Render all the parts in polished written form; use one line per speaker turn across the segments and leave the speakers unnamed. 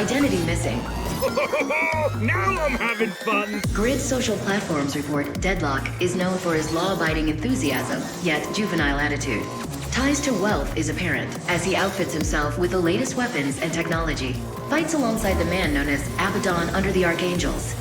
Identity missing.
Now I'm having fun!
Grid social platforms report Deadlock is known for his law-abiding enthusiasm, yet juvenile attitude. Ties to wealth is apparent, as he outfits himself with the latest weapons and technology. Fights alongside the man known as Abaddon under the Archangels.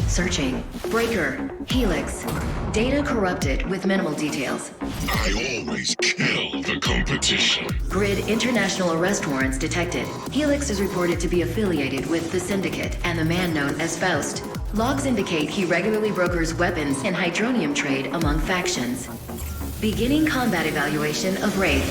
Searching. Breaker. Helix. Data corrupted with minimal details.
I always kill the competition.
Grid international arrest warrants detected. Helix is reported to be affiliated with the Syndicate and the man known as Faust. Logs indicate he regularly brokers weapons and hydronium trade among factions. Beginning combat evaluation of Wraith.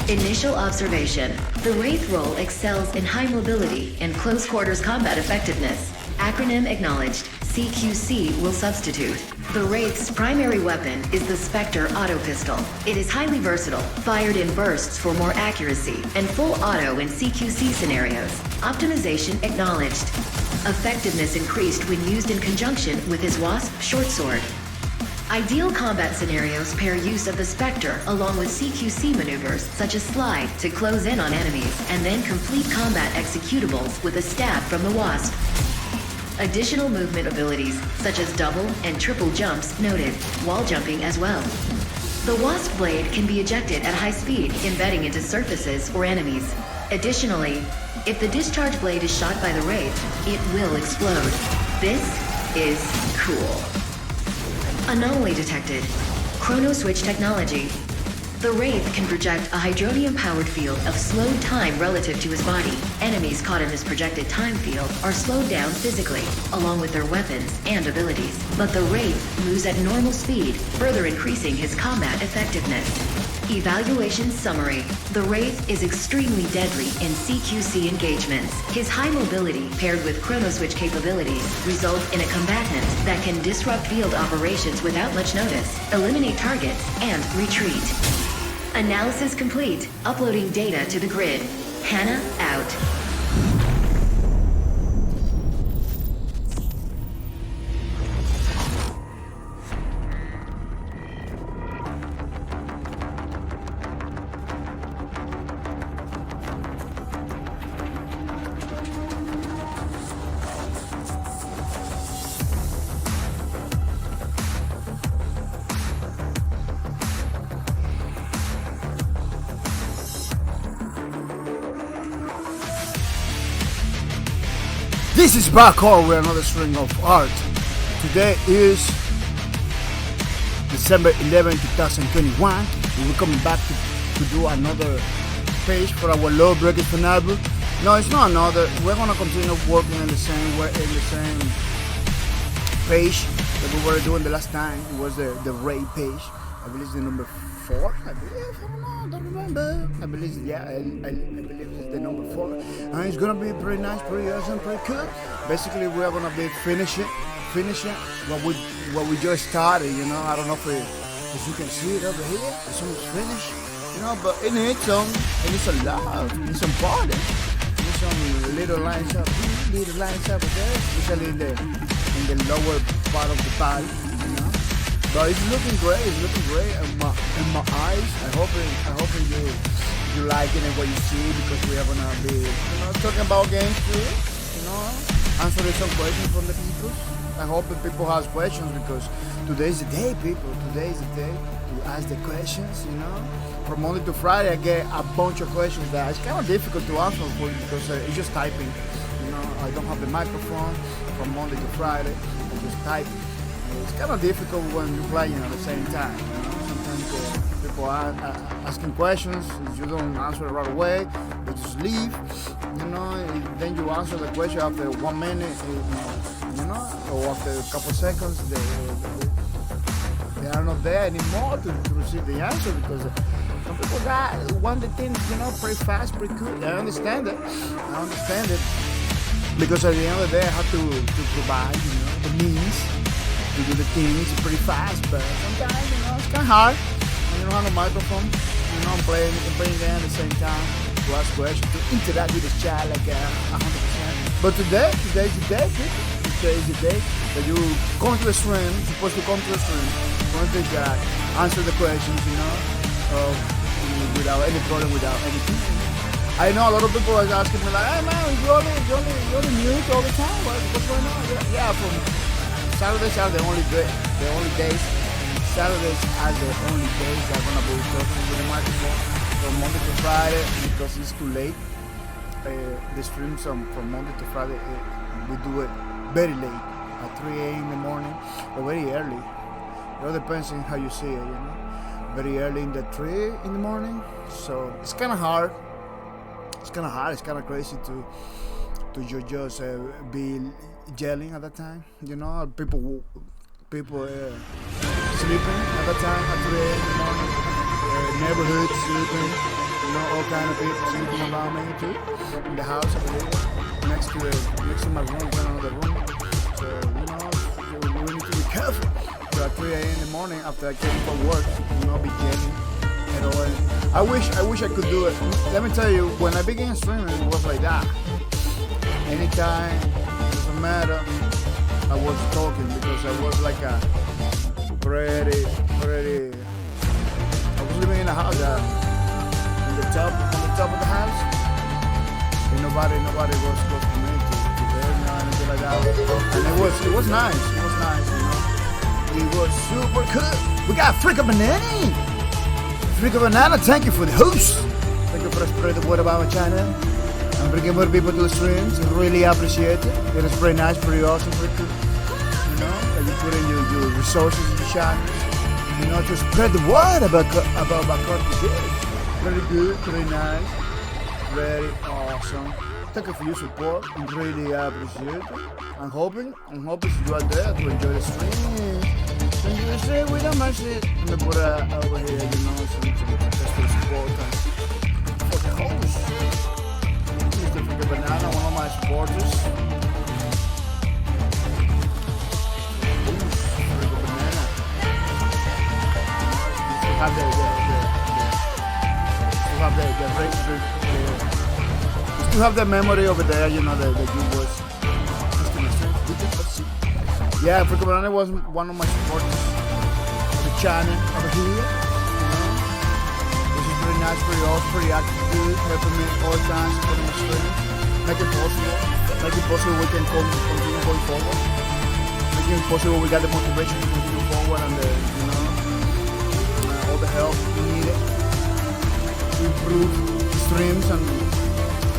Initial observation. The Wraith role excels in high mobility and close quarters combat effectiveness. Acronym acknowledged. CQC will substitute. The Wraith's primary weapon is the Spectre Auto Pistol. It is highly versatile, fired in bursts for more accuracy, and full auto in CQC scenarios. Optimization acknowledged. Effectiveness increased when used in conjunction with his Wasp short sword. Ideal combat scenarios pair use of the Spectre along with CQC maneuvers such as slide to close in on enemies and then complete combat executables with a stab from the Wasp. Additional movement abilities such as double and triple jumps noted, wall jumping as well. The Wasp blade can be ejected at high speed, embedding into surfaces or enemies. Additionally, if the discharge blade is shot by the Wraith, it will explode. This is cool. Anomaly detected. Chrono switch technology. The Wraith can project a hydronium-powered field of slowed time relative to his body. Enemies caught in this projected time field are slowed down physically, along with their weapons and abilities. But the Wraith moves at normal speed, further increasing his combat effectiveness. Evaluation summary. The Wraith is extremely deadly in CQC engagements. His high mobility, paired with chrono switch capabilities, result in a combatant that can disrupt field operations without much notice, eliminate targets, and retreat. Analysis complete. Uploading data to the grid. Hannah out.
This is bahcorp with another string of art. Today is December 11, 2021. We're coming back to do another page for our low breakage finale. No, it's not another. We're gonna continue working in the same way, in the same page that we were doing the last time. It was the raid page. I believe it's the number 4. I believe. I don't remember. I believe, yeah, I believe it's the number 4. And it's gonna be pretty nice, pretty awesome, pretty cool. Basically, we are gonna be finishing what we just started. You know, I don't know if you can see it over here. It's almost finished. You know, but it needs some love, it needs some polish, it needs some little lines up there, especially in the lower part of the body. You know. But it's looking great. In my eyes. I hope you like it and what you see, because we are gonna be, talking about games too. Answering some questions from the people. I hope that people have questions, because today's the day, people. Today's the day to ask the questions. From Monday to Friday, I get a bunch of questions that it's kind of difficult to answer for, because it's just typing. I don't have the microphone. From Monday to Friday, I just type. It's kind of difficult when you're playing at the same time. Sometimes people are asking questions, you don't answer right away, they just leave. Then you answer the question after 1 minute, or after a couple seconds, they are not there anymore to receive the answer, because some people want the things, pretty fast, pretty quick. I understand it, because at the end of the day, I have to provide, the means to do the things pretty fast, but sometimes, it's kind of hard. When you don't have a microphone, I'm playing there at the same time, to ask questions, to interact with the chat like 100%. But today's the day, people. Today's the day that you come to the stream, supposed to come to the stream, come to the chat, answer the questions, without any problem, without anything. I know a lot of people are asking me like, hey man, you only mute all the time? What's going on? Yeah, from Saturdays are the only days. Saturdays are the only days I'm gonna be talking with the microphone from Monday to Friday because it's too late. The streams from Monday to Friday, we do it very late, at 3 a.m. in the morning or very early. It all depends on how you see it, you know. Very early in the 3 in the morning, so it's kind of hard. It's kind of crazy to just be yelling at that time, you know. People sleeping at that time at 3 a.m. in the morning. Neighborhood sleeping, you know, all kind of people sleeping around me too. In the house, I believe, next to my room, in another room. So you know, we need to be careful. So at 3 a.m. in the morning after I came from work, you know, be yelling. I wish I could do it. Let me tell you, when I began streaming, it was like that. Anytime, doesn't matter, I was talking because I was like a pretty. I was living in a house on the top of the house. And nobody was close to me to there, you know, anything like that. And it was nice. It was nice, you know. It was super good. We got Freak of Banana. Freak of Banana, thank you for the host. Thank you for spreading the word about my channel and bringing more people to the streams. I really appreciate it. It is pretty nice, pretty awesome, pretty cool. You know, that you put in your resources in the channel. You know, to spread the word about bahcorp. Pretty good, pretty nice, very awesome. Thank you for your support. I really appreciate it. I'm hoping you are there to enjoy the stream. We don't much it. I'm gonna put over here, you know, just for support for the host. Mr. Freak Banana, one of my supporters. Freak Banana. You have you have the memory over there, you know, that you was. Yeah, Freak Banana was one of my supporters of the channel over here, you know. Which is pretty nice, pretty awesome, pretty active, helping me all the time, supporting my stream, make it possible we can continue going forward, making it possible we got the motivation to continue forward and the, you know, all the help we needed to improve streams and,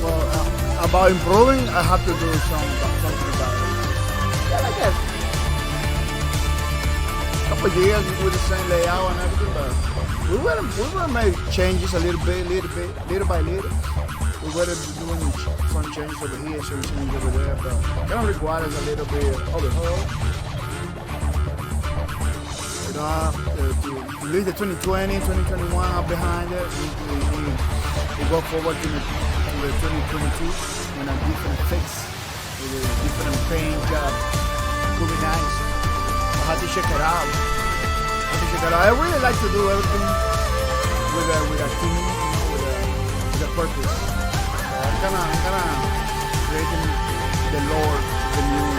well, about improving, I have to do something about it. Yeah, like that. Couple years with the same layout and everything, but we were make changes a little by little. We were doing some changes over here, some changes over there, but it kind of requires a little bit overhaul. You know, to leave the 2020, 2021 up behind it, we go forward to the 2022 when a different face with a different paint job. Could be nice. I have to check it out. I really like to do everything with a team, with a purpose. I'm kind of creating the lore of the new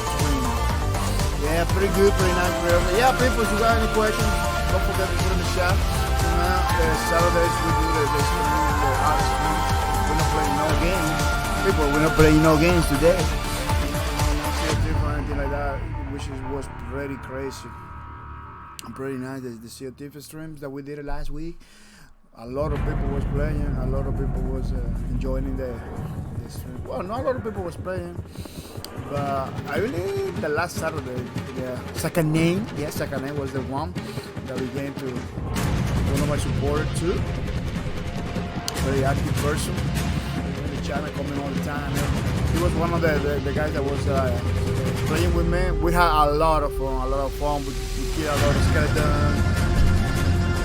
stream. Yeah, pretty good, pretty nice. Yeah, people, if you got any questions, don't forget to put in the chat. Saturdays we do the stream, the art stream. We're not playing no games. People, we're not playing no games today. Anything like that, which was pretty crazy and pretty nice. The Sea of Thieves streams that we did last week, a lot of people was playing, a lot of people was enjoying the stream. Well, not a lot of people was playing, but I believe the last Saturday, Sakane was the one that we gave to one of my supporters too. Very active person in the channel, coming all the time. He was one of the guys that was playing with me. We had a lot of fun. We killed a lot of skeletons.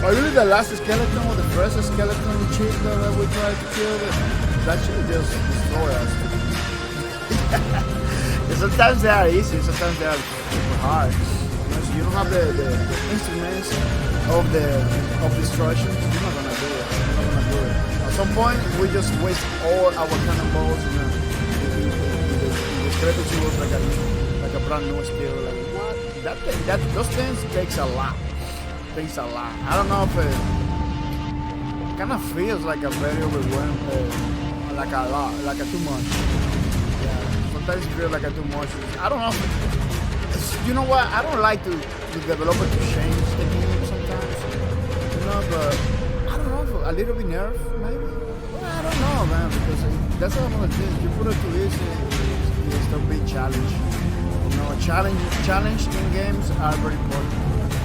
I believe the last skeleton or the first skeleton chick that we tried to kill, that should just destroy us. Sometimes they are easy, sometimes they are super hard. You know, so you don't have the instruments of destruction. You're not gonna do it. At some point, we just waste all our cannonballs. You know, the skeleton was like a brand new skill. Like what? Those things takes a lot. I don't know kind of feels like a very overwhelmed, like a lot, like a too much. Yeah, sometimes it feels like a too much. I don't know. You know what? I don't like to developer to change the game sometimes. You know, but I don't know. A little bit nerve, maybe. Well, I don't know, man, because that's one of the things. You put it too easy, it's a big challenge. You know, challenge in games are very important.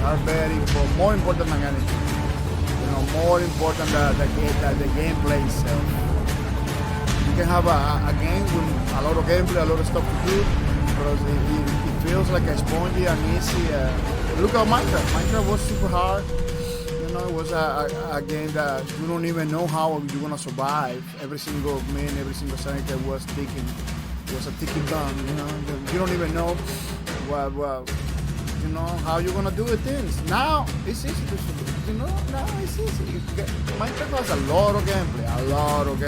Are very important, more important than anything. You know, more important than the gameplay itself. You can have a game with a lot of gameplay, a lot of stuff to do, but it feels like a spongy and easy. Look at Minecraft. Minecraft was super hard. You know, it was a game that you don't even know how you're gonna survive. Every single minute, every single second was ticking. It was a ticking bomb. You know, you don't even know what you know how you're gonna do the things. Now it's easy to, you know. Now it's easy. Minecraft has a lot of gameplay, a lot of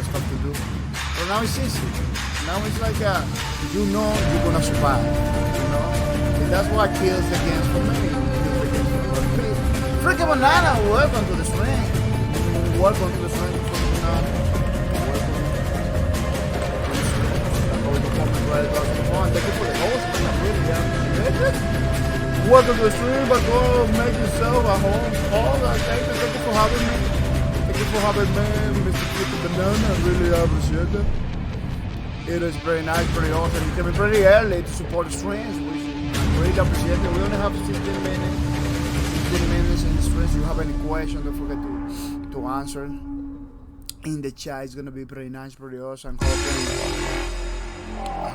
stuff to do. But now it's easy. Now it's like you know you're gonna survive. You know, and that's what kills the games for me. Freaking Banana, welcome to the stream. Welcome to the stream. Thank you for the host, man. I really appreciate it. Welcome to the stream, but go make yourself a home. Thank you for having me. Thank you for having me, Mr. Freaking Banana. I really appreciate it. It is very nice, very awesome. You came in pretty early to support the streams, which I really appreciate it. We only have 15 minutes. 15 minutes in the streams. If you have any questions, don't forget to answer in the chat. It's gonna be pretty nice, pretty awesome.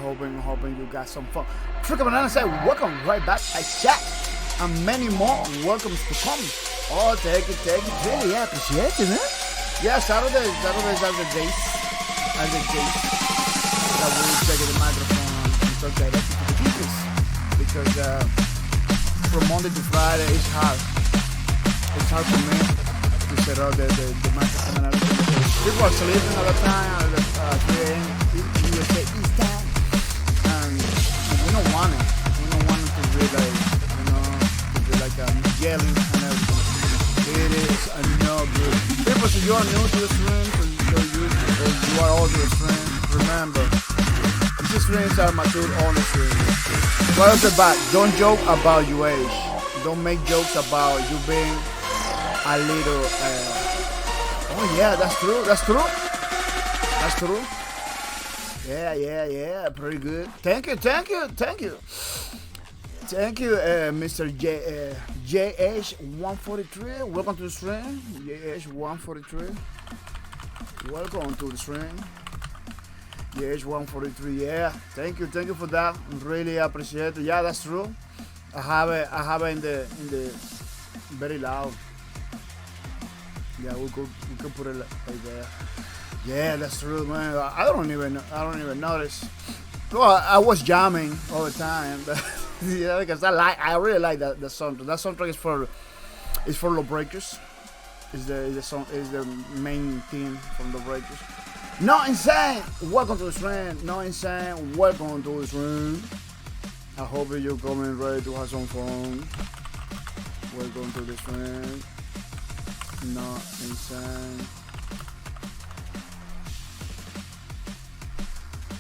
Hoping you got some fun. Freaking Banana said, welcome right back at chat. And many more welcomes to come. Oh, take it. Really, yeah, appreciate it, man. Yeah, Saturdays are the days. That we're taking the microphone and talk directly to the business. Because from Monday to Friday, it's hard. It's hard for me to set up the microphone and everything. People are sleeping all the time at 3 a.m. USA East time. We don't want it. We don't want it to be like, you know, to be like yelling and everything. It is no good. People, so you are new to the stream, so you are all to the stream. Remember, these streams are mature only streams. What else about? Don't joke about your age. Don't make jokes about you being a little. Oh yeah, that's true. Yeah, pretty good. Thank you, Mr. JH143. Welcome to the stream. JH143. Welcome to the stream. JH143. Yeah, thank you for that. Really appreciate it. Yeah, that's true. I have it in the very loud. Yeah, we could put it like there. Yeah, that's true, man. I don't even notice. Well, I was jamming all the time, but yeah, because I really like that soundtrack. That soundtrack is for Lawbreakers. Is the main theme from Lawbreakers. No insane. Welcome to the stream. No insane. Welcome to the stream. I hope you're coming ready to have some fun. Welcome to the stream. No insane.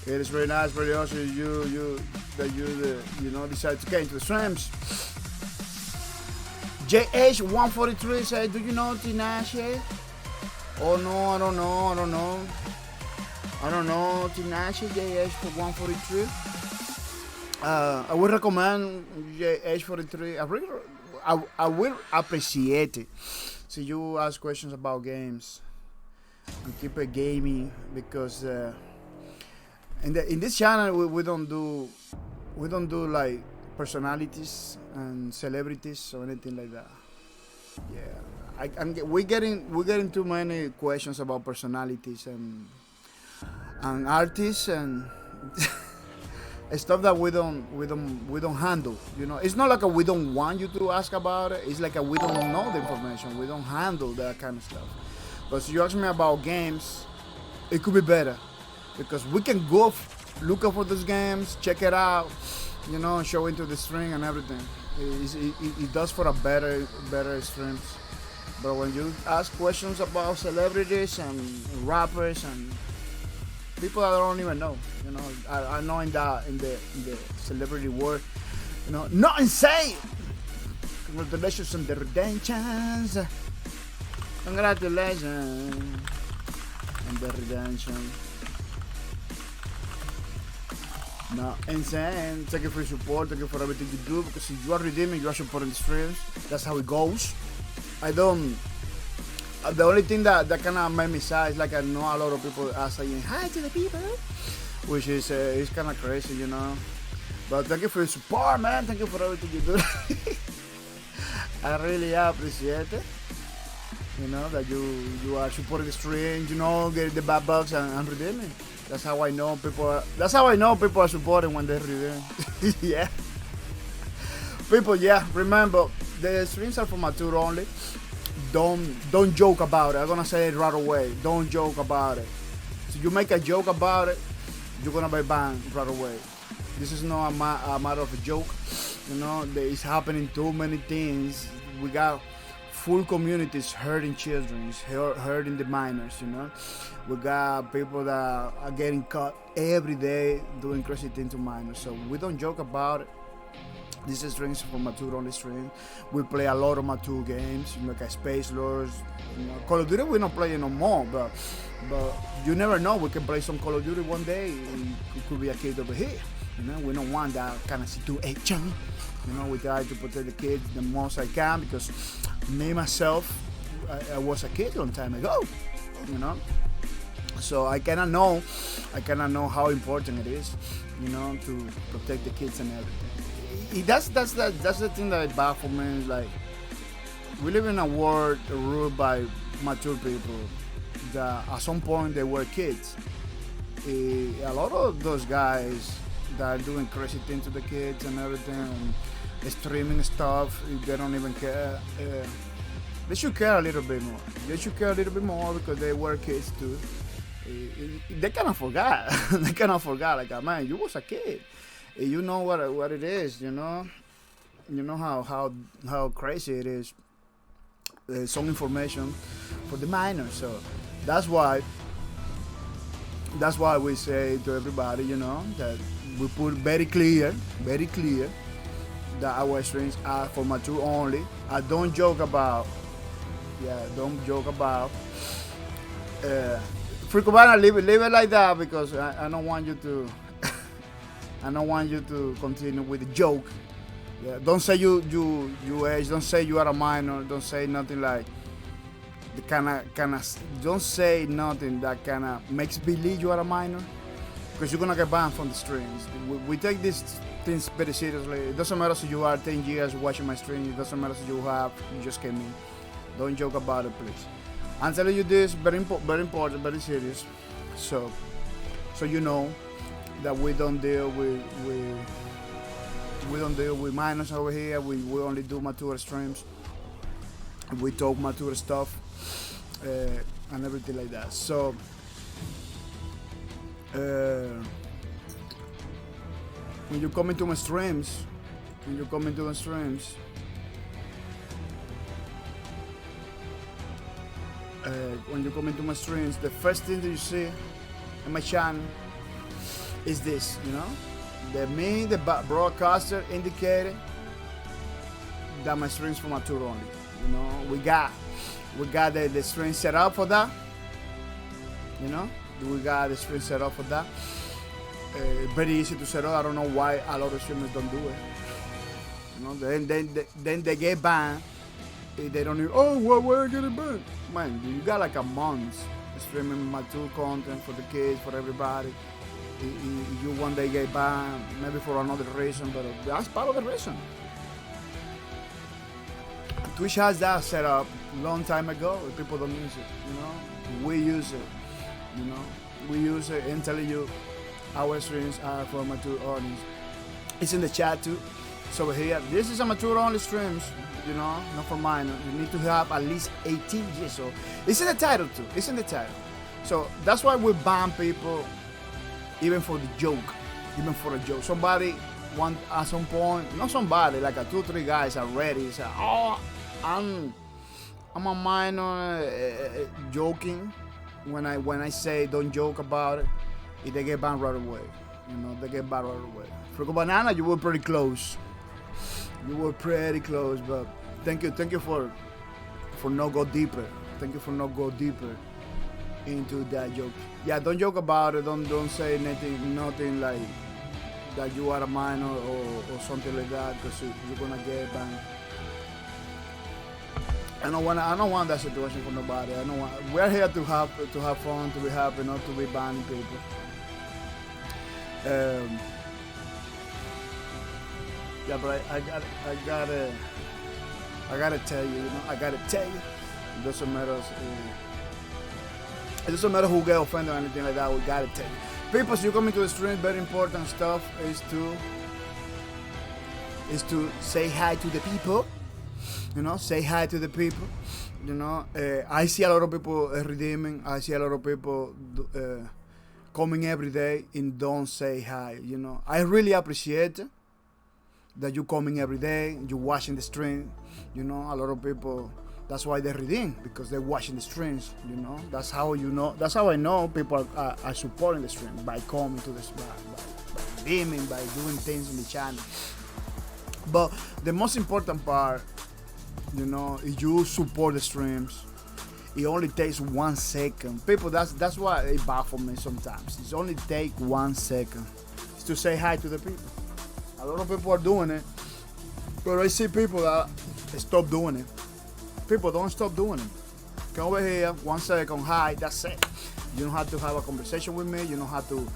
It is very nice, very awesome. You decide to get into the streams. JH143 said, "Do you know Tinashe?" Oh no, I don't know. Tinashe JH143. I would recommend JH43. I will appreciate it. So you ask questions about games and keep it gaming because. In this channel we don't do like personalities and celebrities or anything like that. Yeah, we're getting too many questions about personalities and artists and stuff that we don't handle. You know, it's not like we don't want you to ask about it. It's like we don't know the information. We don't handle that kind of stuff. But if you ask me about games, it could be better. Because we can go look up for those games, check it out, you know, show into the stream and everything. It does for a better streams, But when you ask questions about celebrities and rappers and people that I don't even know, you know, I know in the celebrity world, you know, not insane. Congratulations on the redemptions. Congratulations on the redemption. No, insane. Thank you for your support. Thank you for everything you do. Because if you are redeeming, you are supporting the streams. That's how it goes. I don't. The only thing that kind of made me sad is like I know a lot of people are saying hi to the people, which is it's kind of crazy, you know. But thank you for your support, man. Thank you for everything you do. I really appreciate it. You know that you are supporting the stream. You know, get the bad bucks and redeeming. That's how I know people. That's how I know people are supporting when they redeem. Yeah. People, yeah. Remember, the streams are for mature only. Don't joke about it. I'm gonna say it right away. Don't joke about it. So you make a joke about it, you're gonna be banned right away. This is not a matter of a joke. You know, it's happening too many things. We got full communities hurting children, hurting the minors. You know, we got people that are getting caught every day doing crazy things to minors. So we don't joke about it. This is streams for mature only stream. We play a lot of mature games, like Space Lords. You know, Call of Duty we're not playing no more, but you never know. We can play some Call of Duty one day. It could be a kid over here. You know, we don't want that kind of situation. You know, we try to protect the kids the most I can because me myself, I was a kid a long time ago. You know, so I cannot know how important it is. You know, to protect the kids and everything. That's the thing that baffles me. Like, we live in a world ruled by mature people that at some point they were kids. A lot of those guys that are doing crazy things to the kids and everything, and streaming stuff, they don't even care. They should care a little bit more. They should care a little bit more because they were kids too. They kind of forgot. They kind of forgot. Like, man, you was a kid. You know what it is, you know how crazy it is. Some information for the minors, so that's why we say to everybody, you know, that we put very clear that our streams are for mature only. I don't joke about. Fricobana, leave it like that because I don't want you to. I don't want you to continue with the joke. Yeah, don't say you age. Don't say you are a minor. Don't say nothing like the kind of. Don't say nothing that kind of makes believe you are a minor, because you're gonna get banned from the streams. We take these things very seriously. It doesn't matter if you are 10 years watching my stream. It doesn't matter if you just came in. Don't joke about it, please. I'm telling you this very important, very serious. So you know that we don't deal with minors over here. We only do mature streams. We talk mature stuff and everything like that. So when you come into my streams, when you come into my streams, the first thing that you see in my channel is this, you know, the broadcaster indicated that my streams for mature only. You know, we got the stream set up for that. You know, we got the stream set up for that. Very easy to set up. I don't know why a lot of streamers don't do it. You know, then they get banned. They don't even, why I get it banned? Man, you got like a month streaming mature content for the kids, for everybody. You one day get banned, maybe for another reason, but that's part of the reason. Twitch has that set up a long time ago. People don't use it, you know. We use it, you know. We use it and telling you our streams are for mature audience. It's in the chat too. So here, this is a mature only streams, you know, not for minor. You need to have at least 18 years old. It's in the title too. It's in the title. So that's why we ban people. Even for the joke, somebody at some point, not somebody, like a 2-3 guys are ready. Say, I'm a minor joking when I say don't joke about it. If they get banned right away, you know, they get banned right away. Fruco Banana, you were pretty close. You were pretty close, but thank you for not go deeper. Thank you for not go deeper into that joke. Yeah, don't joke about it. Don't say nothing like that you are a minor or something like that, because you're gonna get banned. I don't want that situation for nobody. We're here to have fun, to be happy, not to be banning people. Yeah, but I gotta tell you, it doesn't matter who get offended or anything like that. We gotta tell you, people. As you come into the stream, very important stuff is to say hi to the people. You know, say hi to the people. You know, I see a lot of people redeeming. I see a lot of people coming every day and don't say hi. You know, I really appreciate that you coming every day. You watching the stream. You know, a lot of people. That's why they redeem, because they're watching the streams. You know, that's how you know. That's how I know people are supporting the stream, by coming to this, by redeeming, by doing things in the channel. But the most important part, you know, is you support the streams. It only takes 1 second. People, that's why it baffles me sometimes. It only takes 1 second. It's to say hi to the people. A lot of people are doing it, but I see people that stop doing it. People, don't stop doing it. Come over here, 1 second, hi, that's it. You don't have to have a conversation with me. You don't have to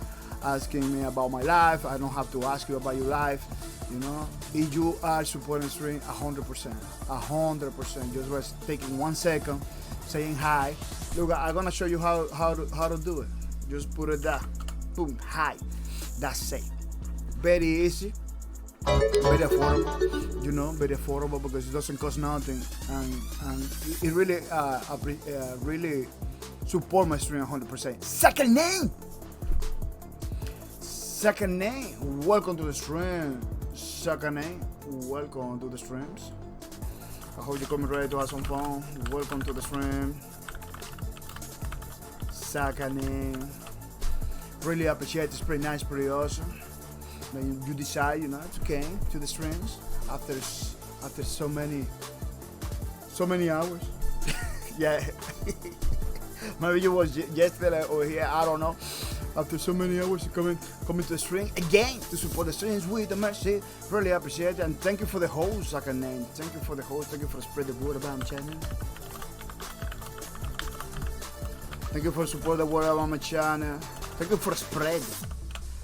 asking me about my life. I don't have to ask you about your life. You know, if you are supporting the stream, 100%, just was taking 1 second, saying hi. Look, I'm gonna show you how to do it. Just put it there, boom, hi. That's it. Very easy, very affordable. You know, very affordable because it doesn't cost nothing, and it really really support my stream 100%. Second name, welcome to the stream. Second name, welcome to the streams. I hope you're coming ready to have some fun. Welcome to the stream. Second name, really appreciate it. It's pretty nice, pretty awesome. Then you decide, you know, to came to the streams after so many hours. Yeah. Maybe you was yesterday or here, I don't know. After so many hours coming to the stream again to support the streams with the mercy. Really appreciate it, and thank you for the host, second name. Thank you for the host. Thank you for spread the word about my channel. Thank you for support the word about my channel. Thank you for spread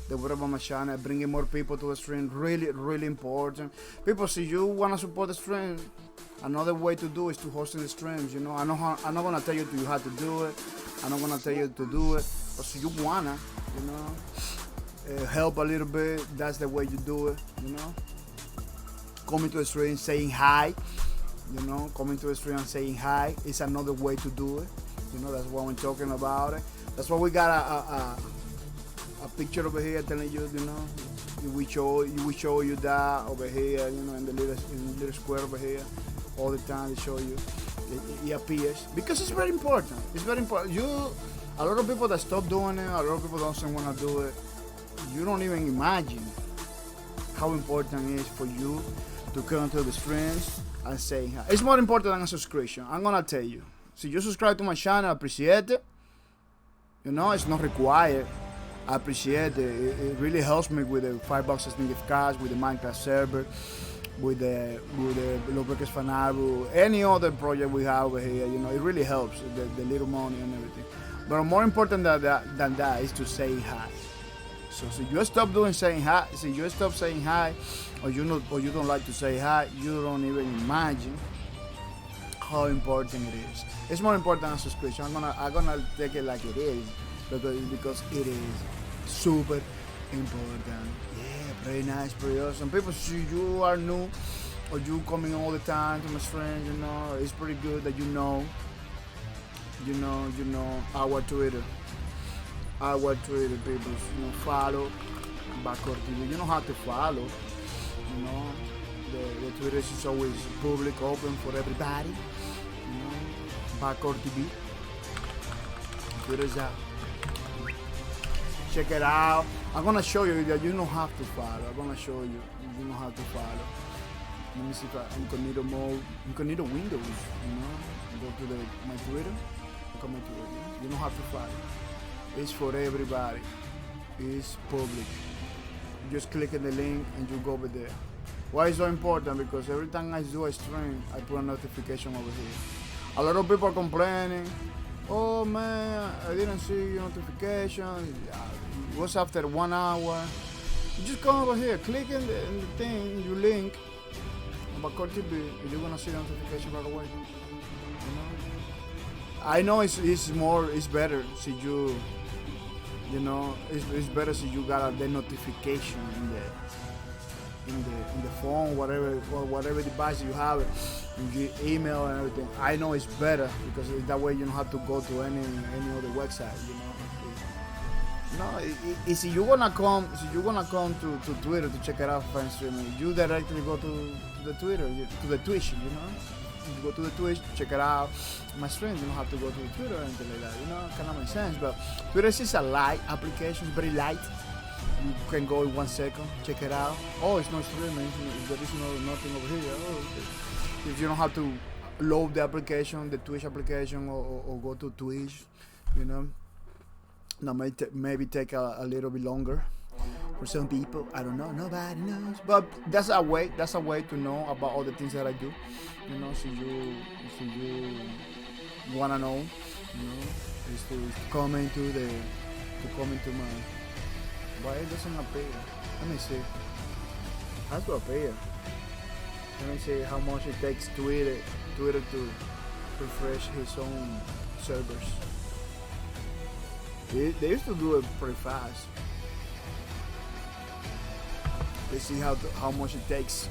the word about my channel, bringing more people to the stream. Really, really important. People, see, you wanna support the stream, another way to do is to host the streams. You know, I'm not gonna tell you how to do it. I'm not gonna tell you to do it. But so you wanna, you know, help a little bit, that's the way you do it, you know. Coming to the stream, saying hi, you know, coming to the stream and saying hi is another way to do it. You know, that's what we're talking about it. That's why we got a picture over here telling you, you know, we show you that over here, you know, in the little square over here, all the time they show you. It appears because it's very important. It's very important. A lot of people that stop doing it, a lot of people don't want to do it. You don't even imagine how important it is for you to come to the streams and say hi. It's more important than a subscription. I'm gonna tell you. So you subscribe to my channel, I appreciate it. You know, it's not required. I appreciate it. It really helps me with the $5 as gift cards, with the Minecraft server, with the Los Breakers Fanaro, any other project we have over here. You know, it really helps, the little money and everything. But more important than that is to say hi. So you stop saying hi, or you don't like to say hi, you don't even imagine how important it is. It's more important than a subscription. I'm gonna take it like it is, because it is super important. Yeah, very nice, very awesome. People, see you are new or you coming all the time to my streams, you know, it's pretty good that you know our Twitter, people. You know, follow bahcorp TV. You know how to follow. You know, the Twitter is always public, open for everybody. You know, bahcorp TV. Twitter's out. Check it out. I'm gonna show you that you don't have to follow. I'm gonna show you. You don't have to follow. Let me see if I incognito mode. Incognito windows. You know. Go to my Twitter. Look at my Twitter. You don't have to follow. It's for everybody. It's public. You just click on the link and you go over there. Why is so important? Because every time I do a stream, I put a notification over here. A lot of people are complaining. Oh man, I didn't see your notification. It was after 1 hour. You just come over here, click in the thing, you link bahcorp TV, and you're gonna see the notification right away. You know? I know it's better if you know, it's better if you got the notification in the phone, whatever device you have it, your email and everything. I know it's better because that way you don't have to go to any other website. You know, if you're gonna come to Twitter to check it out for streaming, you directly go to the Twitter, to the Twitch. You know, you go to the Twitch, check it out. My stream, you don't have to go to the Twitter or anything like that. You know, kind of makes sense. But Twitter is a light application, very light. You can go in 1 second, check it out. Oh, it's not streaming. There is nothing over here. Oh, okay. If you don't have to load the application, the Twitch application, or go to Twitch, you know, that maybe take a little bit longer for some people. I don't know. Nobody knows. But that's a way to know about all the things that I do. You know, so you wanna know, you know, is to come into my. Why it doesn't appear? Let me see. It has to appear. Let me see how much it takes Twitter to refresh his own servers. They used to do it pretty fast. Let's see how much it takes.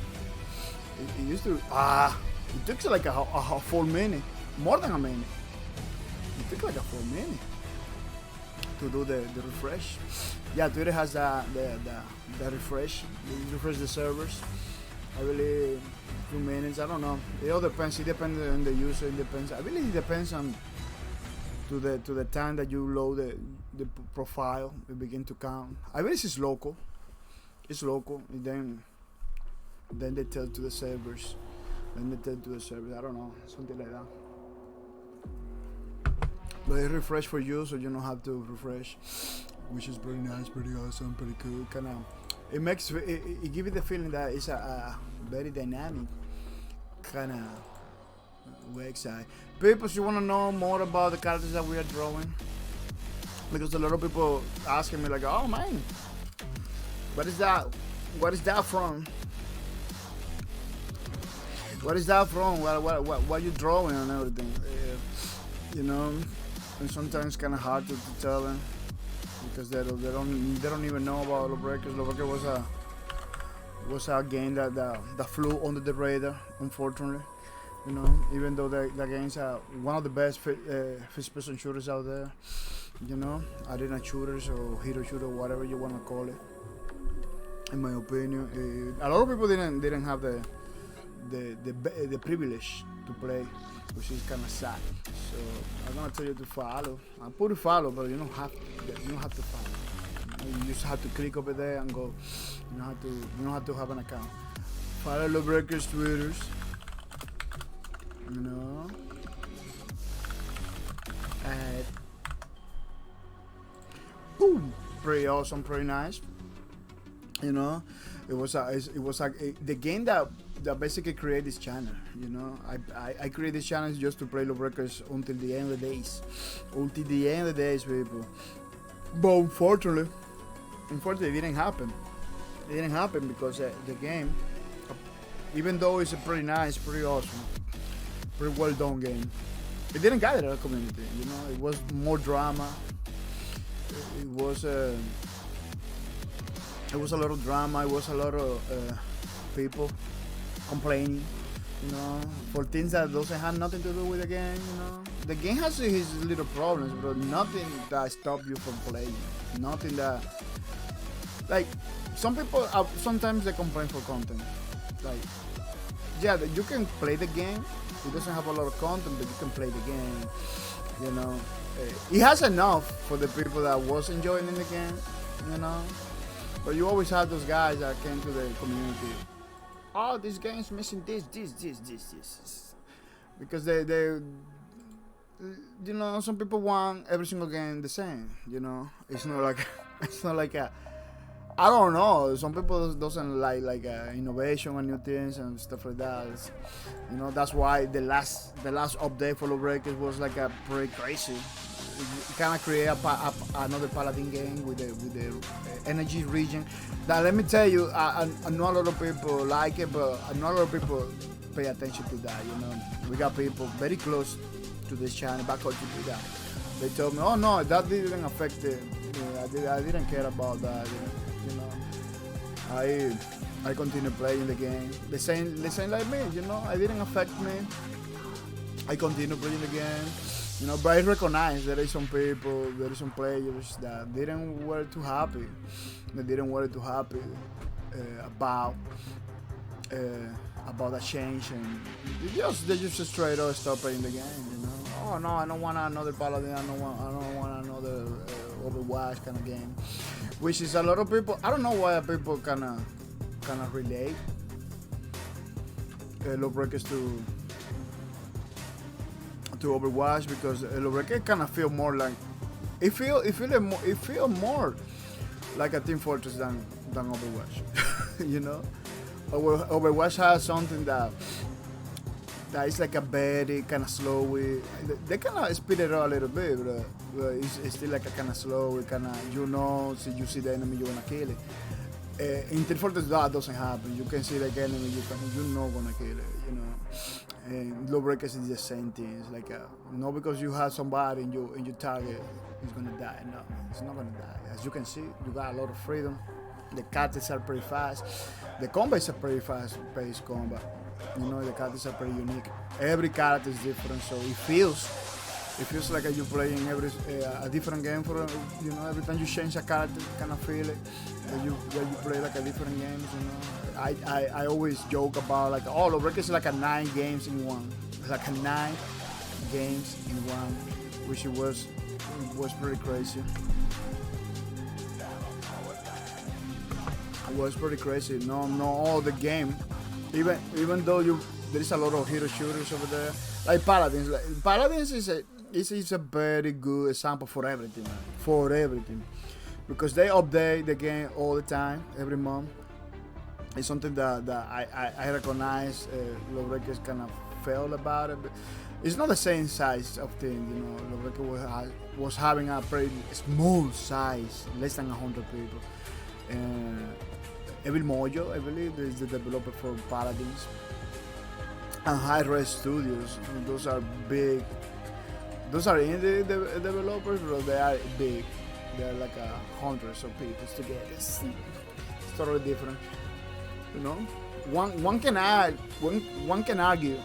It used to it took like a full minute, more than a minute. It took like a full minute to do the refresh. Yeah, Twitter has the refresh. You refresh the servers. I believe 2 minutes. I don't know. It all depends. It depends on the user. It depends. I believe it depends on to the time that you load the profile. It begin to count. I believe it's local. It's local. And then they tell to the servers. I don't know, something like that. But it refresh for you, so you don't have to refresh, which is pretty nice, pretty awesome, pretty cool. It gives you the feeling that it's a very dynamic kind of website. People, you want to know more about the characters that we are drawing, because a lot of people asking me like, oh man, what is that? What is that from? What is that from? What you drawing and everything? You know, and sometimes kind of hard to tell them because they don't even know about Lawbreakers. Lawbreaker was a game that flew under the radar, unfortunately. You know, even though the game's one of the best first-person shooters out there. You know, arena shooters or hero shooter, whatever you want to call it. In my opinion, a lot of people didn't have the privilege to play, which is kind of sad. So I'm gonna tell you to follow. I put follow, but you don't have to follow. You just have to click over there and go. You don't have to have an account. Follow Lawbreakers Twitters. You know. And boom, pretty awesome, pretty nice. You know, it was the game that basically created this channel. You know, I created this channel just to play Lawbreakers until the end of the days. Until the end of the days, people. But unfortunately, it didn't happen. It didn't happen because the game, even though it's a pretty nice, pretty awesome, pretty well done game, it didn't gather a community. You know, it was more drama. It was a lot of drama. It was a lot of people complaining, you know, for things that doesn't have nothing to do with the game. You know, the game has his little problems, but nothing that stops you from playing. Nothing that, like, some people sometimes they complain for content. Like, yeah, you can play the game, It doesn't have a lot of content, but you can play the game. You know, it has enough for the people that was enjoying in the game. You know, but you always have those guys that came to the community. Oh, this game's missing this, because they you know, some people want every single game the same. You know, it's not like I don't know. Some people doesn't like innovation and new things and stuff like that. You know, that's why the last update for Lawbreakers was like a pretty crazy. It kind of create another Paladin game with the energy region. That, let me tell you, I know a lot of people like it, but not a lot of people pay attention to that. You know, we got people very close to this channel, bahcorp to do that. They told me, oh no, that didn't affect it. I didn't care about that. You know, I continue playing the game. The same like me, you know, it didn't affect me. I continue playing the game, you know, but I recognize there is some people, there is some players that didn't were too happy. They didn't were too happy about that change, and they just straight up stop playing the game, you know. Oh no, I don't want another Paladin. I don't want another Overwatch kind of game. Which is a lot of people. I don't know why people kind of relate Lawbreakers to Overwatch, because Lawbreakers kind of feel more like it feel more like a Team Fortress than Overwatch. You know, Overwatch has something that is like a very kind of slow. They kind of speed it up a little bit, but it's still like a kind of slow. Kind of, you know, so you see the enemy, you wanna kill it. In Team Fortress that doesn't happen. You can see the enemy, you're not gonna kill it. You know, and Lawbreakers is the same thing. It's like not because you have somebody in your target, he's gonna die. No, it's not gonna die. As you can see, you got a lot of freedom. The characters are pretty fast. The combat is a pretty fast-paced combat. You know, the characters are pretty unique. Every character is different, so it feels like you're playing a different game. For you know, every time you change a character, you kind of feel it. You play like a different games. You know, I always joke about like, oh, Lawbreakers is like a 9 games in one. It's like a 9 games in one, which it was pretty crazy. It was pretty crazy. No, all the game. Even though there is a lot of hero shooters over there, like Paladins. Paladins is a very good example for everything, man. For everything, because they update the game all the time, every month. It's something that I recognize. Lawbreakers kind of failed about it, but it's not the same size of thing. You know, Lawbreakers was having a pretty small size, less than 100 people. Evil Mojo, I believe, is the developer for Paladins, and High-Res Studios. Those are big. Those are indie developers, but they are big. They're like hundreds of people together. It's totally different. You know, one can argue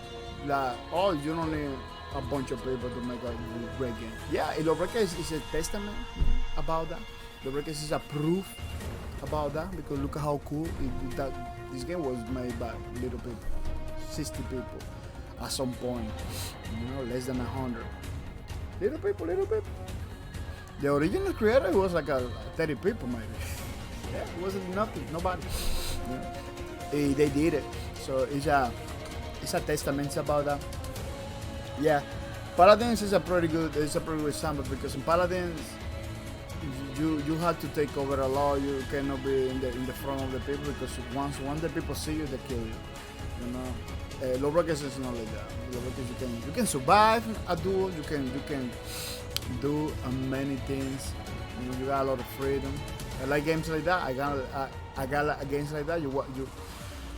that, oh, you don't need a bunch of people to make a great game. Yeah, Lawbreakers is a testament about that. Lawbreakers is a proof about that, because look at how cool this game was made by little people, 60 people at some point, you know, less than 100. Little people. The original creator was like 30 people maybe. Yeah, it wasn't nothing, nobody. Yeah. They did it, so it's a testament about that. Yeah, Paladins is a pretty good example, because in Paladins, you have to take over a lot. You cannot be in the front of the people, because once the people see you, they kill you. You know, Lawbreakers is not like that. Lawbreakers, you can survive a duel. You can do many things. You know, you got a lot of freedom. I like games like that. I got games like that.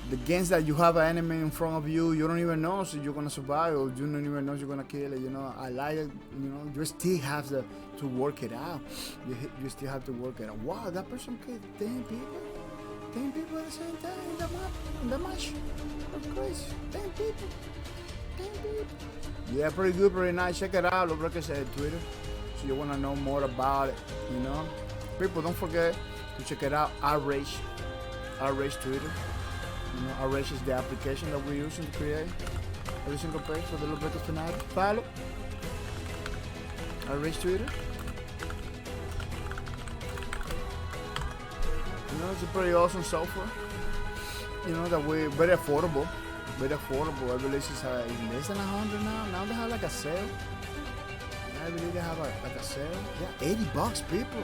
The games that you have an enemy in front of you, you don't even know if you're gonna survive, or you don't even know if you're gonna kill it. You know, I like it. You know, you still have to work it out. You still have to work it out. Wow, that person killed 10 people. 10 people at the same time in the match. That's crazy. 10 people. Yeah, pretty good, pretty nice. Check it out. Lawbreakers at Twitter. So you wanna know more about it. You know, people, don't forget to check it out. Outrage Twitter. You know, Outrage is the application that we're using to create. every single page for the Little Breakfast Fanatic. Follow. Rage Twitter. You know, it's a pretty awesome software. You know, that way very affordable. Very affordable. I believe it's less than 100 now. Now they have like a sale. I believe they have like a sale. Yeah, $80, people.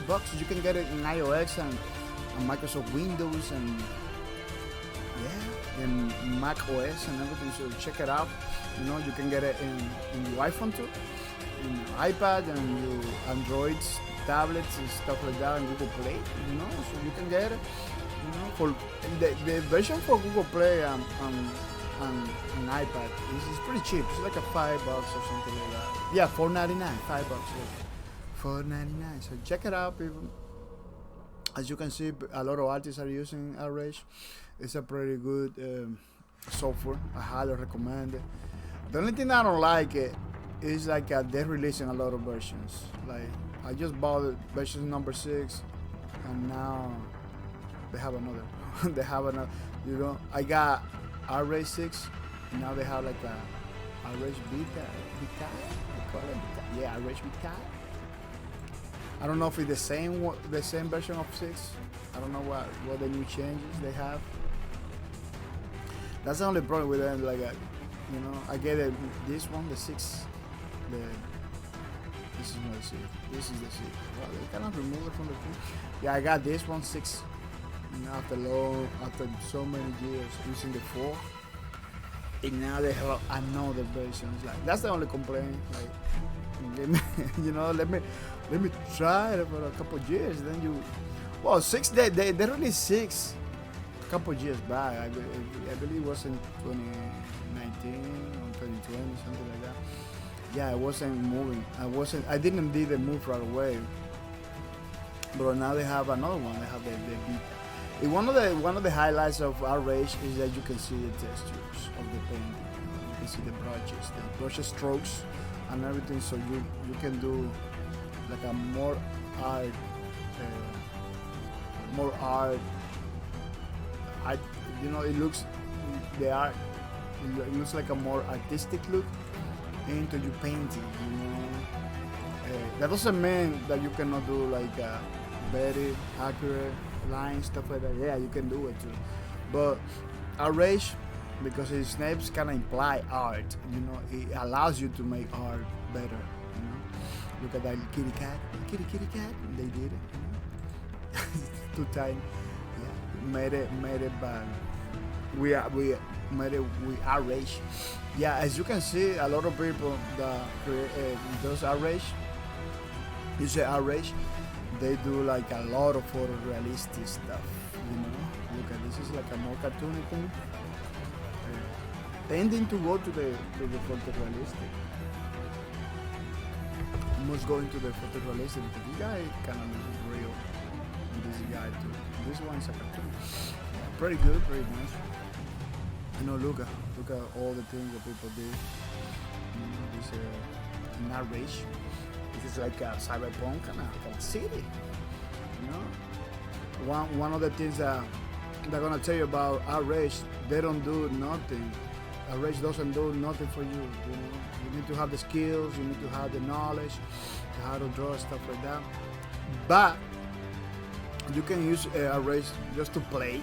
$80. You can get it in iOS and Microsoft Windows and yeah, and Mac OS and everything. So check it out. You know, you can get it in your iPhone too, in your iPad and your Androids, tablets and stuff like that, and Google Play. You know, so you can get it. You know, for the version for Google Play and iPad is pretty cheap. It's like a $5 or something like that. Yeah, $4.99, $5. $4.99. So check it out, people. As you can see, a lot of artists are using Rage. It's a pretty good software. I highly recommend it. The only thing I don't like it is like they're releasing a lot of versions. Like I just bought version number 6, and now they have another. They have another. You know, I got Rage 6, and now they have like a Rage Beta. They call it Beta. Yeah, Rage Beta. I don't know if it's the same version of 6. I don't know what the new changes they have. That's the only problem with them. Like, you know, I get it. This one, the 6. This is not the 6. This is the 6. Well, they cannot remove it from the thing. Yeah, I got this one 6. You know, after so many years using the 4, and now they have another version. Like that's the only complaint. Like, you know, let me try it for a couple of years. Then well, 6. They released 6 a couple of years back. I believe it was in 2019 or 2020, something like that. Yeah, I wasn't moving. I didn't do the move right away. But now they have another one. They have the Beta. One of the highlights of Rage is that you can see the textures of the painting. You can see the brush strokes, and everything. So you can do like a more art. You know, it looks like a more artistic look into your painting. You know, that doesn't mean that you cannot do like very accurate lines, stuff like that. Yeah, you can do it too, but Rage, because its names kind of imply art, you know, it allows you to make art better. You know, look at that kitty cat, they did it. You know? Too tiny. Yeah, made it by we made it with Rage. Yeah, as you can see, a lot of people that create those Rage, you say Rage, they do like a lot of photorealistic stuff, you know. Look at this is like a more cartoony thing, tending to go to the photorealistic. Must go into the photorealistic because this guy kind of looks real. And this guy too. This one's a cartoon. Yeah, pretty good, pretty nice. You know, look at all the things that people do. You know, this not Rage. This is like a cyberpunk kind of city, you know. One of the things that they're gonna tell you about Rage, they don't do nothing. Rage doesn't do nothing for you. You know, you need to have the skills, you need to have the knowledge, how to draw stuff like that. But you can use Rage just to play.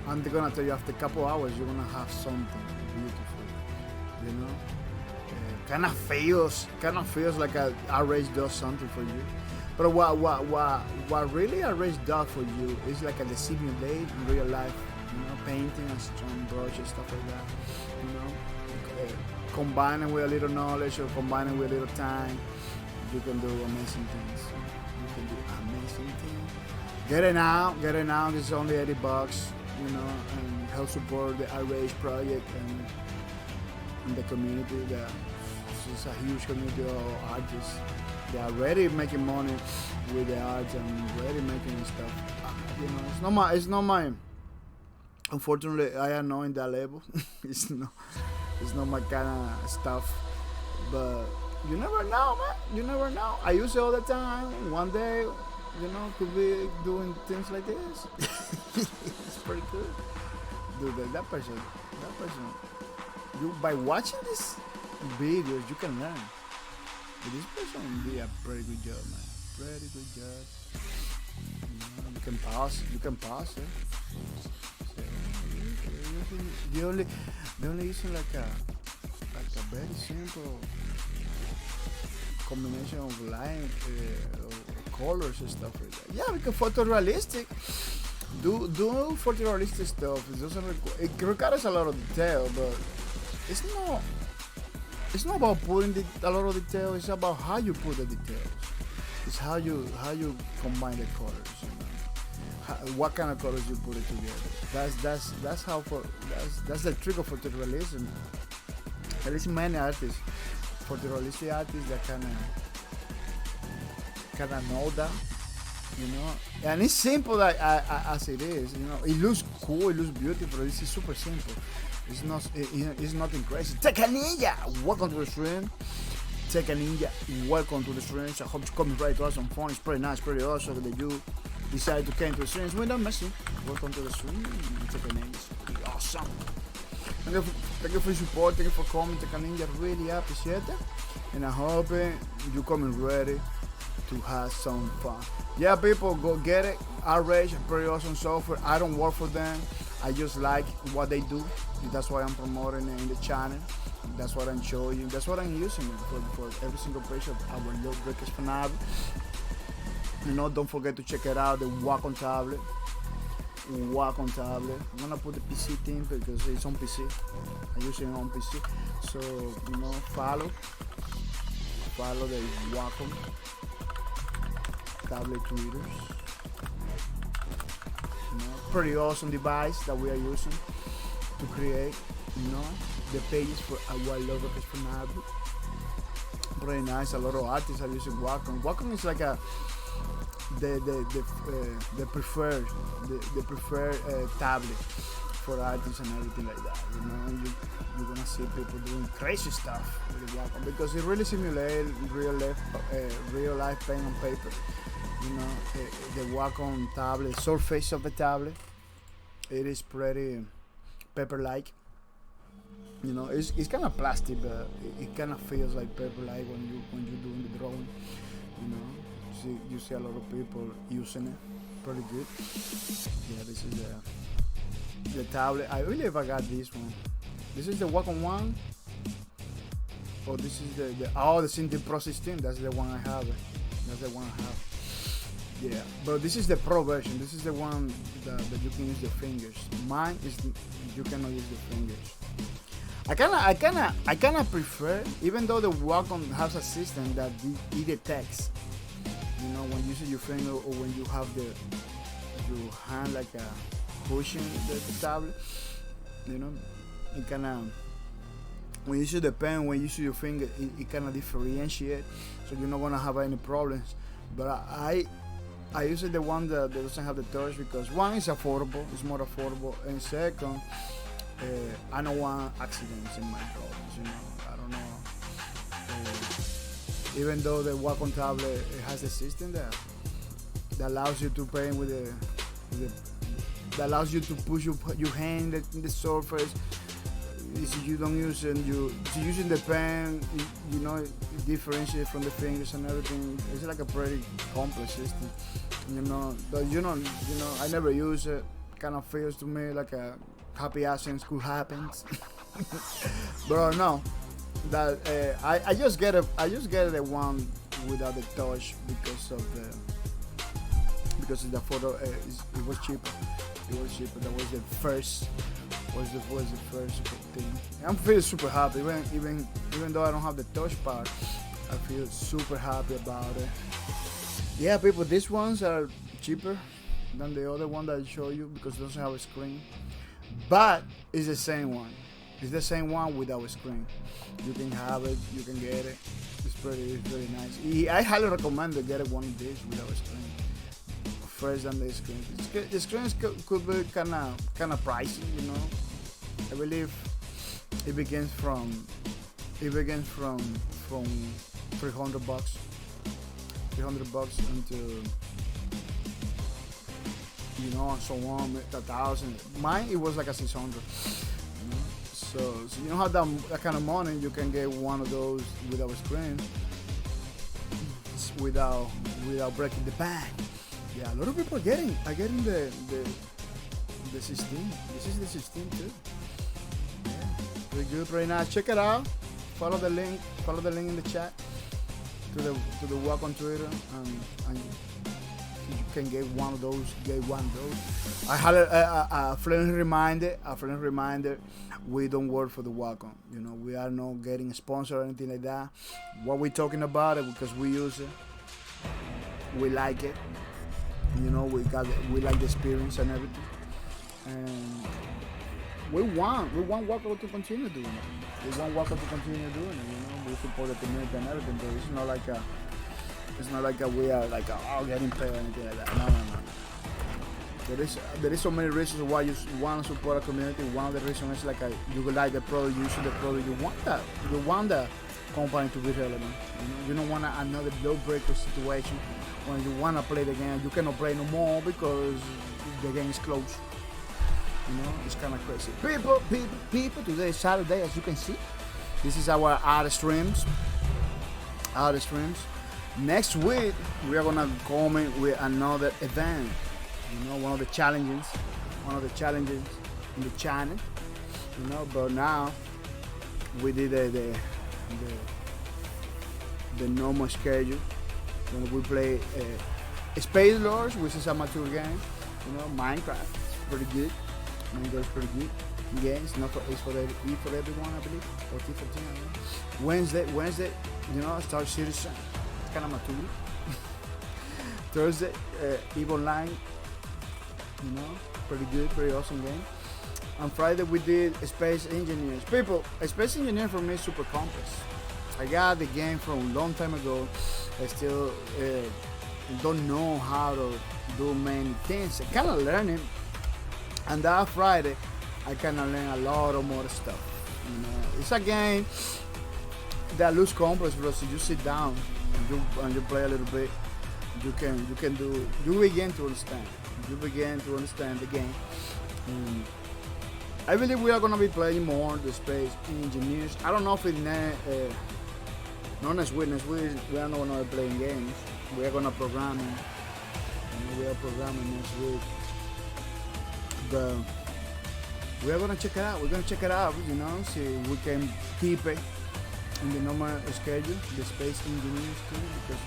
And they're gonna tell you after a couple hours you're gonna have something beautiful, you know. Kind of feels like a Rage does something for you, but what really a Rage does for you is like the simulate in real life, you know, painting and strong brushes, stuff like that, you know, combining with a little knowledge or combining with a little time, you can do amazing things. Getting out, is only $80, you know, and help support the Rage project and the community that. It's a huge community of artists. They are already making money with the art and already making stuff. You know, it's not my. Unfortunately, I am not in that level. it's not my kind of stuff. But you never know, man. You never know. I use it all the time. One day, you know, could be doing things like this. It's pretty cool. dude, that person, you by watching these videos, you can learn. But this person did a pretty good job, man. Pretty good job. You can pause it. So, they only using like a very simple combination of line, colors and stuff like that. Yeah, because photorealistic. Do photorealistic stuff. It requires a lot of detail, but it's not about putting a lot of detail. It's about how you put the details. It's how you combine the colors. You know? What kind of colors you put it together. That's the trick of photorealism. There is many artists, photorealistic artists that kind of know that, you know. And it's simple as it is, you know. It looks cool, it looks beautiful. It's super simple. It's nothing crazy. Take a ninja. Welcome to the stream. Take a ninja. Welcome to the streams. I hope you come right to have some fun. It's pretty nice, pretty awesome that you decided to come to the streams. We're not messing. Welcome to the stream. Take a ninja. It's pretty awesome. Thank you for your support. Thank you for coming. Take a ninja. Really appreciate it. And I hope you coming ready to have some fun. Yeah, people, go get it. Outrage, pretty awesome software. I don't work for them. I just like what they do. That's why I'm promoting it in the channel. That's what I'm showing you. That's what I'm using it for every single page of our little breakers fanab. You know, don't forget to check it out. The Wacom tablet. Wacom tablet. I'm gonna put the PC thing because it's on PC. I use it on PC. So you know, follow the Wacom tablet tweeters. You know, pretty awesome device that we are using to create, you know, the pages for our logo page for Nabu. Pretty nice. A lot of artists are using Wacom. Wacom is like the preferred tablet for artists and everything like that. You know, and you're gonna see people doing crazy stuff with the Wacom because it really simulates real life pen and paper. You know, the Wacom tablet, surface of the tablet, it is pretty paper-like. You know, it's kind of plastic, but it kind of feels like paper-like when you're doing the drawing. You know, you see a lot of people using it. Pretty good. Yeah, this is the tablet. I believe I got this one. This is the Wacom one. Oh, this is the Synth Pro 16. That's the one I have. Yeah, but this is the Pro version. This is the one that you can use the fingers. Mine is you cannot use the fingers. I kinda prefer, even though the Wacom has a system that it detects. You know, when you use your finger or when you have your hand like pushing the tablet. You know, it kinda. When you use the pen, when you use your finger, it kinda differentiate, so you're not gonna have any problems. But I use the one that doesn't have the touch because one is affordable, it's more affordable, and second, I don't want accidents in my drawings. You know, I don't know. Even though the Wacom tablet has a system that allows you to paint with that allows you to push your hand in the surface. If you don't use it, you're using the pen, you know, it differentiates from the fingers and everything. It's like a pretty complex system, you know. But you know, I never use it. Kind of feels to me like a happy accident could happen. But no, that I just get it. I just get the one without the touch because of the photo. It was cheaper. That was the first. Was the first thing. I'm feeling super happy. Even though I don't have the touch part, I feel super happy about it. Yeah, people, these ones are cheaper than the other one that I show you because it doesn't have a screen. But it's the same one. It's the same one without a screen. You can have it. You can get it. It's very nice. I highly recommend to get one of these without a screen. First than the screen. The screens could be kind of pricey, you know. I believe it begins from $300 $300 until, you and so on, 1,000. Mine, it was like a 600. So you don't have that kind of money, you can get one of those without a screen, without breaking the bank. Yeah, a lot of people are getting the 16. This is the 16 too. Yeah, pretty good, pretty nice. Check it out. Follow the link in the chat to the walk on Twitter, and you can get one of those. I had a friendly reminder. We don't work for the Wacom. We are not getting sponsored or anything like that. What we're talking about it because we use it. We like it. We like the experience and everything. And we want Wacom to continue doing it. We want Wacom to continue doing it. We support the community and everything, but it's not like we are like getting paid or anything like that. No. There is so many reasons why you want to support a community. One of the reasons is you like the product, you use the product, you want the company to be relevant. You don't want another low breaker situation when you want to play the game. You cannot play no more because the game is closed. It's kind of crazy. People, today is Saturday, as you can see. This is our art streams. Next week, we are gonna come in with another event. One of the challenges in the channel. But now we did the normal schedule. When we play Space Lords, which is a mature game. Minecraft, pretty good. Minecraft's pretty good. Yeah, it's for everyone, I believe. 14, 15, I don't know. Wednesday, Star Citizen. It's kind of mature. Thursday, EVE Online. Pretty good, pretty awesome game. On Friday we did Space Engineers. People, Space Engineer for me is super complex. I got the game from a long time ago. I still don't know how to do many things. I kind of learning, and that Friday I kind of learn a lot of more stuff. It's a game that looks complex, but if you sit down and you play a little bit, you begin to understand. You begin to understand the game. I believe we are gonna be playing more the Space Engineers. I don't know if it's not next week. We are not gonna be playing games. We are gonna program it. We are programming next week. But we are gonna check it out. We're gonna check it out. See if we can keep it in the normal schedule, the Space Engineers too. Because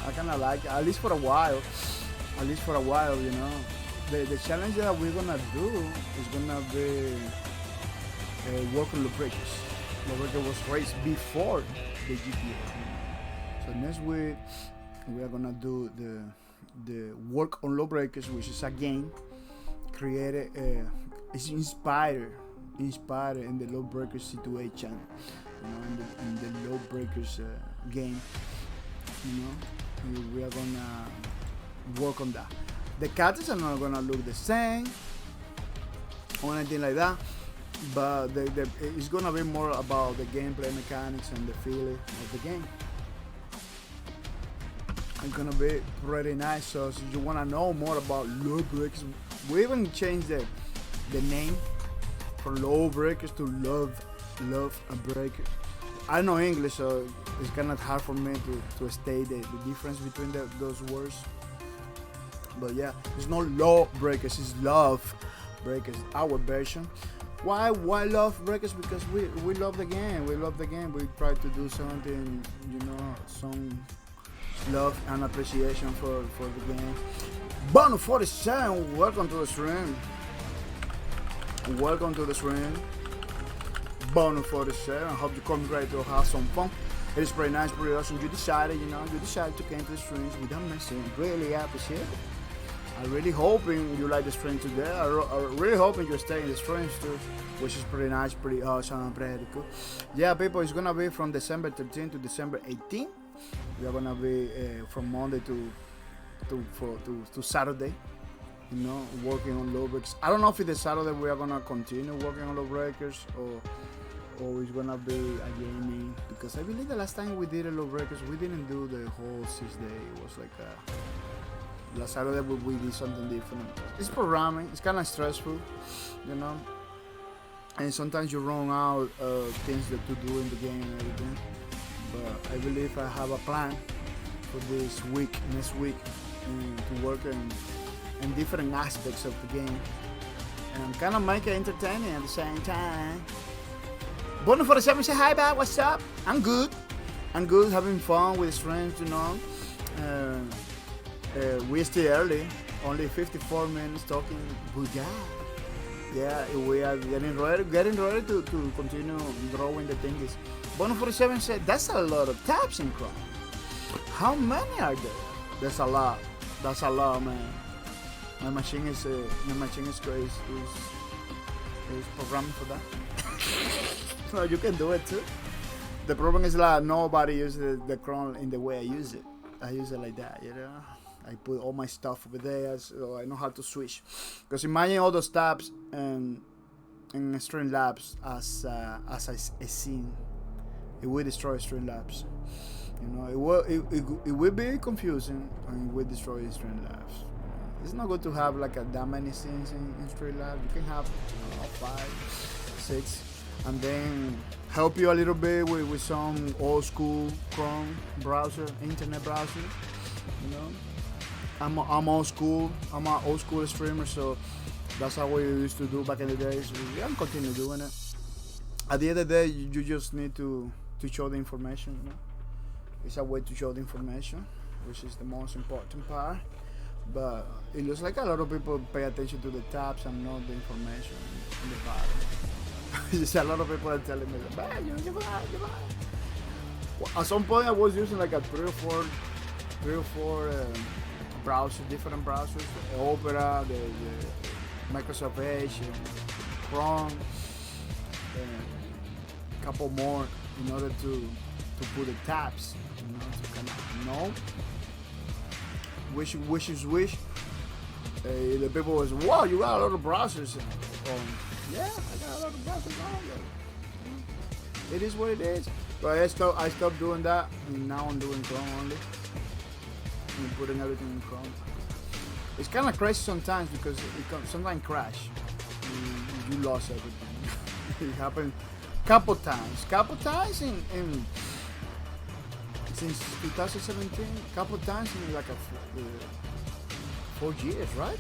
I kinda like it, at least for a while. The challenge that we're gonna do is gonna be work on lubricants. Lubricant was raised before the GTX. So next week we are gonna do the work on lubricants, which is a game created. It's inspired in the low breakers situation. In the low breakers game. We are gonna work on that. The cards are not gonna look the same or anything like that, but it's gonna be more about the gameplay mechanics and the feeling of the game. It's gonna be pretty nice. So if you wanna know more about low breakers, we even changed the name from low breakers to love a breaker. I know English, so it's kind of hard for me to state the difference between those words. But yeah, it's not law breakers, it's love breakers, our version. Why love breakers? Because we love the game. We try to do something, some love and appreciation for the game. Bono 47, welcome to the stream. Bono 47, I hope you come ready to have some fun. It is pretty nice, pretty awesome. You decided to come to the streams without missing. Really appreciate it. I'm really hoping you like the stream today. I'm really hoping you stay in the streams too, which is pretty nice, pretty awesome, and pretty cool. Yeah, people, it's gonna be from December 13 to December 18. We are gonna be from Monday to Saturday. Working on low breakers. I don't know if it's Saturday we are gonna continue working on low breakers or it's gonna be a gaming, because I believe the last time we did a low breakers we didn't do the whole 6 day. It was like Last Saturday we did something different. It's programming. It's kind of stressful, you know. And sometimes you run out things that to do in the game and everything. But I believe I have a plan for this week, next week, to work in different aspects of the game and kind of make it entertaining at the same time. Bono 47 say hi, Bob. What's up? I'm good, having fun with friends, you know. We're still early, only 54 minutes talking. But yeah, we are getting ready to continue drawing the things. Bono 47 said that's a lot of tabs in Chrome. How many are there? That's a lot. That's a lot, man. My machine is crazy. Is programmed for that. So you can do it too. The problem is that nobody uses the Chrome in the way I use it. I use it like that, you know. I put all my stuff over there, so I know how to switch. Because imagine all those tabs in Streamlabs as a scene. It will destroy Streamlabs. You know, it will be confusing and it will destroy Streamlabs. It's not good to have like that many scenes in Streamlabs. You can have 5, 6, and then help you a little bit with some old school Chrome browser, internet browser. You know, I'm old school. I'm an old school streamer, so that's how we used to do back in the days. We can continue doing it. At the end of the day, you just need to show the information. You know, it's a way to show the information, which is the most important part. But it looks like a lot of people pay attention to the tabs and not the information in the bottom. Just a lot of people are telling me, you buy. At some point, I was using like a 3 or 4 browsers, different browsers, Opera, the Microsoft Edge, Chrome, a couple more in order to put the tabs, you know, to kind of know. Wish. The people was, wow, you got a lot of browsers. Yeah, I got a lot of browsers on there. It is what it is. But I stopped doing that, and now I'm doing Chrome only. I'm putting everything in Chrome. It's kind of crazy sometimes because it sometimes crash. You lost everything. It happened couple times in since 2017, couple times in like 4 years, right?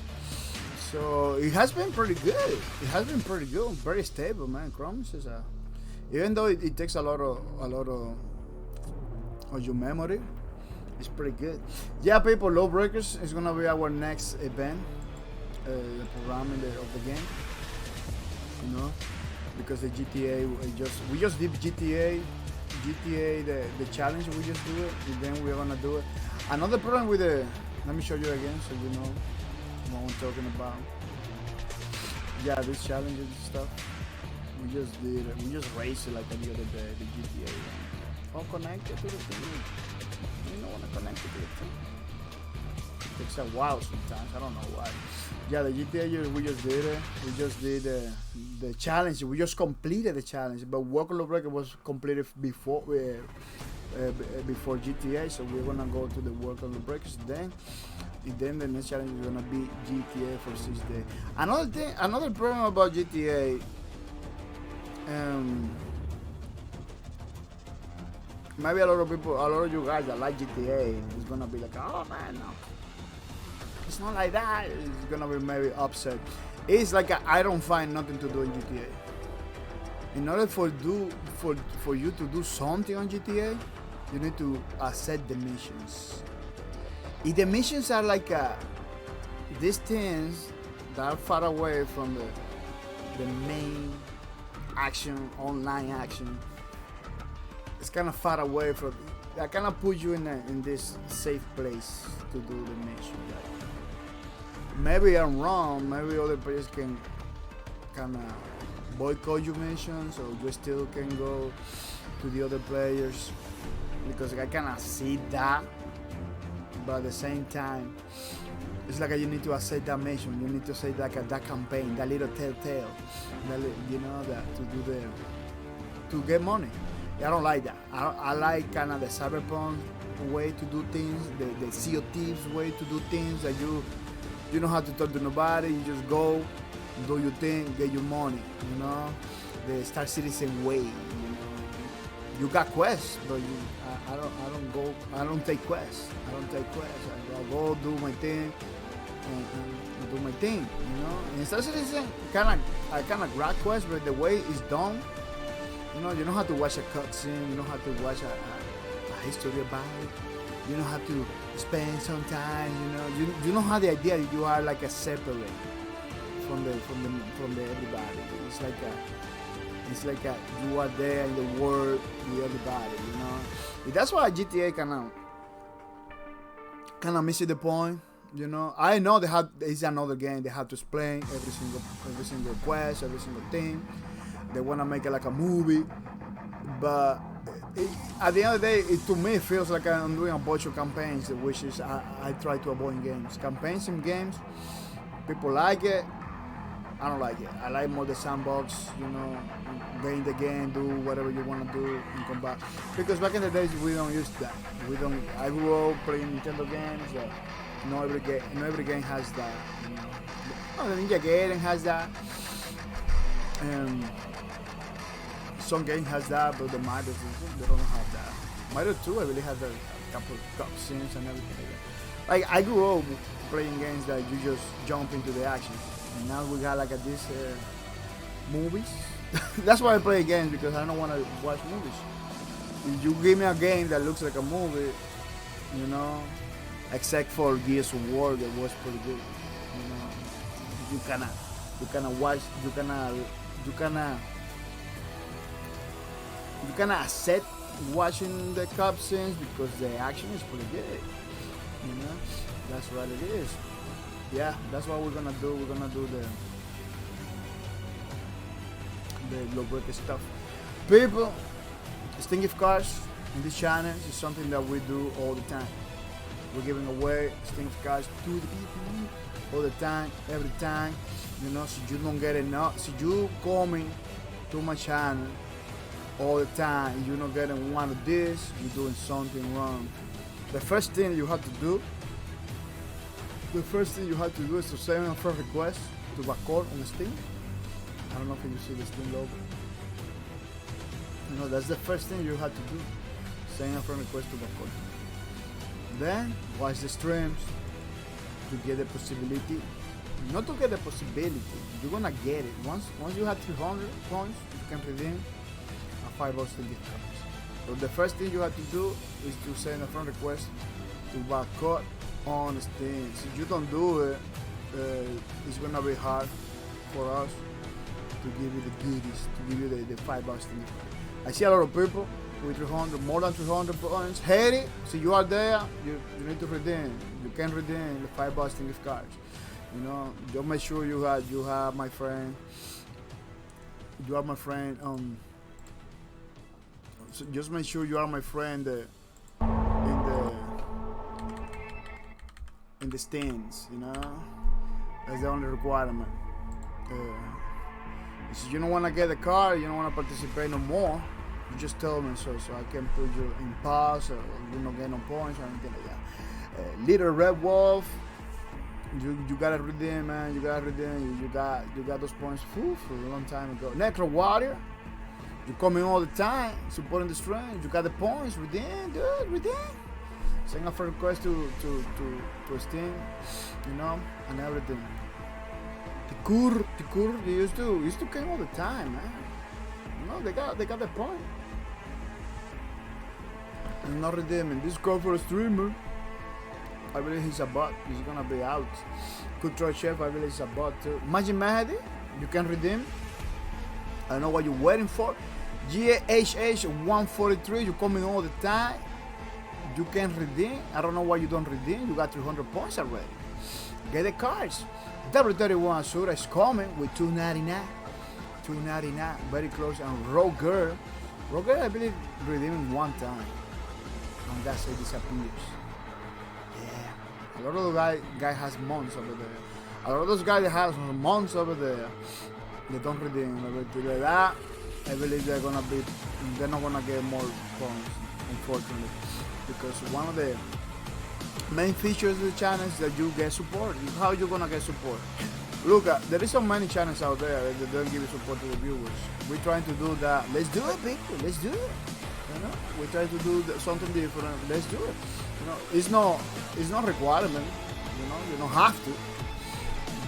So it has been pretty good. Very stable, man. Chrome is even though it takes a lot of your memory, it's pretty good. Yeah, people, Lawbreakers is gonna be our next event, the programming of the game. You know, because the GTA we just did GTA the challenge, we just do it, and then we're gonna do it. Another problem with let me show you again so you know what I'm talking about. Yeah, these challenges and stuff. We just raced it like the other day, the GTA one. All connected to the thing. You don't want to connect it to the thing. It takes a while sometimes, I don't know why. Yeah, the GTA, we just did it. We just did the challenge. We just completed the challenge. But Worker Lawbreaker was completed before GTA, so we're gonna go to the Worker Lawbreakers then. And then the next challenge is gonna be GTA for 6 days. Another problem about GTA. Maybe a lot of you guys that like GTA is gonna be like, oh man, no. It's not like that. It's gonna be maybe upset. It's like I don't find nothing to do in GTA. In order for you to do something on GTA, you need to accept the missions. If the missions are like these things that are far away from the main action, online action, it's kind of far away from. I kind of put you in this safe place to do the mission. Maybe I'm wrong. Maybe other players can kind of boycott your missions, or you still can go to the other players, because I kind of see that. But at the same time, it's like you need to accept that mission. You need to say that campaign, that little telltale, that to get money. I don't like that. I like kind of the cyberpunk way to do things, the Sea of Thieves way to do things, that you don't have to talk to nobody. You just go, do your thing, get your money. You know, the Star Citizen way. You know, you got quests, but I don't take quests. I go do my thing and do my thing. You know, and Star Citizen I kind of grab quests, but the way it's done. You know, you don't have to watch a cutscene. You don't have to watch a history about it. You don't have to spend some time. You know, you don't have the idea that you are like a separate from the everybody. It's like you are there in the world with everybody. You know, that's why GTA kind of misses the point. You know, I know it's another game. They have to explain every single quest, every single thing. They want to make it like a movie, but at the end of the day, to me, it feels like I'm doing a bunch of campaigns, which is I try to avoid in games. Campaigns in games, people like it. I don't like it. I like more the sandbox, you know, get in the game, do whatever you want to do, and come back. Because back in the days, we don't use that. I grew up playing Nintendo games. Not every game has that. You know, the Ninja Gaiden has that. Some game has that, but the Mario, they don't have that. Mario 2, I really had a couple of cutscenes and everything like that. Like, I grew up playing games that you just jump into the action. And now we got like these movies. That's why I play games, because I don't want to watch movies. If you give me a game that looks like a movie, you know, except for Gears of War, that was pretty good. You know, you kinda accept watching the cutscenes because the action is pretty good. You know, that's what it is. Yeah, that's what we're gonna do. We're gonna do the low breaker stuff. People, stingy cars in this channel is something that we do all the time. We're giving away stingy cars to the people all the time, every time. You know, so you don't get enough. So you coming to my channel all the time, you're not getting one of this, you're doing something wrong. The first thing you have to do is to send a friend request to bahcorp on Steam. I don't know if you see the Steam logo. You know, that's the first thing you have to do. Send a friend request to bahcorp. Then watch the streams to get the possibility. Not to get the possibility, you're gonna get it. Once you have 300 points, you can redeem a $5 gift cards. So the first thing you have to do is to send a friend request to bahcorp on Steam. If you don't do it, it's gonna be hard for us to give you the goodies, to give you the $5 gift card. I see a lot of people with more than 300 points. Hate it. So you are there, you need to redeem. You can redeem the $5 gift cards. You know, just make sure you have my friend. You are my friend. So just make sure you are my friend in the stands. You know, that's the only requirement. If you don't want to get the card, you don't want to participate no more, you just tell me so I can put you in pause, or you don't get no points or anything like that. Little Red Wolf. You gotta redeem, man. You gotta redeem. You got those points for a long time ago. Necro Warrior, you coming all the time, supporting the stream. You got the points. Redeem, dude. Redeem. Send a friend request to Steam, you know, and everything. Tikur, they used to come all the time, man. You know, they got the point. I'm not redeeming. This call for a streamer. I believe he's a bot. He's gonna be out. Control Chef, I believe he's a bot too. Imagine Mahdi, you can redeem. I don't know what you're waiting for. GHH 143, you coming all the time. You can redeem. I don't know why you don't redeem. You got 300 points already. Get the cards. W31 Asura is coming with $2.99. $2.99, very close. And Roger, I believe redeeming one time, and that's it, disappears. Yeah, a lot of the guy has months over there. A lot of those guys that have months over there, they don't redeem. Like that, I believe they're not gonna get more points, unfortunately. because one of the main features of the channel is that you get support. How you gonna get support? Look, there is so many channels out there that don't give support to the viewers. We're trying to do that. Let's do it, people. Let's do it. You know, we're trying to do something different. Let's do it. You know, it's not requirement. You know, you don't have to.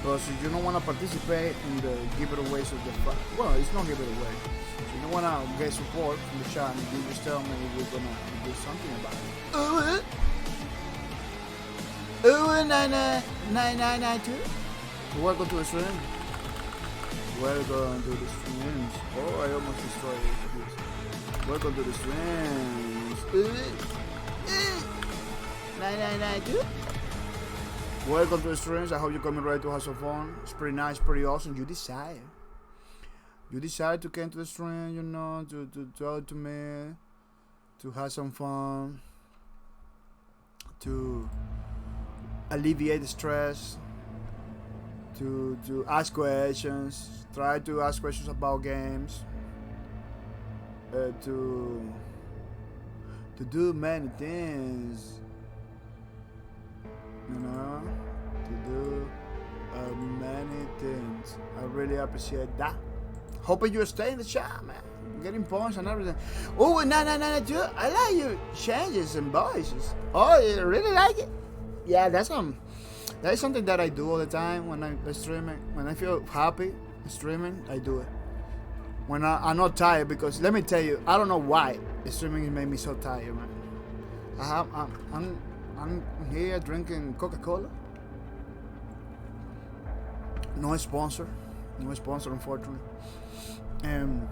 But if you don't want to participate in the giveaways of the well, it's not giveaway. If you don't want to get support from the channel, you just tell me we're gonna do something about it. Ooh, 9992. Welcome to the stream. Welcome to the streams. Oh, I almost destroyed this. Welcome to the streams. 9992. Welcome to the streams. I hope you're coming ready to have some fun. It's pretty nice, pretty awesome. You decide to come to the stream, you know, to talk to me, to have some fun, to alleviate the stress, to ask questions, try to ask questions about games, to do many things, you know, to do many things. I really appreciate that. Hoping you stay in the chat, man. Getting points and everything. Oh, no, dude, I like your changes and voices. Oh, you really like it? Yeah, that is something that I do all the time when I'm streaming. When I feel happy streaming, I do it. When I'm not tired, because let me tell you, I don't know why streaming made me so tired, man. I'm here drinking Coca-Cola. No sponsor, unfortunately. And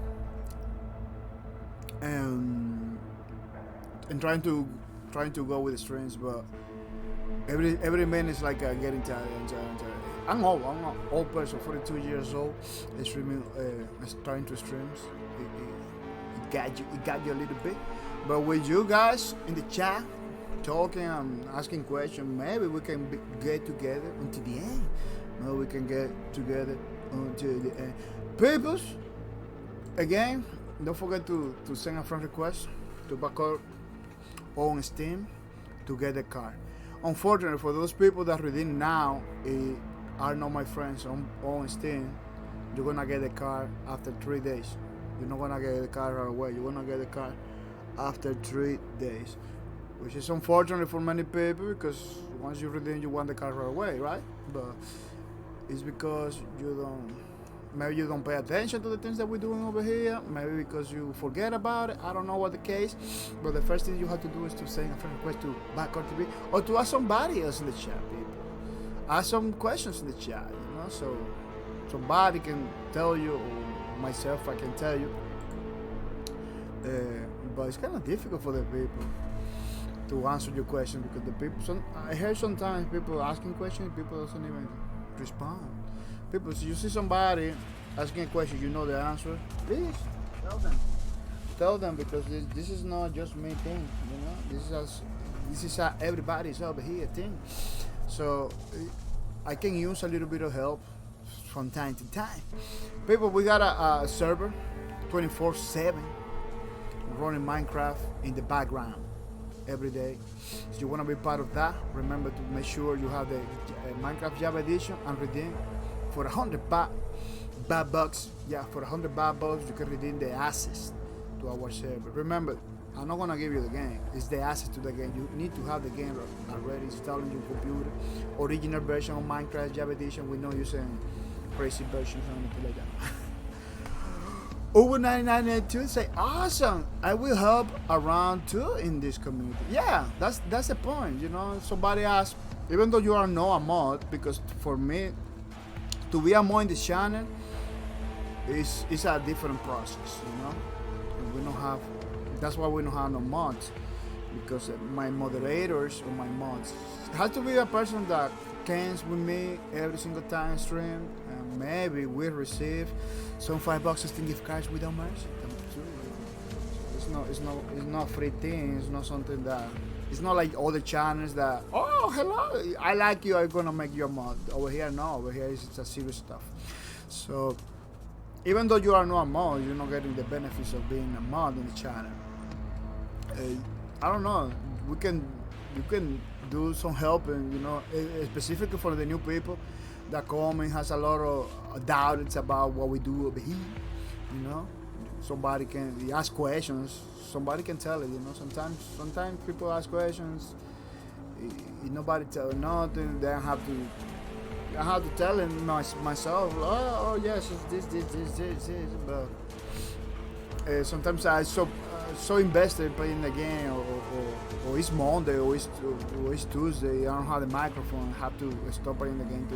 trying to go with the streams, but every minute is like getting tired. I'm an old person, 42 years old, streaming, trying to streams. It got you a little bit, but with you guys in the chat, talking and asking questions, maybe we can get together until the end. Maybe we can get together until the end. Peoples, again, don't forget to send a friend request to bahcorp on Steam to get the card. Unfortunately, for those people that redeem now are not my friends on Steam, you're gonna get the card after 3 days. You're not gonna get the card right away. You're gonna get the card after 3 days, which is unfortunate for many people, because once you redeem, you want the card right away, right? But it's because maybe you don't pay attention to the things that we're doing over here. Maybe because you forget about it. I don't know what the case. But the first thing you have to do is to send a friend request to bahcorp TV, or to ask somebody else in the chat, people. Ask some questions in the chat, you know, so somebody can tell you, or myself, I can tell you. But it's kind of difficult for the people to answer your question, because the people. I hear sometimes people asking questions, people doesn't even respond. People, if you see somebody asking a question, you know the answer, please tell them, because this is not just me thing, you know. This is everybody's over here thing. So I can use a little bit of help from time to time. People, we got a server 24/7 running Minecraft in the background every day. So you want to be part of that, remember to make sure you have the Minecraft Java edition and redeem for 100 bad bucks. Yeah, for 100 bad bucks you can redeem the access to our server. Remember, I'm not gonna give you the game, it's the access to the game. You need to have the game already installed on your computer. Original version of Minecraft Java edition, we're not using crazy versions or anything like that. Over 9992 say, awesome, I will help around too in this community. Yeah, that's the point, you know. Somebody asked, even though you are not a mod, because for me, to be a mod in this channel is a different process, you know. We don't have, that's why we don't have no mods, because my moderators or my mods has to be a person that cans with me every single time I stream, and maybe we receive some $5 Steam gift cards without mercy. It's not free thing. It's not something that. It's not like other channels that, oh, hello, I like you, I'm gonna make you a mod. Over here, no. Over here, it's a serious stuff. So, even though you are not a mod, you're not getting the benefits of being a mod on the channel. I don't know. we can you can do some helping, specifically for the new people that come and has a lot of doubts about what we do over here. Somebody can ask questions. Somebody can tell it. Sometimes people ask questions. Nobody tell nothing. Then I have to tell him myself. Oh yes, it's this. But sometimes I so invested in playing the game, or it's Monday, or it's Tuesday. I don't have the microphone. I have to stop playing the game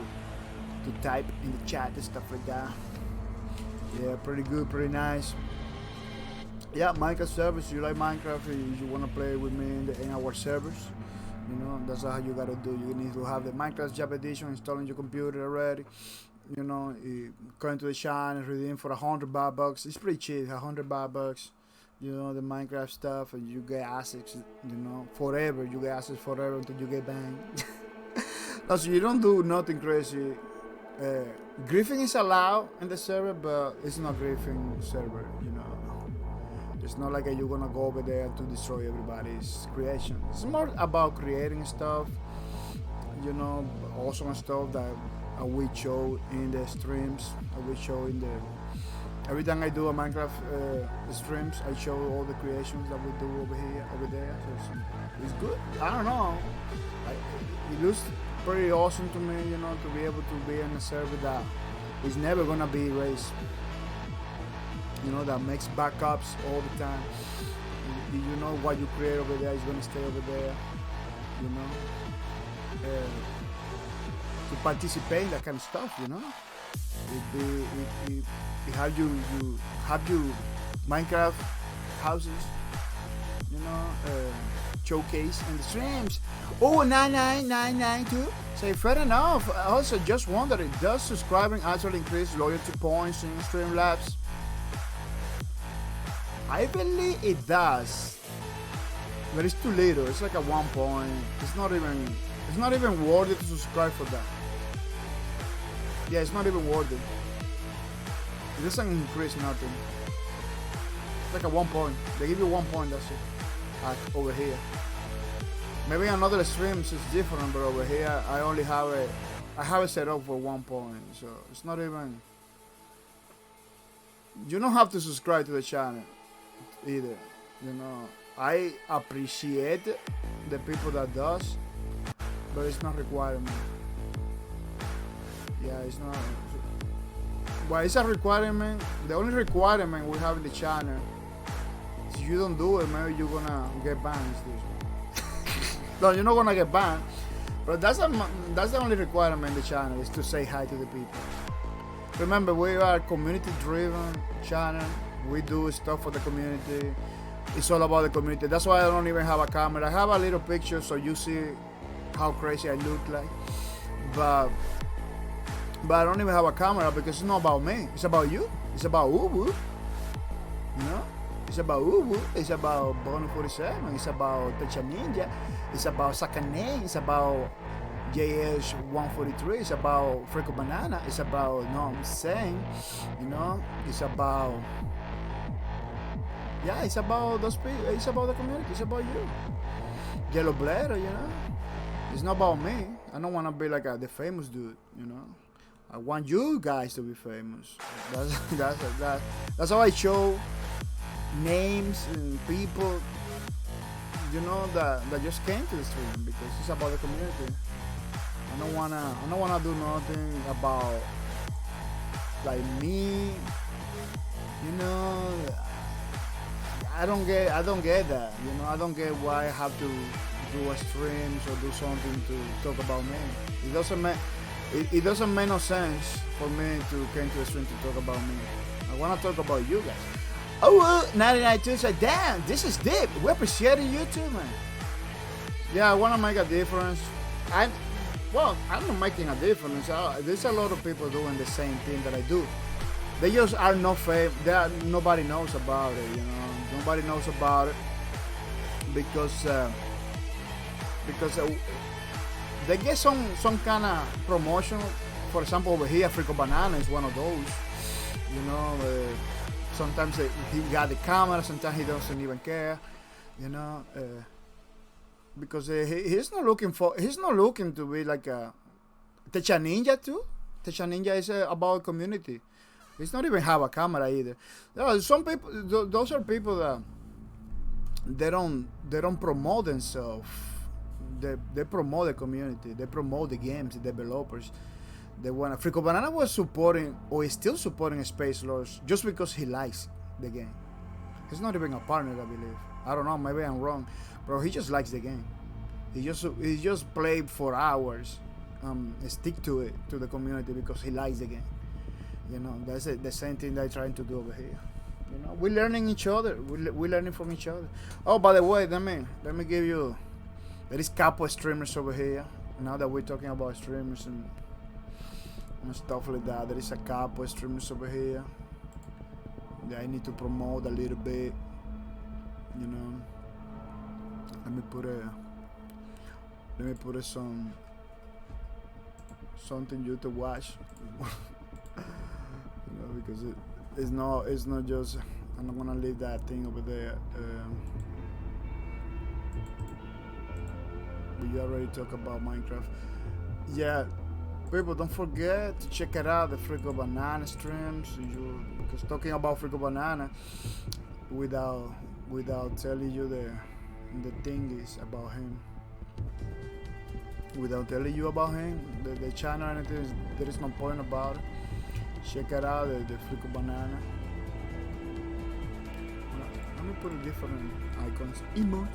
to type in the chat and stuff like that. Yeah, pretty good, pretty nice. Yeah, Minecraft servers. You like Minecraft? You want to play with me in our servers? That's how you gotta do. You need to have the Minecraft Java Edition installed on your computer already. Going to the channel, redeem for $100 it's pretty cheap, $100. The Minecraft stuff, and you get assets. Forever. You get assets forever until you get banned. So you don't do nothing crazy. Griefing is allowed in the server, but it's not griefing server. It's not like you're gonna go over there to destroy everybody's creation. It's more about creating stuff, awesome stuff that we show in the streams. We show in the every time I do a Minecraft streams, I show all the creations that we do over there. So it's good. I don't know. It looks pretty awesome to me, to be able to be in a server that is never gonna be erased. That makes backups all the time. What you create over there is gonna stay over there. To participate in that kind of stuff, It have you Minecraft houses, showcase in the streams. Oh, 99992. Say fair enough. Also, just wondering, does subscribing actually increase loyalty points in Streamlabs? I believe it does, but it's too little. It's like a 1 point. It's not even worth it to subscribe for that. Yeah, it's not even worth it. It doesn't increase nothing. It's like a 1 point. They give you 1 point. That's it. Over here. Maybe another streams is different, but over here I only have it. I have it set up for 1 point, so it's not even. You don't have to subscribe to the channel either. I appreciate the people that does, but it's not requirement. Yeah, it's not. Well, it's a requirement. The only requirement we have in the channel is if you don't do it, maybe you're gonna get banned. No, you're not gonna get banned, but that's the only requirement in the channel, is to say hi to the people. Remember, we are a community-driven channel. We do stuff for the community. It's all about the community. That's why I don't even have a camera. I have a little picture so you see how crazy I look like. But I don't even have a camera because it's not about me. It's about you. It's about Ubu. It's about Ubu. It's about Bono 47. It's about Pecha Ninja. It's about Sakane. It's about JS 143. It's about Freco Banana. It's about, I'm saying, it's about, it's about those people. It's about the community. It's about you. Yellow Blader, It's not about me. I don't want to be like the famous dude, I want you guys to be famous. That's how I show names and people, that just came to the stream, because it's about the community. I don't wanna do nothing about like me. I don't get that. I don't get why I have to do a streams or do something to talk about me. It doesn't make no sense for me to come to the stream to talk about me. I want to talk about you guys. Oh, 99.2 said, damn, this is deep. We appreciate you too, man. Yeah, I want to make a difference. I'm not making a difference. There's a lot of people doing the same thing that I do. They just are not famous. Nobody knows about it, Nobody knows about it because they get some kind of promotion. For example, over here, Freco Banana is one of those. Sometimes he got the camera, sometimes he doesn't even care. because he's not looking to be like a Techa Ninja too. Techa Ninja is about community. He's not even have a camera either. Some people, those are people that they don't promote themselves. They promote the community. They promote the games, the developers. They want. Frico Banana was supporting, or is still supporting Space Lords just because he likes the game. He's not even a partner, I believe. I don't know. Maybe I'm wrong, bro. He just likes the game. He just played for hours. Stick to it, to the community, because he likes the game. You know, that's the same thing they're trying to do over here. You know, we're learning each other. We're learning from each other. Oh, by the way, let me give you. There is couple streamers over here. Now that we're talking about streamers and stuff like that, there is a couple streamers over here that I need to promote a little bit. You know, let me put something you to watch. You know, because it's not just. I'm not gonna leave that thing over there. We already talked about Minecraft. Yeah, people, don't forget to check it out, the Frico Banana streams. Because talking about Frico Banana without telling you the thing is about him. Without telling you about him, the channel and anything, there is no point about it. Check it out, the Frico Banana. Let me put a different icons. Emote.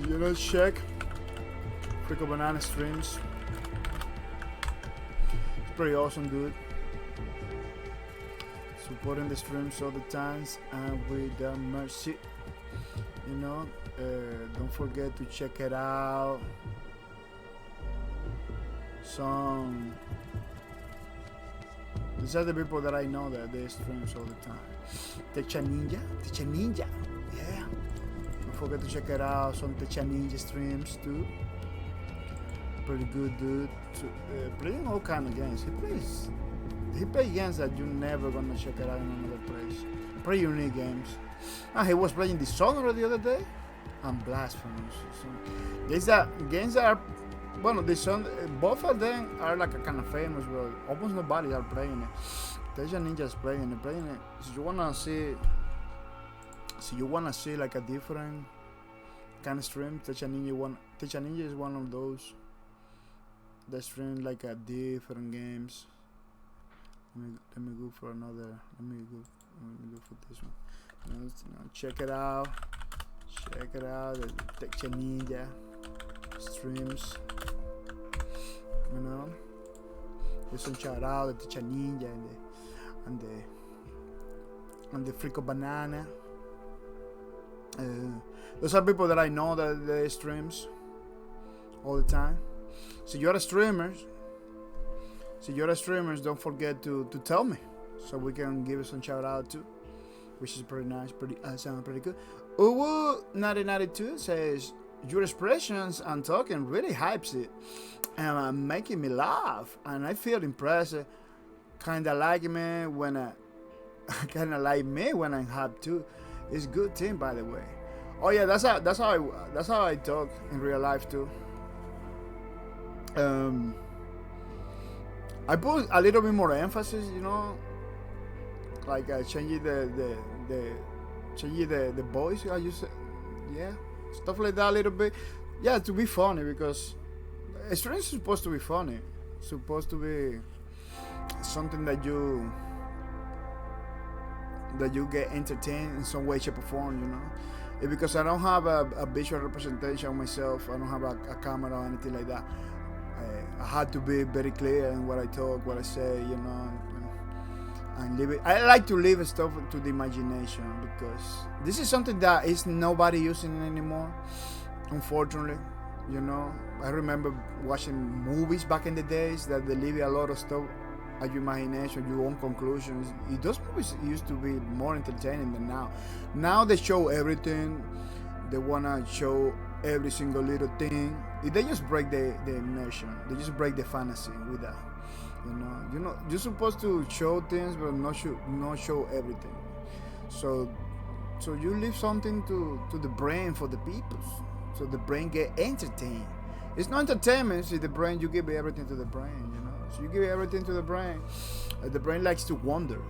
You know, check Frico Banana streams. It's pretty awesome, dude. Supporting the streams all the times and with mercy. You know, don't forget to check it out. These are the people that I know that they streams all the time. Techa Ninja, yeah. Don't forget to check it out. Some Techa Ninja streams too. Pretty good dude. Playing all kind of games. He plays games that you're never gonna check it out in another place. Pretty unique games. He was playing Dishonored the other day. And Blasphemous. So, games that are, well, both of them are like a kind of famous, but almost nobody are playing it. Techa Ninja is playing it. So you wanna see like a different kind of stream. Techa Ninja is one of those that stream like a different games. Let me go for another. Let me go for this one. Check it out. The Techa Ninja streams. You know, there's some shout out to Techa Ninja and the Frico Banana. Those are people that I know that they streams all the time. So you're a streamers. Don't forget to tell me, so we can give you some shout out too, which is pretty nice, sound pretty good. Uwu1992 says your expressions and talking really hypes it, and making me laugh, and I feel impressed. Kinda like me when I'm happy too. It's good thing, by the way. Oh yeah, that's how I talk in real life too. I put a little bit more emphasis, you know, like changing the voice. I use, yeah, stuff like that a little bit. Yeah, to be funny, because stream is supposed to be funny, supposed to be something that you get entertained in some way, shape, or form, you know. Because I don't have a visual representation of myself, I don't have a camera or anything like that. I had to be very clear in what I talk, what I say, you know, and leave it. I like to leave stuff to the imagination, because this is something that is nobody using anymore, unfortunately. You know, I remember watching movies back in the days that they leave a lot of stuff at your imagination, your own conclusions. Those movies used to be more entertaining than now. Now they show everything. They wanna show every single little thing. They just break the immersion. They just break the fantasy with that. You know, you're supposed to show things, but not show everything. So So you leave something to the brain for the people, so the brain get entertained. It's not entertainment. See, the brain, you give everything to the brain, you know. So you give everything to the brain. The brain likes to wonder.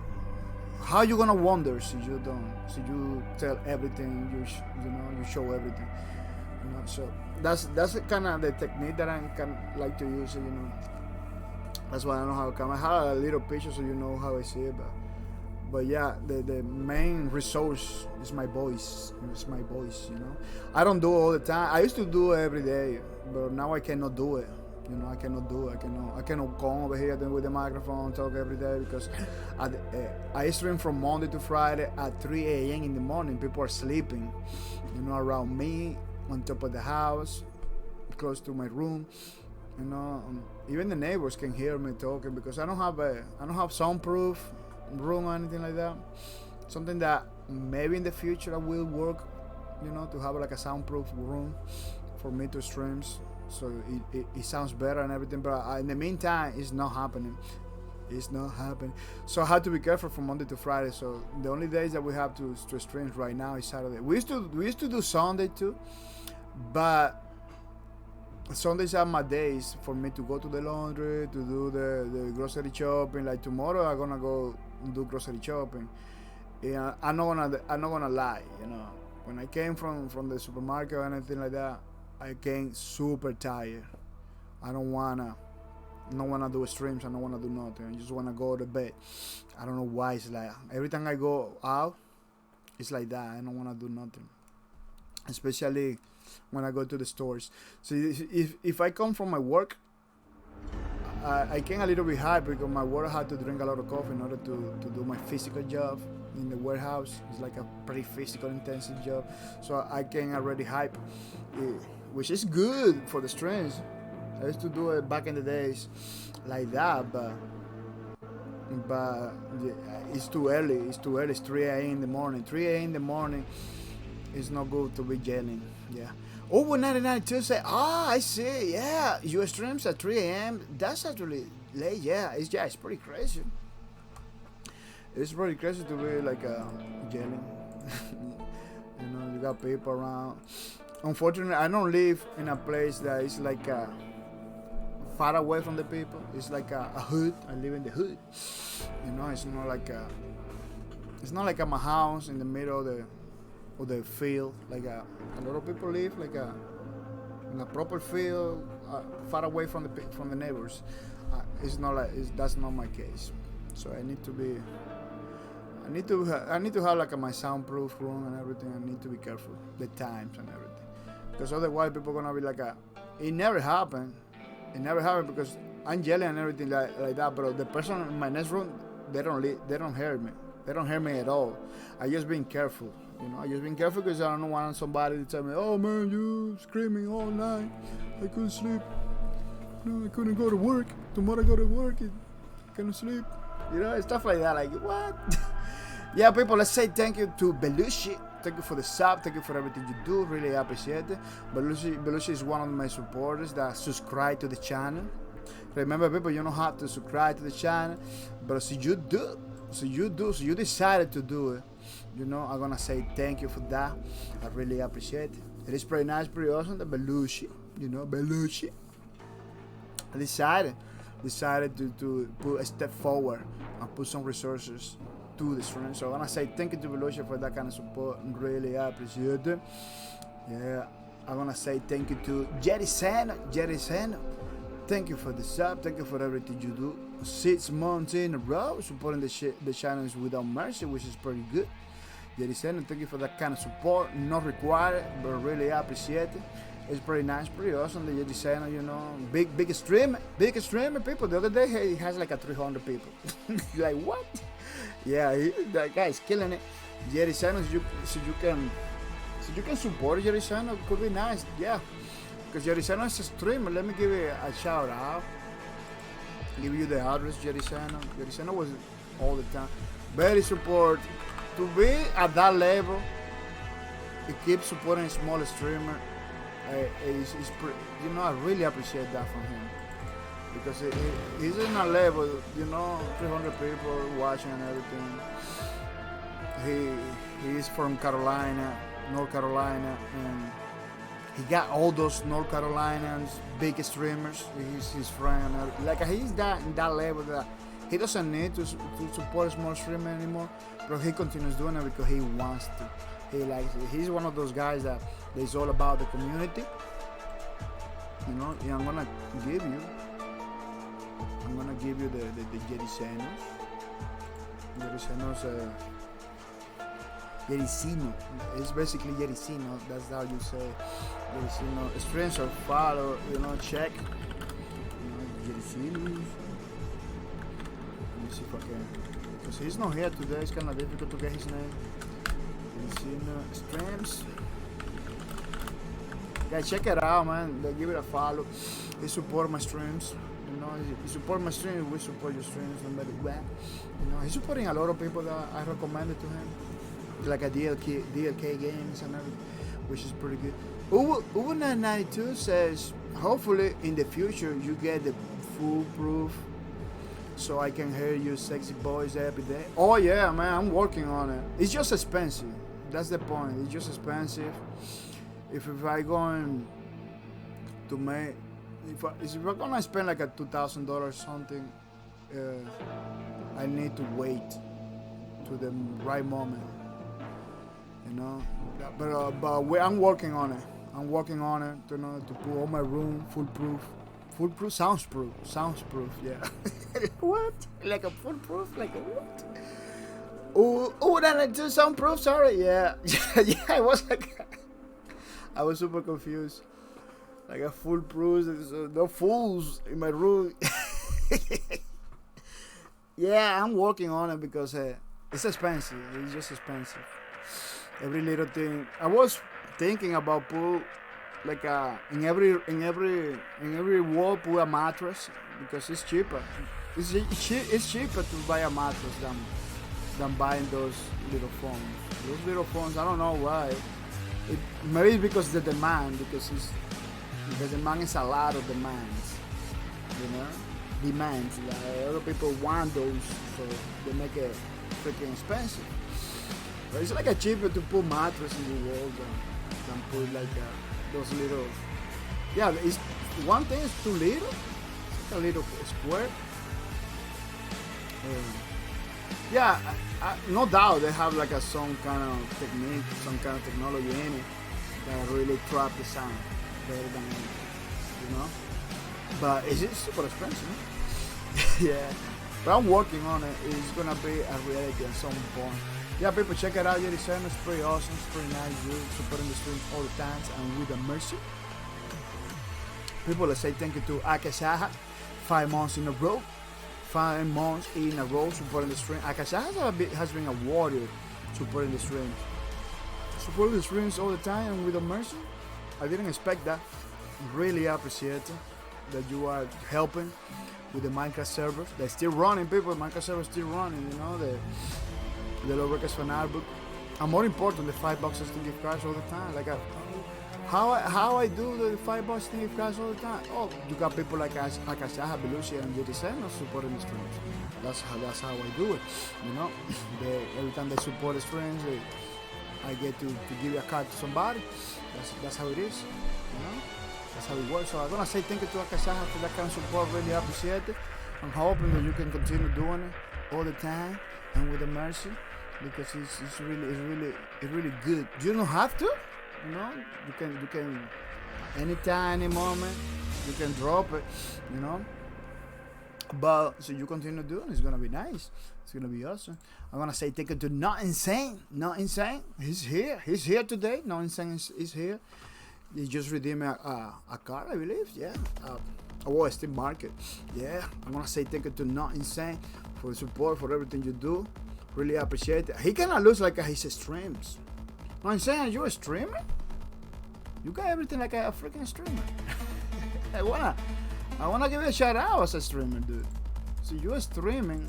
How you gonna wonder if you don't? So you tell everything. You show everything. You know. So that's kind of the technique that I can like to use. You know. That's why I know how to come. I have a little picture so you know how I see it, but yeah, the main resource is my voice. It's my voice, you know. I don't do it all the time. I used to do it every day, but now I cannot do it. You know, I cannot do it. I cannot come over here with the microphone and talk every day because I stream from Monday to Friday at 3 a.m. in the morning. People are sleeping, you know, around me, on top of the house, close to my room. You know, even the neighbors can hear me talking because I don't have soundproof room or anything like that. Something that maybe in the future I will work, you know, to have like a soundproof room for me to stream, so it sounds better and everything. But in the meantime, it's not happening. So I have to be careful from Monday to Friday. So the only days that we have to stream right now is Saturday. We used to do Sunday too, but Sundays are my days for me to go to the laundry, to do the grocery shopping. Like tomorrow, I'm gonna go do grocery shopping. Yeah, I'm not gonna lie. You know, when I came from the supermarket or anything like that, I came super tired. I don't wanna do streams. I don't wanna do nothing. I just wanna go to bed. I don't know why. It's like every time I go out, it's like that. I don't wanna do nothing, especially when I go to the stores. So if I come from my work, I came a little bit high because my work had to drink a lot of coffee in order to do my physical job in the warehouse. It's like a pretty physical intensive job. So I came already hype, which is good for the streams. I used to do it back in the days like that, but it's too early. It's 3 a.m. in the morning. 3 a.m. in the morning, it's not good to be yelling. Yeah. Over 99 say, I see. Yeah, your streams at 3 a.m. That's actually late. Yeah, it's pretty crazy. It's pretty crazy to be like yelling. You know, you got people around. Unfortunately, I don't live in a place that is like far away from the people. It's like a hood. I live in the hood. You know, it's not like my house in the middle of the field. Like a lot of people live like in a proper field, far away from the neighbors. That's not my case. So I need to have like my soundproof room and everything. I need to be careful the times and everything, because otherwise people are gonna be like it never happened because I'm yelling and everything like that, but the person in my next room, they don't hear me. They don't hear me at all. I just being careful. You know, I just been careful because I don't want somebody to tell me, "Oh man, you screaming all night. I couldn't sleep. No, I couldn't go to work. Tomorrow I go to work. I couldn't sleep." You know, stuff like that. Like what? Yeah, people. Let's say thank you to Belushi. Thank you for the sub. Thank you for everything you do. Really appreciate it. Belushi is one of my supporters that subscribe to the channel. Remember, people, you don't have to subscribe to the channel, but so you decided to do it. You know, I'm gonna say thank you for that. I really appreciate it. It is pretty nice, pretty awesome that Belushi decided to put a step forward and put some resources to the stream. So I'm gonna say thank you to Belushi for that kind of support. Really appreciate it. Yeah, I'm gonna say thank you to Jerry Seno. Thank you for the sub. Thank you for everything you do. 6 months in a row supporting the channels without mercy, which is pretty good. Jerry Seno, thank you for that kind of support. Not required, but really appreciate it. It's pretty nice, pretty awesome. The Jerry Seno, you know, big streamer people. The other day he has like 300 people. Like what? Yeah, that guy's killing it. Jerry Seno, so you can support Jerry Seno, could be nice. Yeah. Because Jerry Seno is a streamer. Let me give you a shout out. Give you the address, Jerry Seno. Jerry Seno was all the time. Very support. To be at that level, he keeps supporting a small streamer. You know, I really appreciate that from him. Because he's in a level, you know, 300 people watching and everything. He's from Carolina, North Carolina, and he got all those North Carolinians big streamers. He's his friend. Like he's in that level that he doesn't need to support small streamer anymore, but he continues doing it because he wants to. He likes it. He's one of those guys that is all about the community. You know, and I'm gonna give you the Jericenos. Jericino. It's basically Jericino. That's how you say Jericino. Streams or follow, check. Jericinos. Let me see if I can. Because he's not here today, it's kind of difficult to get his name. Jericino streams. Guys, check it out, man. They give it a follow. He support my streams. He support my streams. We support your streams no matter what. He's supporting a lot of people that I recommended to him, like a DLK games and everything, which is pretty good. Ubu992 says, hopefully in the future you get the foolproof, so I can hear you sexy boys every day. Oh yeah, man, I'm working on it. It's just expensive. That's the point. It's just expensive. If I going to make, if we're gonna spend like a $2,000 something, I need to wait to the right moment, But I'm working on it. I'm working on it, to put all my room foolproof, soundproof, yeah. What? Like a foolproof? Like a what? Oh, then I do soundproof. Sorry, yeah, yeah. I was super confused. Like a foolproof, no fools in my room. Yeah, I'm working on it because it's expensive. It's just expensive. Every little thing. I was thinking about put like in every wall put a mattress because it's cheaper. It's cheaper to buy a mattress than buying those little phones. Those little phones, I don't know why. Maybe it's because the demand, because the demand is a lot of demands, demands. Like, a lot of people want those, so they make it freaking expensive. But it's like a cheaper to put mattress in the wall than put like those little. Yeah, it's one thing is too little. It's like a little square. Yeah, no doubt they have like some kind of technique, some kind of technology in it that really trap the sound better than anything, But it's super expensive. Yeah, but I'm working on it. It's gonna be a reality at some point. Yeah, people, check it out. Jericeno, it's pretty awesome. It's pretty nice. You supporting the streams all the time and with the mercy. People, let's say thank you to Akasaha, 5 months in a row. 5 months in a row supporting the stream. Akasaha has been a warrior supporting the streams. Supporting the streams all the time and with the mercy. I didn't expect that. Really appreciate it that you are helping with the Minecraft servers. They're still running, people. Minecraft servers still running, the Low Records fan album. And more important, the $5 Steam gift cards all the time. Like how I do the $5 Steam gift cards all the time. Oh, you got people like Akasaha, Belushi, and Jericeno supporting the streams. That's how I do it. Every time they support the streams, I get to give a card to somebody. That's how it is. That's how it works. So I'm gonna say thank you to Akasaha for that kind of support. Really appreciate it. I'm hoping that you can continue doing it all the time and with the mercy, because it's really good. You don't have to, you can anytime, any moment, you can drop it, But so you continue doing it, it's gonna be nice. It's gonna be awesome. I'm gonna say thank you to Not Insane. He's here today. Not Insane is here. He just redeemed a card, I believe. Yeah. Steam Market. Yeah. I'm gonna say thank you to Not Insane for the support, for everything you do. Really appreciate it. He kinda looks like his streams. Not Insane, are you a streamer? You got everything like a freaking streamer. I wanna give you a shout out as a streamer, dude. So you're streaming,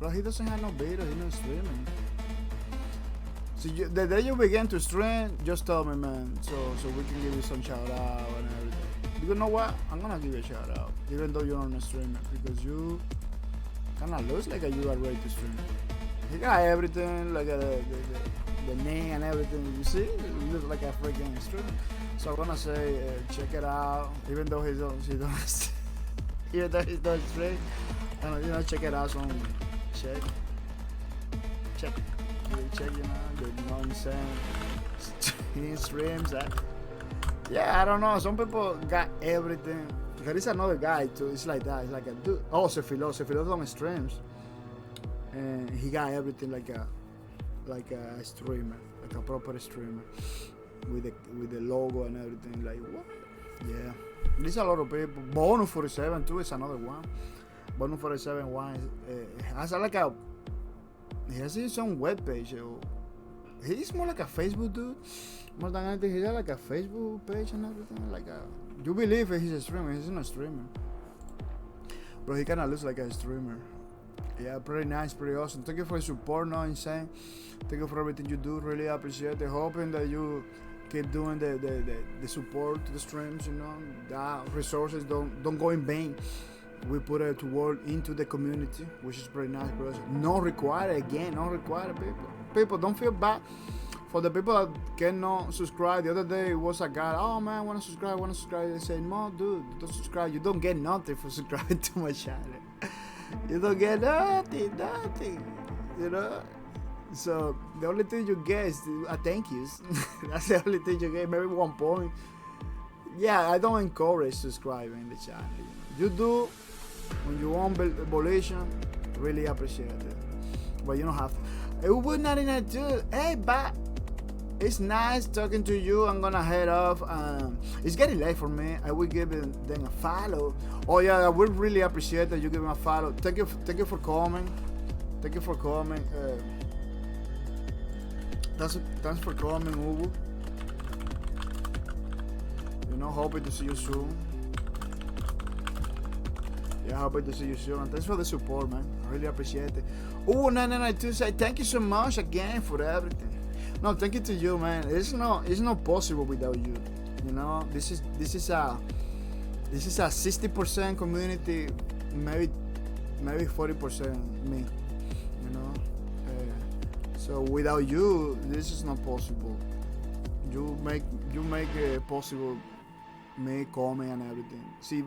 but he doesn't have no video. He's not streaming. So the day you begin to stream, just tell me, man, so we can give you some shout out and everything. You know what? I'm gonna give you a shout out, even though you're not a streamer, because you kinda looks like you are ready to stream. He got everything, like the name and everything. You see, it looks like a freaking stream. So I'm gonna say, check it out. Even though he don't even though he's not straight, you know, check it out. So check, really check, you know what I'm saying. He streams that. Yeah, I don't know. Some people got everything. There is another guy too. It's like that. It's like a dude. Oh, Sefilo on streams, and he got everything like a streamer, like a proper streamer, with the logo and everything. Like what? Yeah, there's a lot of people. Bonus 47 too is another one. Bonus 47 one has like a. He has his own web page. He's more like a Facebook dude. More than anything, he has like a Facebook page and everything. Like a, you believe he's a streamer? He's not a streamer, bro. He kind of looks like a streamer. Yeah, pretty nice, pretty awesome. Thank you for your support, no insane. Thank you for everything you do. Really appreciate it. Hoping that you keep doing the support to the streams. You know, that resources don't go in vain. We put it to work into the community, which is pretty nice, bro. Not required again. Not required, people. People, don't feel bad. For the people that cannot subscribe, the other day was a guy, oh man, I want to subscribe. They say, no, dude, don't subscribe. You don't get nothing for subscribing to my channel. You don't get nothing, you know? So the only thing you get is a thank yous. That's the only thing you get, maybe 1 point. Yeah, I don't encourage subscribing the channel. You do when you want volition, really appreciate it. But you don't have to. It would not in a dude. Hey, but it's nice talking to you. I'm gonna head off. It's getting late for me. I will give them a follow. Oh yeah, I would really appreciate that you give me a follow. Thank you for coming. Thank you for coming. Thanks for coming, Ubu. You know, hoping to see you soon. Yeah, hoping to see you soon. And thanks for the support, man. I really appreciate it. Oh, 992 say thank you so much again for everything. No, thank you to you, man. It's not possible without you. You know, this is a 60% community, maybe 40% me. You know, so without you, this is not possible. You make it possible. Me coming and everything. See,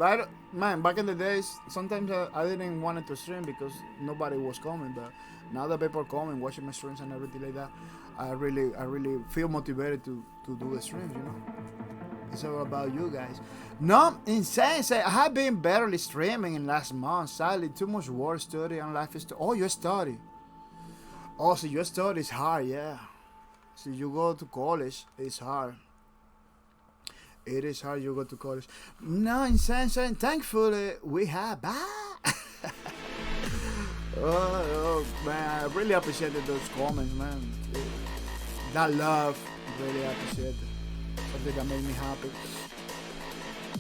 man, back in the days, sometimes I didn't want to stream because nobody was coming. But now that people are coming, watching my streams and everything like that, I really feel motivated to do the streams. You know, it's all about you guys. No, insane. Say I have been barely streaming in last month. Sadly, too much work, study, and life is. Oh, you study. Oh, so your study is hard, yeah. So you go to college, it's hard. It is hard you go to college. No, insane. Thankfully, we have. Oh, man, I really appreciated those comments, man. That love, really appreciate it. Something that made me happy.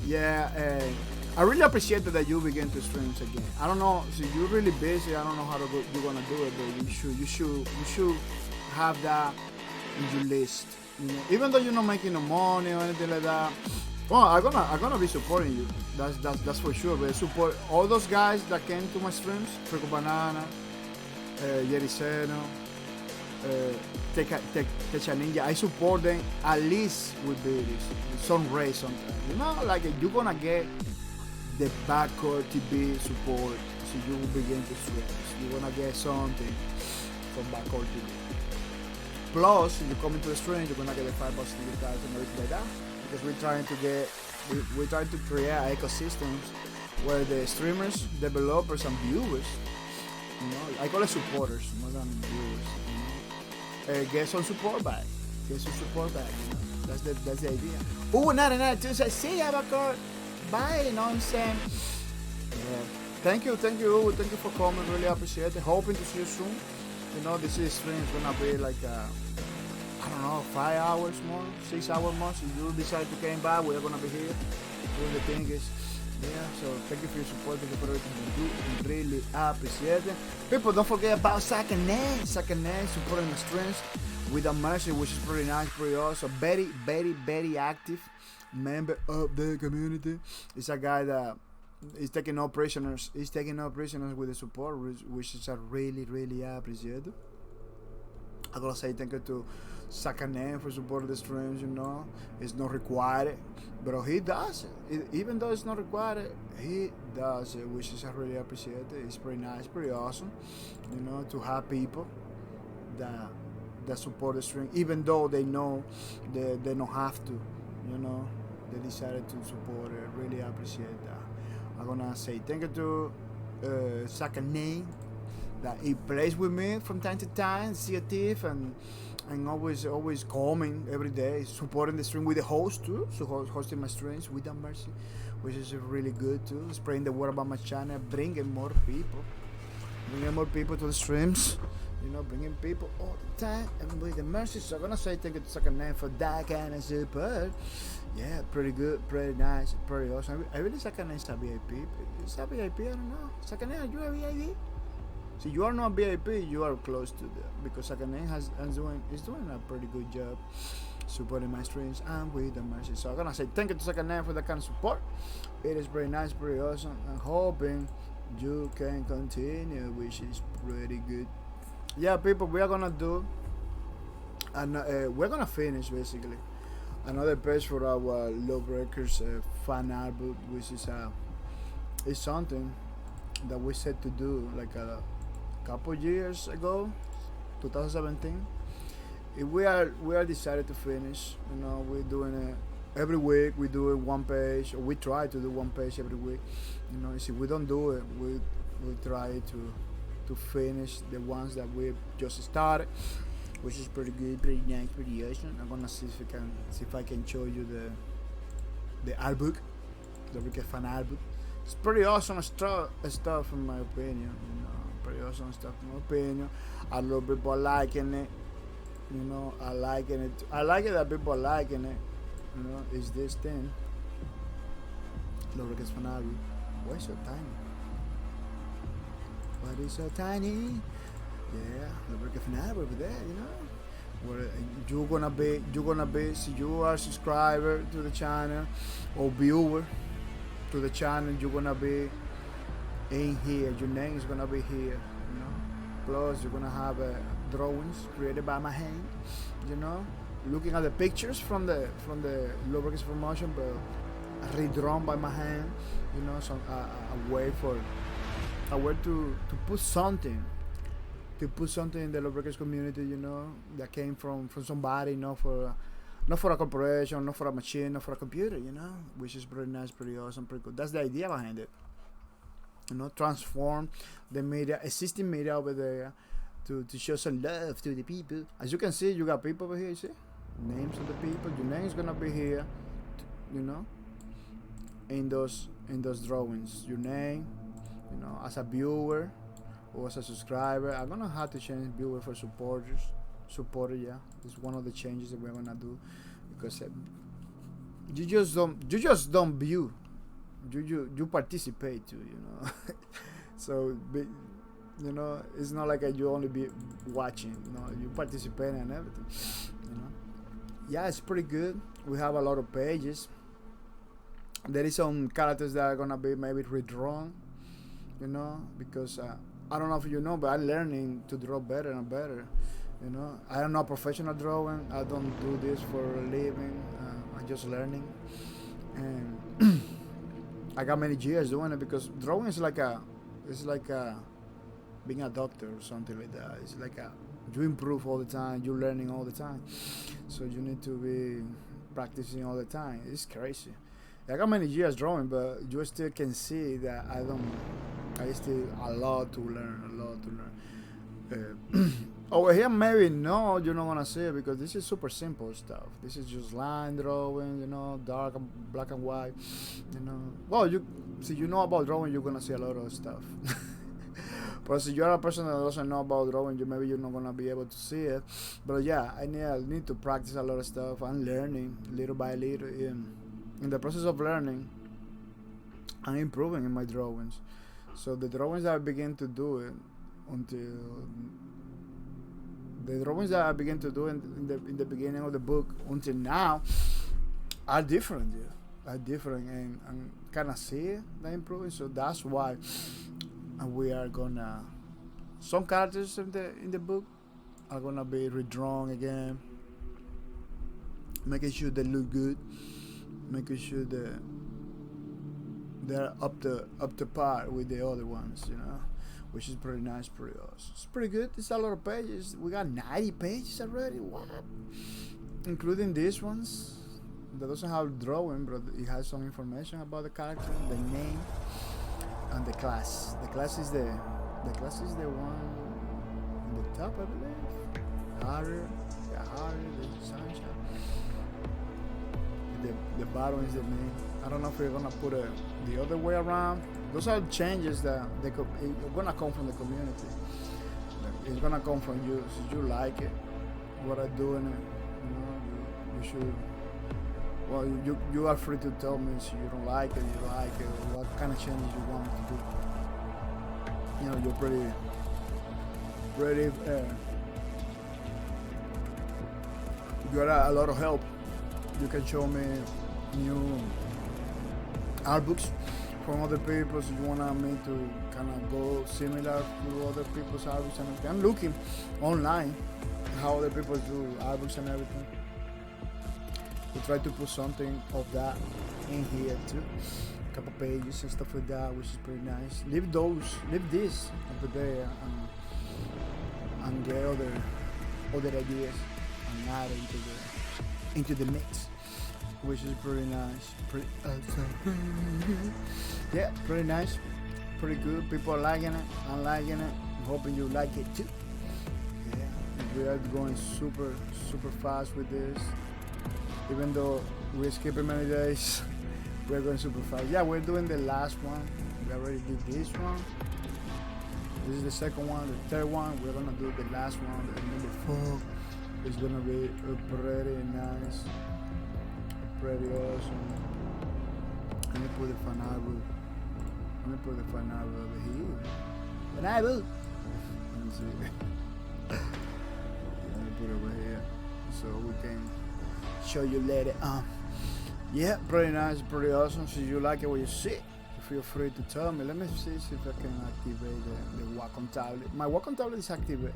Yeah, I really appreciate that you begin to stream again. I don't know, so you're really busy. I don't know how you're gonna do it, but you should have that in your list. You know, even though you're not making no money or anything like that, well, I'm gonna be supporting you. That's for sure. But I support all those guys that came to my streams: Frico Banana, Yericeno, Techa Ninja. I support them at least with videos, some race sometimes. You know, like you're gonna get the bahcorp TV support, so you will begin to stream. You're gonna get something from bahcorp TV. Plus, if you come into the stream, you're gonna get the $5 to you guys and everything like that. Because we're trying to create ecosystems where the streamers, developers, and viewers, you know, I call it supporters more than viewers. You know, get some support back. You know, that's the idea. Oh, 99 says, see ya, bahcorp. Bye. You know what I'm saying? Yeah. Thank you for coming. Really appreciate it. Hoping to see you soon. You know, this stream is gonna be like I don't know, 5 hours more, 6 hours more. So you decide to come back, we're gonna be here doing the thing. Yeah, so thank you for your support, thank you for everything you do. Really appreciate it. People, don't forget about Sakane supporting the streams with a mercy, which is pretty nice, pretty awesome. Very active member of the community. It's a guy that is taking no prisoners. He's taking no prisoners with the support, which is a really appreciated. I gotta say thank you to Sakane for supporting the streams. You know, it's not required, but he does it. Even though it's not required, he does it, which is I really appreciate it. It's pretty nice, pretty awesome. You know, to have people that support the stream, even though they know they don't have to. You know, they decided to support it. Really appreciate that. I'm gonna say thank you to Sakane that he plays with me from time to time, see a thief, and always coming every day, supporting the stream with the host too, so hosting my streams with the mercy, which is really good too, spreading the word about my channel, bringing more people to the streams, you know, bringing people all the time, and with the mercy. So I'm gonna say thank you to Sakane for that kind of support. Yeah, pretty good, pretty nice, pretty awesome. I really Sakane is a VIP. Is a VIP? I don't know. Sakane, are you a VIP? So you are not VIP, you are close to that, because Sakane is doing a pretty good job supporting my streams and with the mercy. So I'm gonna say thank you to Sakane for that kind of support. It is pretty nice, pretty awesome, and hoping you can continue, which is pretty good. Yeah, people, we are gonna do, and we're gonna finish basically another page for our Lawbreakers fan album, which is something that we set to do like a couple years ago, 2017. If we are decided to finish, you know, we're doing it every week. We do it one page, or we try to do one page every week. You know, if we don't do it, we try to finish the ones that we just started, which is pretty good, pretty nice, pretty awesome. I'm gonna see if I can show you the art book, the Wicked fan art book. It's pretty awesome stuff in my opinion. You know, pretty awesome stuff in my opinion. I love people liking it. You know, I like it. I like it that people are liking it. You know, it's this thing. Lubricants fan art book. Why so tiny? Why is so tiny? Yeah, lubricant fan art over there. You know. Where you're gonna be, so you are a subscriber to the channel or viewer to the channel, you're gonna be in here, your name is gonna be here, you know. Plus you're gonna have drawings created by my hand, you know, looking at the pictures from the lubricants promotion, but redrawn by my hand, you know. So a way to put something in the lubricants community, you know, that came from somebody, not for a corporation, not for a machine, not for a computer, you know, which is pretty nice, pretty awesome, pretty cool. That's the idea behind it, you know, transform the media, existing media over there, to show some love to the people. As you can see, you got people over here, you see, names of the people. Your name is gonna be here, you know, in those drawings. Your name, you know, as a viewer or as a subscriber. I'm gonna have to change viewer for supporter, yeah. It's one of the changes that we're gonna do, because you just don't view, you participate too, you know. So you know, it's not like you only be watching, you know, you participate and everything, you know. Yeah, it's pretty good. We have a lot of pages. There is some characters that are gonna be maybe redrawn, you know, because I don't know if you know, but I'm learning to draw better and better. You know, I am not professional drawing. I don't do this for a living. I'm just learning, and I got many years doing it, because drawing is like being a doctor or something like that. It's like you improve all the time. You're learning all the time, so you need to be practicing all the time. It's crazy. I got many years drawing, but you still can see that I still a lot to learn. Over here, maybe no, you're not gonna see it, because this is super simple stuff. This is just line drawing, you know, dark and black and white, you know. Well, you know about drawing, you're gonna see a lot of stuff. But if you're a person that doesn't know about drawing, maybe you're not gonna be able to see it. But yeah, I need to practice a lot of stuff. I'm learning little by little. In the process of learning, I'm improving in my drawings. So the drawings that I begin to do it in the beginning of the book until now are different, and kind of see the improving. So that's why we are gonna, some characters in the book are gonna be redrawn again, making sure they look good, making sure that they're up to par with the other ones, you know, which is pretty nice, pretty awesome. It's pretty good. It's a lot of pages. We got 90 pages already. What? Including these ones. That doesn't have drawing, but it has some information about the character, the name, and the class. The class is the one in the top, I believe. Harder, the sunshine. The bottom is the name. I don't know if we're gonna put it the other way around. Those are changes that it's gonna come from the community. It's gonna come from you. So you like it, what I'm doing it, you know, you should. Well, you are free to tell me if you don't like it, or what kind of changes you want me to do. You know, you're pretty. You got a lot of help. You can show me new art books from other people. If you want me to kind of go similar to other people's art books and everything. I'm looking online how other people do art books and everything. We try to put something of that in here too. A couple pages and stuff like that, which is pretty nice. Leave this over there and get other ideas and add into the mix, which is pretty nice. Yeah, pretty nice, pretty good. People are liking it. I'm liking it. I'm hoping you like it too. Yeah, we are going super fast with this. Even though we're skipping many days, we're going super fast. Yeah, we're doing the last one. We already did this one. This is the second one. The third one, we're gonna do the last one. The number 4 is gonna be pretty nice, pretty awesome. Let me put the fanable. Let me put the fanable over here. Fanable. Let me see. Let me put it over here so we can show you later. Yeah, pretty nice, pretty awesome. So you like it what you see, feel free to tell me. Let me see if I can activate the Wacom tablet. My Wacom tablet is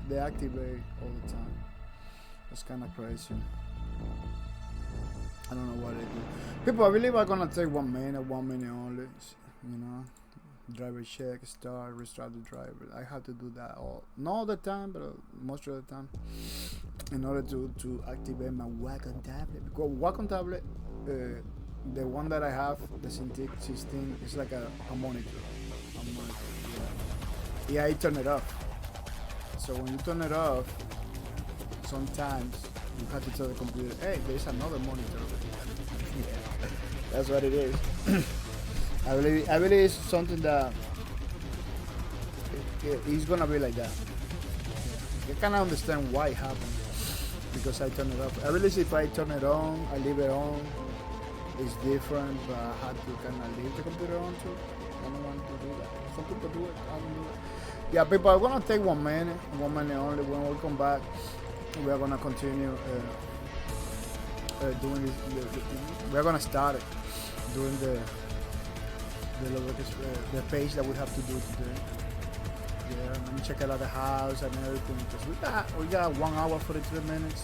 they activate all the time. That's kind of crazy. I don't know what they do. People, I believe I'm gonna take 1 minute only. You know, driver check, start, restart the driver. I have to do that not all the time, but most of the time, in order to activate my Wacom tablet. Because Wacom tablet, the one that I have, the Cintiq 16, is like a monitor. Yeah, I turn it off. So when you turn it off, sometimes you have to tell the computer, hey, there's another monitor over here. Yeah, that's what it is. I believe it's something that it's gonna be like that. I cannot understand why it happened, because I turn it off. I believe if I turn it on, I leave it on, it's different, but I had to kind of leave the computer on too. I don't want to do that. Some people do it, I don't do it. Yeah, people, I'm gonna take 1 minute only. When we come back, we are gonna continue doing this. We're gonna start doing the page that we have to do today. Yeah, let me check out the house and everything, because we got 1 hour 43 minutes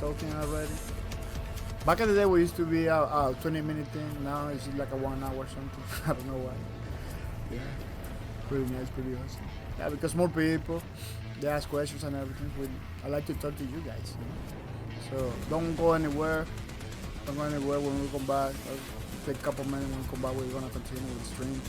talking already. Back in the day, we used to be a 20-minute thing. Now it's like a 1 hour or something. I don't know why. Yeah, pretty nice, pretty awesome. Yeah, because more people, they ask questions and everything. I like to talk to you guys. So don't go anywhere. Don't go anywhere when we come back. I'll take a couple minutes when we come back. We're gonna continue with the streams.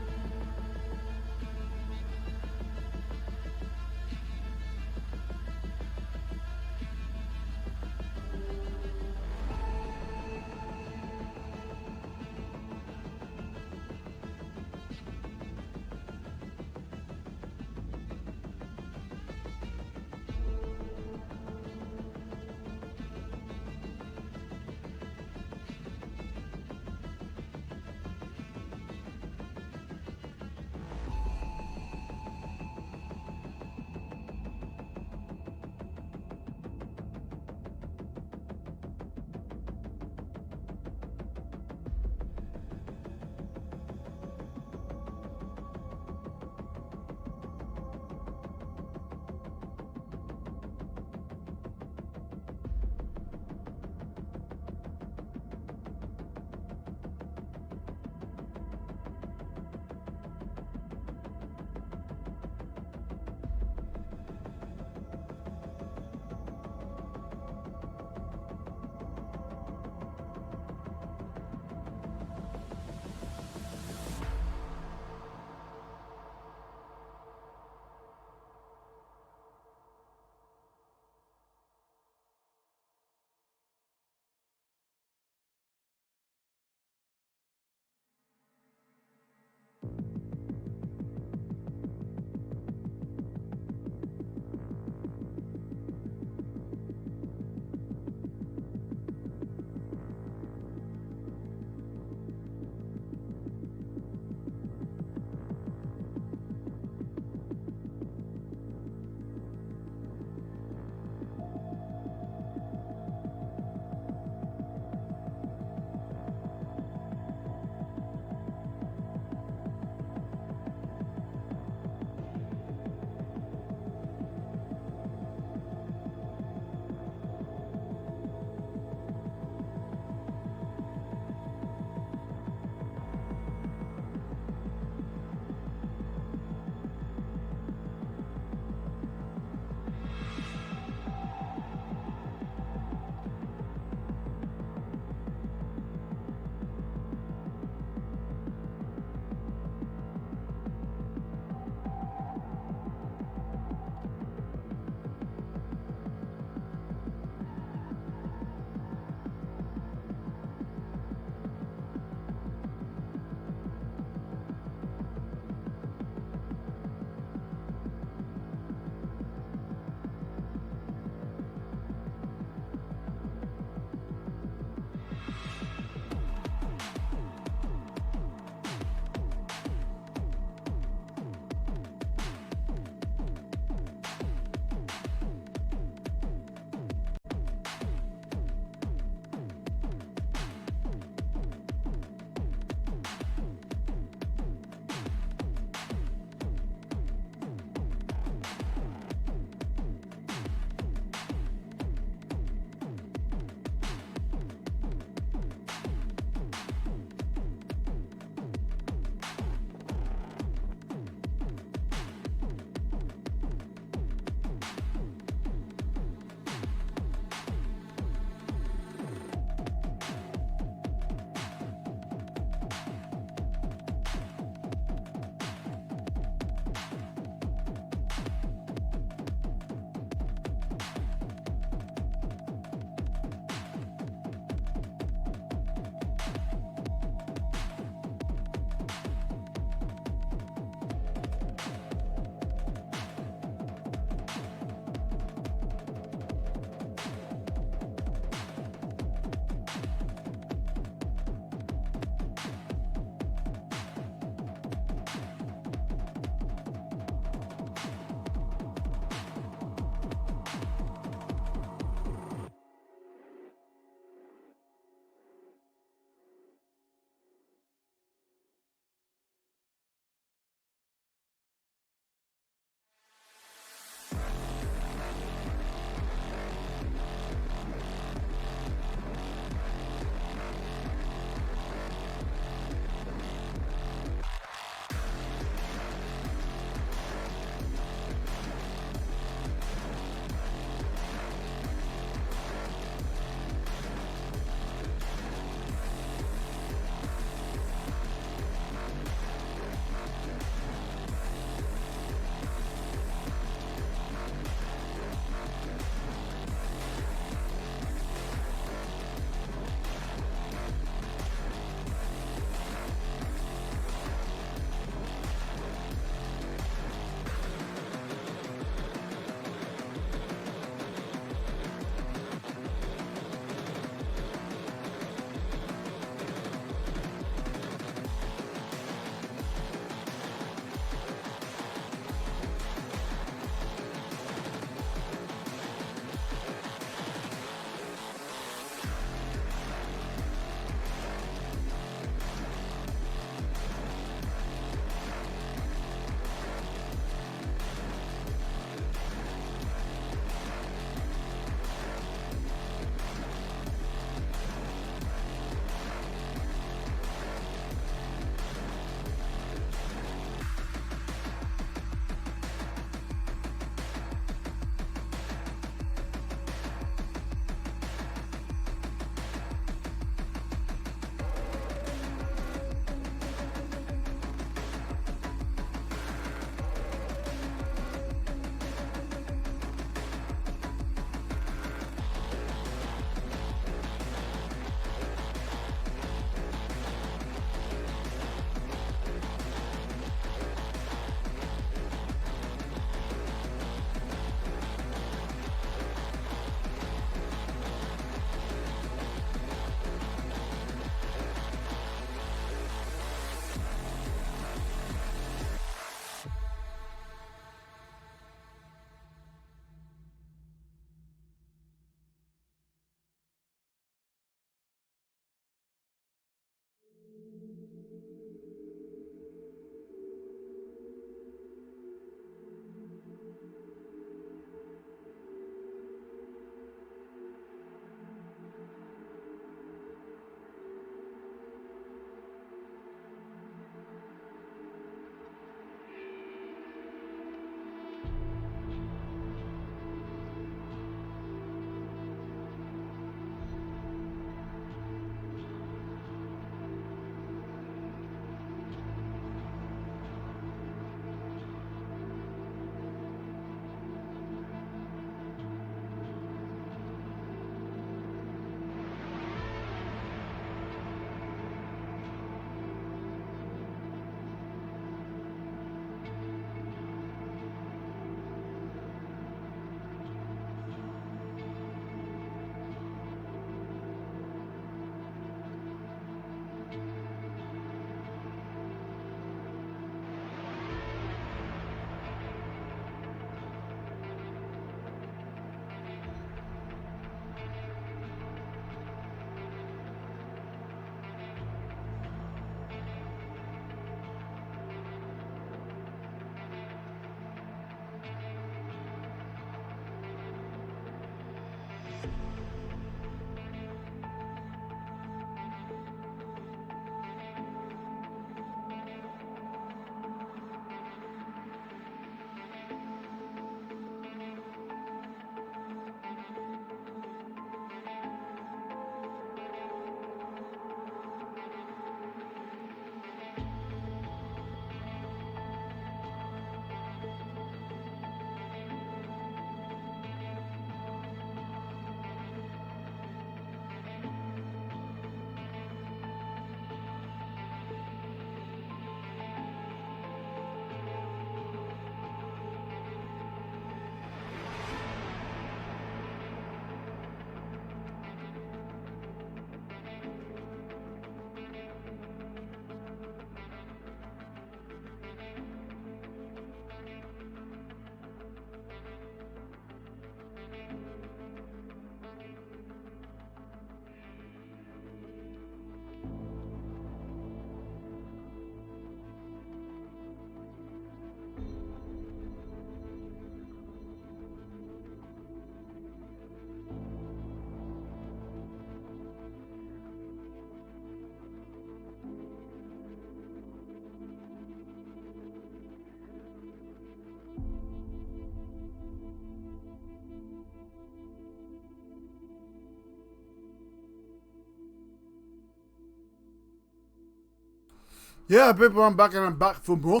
Yeah, people, I'm back and I'm back for more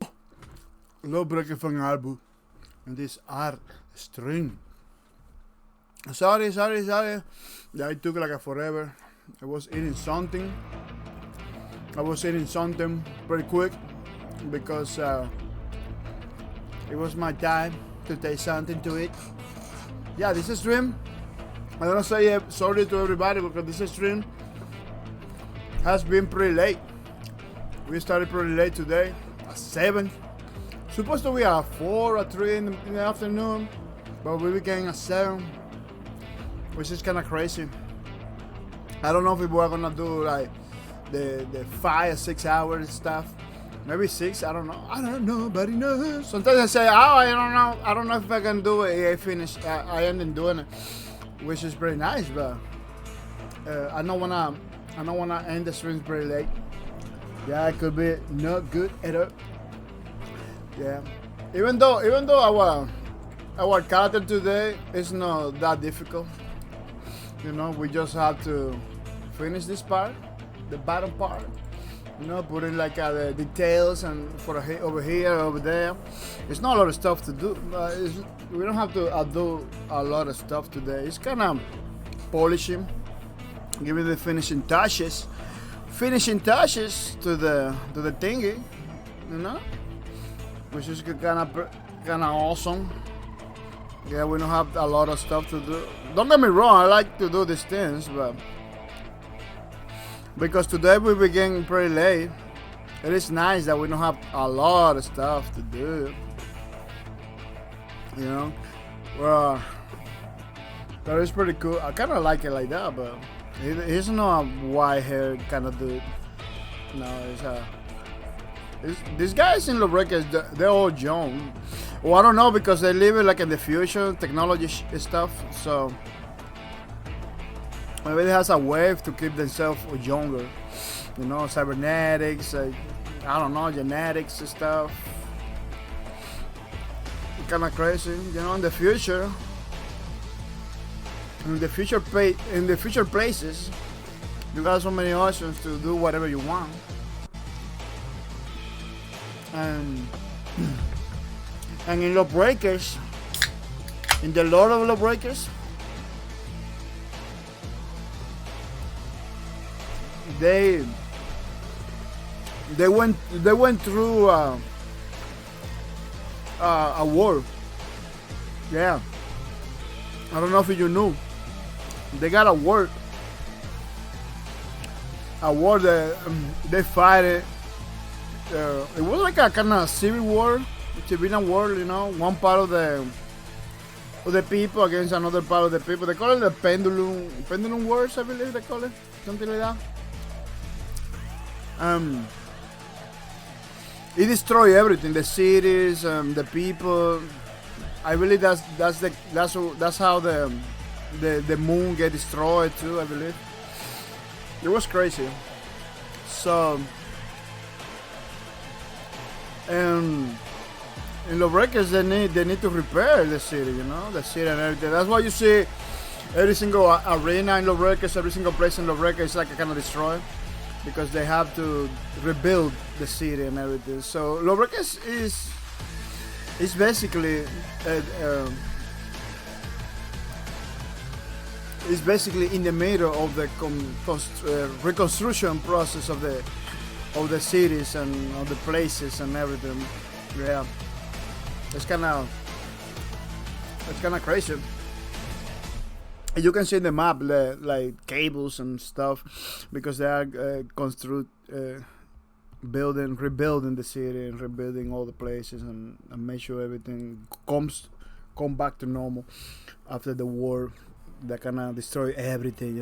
Lowbreaker van album. And this R string. Sorry. Yeah, it took like forever. I was eating something. Pretty quick because it was my time to take something to eat. Yeah, this stream. I don't say sorry to everybody because this stream has been pretty late. We started pretty late today, at 7. Supposed to be at 4 or 3 in the afternoon, but we began at 7, which is kind of crazy. I don't know if people are gonna do like the 5 or 6 hours stuff. Maybe 6, I don't know. Nobody knows. Sometimes I say, I don't know if I can do it. I finish, I end up doing it, which is pretty nice, but I don't wanna end the streams pretty late. Yeah, it could be not good at all. Yeah, even though our character today is not that difficult. You know, we just have to finish this part, the bottom part. You know, put in like the details and for over here, over there. It's not a lot of stuff to do. We don't have to do a lot of stuff today. It's kind of polishing, giving the finishing touches to the thingy, you know, which is kind of awesome. Yeah, we don't have a lot of stuff to do. Don't get me wrong, I like to do these things, but because today we begin pretty late, it is nice that we don't have a lot of stuff to do. You know, well, that is pretty cool. I kind of like it like that, but he's not a white-haired kind of dude. No, these guys in Lowbreakers, they're all young. Well, I don't know because they live like in the future, technology stuff. So maybe it has a way to keep themselves younger. You know, cybernetics, I don't know, genetics and stuff. Kind of crazy, you know, in the future. In the future places, you got so many options to do whatever you want. And in Lowbreakers, in the Lord of Lowbreakers, they went through a war. Yeah, I don't know if you knew. They got a war that they fight it. It was like a kind of civilian war, you know. One part of the people against another part of the people. They call it the pendulum wars, I believe they call it, something like that. It destroyed everything, the cities, the people. I believe that's how the the moon get destroyed too, I believe. It was crazy. So, and in Lawbreakers they need to repair the city, the city and everything. That's why you see every single arena in Lawbreakers, every single place in Lawbreakers is like kind of destroyed because they have to rebuild the city and everything. So Lawbreakers is basically is basically in the middle of the reconstruction process of the cities and of the places and everything. Yeah, it's kind of crazy. You can see in the map like cables and stuff because they are rebuilding the city and rebuilding all the places and make sure everything come back to normal after the war. That kind of destroy everything,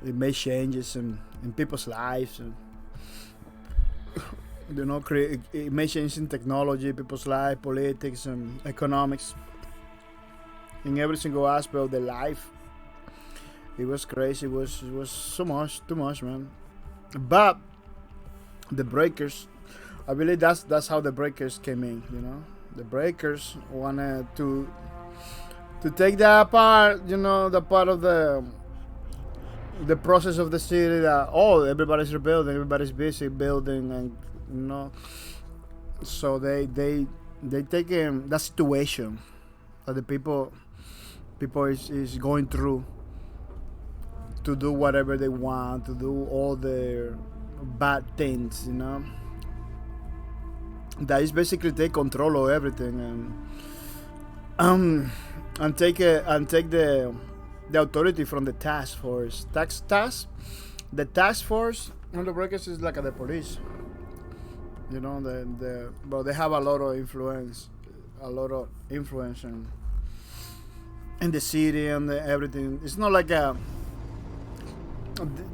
It makes changes in people's lives, and it makes changes in technology, people's life, politics, and economics. In every single aspect of their life, it was crazy. It was so much, too much, man. But the Breakers, I believe that's how the Breakers came in. The Breakers wanted to take that part, the part of the process of the city that everybody's rebuilding, everybody's busy building, and so they take that situation that the people is going through to do whatever they want, to do all their bad things, That is basically take control of everything and take the authority from the task force. The task force on the Breakers is like the police. But they have a lot of influence in the city and everything. It's not like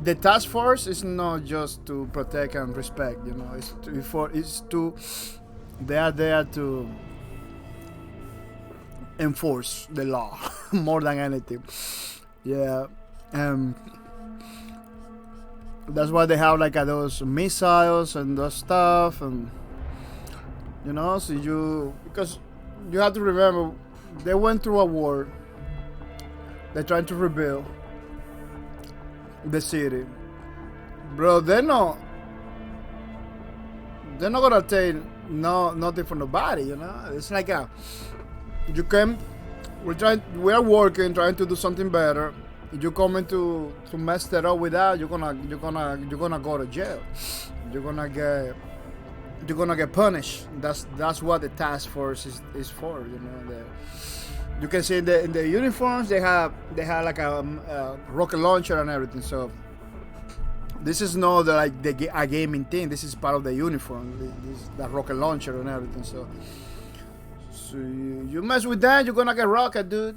the task force is not just to protect and respect. They are there to enforce the law more than anything. Yeah. That's why they have like those missiles and those stuff, and because you have to remember they went through a war. They're trying to rebuild the city, bro. They're not gonna take nothing from nobody. It's like we are working, trying to do something better. You coming to mess that up with that, you're gonna go to jail. You're gonna get punished. That's what the task force is for. You can see in the uniforms they have like a rocket launcher and everything. So this is not a gaming thing. This is part of the uniform. This the rocket launcher and everything. So you mess with that, you're gonna get rocket, dude.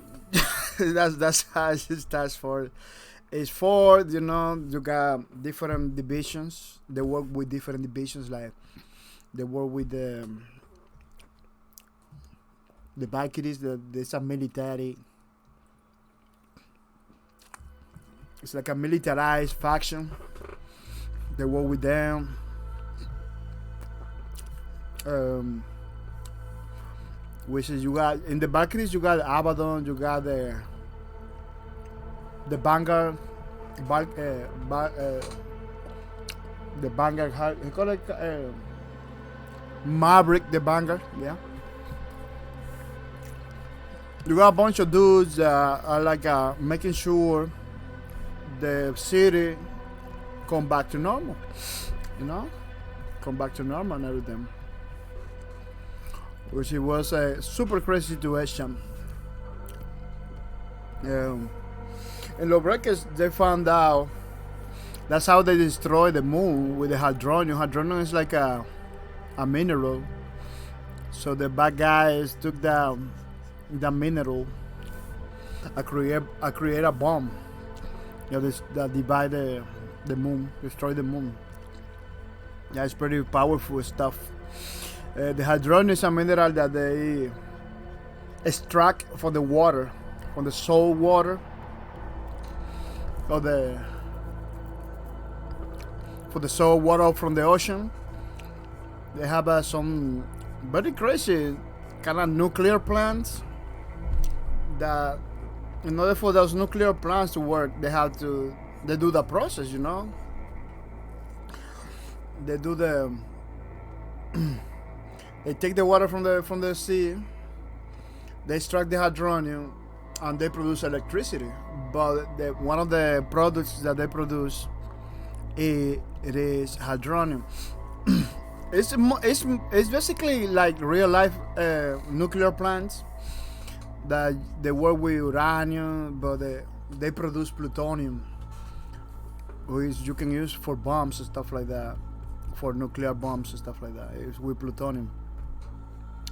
that's how this task force is for. You got different divisions. They work with different divisions. Like they work with the Valkyries. There's a military. It's like a militarized faction. They work with them. Which is you got in the Valkyries, you got Abaddon, you got the Vanguard, the Vanguard. You call it Maverick, the Vanguard. Yeah. You got a bunch of dudes that are like making sure the city come back to normal. Come back to normal and everything. Which it was a super crazy situation. In Lawbreakers, they found out that's how they destroyed the moon with the hadronium. Hadronium is like a mineral. So the bad guys took the mineral and create a bomb. That divide the moon, destroy the moon. Yeah, it's pretty powerful stuff. The hadron is a mineral that they extract from the water on the salt water or for the salt water from the ocean. They have some very crazy kind of nuclear plants that, in order for those nuclear plants to work, they do the process, you know. They do they take the water from the sea, they extract the hydronium, and they produce electricity. But one of the products that they produce, it is hydronium. It's basically like real life nuclear plants that they work with uranium, but they produce plutonium, which you can use for bombs and stuff like that, for nuclear bombs and stuff like that. It's with plutonium.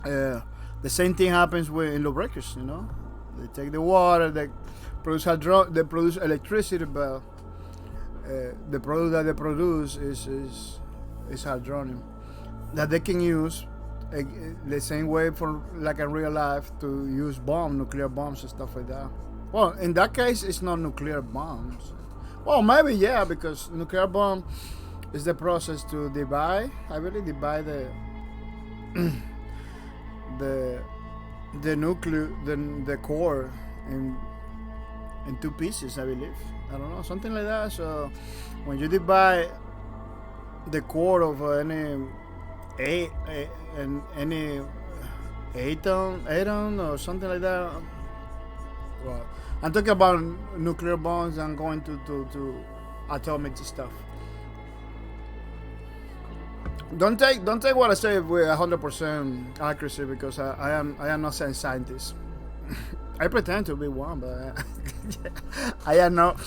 The same thing happens in lawbreakers, you know. They take the water, they produce electricity, but the product that they produce is hydronium that they can use the same way for like in real life to use nuclear bombs and stuff like that. Well, in that case, it's not nuclear bombs. Well, maybe yeah, because nuclear bomb is the process to divide. I really divide the core in two pieces, I believe. I don't know, something like that. So when you divide the core of any atom or something like that. Well, I'm talking about nuclear bombs and going to atomic stuff. Don't take what I say with 100% accuracy, because I am not a scientist. I pretend to be one, but I am not.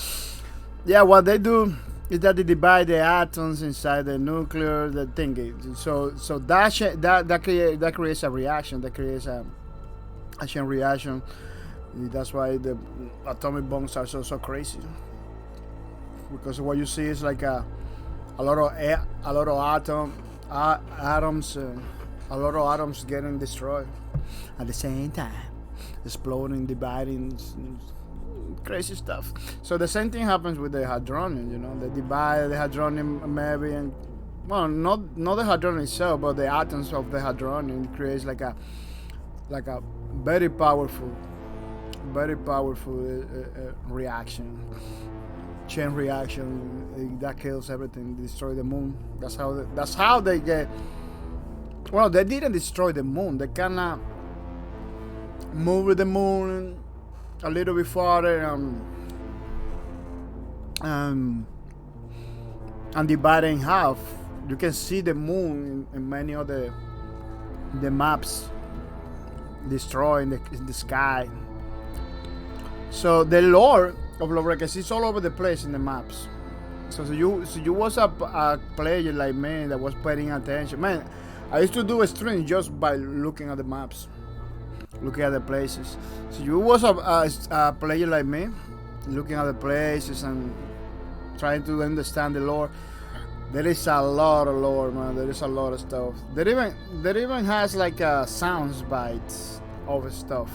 Yeah, what they do is that they divide the atoms inside the nuclear, the thingy. So that creates a reaction. That creates a chain reaction. That's why the atomic bombs are so crazy. Because what you see is like a lot of atoms getting destroyed at the same time, exploding, dividing. Crazy stuff. So the same thing happens with the hydronium, you know. They divide the hydronium maybe, and well, not the hydronium itself, but the atoms of the hydronium. It creates like a very powerful reaction, chain reaction that kills everything, destroy the moon. That's how they get. Well, they didn't destroy the moon. They kinda move the moon a little bit farther and divide it in half. You can see the moon in many of the maps destroyed in the sky. So the lore of lawbreakers is all over the place in the maps. So you was a player like me that was paying attention. Man, I used to do a stream just by looking at the maps, looking at the places. So you was a player like me, looking at the places and trying to understand the lore. There is a lot of lore, man. There is a lot of stuff. There even has like sounds bites of stuff.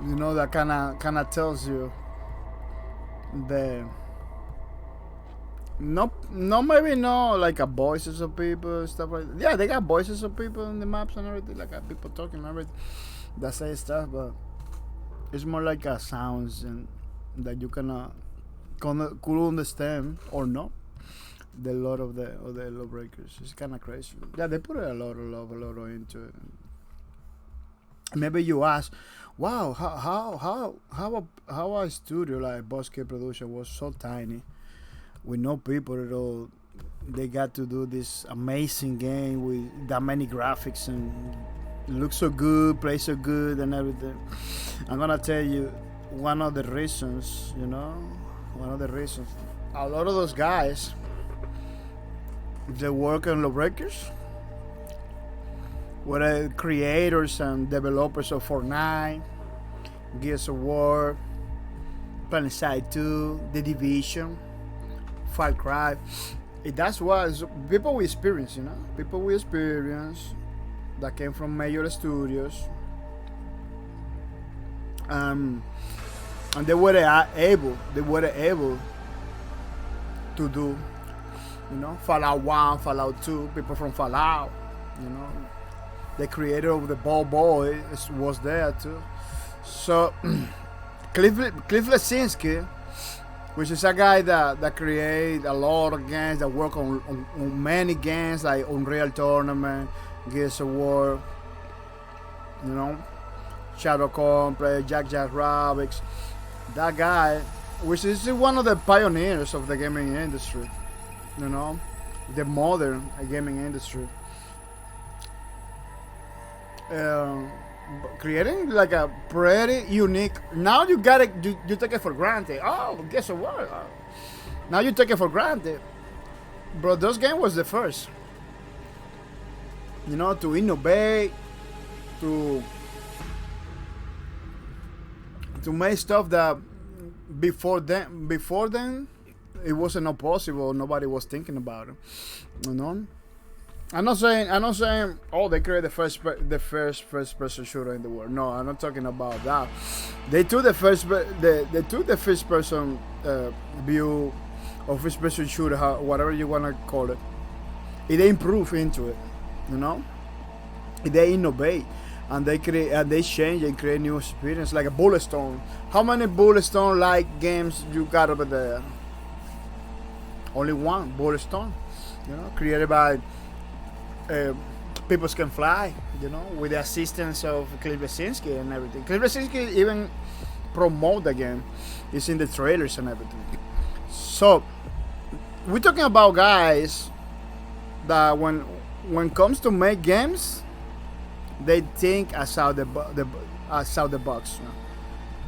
You know, that kind of tells you the maybe not like a voices of people and stuff like that. Yeah, they got voices of people in the maps and everything, like people talking and everything that say stuff, but it's more like a sounds and that you could understand or not the lore of the lawbreakers. It's kind of crazy. Yeah, they put a lot of love into it. Maybe you ask, wow, how a studio like bahcorp Production was so tiny with no people at all, they got to do this amazing game with that many graphics and looks so good, plays so good and everything. I'm gonna tell you one of the reasons, a lot of those guys, they work on lawbreakers, were creators and developers of Fortnite, Gears of War, Planet Side 2, The Division, Far Cry. That's what people we experience, that came from major studios And they were able to do, Fallout 1, Fallout 2, people from Fallout, the creator of the Ball Boy was there too. So Cliff Lesinski, which is a guy that create a lot of games, that work on many games like Unreal Tournament, Gears of War, Shadow Complex, Jack Rabbits. That guy, which is one of the pioneers of the gaming industry, the modern gaming industry, creating like a pretty unique. Now you got it, you take it for granted. Oh, guess what? Now you take it for granted, bro. Those game was the first, to innovate, to make stuff that before then it wasn't not possible. Nobody was thinking about it. I'm not saying oh, they created the first person shooter in the world. No, I'm not talking about that. They took the first person view or first person shooter, whatever you wanna call it. They improve into it, They innovate. And they create and they change and create new experience, like a Bulletstorm. How many Bulletstorm like games you got over there? Only one, Bulletstorm. Created by People Can Fly. With the assistance of Cliff Lesinski and everything. Cliff Lesinski even promote the game. It's in the trailers and everything. So we're talking about guys that when it comes to make games, they think outside the box.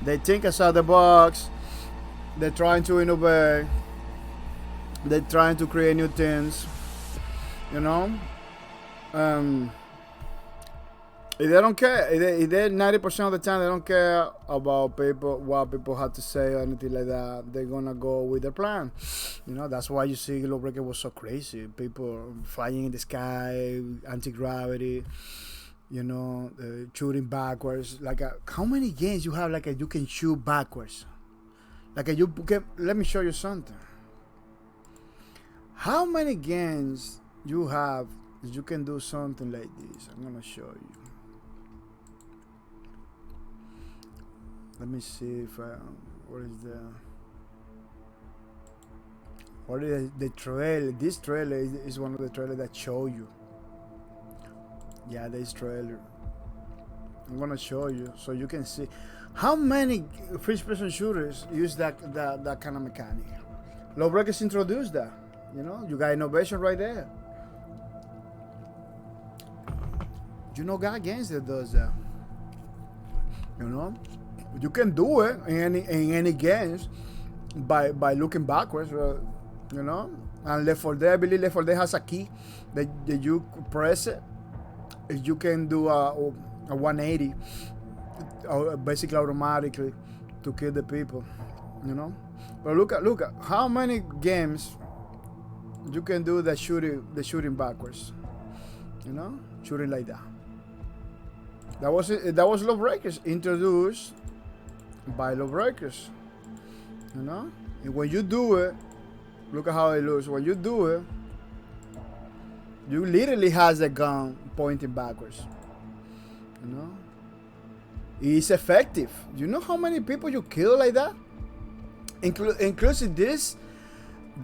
They think outside the box. They're trying to innovate. They're trying to create new things. If they don't care, if they 90% of the time they don't care about what people have to say or anything like that, they're gonna go with their plan. That's why you see Lawbreaker was so crazy. People flying in the sky, anti-gravity. Shooting backwards. How many games you have you can shoot backwards? Let me show you something. How many games you have that you can do something like this? I'm gonna show you. Let me see if what is the trailer? This trailer is one of the trailers that show you. Yeah, this trailer. I'm gonna show you so you can see how many first-person shooters use that kind of mechanic. Lawbreakers introduced that. You got innovation right there. Got games that does that. You can do it in any games by looking backwards. And Left 4 Dead, I believe Left 4 Dead has a key that you press it. You can do a 180 basically automatically to kill the people, But look at how many games you can do the shooting backwards, shooting like that. That was Lawbreakers, introduced by Lawbreakers, And when you do it, look at how it looks. When you do it, you literally has the gun pointing backwards. It's effective. You know how many people you kill like that? Inclusive this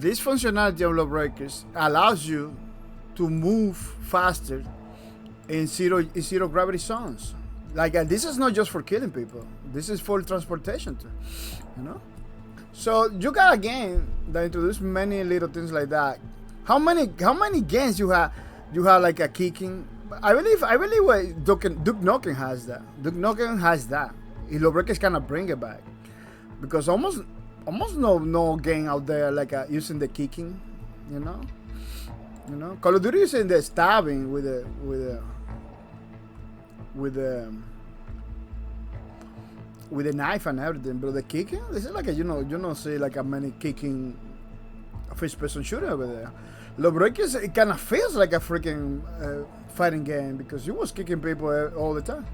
functionality of Lawbreakers allows you to move faster in zero gravity zones. This is not just for killing people. This is for transportation too. So you got a game that introduced many little things like that. How many games you have like a kicking? I believe Duke Nukem has that. Duke Nukem has that. Lawbreakers kind of bring it back because almost no game out there using the kicking. Call of Duty using the stabbing with the knife and everything, but the kicking, this is you don't see a many kicking first-person shooter over there. Lawbreakers, it kind of feels like a freaking fighting game because you was kicking people all the time.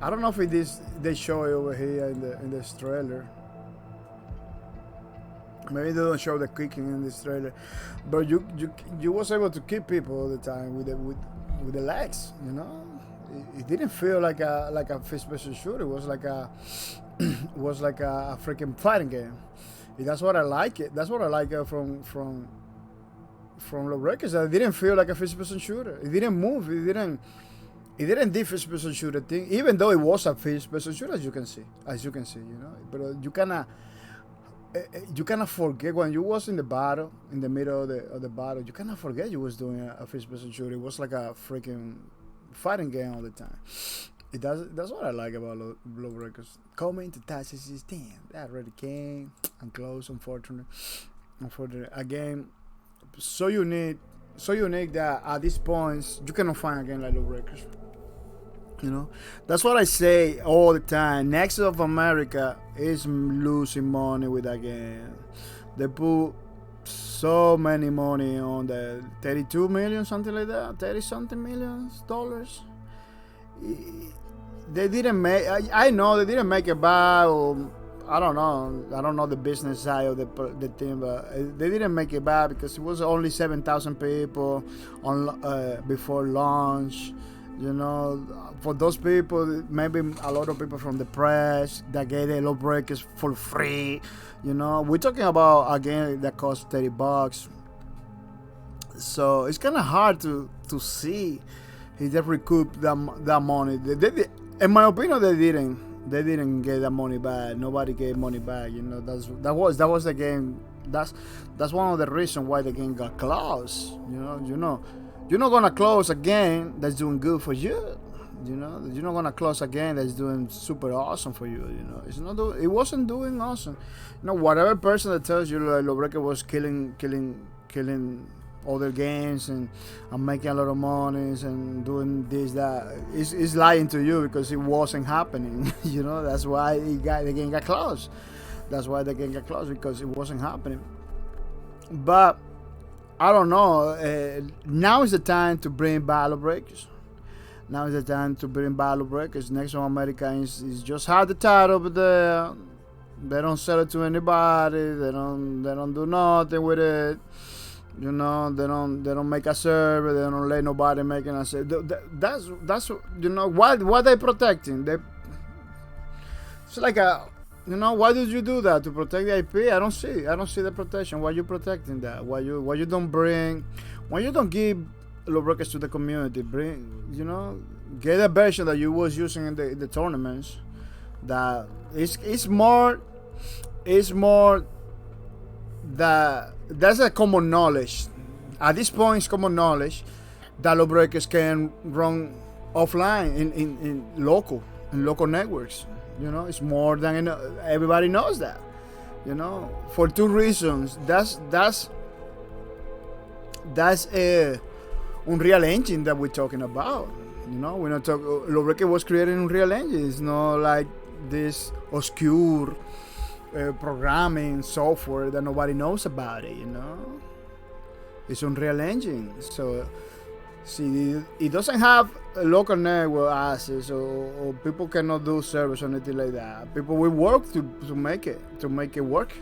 I don't know if it is they show it over here in this trailer. Maybe they don't show the cooking in this trailer, but you was able to keep people all the time with the legs. You know, it didn't feel like a first-person shooter. It was like a freaking fighting game. That's what I like it. That's what I like from Lawbreakers. It didn't feel like a first-person shooter. It didn't move. It didn't do first-person shooter thing, even though it was a first-person shooter, as you can see, you know. But you cannot forget when you was in the battle, in the middle of the battle. You cannot forget you was doing a first-person shooter. It was like a freaking fighting game all the time. That's what I like about Lawbreakers. Coming to Task 16. That already came and close. Unfortunately, a game so unique that at this point you cannot find a game like Lawbreakers. You know, that's what I say all the time. Nexus of America is losing money with that game. They put so many money on the 32 million, something like that, 30 something millions dollars. They didn't make. I know they didn't make it bad. Or, I don't know the business side of the thing, but they didn't make it bad because it was only 7,000 people on before launch. You know, for those people, maybe a lot of people from the press that get the Lawbreakers for free. You know, we're talking about a game that costs $30, so it's kind of hard to see if they recoup that money. They, in my opinion, they didn't get that money back. Nobody gave money back. You know, that was the game. That's one of the reasons why the game got closed. You know. You're not gonna close a game that's doing good for you. You know, you're not gonna close a game that's doing super awesome for you. You know, it wasn't doing awesome. You know, whatever person that tells you like Lawbreaker was killing other games and making a lot of money and doing this that is lying to you because it wasn't happening. You know, that's why the game got closed. That's why the game got closed because it wasn't happening. But I don't know. Now is the time to bring back Lawbreakers. Now is the time to bring back Lawbreakers. Next on America is just have the title over there. They don't sell it to anybody. They don't do nothing with it. You know, they don't make a server. They don't let nobody make a server. That's you know why they protecting. It's like a. You know, why did you do that? To protect the IP? I don't see the protection. Why you protecting that? Why you don't give Lawbreakers to the community? Get a version that you was using in the tournaments. That it's more that that's a common knowledge. At this point, it's common knowledge that Lawbreakers can run offline in local networks. You know, it's more than everybody knows that. You know, for two reasons. That's a Unreal Engine that we're talking about. You know, we're not talking. Lawbreaker was created in Unreal Engine. It's not like this obscure programming software that nobody knows about it. You know, it's Unreal Engine. So. See, it doesn't have a local network access or people cannot do servers or anything like that. People will work to make it work.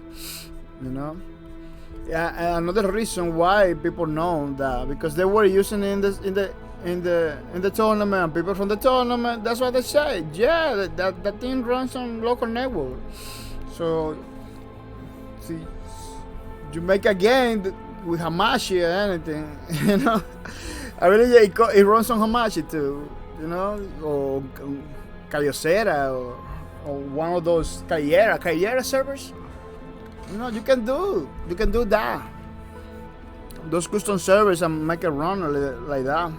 You know. Yeah, another reason why people know that because they were using it in the tournament. And people from the tournament, that's what they say. Yeah, that thing runs on local network. So, see, you make a game with Hamashi or anything, you know. I really it runs on Hamachi too, you know, or Cayosera or one of those Cayera servers. You know, you can do that. Those custom servers and make it run like that.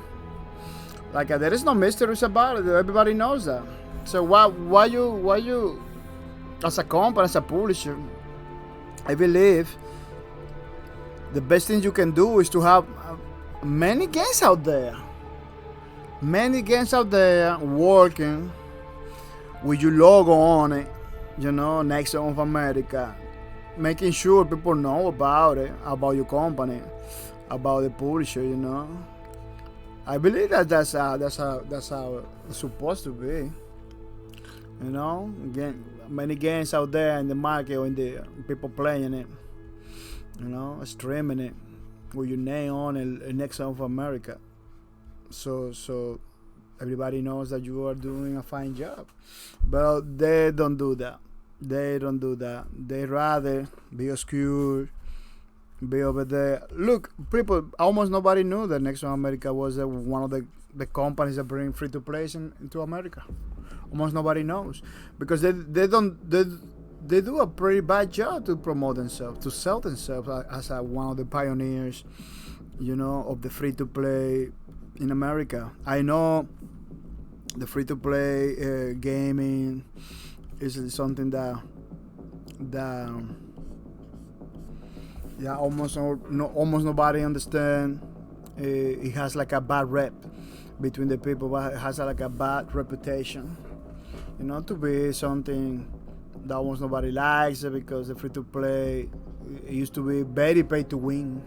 Like there is no mysteries about it. Everybody knows that. So why you as a company, as a publisher, I believe the best thing you can do is to have many games out there working with your logo on it, you know, Nexus of America, making sure people know about it, about your company, about the publisher, you know. I believe that's how it's supposed to be. You know, again, many games out there in the market or in the people playing it. You know, streaming it with your name on it next of America. So everybody knows that you are doing a fine job. But they don't do that. They don't do that. They rather be obscure, be over there. Look, people, almost nobody knew that Next One America was one of the companies that bring free to play into America. Almost nobody knows because they do a pretty bad job to promote themselves, to sell themselves as one of the pioneers, you know, of the free to play in America. I know the free to play gaming is something that almost nobody understand. It has like a bad rep between the people, but it has like a bad reputation, you know, to be something that almost nobody likes it because the free to play it used to be very pay to win.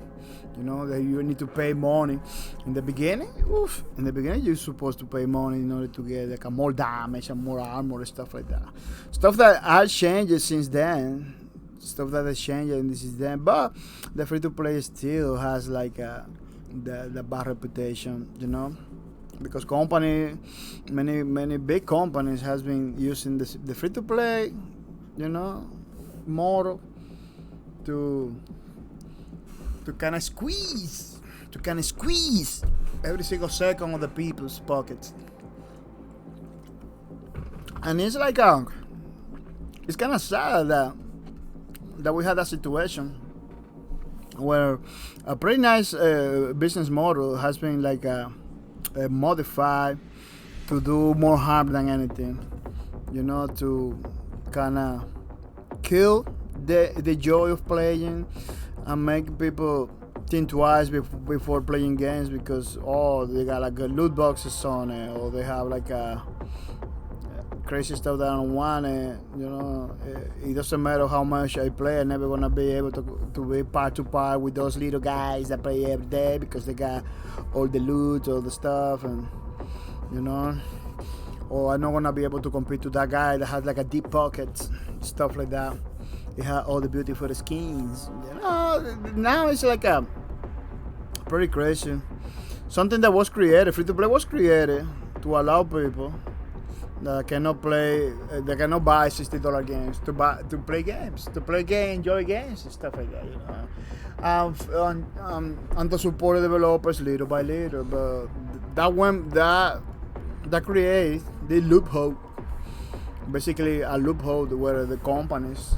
You know, that you need to pay money. In the beginning, you're supposed to pay money in order to get like a more damage and more armor and stuff like that. Stuff that has changed since then. Stuff that has changed since then. But the free to play still has like the bad reputation, you know, because many big companies has been using the free to play, you know, model to kind of squeeze every single second of the people's pockets. And it's like it's kind of sad that we had that situation where a pretty nice business model has been like modified to do more harm than anything, you know, to kind of kill the joy of playing and make people think twice before playing games because they got like loot boxes on it, or they have like a crazy stuff that I don't want it. You know, it doesn't matter how much I play, I'm never gonna be able to be part to part with those little guys that play every day because they got all the loot, all the stuff, and you know, or I'm not gonna be able to compete to that guy that has like a deep pockets, stuff like that. It had all the beautiful skins. You know, now it's like a pretty crazy. Something that was created, free to play was created to allow people that cannot play, they cannot buy $60 games to play enjoy games and stuff like that. You know, and to support the developers little by little. But that creates the loophole, basically a loophole where the companies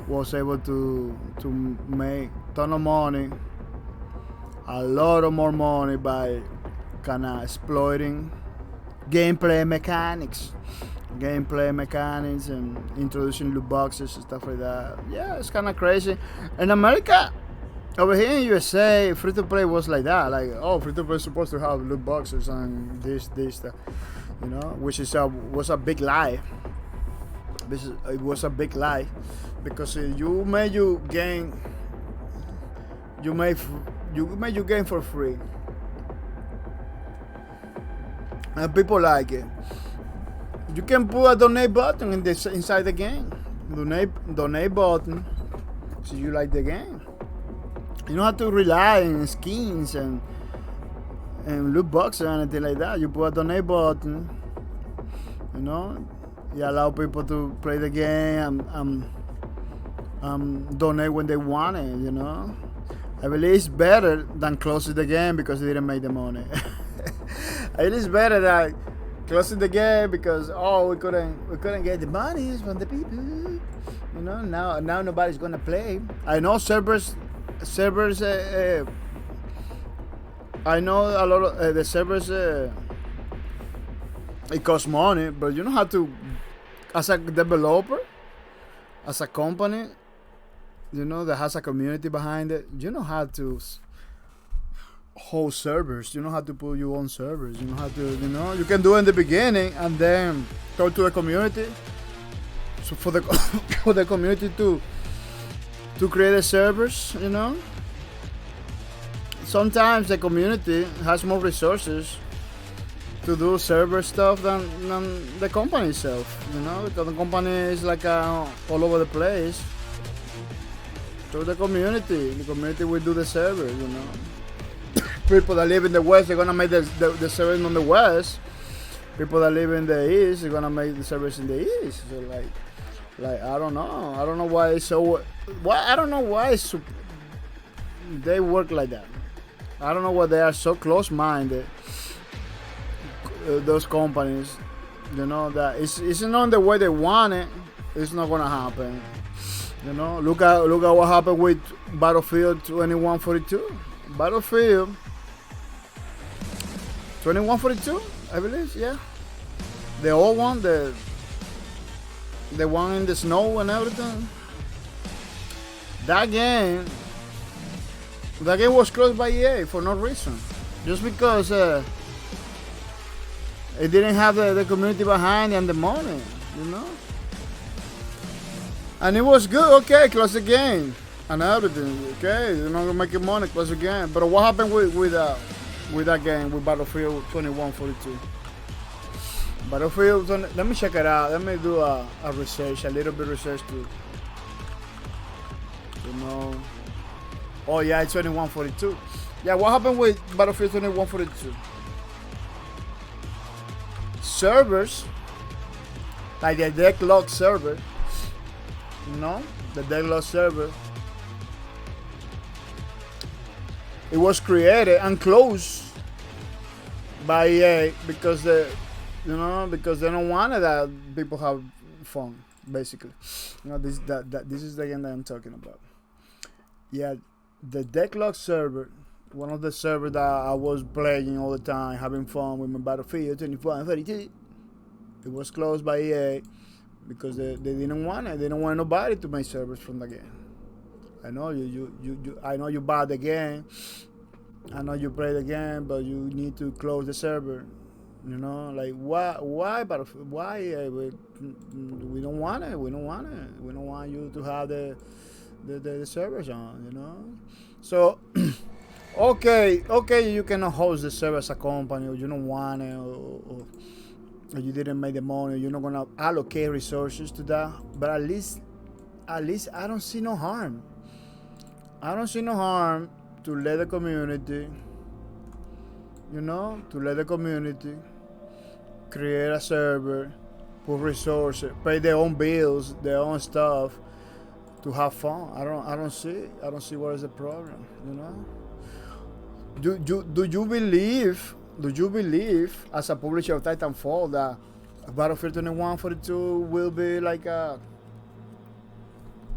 was able to make a ton of money, a lot of more money by kind of exploiting gameplay mechanics and introducing loot boxes and stuff like that. Yeah, it's kind of crazy. In America, over here in USA, free to play was like that. Like, free to play is supposed to have loot boxes and this, you know, which was a big lie. It was a big lie because you made your game for free, and people like it. You can put a donate button inside the game. Donate button, so you like the game. You don't have to rely on skins and loot boxes or anything like that. You put a donate button, you know. You allow people to play the game and donate when they want it, you know. I believe it's better than closing the game because they didn't make the money. It is better than closing the game because we couldn't get the money from the people. You know, now nobody's gonna play. I know servers. I know a lot of the servers. It costs money, but you don't have to. As a developer, as a company, you know, that has a community behind it, you don't have to hold servers. You don't have to put your own servers. You don't have to, you know, you can do it in the beginning and then talk to the community. So for the community to create the servers, you know. Sometimes the community has more resources to do server stuff than the company itself. You know, because the company is like all over the place. So the community will do the server. You know, people that live in the west, they're gonna make the server on the west. People that live in the east are gonna make the servers in the east. So like I don't know why it's so. I don't know why they work like that. I don't know why they are so close-minded. Those companies, you know, that it's not the way they want it. It's not gonna happen. You know, look at what happened with Battlefield 2142. Battlefield 2142, I believe, yeah. The old one, the one in the snow and everything. That game was closed by EA for no reason, just because it didn't have the community behind it and the money, you know. And it was good. Okay, close the game and everything. Okay, you're not gonna make money, close the game. But what happened with that game, with Battlefield 2142? Battlefield. Let me check it out. Let me do a research, a little bit research to know. Oh yeah, it's 2142. Yeah, what happened with Battlefield 2142? Servers, like the deadlock server, you know, the deadlock server, it was created and closed by EA because they don't want that people have fun, basically. You know, this is the game that I'm talking about. Yeah, the deadlock server, one of the servers that I was playing all the time, having fun with my Battlefield 2142. It was closed by EA because they didn't want it. They didn't want nobody to make servers from the game. I know I know you buy the game. I know you play the game, but you need to close the server. You know, like why Battlefield? Why EA? We don't want it. We don't want it. We don't want you to have the servers on. You know, so. Okay, you cannot host the server as a company, or you don't want it, or you didn't make the money, or you're not gonna allocate resources to that. But at least I don't see no harm. I don't see no harm to let the community, you know, create a server, put resources, pay their own bills, their own stuff, to have fun. I don't see what is the problem, you know. Do you believe as a publisher of Titanfall that Battlefield 2142 will be like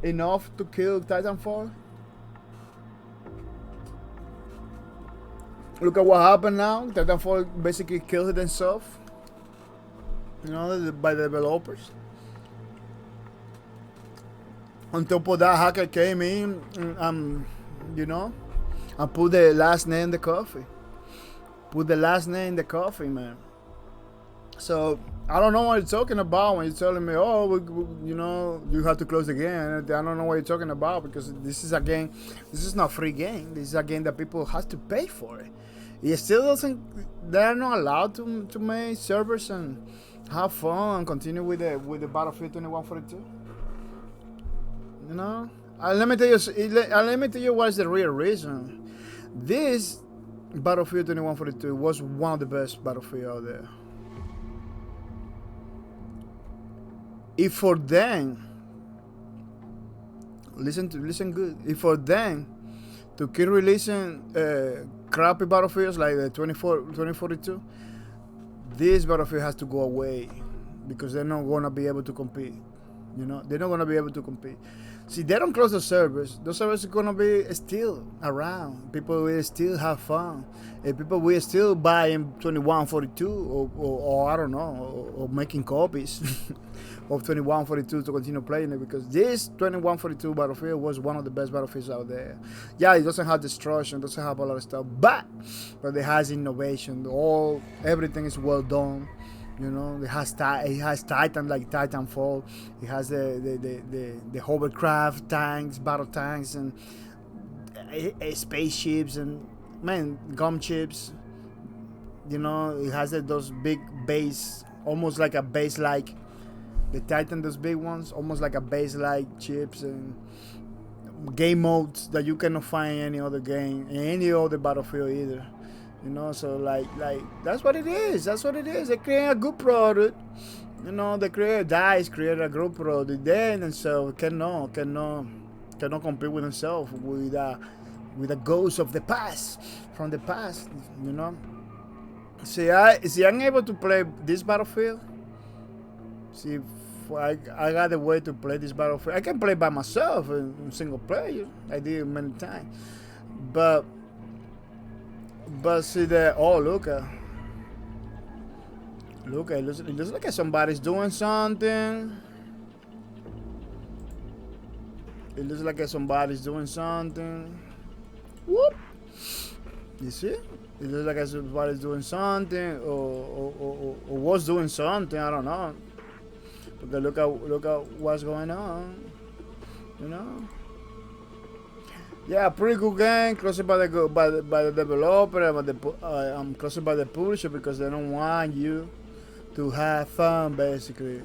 enough to kill Titanfall? Look at what happened now. Titanfall basically killed it itself. You know, by the developers. On top of that, hacker came in, you know, and put the last name in the coffee. Man. So I don't know what you're talking about when you're telling me, oh, you know, you have to close the game. I don't know what you're talking about, because this is a game. This is not a free game. This is a game that people have to pay for it. It still doesn't. They're not allowed to make servers and have fun and continue with the Battlefield 2142. You know. Let me tell you what's the real reason. This Battlefield 2142 was one of the best Battlefield out there. If for them, listen good. If for them to keep releasing crappy Battlefields like the 2042, this Battlefield has to go away, because they're not gonna be able to compete. You know, they're not gonna be able to compete. See, they don't close the servers. Those servers are gonna be still around. People will still have fun. People will still buy in 2142 or I don't know, or making copies of 2142 to continue playing it, because this 2142 Battlefield was one of the best Battlefields out there. Yeah, it doesn't have destruction, doesn't have a lot of stuff, but it has innovation. Everything is well done. You know, it has Titan, like Titanfall. It has the hovercraft tanks, battle tanks, and spaceships, and gun chips. You know, it has those big base, almost like a base like the Titan, those big ones, almost like a base like chips and game modes that you cannot find in any other game, in any other Battlefield either. You know, so like that's what it is. That's what it is. They create a good product. You know, they create DICE, create a good product. They themselves cannot compete with themselves with the ghosts of the past, from the past. You know. See, I'm able to play this Battlefield. See, I got a way to play this Battlefield. I can play by myself in single player. I did it many times, but see that. Oh, look, it looks like somebody's doing something. It looks like somebody's doing something. Whoop! You see? It looks like somebody's doing something, or was doing something. I don't know. But look at what's going on. You know. Yeah, pretty good game. Closed by the developer, but closed by the publisher because they don't want you to have fun, basically.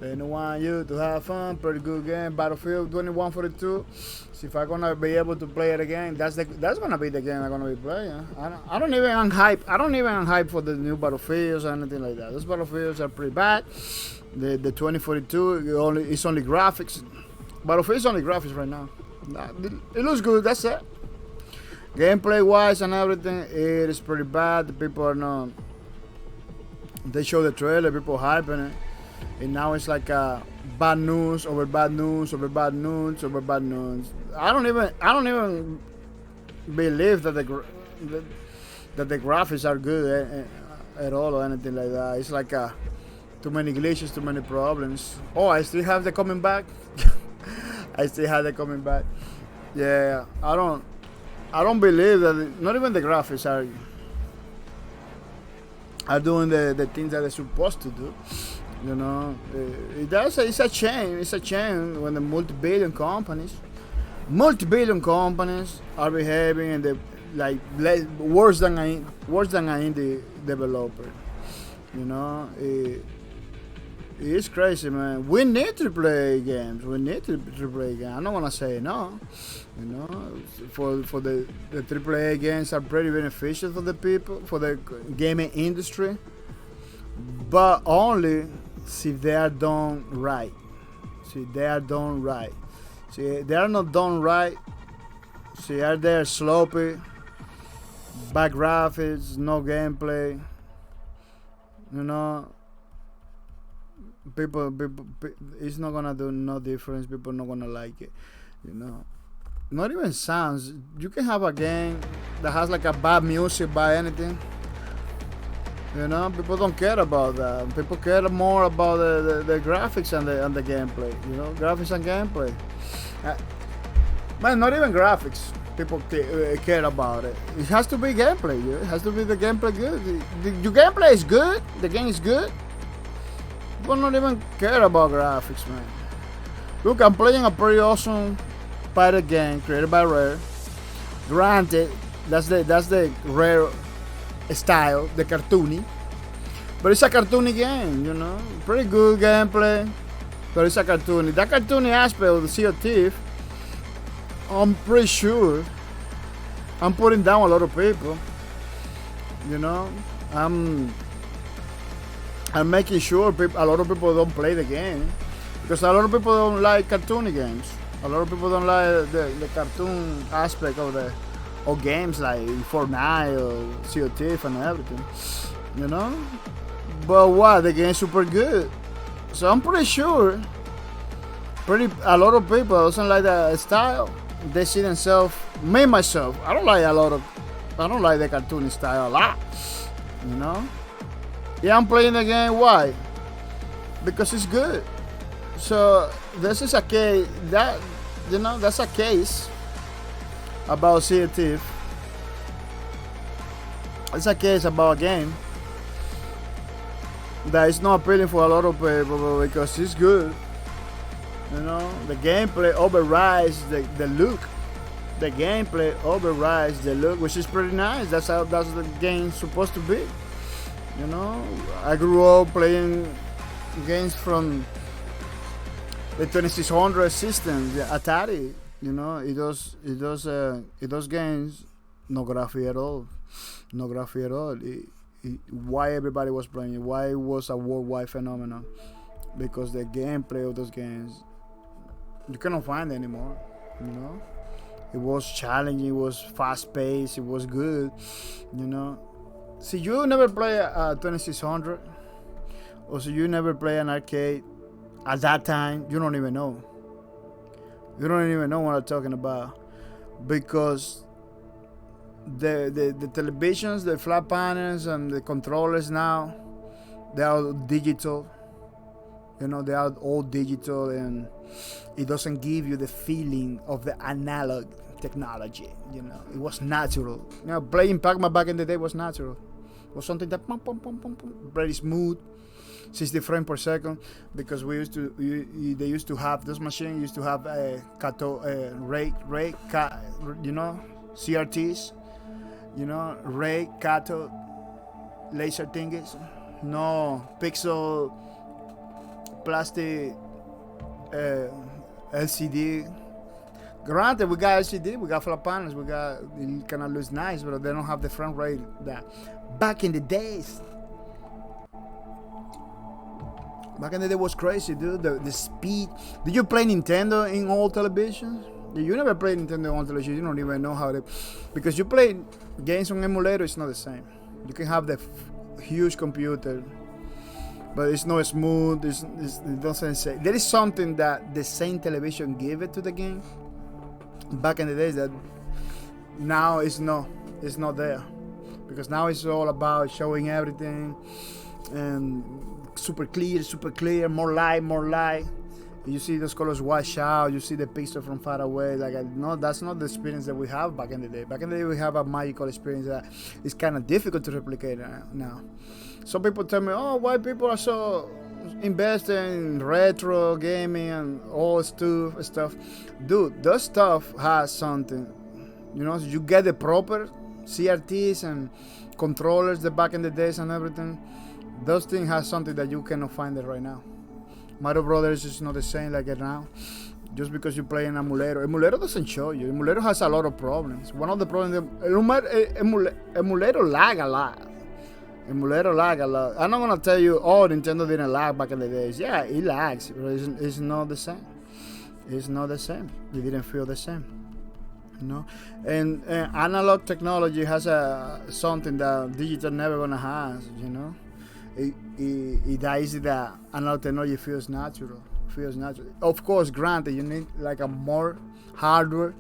They don't want you to have fun. Pretty good game. Battlefield 2142. See if I'm gonna be able to play it again. That's gonna be the game I'm gonna be playing. I don't even hype for the new Battlefields or anything like that. Those Battlefields are pretty bad. The 2042 it's only graphics. Battlefield is only graphics right now. It looks good. That's it. Gameplay wise and everything, it is pretty bad. The people are not. They show the trailer. People hyping it. And now it's like bad news over bad news over bad news over bad news. I don't even believe that the graphics are good at all or anything like that. It's like too many glitches, too many problems. Oh, I still have the coming back. I still have the coming back. Yeah, I don't believe that. Not even the graphics are doing the things that they're supposed to do. You know, it's a shame. It's a shame when the multi-billion companies are behaving and they worse than an indie developer. You know, it's crazy, man. We need to play games. I'm not gonna say no. You know, for the AAA games are pretty beneficial for the people, for the gaming industry, but only if they are done right. See, they are done right. See, they are not done right. See, are they sloppy, bad graphics, no gameplay. You know, people, it's not gonna do no difference. People not gonna like it. You know, not even sounds. You can have a game that has like a bad music, by anything. You know, people don't care about that. People care more about the graphics and the gameplay. You know, graphics and gameplay. Man, not even graphics. People care about it. It has to be gameplay. Yeah? It has to be the gameplay good. Your gameplay is good. The game is good. People don't even care about graphics, man. Look, I'm playing a pretty awesome pirate game created by Rare. Granted, that's the Rare style, the cartoony, but it's a cartoony game, you know. Pretty good gameplay, but it's a cartoony. That cartoony aspect of the Sea of Thieves, I'm pretty sure I'm putting down a lot of people. You know, I'm making sure a lot of people don't play the game because a lot of people don't like cartoony games. A lot of people don't like the cartoon aspect of games like Fortnite or Sea of Thieves and everything, you know. But what, the game's super good, so I'm pretty sure a lot of people doesn't like that style. They see themselves, me myself, I don't like the cartoon style a lot, you know. Yeah, I'm playing the game. Why? Because it's good. So this is a case that, you know, that's a case about Sea of Thieves. It's a case about a game that is not appealing for a lot of people because it's good. You know, the gameplay overrides the look. the gameplay overrides the look, which is pretty nice. That's how the game's supposed to be. You know, I grew up playing games from the 2600 system, the Atari. You know, it does games, no graphics at all, no graphics at all. Why everybody was playing it? Why it was a worldwide phenomenon? Because the gameplay of those games you cannot find anymore. You know, it was challenging, it was fast paced, it was good. You know, see, you never play a 2600, or so you never play an arcade at that time. You don't even know. You don't even know what I'm talking about, because the televisions, the flat panels, and the controllers now, they are digital. You know, they are all digital, and it doesn't give you the feeling of the analog technology. You know, it was natural. You know, playing Pac-Man back in the day was natural. It was something that very smooth, 60 frames per second, because they used to have, this machine used to have you know, CRTs, you know, ray, cathode, laser thingies, no pixel, plastic, LCD. Granted, we got LCD, we got flat panels, it kind of looks nice, but they don't have the frame rate that back in the days. Back in the day was crazy, dude. The speed. Did you play Nintendo in all televisions? You never played Nintendo on television. You don't even know how to, because you play games on emulator. It's not the same. You can have the huge computer, but it's not smooth. It doesn't say. There is something that the same television gave it to the game back in the days that now it's not there, because now it's all about showing everything and super clear, more light. You see those colors wash out, you see the picture from far away. Like, no, that's not the experience that we have back in the day. Back in the day, we have a magical experience that is kind of difficult to replicate now. Some people tell me, oh, why people are so invested in retro gaming and all stuff. Dude, those stuff has something. You know, so you get the proper CRTs and controllers that back in the days and everything. Those things have something that you cannot find it right now. Mario Brothers is not the same like it now. Just because you play an emulator doesn't show you. Emulator has a lot of problems. One of the problems, emulator lag a lot. I'm not gonna tell you, oh, Nintendo didn't lag back in the days. Yeah, it lags, but it's not the same. It's not the same. It didn't feel the same. You know, and analog technology has something that digital never gonna have. You know. It is that analog technology feels natural. Of course, granted, you need like a more hardware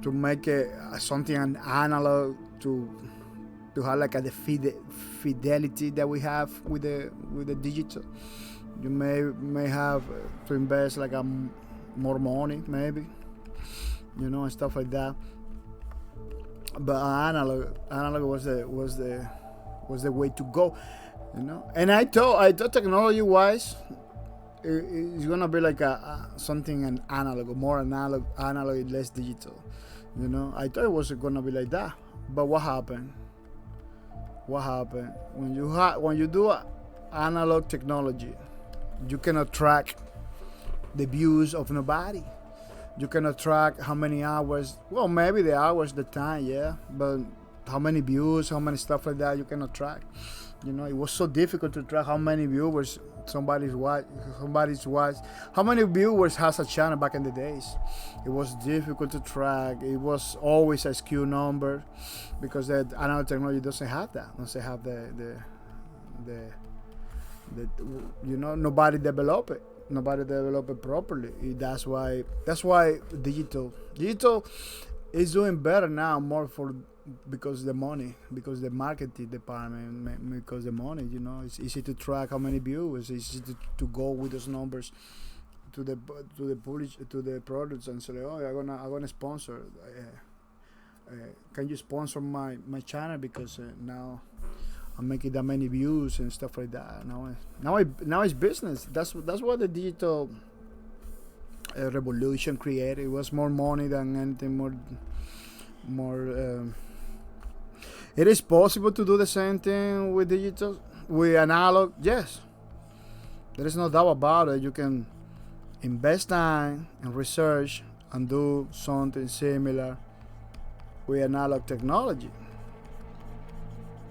to make something an analog to have like the fidelity that we have with the digital. You may have to invest like more money, maybe, you know, and stuff like that. But analog was the way to go. You know, and I thought technology-wise, it's gonna be like something analog, more analog, less digital. You know, I thought it was gonna be like that. But what happened? When you do analog technology, you cannot track the views of nobody. You cannot track how many hours. Well, maybe the hours, the time, yeah, but how many views, how many stuff like that, you cannot track. You know, it was so difficult to track how many viewers somebody's watch. How many viewers has a channel back in the days? It was difficult to track. It was always a skew number, because the analog technology doesn't have that. Doesn't have the you know, nobody develop it properly. That's why digital is doing better now, more because the money, because the marketing department, because the money, you know, it's easy to track how many viewers. It's easy to go with those numbers to the products and say, oh, I'm gonna sponsor. Can you sponsor my channel, because now I'm making that many views and stuff like that. Now it's business. That's what the digital revolution created. It was more money than anything more. It is possible to do the same thing with digital, with analog. Yes, there is no doubt about it. You can invest time and research and do something similar with analog technology.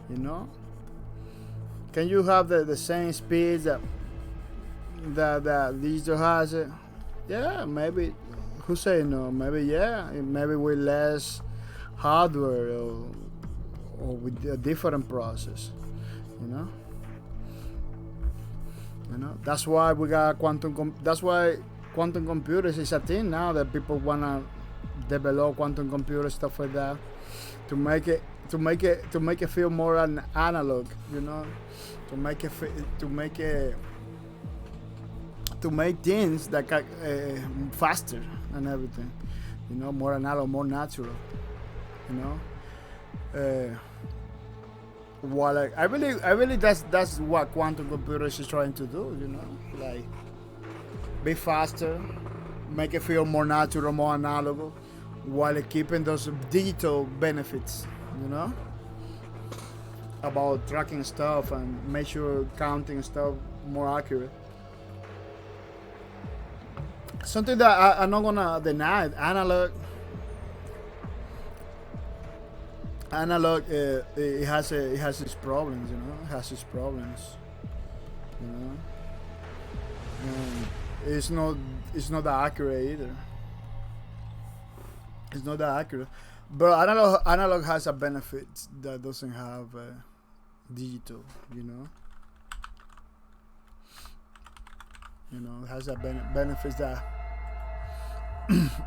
You know, can you have the same speeds that digital has it? Yeah, maybe. Who say no? Maybe yeah. Maybe with less hardware or with a different process. You know. That's why we got quantum. That's why quantum computers is a thing now, that people wanna develop quantum computer stuff like that to make it feel more an analog. You know, to make things that faster and everything. You know, more analog, more natural. You know. While I really that's what quantum computers is trying to do, you know, like be faster, make it feel more natural, more analog, while keeping those digital benefits, you know, about tracking stuff and make sure counting stuff more accurate. Something that I'm not gonna deny, analog it has its problems, you know. It has its problems, you know. And it's not that accurate either. It's not that accurate, but analog has a benefit that doesn't have digital, you know. You know, it has a benefits that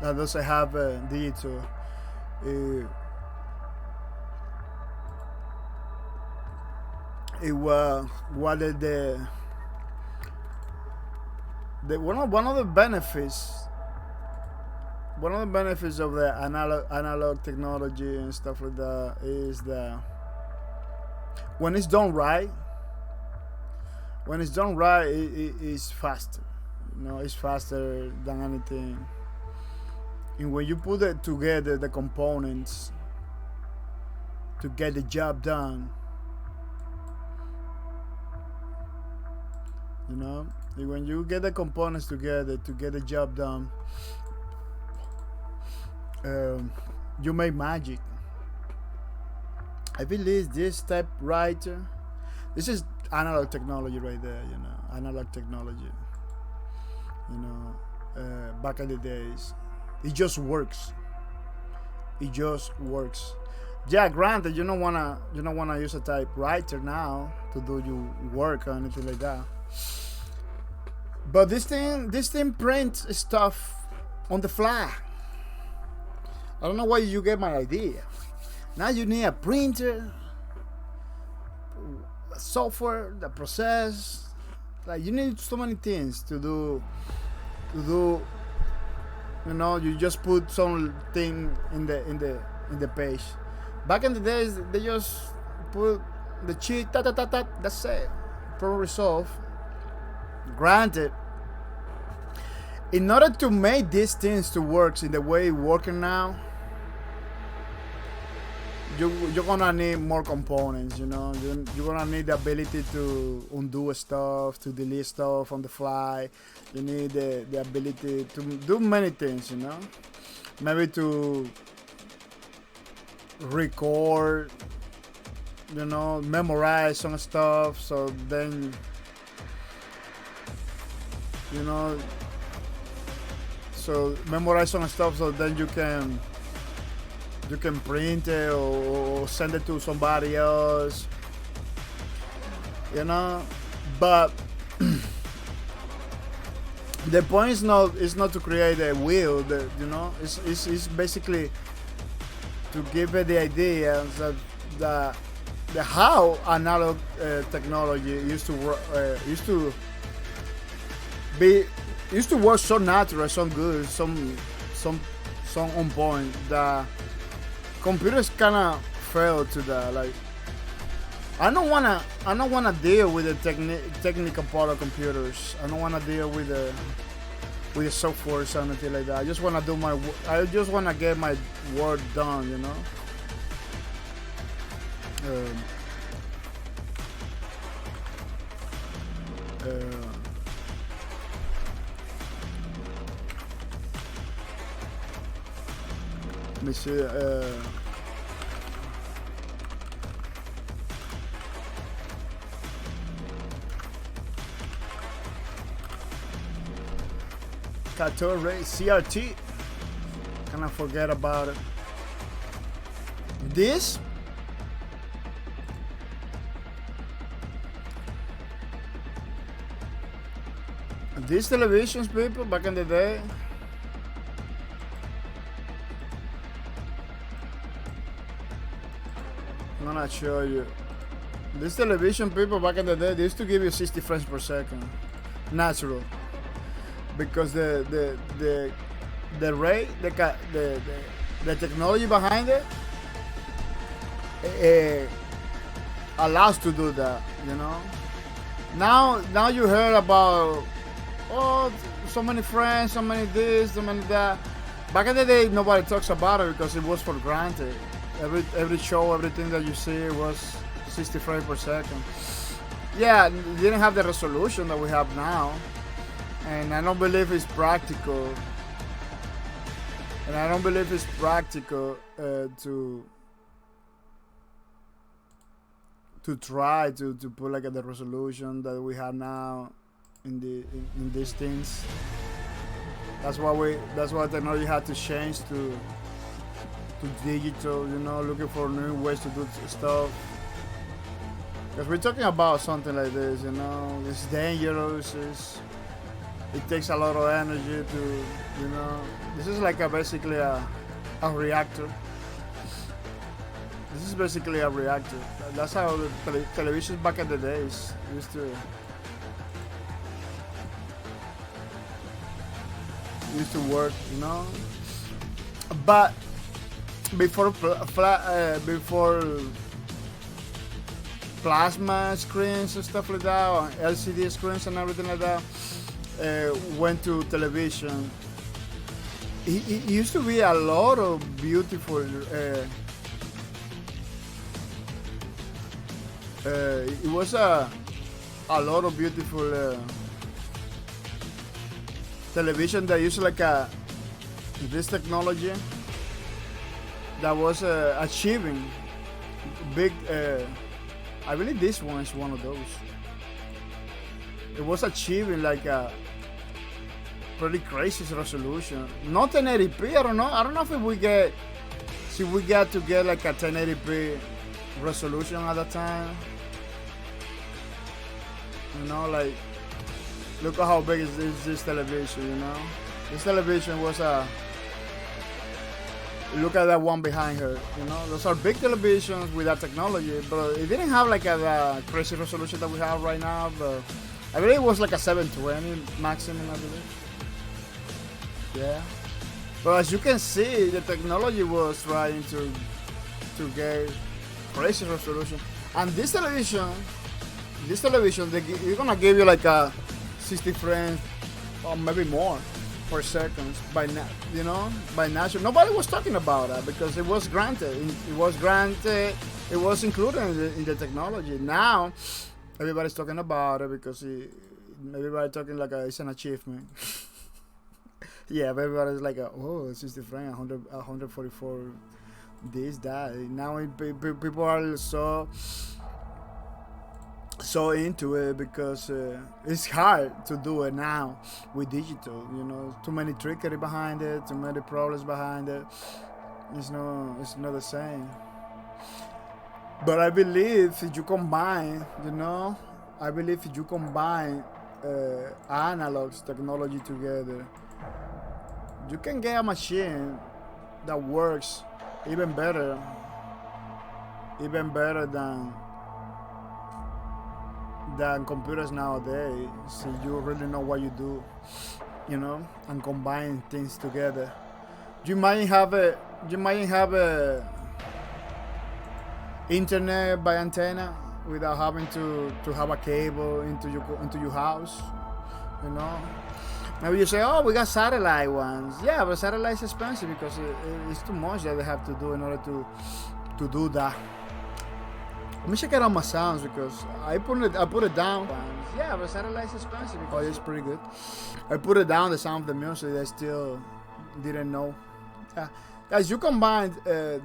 that doesn't have digital. It was one of the one of the benefits of the analog technology and stuff like that is that when it's done right, it is faster. You know, it's faster than anything. And when you put it together, the components to get the job done, you know, when you get the components together to get the job done, you make magic. I believe this typewriter, this is analog technology right there, you know, analog technology. You know, back in the days, it just works. It just works. Yeah, granted, you don't wanna use a typewriter now to do your work or anything like that. But this thing prints stuff on the fly. I don't know why you get my idea. Now you need a printer, software, the process. Like, you need so many things to do. You know, you just put something in the page. Back in the days, they just put the cheat, that's it. Problem resolved. Granted, in order to make these things to work in the way it's working now, you're gonna need more components. You know, you're gonna need the ability to undo stuff, to delete stuff on the fly. You need the ability to do many things. You know, maybe to record, you know, memorize some stuff, so then, you know, so memorize some stuff, so then you can print it or send it to somebody else, you know. But the point is not to create a wheel, you know. It's basically to give it the idea that the how analog technology used to work so natural, so good, some on point, that computers kind of fail to that. Like, I don't wanna deal with the technical part of computers. I don't wanna deal with with the software or something like that. I just want to do I just want to get my work done, you know. Let me see. Cator CRT. Can I forget about it? This these televisions, people, back in the day. I'm gonna show you. This television, people, back in the day, they used to give you 60 frames per second, natural, because the rate, the technology behind it, allows to do that, you know. Now you heard about, oh, so many frames, so many this, so many that. Back in the day, nobody talks about it because it was for granted. Every show, everything that you see was 60 frames per second. Yeah, it didn't have the resolution that we have now, and I don't believe it's practical. And I don't believe it's practical to try to put like the resolution that we have now in these things. That's why technology had to change to digital, you know, looking for new ways to do stuff. Because we're talking about something like this, you know, it's dangerous, it takes a lot of energy to, you know, this is like basically a reactor. This is basically a reactor. That's how the televisions back in the days used to work, you know. But before plasma screens and stuff like that, or LCD screens and everything like that, went to television. It used to be a lot of beautiful. It was a lot of beautiful television that used like this technology that was achieving big. I believe this one is one of those. It was achieving like a pretty crazy resolution. Not 1080p. I don't know if we get to get like a 1080p resolution at that time. You know, like, look at how big is this television, you know. This television was look at that one behind her, you know. Those are big televisions with that technology, but it didn't have like a crazy resolution that we have right now. But I believe it was like a 720 maximum, I believe. Yeah. But as you can see, the technology was trying to get crazy resolution. And this television, they're gonna give you like a 60 frames or maybe more per second by natural. Nobody was talking about that because it was granted. It was included in the technology. Now everybody's talking about it because everybody's talking like it's an achievement. Yeah, everybody's like, oh, 60 frames, 144, this, that. Now people are so into it because it's hard to do it now with digital, you know. Too many trickery behind it, too many problems behind it. It's not the same. But I believe if you combine, analog technology together, you can get a machine that works even better than computers nowadays. So you really know what you do, you know, and combine things together. You might have a internet by antenna without having to have a cable into your house, you know. Maybe you say, oh, we got satellite ones. Yeah, but satellite is expensive because it's too much that they have to do in order to do that. Let me check it out my sounds because I put it down. Yeah, but satellite is expensive because it's pretty good. I put it down, the sound of the music. I still didn't know. Yeah. Guys, you combine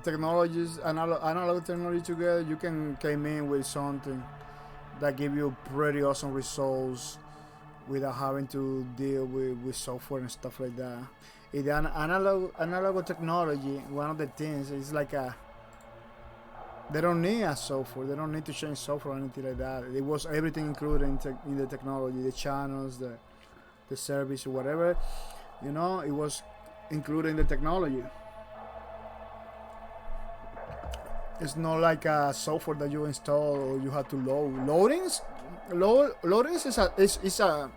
technologies, analog technology together, you can come in with something that give you pretty awesome results without having to deal with software and stuff like that. In the analog technology, one of the things is like they don't need a software. They don't need to change software or anything like that. It was everything included in the technology, the channels, the service, whatever. You know, it was included in the technology. It's not like a software that you install or you have to load. Loadings is a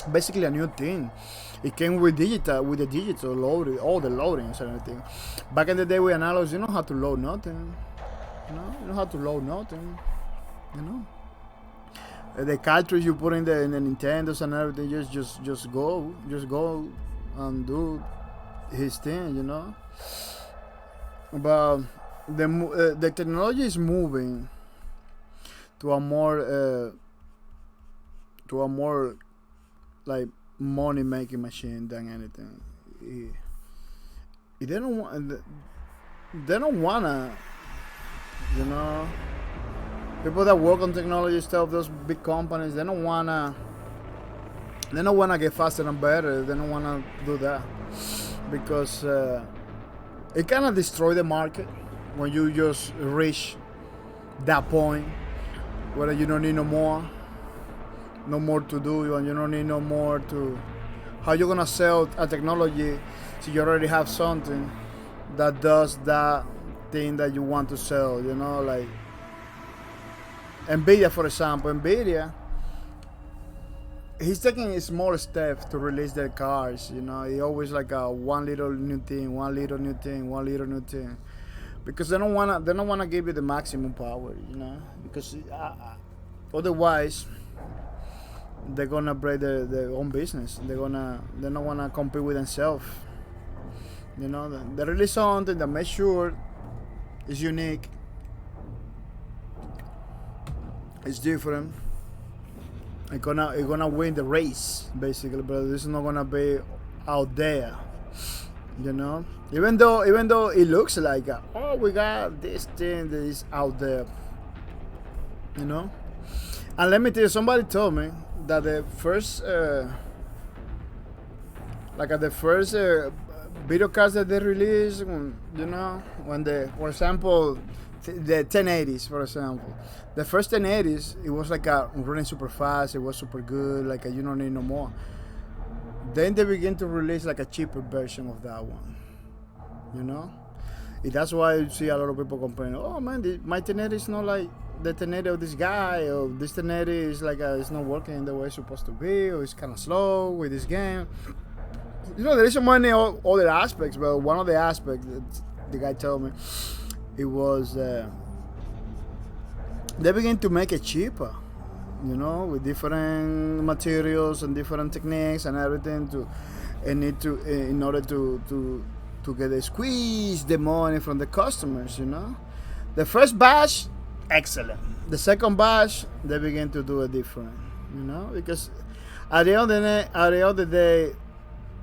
basically a new thing. It came with the digital loading, all the loadings and everything. Back in the day with analogs, you don't have to load nothing. You don't have to load nothing. You know, the cartridge you put in the Nintendos and everything, just go and do his thing. You know, but the technology is moving to a more like money making machine than anything. They don't wanna, you know, people that work on technology stuff, those big companies, they don't wanna get faster and better. They don't wanna do that because it kind of destroy the market when you just reach that point where you don't need no more to do, and you don't need no more to. How you gonna sell a technology so you already have something that does that thing that you want to sell? You know, like Nvidia, for example. Nvidia, he's taking a small step to release their cars. You know, he always like one little new thing, because they don't wanna give you the maximum power. You know, because otherwise they're gonna break their own business. They don't wanna compete with themselves. You know, they release something that makes sure it's unique, it's different. It's gonna win the race basically, but this is not gonna be out there. You know, even though it looks like oh, we got this thing that is out there. You know, and let me tell you, somebody told me that the first video cards that they released, you know, when for example, the 1080s, for example, the first 1080s, it was like running super fast, it was super good, like you don't need no more. Then they begin to release like a cheaper version of that one, you know. That's why you see a lot of people complaining, oh man, my 1080 is not like the 1080 of this guy, or this 1080 is like it's not working the way it's supposed to be, or it's kind of slow with this game. You know, there is so many other aspects, but one of the aspects that the guy told me, it was they begin to make it cheaper, you know, with different materials and different techniques and everything in order to squeeze the money from the customers, you know. The first batch, excellent. The second batch, they begin to do it different, you know, because at the end of the day,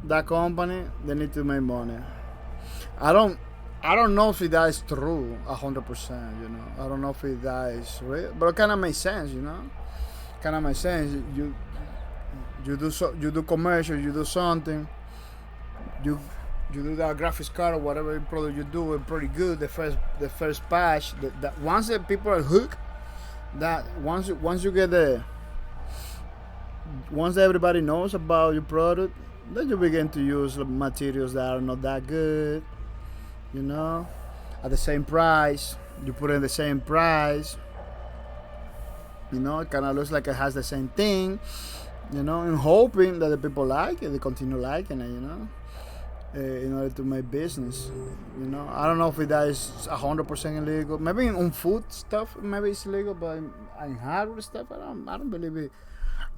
that company, they need to make money. I don't know if that is true 100%, you know. I don't know if that is real, but it kind of makes sense, you know. Kind of makes sense. You do commercial, you do something, you do that graphics card or whatever product you do, it's pretty good. The first batch, that once the people are hooked, that once everybody knows about your product, then you begin to use materials that are not that good, you know, at the same price. You put in the same price, you know, it kind of looks like it has the same thing, you know, and hoping that the people like it, they continue liking it, you know, in order to make business, you know. I don't know if that is 100% illegal. Maybe on food stuff, maybe it's illegal, but in hardware stuff, I don't believe it.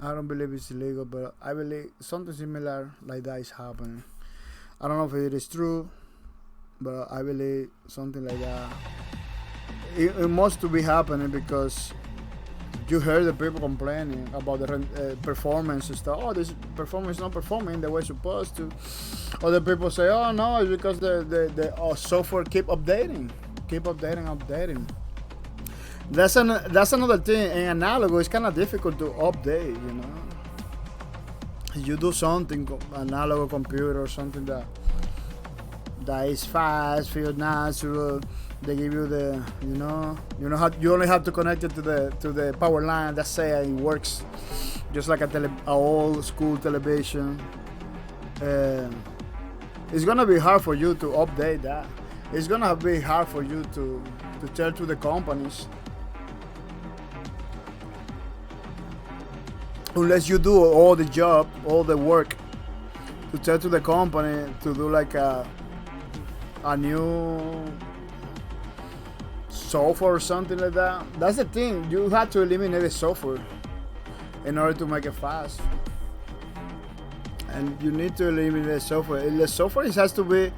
I don't believe it's illegal, but I believe something similar like that is happening. I don't know if it is true, but I believe something like that. It must to be happening because you heard the people complaining about the performance and stuff. Oh, this performance is not performing the way it's supposed to. Other people say, oh no, it's because the software keep updating. That's another thing. In analog, it's kind of difficult to update. You know, you do something analog computer or something that is fast, feels natural. They give you the how you only have to connect it to the power line. That's say it works just like a old school television. It's gonna be hard for you to update that. It's gonna be hard for you to tell to the companies, unless you do all the job, all the work, to tell to the company to do like a new software or something like that. That's the thing. You have to eliminate the software in order to make it fast. And you need to eliminate the software. The software has to be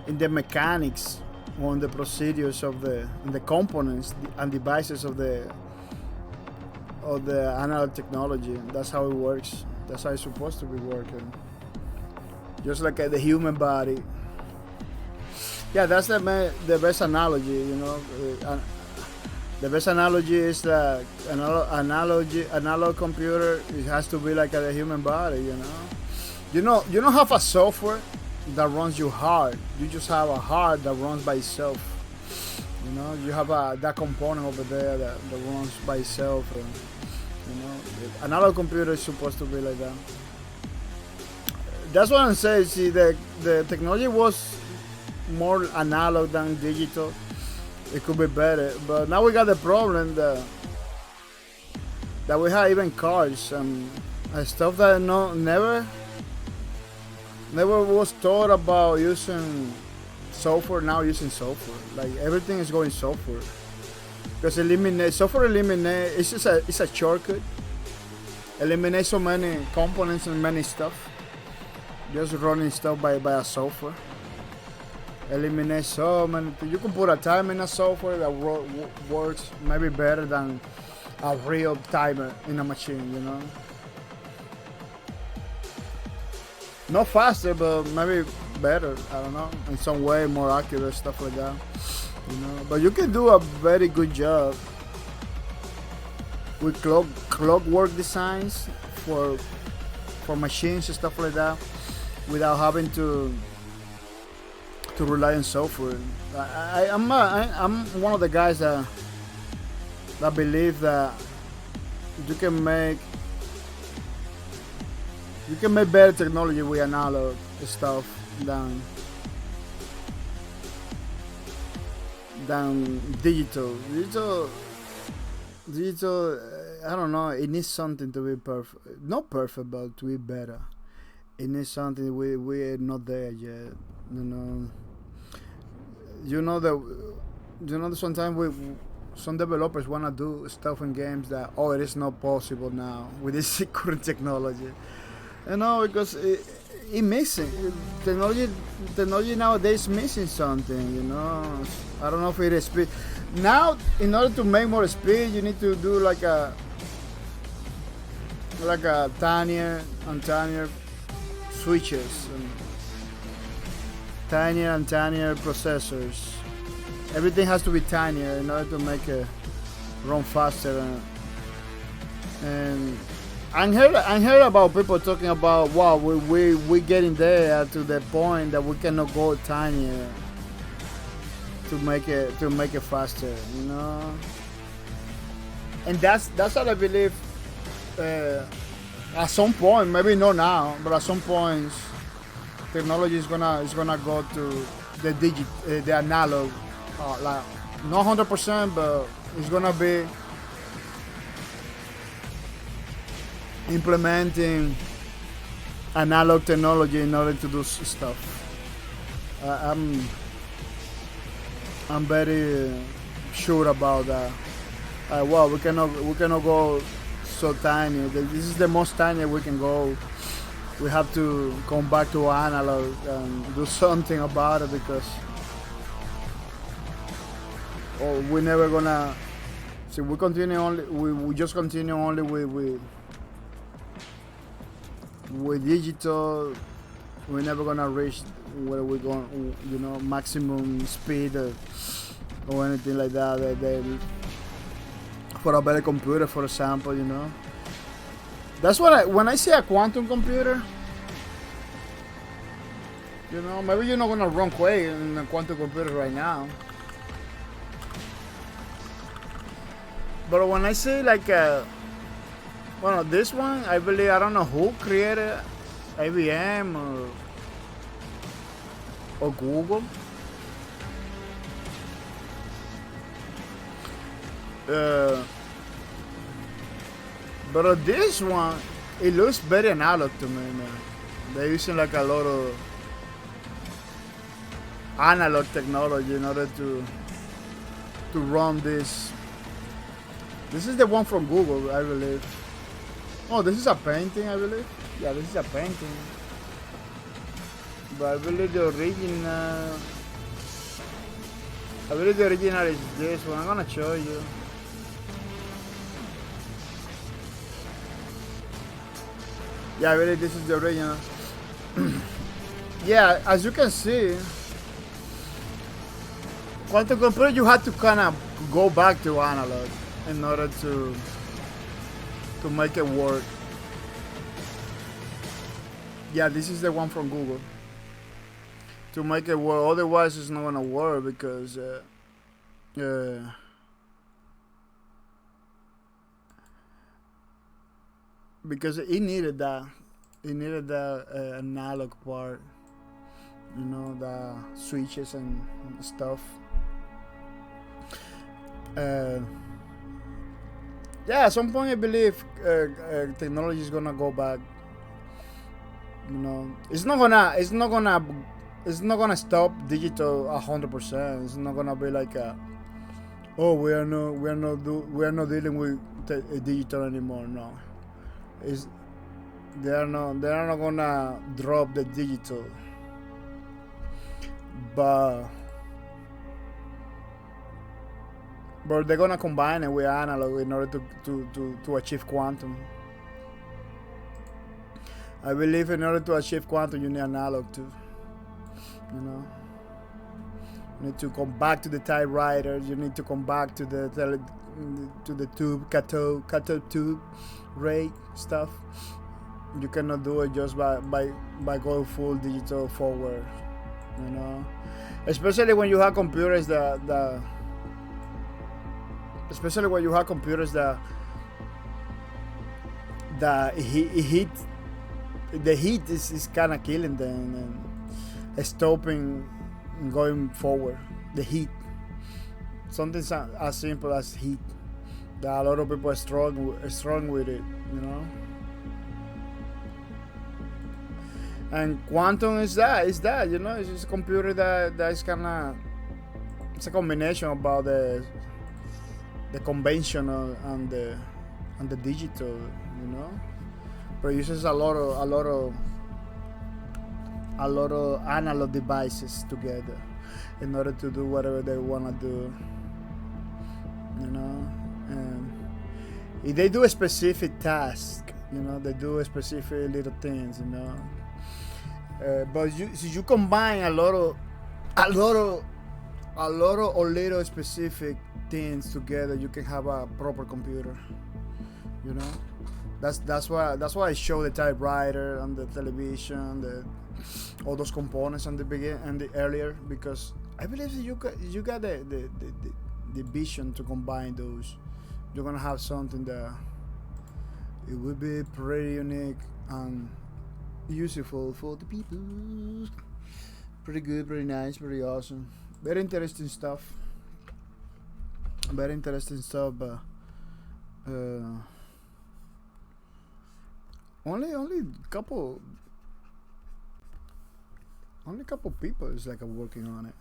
in the mechanics, on the procedures of the components and devices of the analog technology. That's how it works. That's how it's supposed to be working. Just like the human body. Yeah, that's the best analogy. You know, the best analogy is that analog computer. It has to be like the human body. You don't have a software that runs your heart. You just have a heart that runs by itself. You know, you have that component over there that runs by itself. And, the analog computer is supposed to be like that. That's what I'm saying. See, the technology was more analog than digital. It could be better, but now we got the problem that we have even cars and stuff that never was thought about using software. Now using software, like everything is going software because software eliminate. It's just it's a shortcut. Eliminate so many components and many stuff. Just running stuff by a software. Eliminate so many things. You can put a timer in a software that works maybe better than a real timer in a machine. Not faster, but maybe better. I don't know. In some way, more accurate, stuff like that. But you can do a very good job with clockwork designs for machines and stuff like that, without having to rely on software. I'm one of the guys that believe that you can make better technology with analog stuff than digital. Digital, I don't know. It needs something to be perfect, not perfect, but to be better. It needs something we're not there yet. That sometimes some developers want to do stuff in games that it is not possible now with this current technology. Because it missing technology nowadays missing something. I don't know if it is speed. Now, in order to make more speed, you need to do like a tinier and tinier switches. Tinier and tinier processors. Everything has to be tinier in order to make it run faster. And I heard about people talking about, wow, we getting there to the point that we cannot go tinier to make it faster. And that's what I believe. At some point, maybe not now, but at some points, technology is gonna go to the analog, like not 100%, but it's gonna be implementing analog technology in order to do stuff. I'm very sure about that. We cannot go so tiny. This is the most tiny we can go. We have to come back to analog and do something about it because we're never gonna. See, we continue only. We just continue only with digital. We're never gonna reach where we're going. You know, maximum speed or anything like that. For a better computer, for example, you know. That's what when I say a quantum computer, you know, maybe you're not gonna run Quake in a quantum computer right now. But when I say like, well, this one, I believe, I don't know who created it, IBM or Google. But this one, it looks very analog to me, man. They're using like a lot of analog technology in order to run this. This is the one from Google, I believe. Oh, this is a painting, I believe. Yeah, this is a painting. But I believe the original. I believe the original is this one. I'm gonna show you. Yeah, I believe this is the original. Yeah, as you can see, quantum computer, you have to kind of go back to analog in order to make it work. Yeah, this is the one from Google. To make it work, otherwise it's not gonna work because it needed that. It needed the analog part, you know, the switches and stuff. Yeah, at some point I believe technology is gonna go back. You know, it's not gonna stop digital 100%. It's not gonna be like we are not dealing with digital anymore. No, they are not gonna drop the digital, but they're gonna combine it with analog in order to achieve quantum. I believe in order to achieve quantum, you need analog too. You know, you need to come back to the typewriter. You need to come back to the tube, cathode tube, ray stuff. You cannot do it just by going full digital forward. You know, especially when you have computers the heat is kind of killing them and stopping going forward. The heat, something as simple as heat, that a lot of people are strong with it, you know. And quantum is that, you know. It's just a computer that is kind of, it's a combination about the conventional and the digital, you know. Produces a lot of analog devices together in order to do whatever they want to do, you know. And if they do a specific task, you know, they do a specific little things, you know. But you combine a lot of little specific things together, you can have a proper computer, you know. That's why I show the typewriter and the television, all those components on the beginning and the earlier, because I believe you got the vision to combine those. You're gonna have something that it will be pretty unique and useful for the people. Pretty good, pretty nice, pretty awesome. Very interesting stuff. But only couple people is like working on it.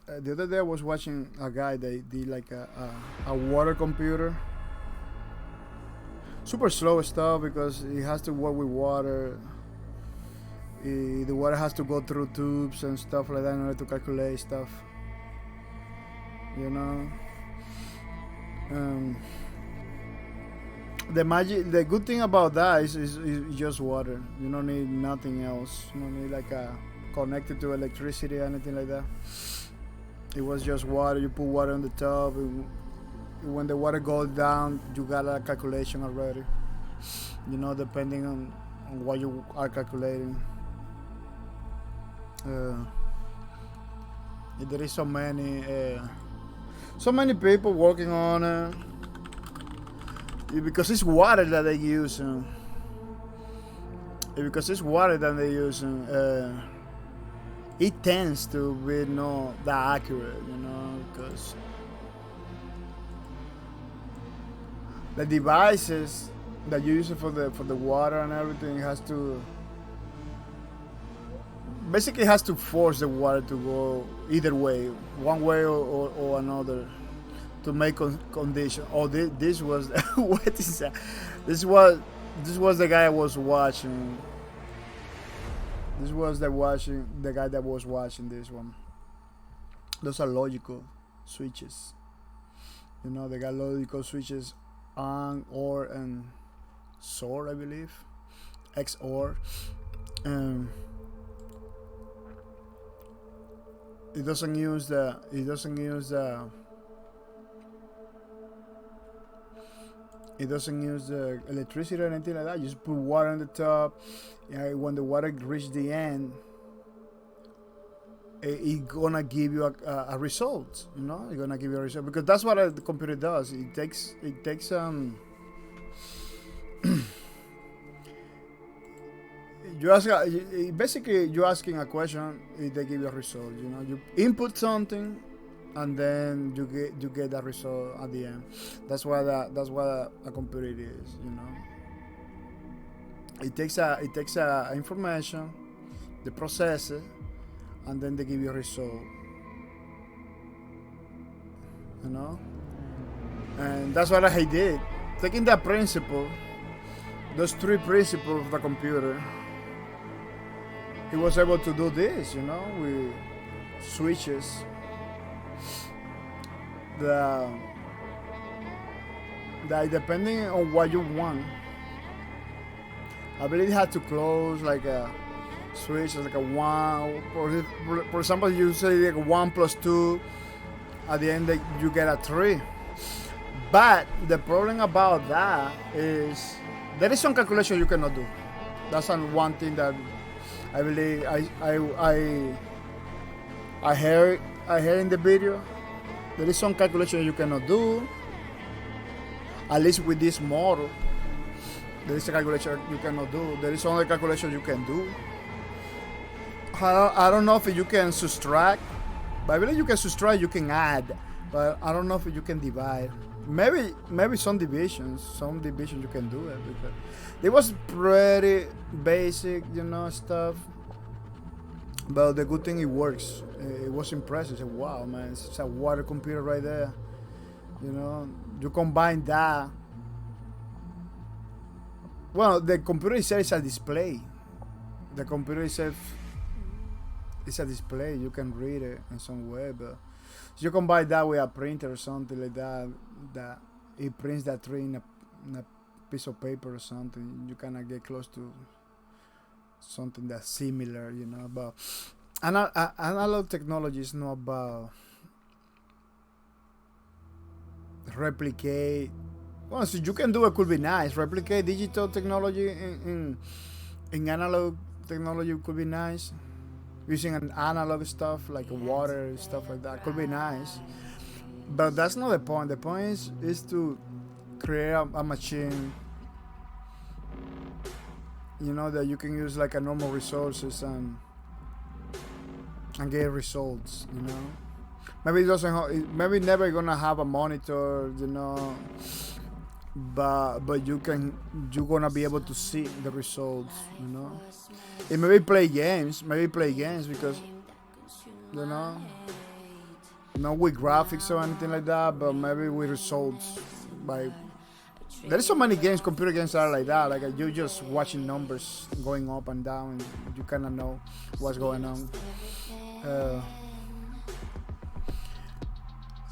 The other day I was watching a guy that did like a water computer. super slow stuff because it has to work with water. The water has to go through tubes and stuff like that in order to calculate stuff. You know. The good thing about that is just water. You don't need nothing else. You don't need like a connected to electricity or anything like that. It was just water. You put water on the top. When the water goes down, you got a calculation already. You know, depending on what you are calculating. There is so many people working on it. Because it's water that they use. Because it's water that they use. It tends to be not that accurate, you know, because the devices that you use for the water and everything has to basically has to force the water to go either way, one way or another, to make condition. Oh, this was what is that? This was the guy I was watching. This was the guy that was watching this one. Those are logical switches. You know, they got logical switches on, OR, and SOR, I believe. XOR. It doesn't use the electricity or anything like that. You just put water on the top. When the water reaches the end, it's gonna give you a result. You know, it's gonna give you a result because that's what the computer does. It takes you ask basically you're asking a question, they give you a result. You know, you input something, and then you get that result at the end. That's what a computer is. You know, it takes information, they process it, and then they give you a result. You know, and that's what I did. Taking that principle, those three principles of the computer, he was able to do this. You know, with switches. That depending on what you want, I believe it had to close like a switch, like a 1. For example, you say like 1 + 2. At the end, you get a 3. But the problem about that is there is some calculation you cannot do. That's one thing that I believe I heard in the video. There is some calculation you cannot do. At least with this model, there is a calculation you cannot do. There is only calculation you can do. I don't know if you can subtract, but I believe you can subtract, you can add, but I don't know if you can divide. Maybe some division you can do it, because it was pretty basic, you know, stuff. But the good thing, it works. It was impressive. I said, wow, man, it's a water computer right there. You know, you combine that. Well, the computer itself is a display. The computer itself is a display. You can read it in some way, but you combine that with a printer or something like that, that it prints that tree in a piece of paper or something. You kind of get close to something that's similar, you know. But analog technology is not about replicate. Well, so you can do it, could be nice. Replicate digital technology in analog technology could be nice. Using an analog stuff like water, stuff like that, could be nice. But that's not the point. The point is to create a machine, you know, that you can use like a normal resources and get results, you know. Maybe it doesn't maybe never gonna have a monitor, you know, but you're gonna be able to see the results, you know. It maybe play games because, you know, not with graphics or anything like that, but maybe with results by There's so many games, computer games that are like that. Like you're just watching numbers going up and down, and you kind of know what's going on.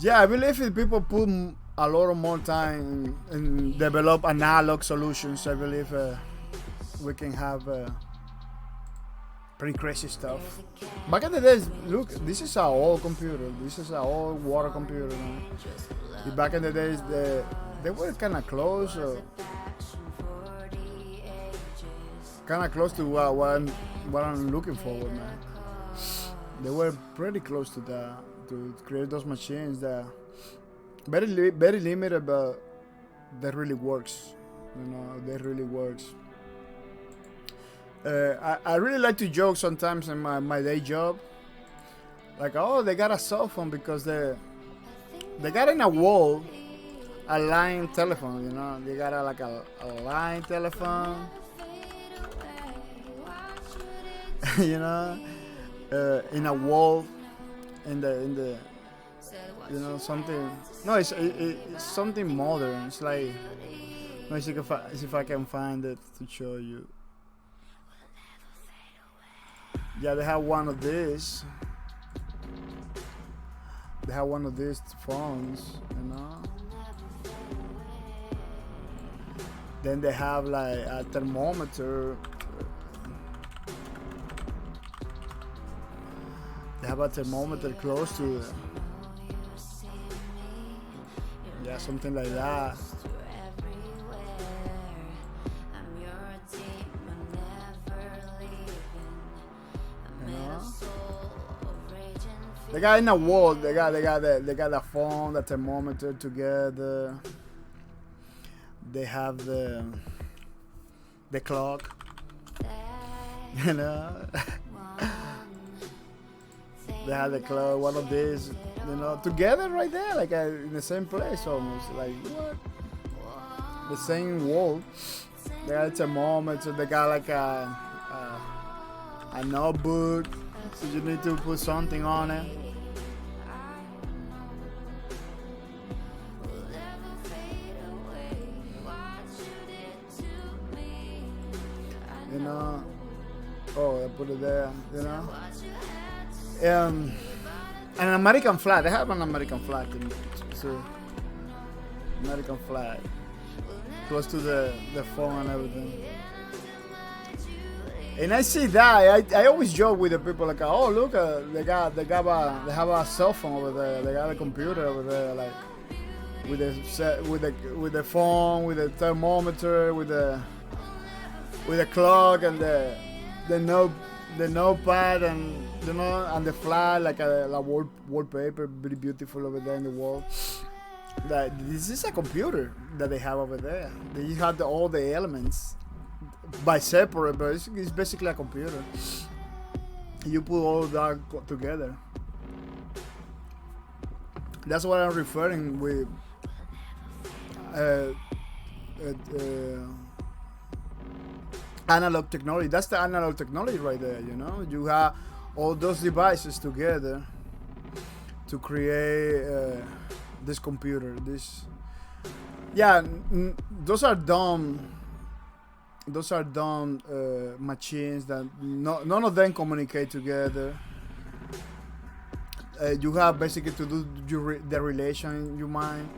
Yeah, I believe if people put a lot of more time and develop analog solutions, I believe we can have pretty crazy stuff. Back in the days, look, this is our old computer. This is our old water computer. Back in the days, they were kind of close. Kind of close to what I'm looking forward, man. They were pretty close to that, to create those machines that very limited, but that really works. That really works. I really like to joke sometimes in my day job, like, oh, they got a cell phone because they got in a wall a line telephone. They got a line telephone. In a wall, in the something. No, it's something modern. It's like, let me see if I can find it to show you. Yeah, they have one of these. They have one of these phones, Then they have like a thermometer. They have a thermometer close to it. Yeah, something like that. They got in a wall. They got the phone, the thermometer together. They have the clock. They have the clock. One of these, together right there, like in the same place almost. Like what? The same wall. They got a thermometer. They got like a notebook. So you need to put something on it. Oh, I put it there, an American flag. They have an American flag. So, American flag. Close to the phone and everything. And I see that. I always joke with the people like, oh look, they have a cell phone over there. They got a computer over there, like with the phone, with the thermometer, with the clock and the notepad and and the flag, like a wallpaper, very beautiful over there in the wall. That this is a computer that they have over there. They have all the elements by separate, but it's basically a computer. You put all that together. That's what I'm referring with. Analog technology. That's the analog technology right there. You have all those devices together to create this computer. Those are dumb. Those are dumb machines that none of them communicate together. You have basically to do the relation in your mind.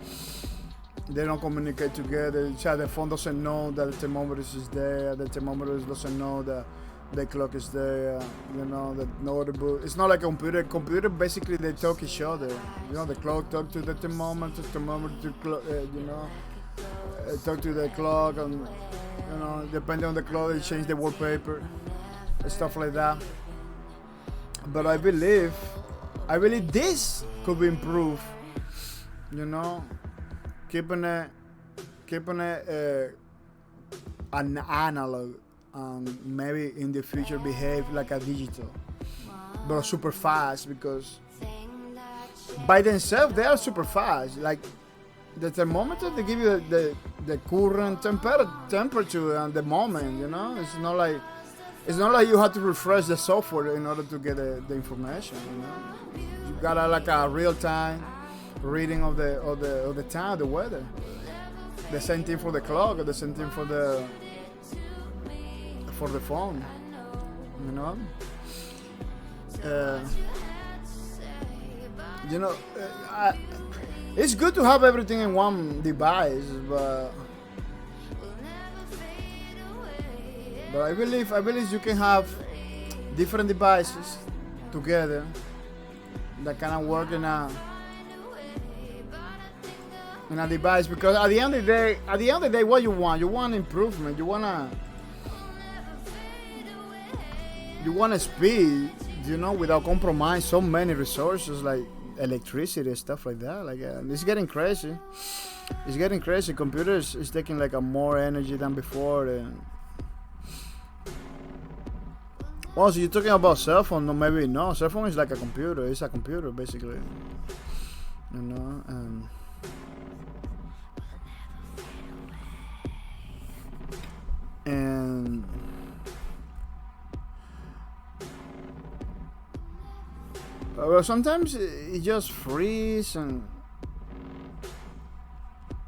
They don't communicate together. The phone doesn't know that the thermometer is there. The thermometer doesn't know that the clock is there. The notebook. It's not like a computer. Computer basically they talk each other. The clock talk to the thermometer. Thermometer to talk to the clock, and depending on the clock, they change the wallpaper, and stuff like that. But I believe this could be improved. Keeping it an analog, maybe in the future behave like a digital, but super fast, because by themselves they are super fast. Like the thermometer, they give you the current temperature and the moment. It's not like you have to refresh the software in order to get the information. You got like a real time reading of the time, the weather. The same thing for the clock, the same thing for the phone, you know. You know, it's good to have everything in one device, but I believe you can have different devices together that kind of work in a device, because at the end of the day, what you want improvement, you want speed, you know, without compromise so many resources like electricity and stuff like that. Like it's getting crazy. Computers is taking like a more energy than before. And well, so you're talking about cell phone? No, maybe no. Cell phone is like a computer. It's a computer basically, you know. And well, sometimes it just freezes and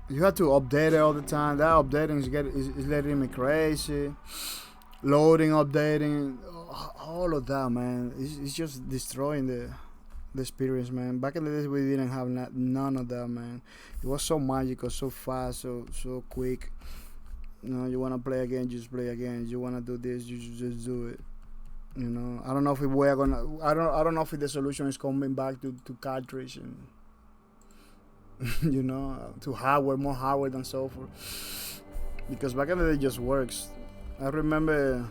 you have to update it all the time. That updating is letting me crazy. Loading, updating, all of that, man. It's just destroying the experience, man. Back in the days, we didn't have none of that, man. It was so magical, so fast, so quick. You know, you wanna play again, just play again. You wanna do this, you just do it. You know, I don't know if we're gonna. I don't know if the solution is coming back to cartridge and you know, to hardware, more hardware than software. Because back in the day, it just works. I remember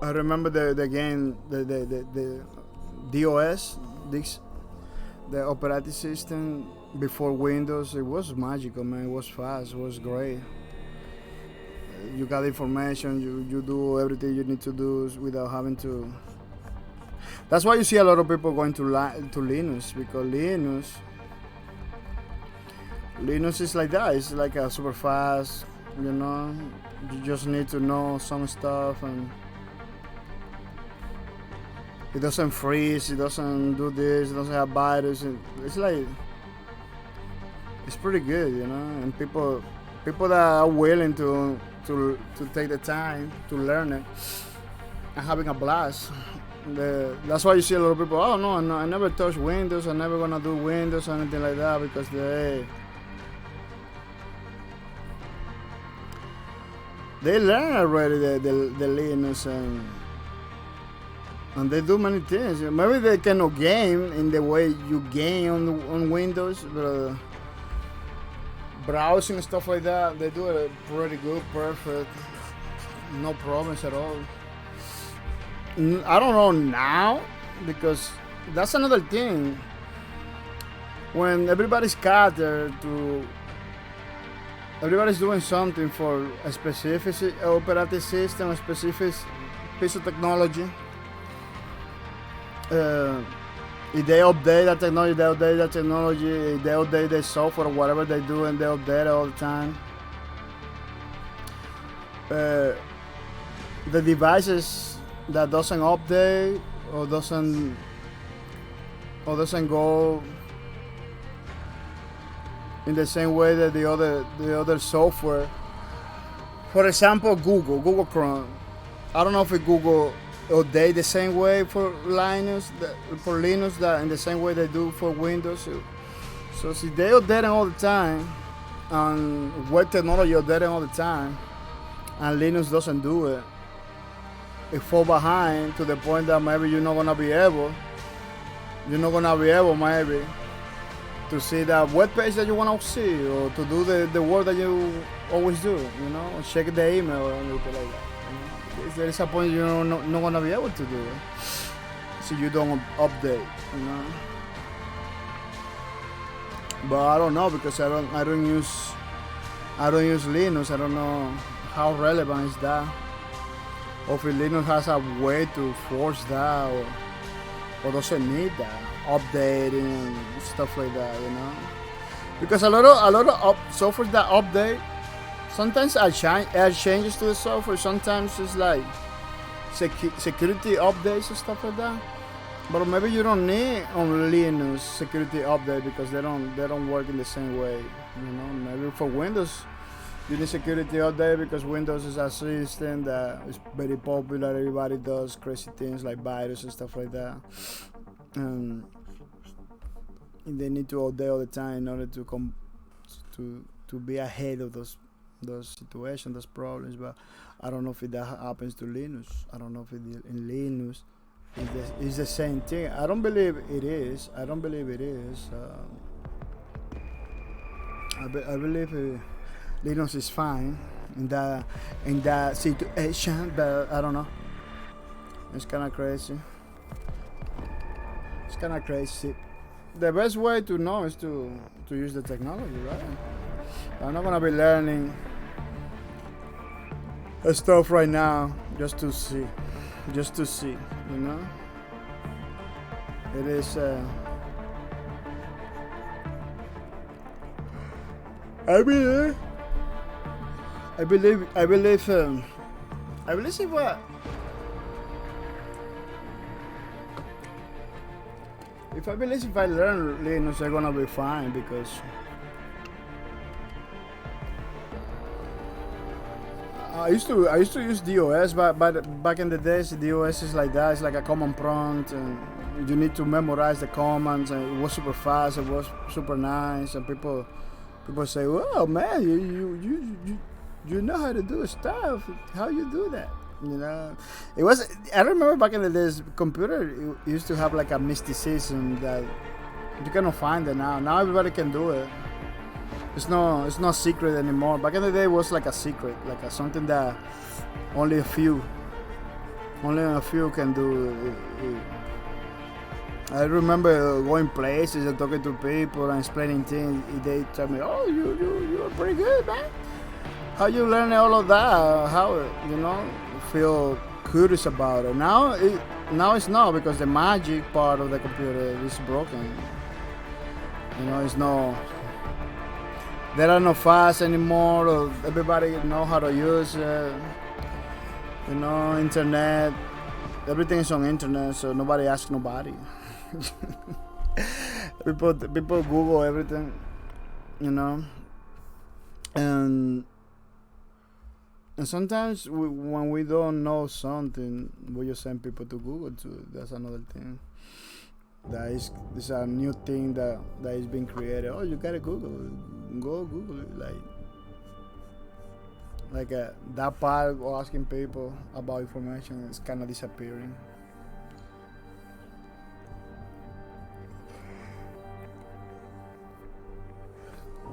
the game, the DOS, the operating system before Windows. It was magical, man. It was fast. It was great. You got information. You do everything you need to do without having to. That's why you see a lot of people going to Linux, because Linux is like that. It's like a super fast. You know, you just need to know some stuff, and it doesn't freeze, it doesn't do this, it doesn't have virus. It's like, it's pretty good, you know. And people that are willing to take the time to learn it and having a blast. That's why you see a lot of people. Oh no, I never touch Windows. I'm never gonna do Windows or anything like that, because they learn already the Linux, and they do many things. Maybe they cannot game in the way you game on Windows, but browsing and stuff like that, they do it pretty good, perfect, no problems at all. I don't know now, because that's another thing. When everybody's scattered to. Everybody's doing something for a specific operating system, a specific piece of technology. If they update that technology, they update that technology. If they update the software, whatever they do, and they update it all the time. The devices that doesn't update or doesn't go in the same way that the other software. For example, Google Chrome. I don't know if Google update the same way for Linux, that in the same way they do for Windows. So if they update all the time, and web technology updating all the time, and Linux doesn't do it, it fall behind to the point that maybe you're not gonna be able maybe to see that web page that you want to see, or to do the work that you always do, you know, or check the email or anything like that. You know? There is a point you're not going to be able to do it, so you don't update, you know. But I don't know, because I don't use Linux. I don't know how relevant is that, or if Linux has a way to force that, or doesn't need that updating and stuff like that, you know. Because a lot of software that update, sometimes add changes to the software. Sometimes it's like security updates and stuff like that. But maybe you don't need on Linux security update, because they don't work in the same way. You know, maybe for Windows, you need security all day because Windows is a system that is very popular. Everybody does crazy things like virus and stuff like that. And they need to all day all the time in order to come to be ahead of those situations, those problems. But I don't know if that happens to Linux. I don't know if in Linux it's the same thing. I don't believe it is. I believe Linux is fine in that situation, but I don't know. It's kind of crazy. It's kind of crazy. The best way to know is to use the technology, right? I'm not gonna be learning stuff right now just to see, you know. It is. I believe what. If I learn Linux, I'm gonna be fine because I used to use DOS, but back in the days, DOS is like that. It's like a command prompt, and you need to memorize the commands, and it was super fast. It was super nice, and people say, "Well, man, you know how to do stuff. How you do that?" You know, it was. I remember back in the days, computer used to have like a mysticism that you cannot find it now. Now everybody can do it. It's not secret anymore. Back in the day, it was like a secret, like something that only a few can do. I remember going places and talking to people and explaining things. They tell me, "Oh, you're pretty good, man. How you learn all of that? How feel curious about it?" Now it's not, because the magic part of the computer is broken. It's no. There are no files anymore. Or everybody know how to use it. Internet. Everything is on internet, so nobody asks nobody. people Google everything, and sometimes when we don't know something, we just send people to Google too. That's another thing. That is a new thing that is being created. Oh, you gotta Google. Go Google it. That part of asking people about information is kind of disappearing.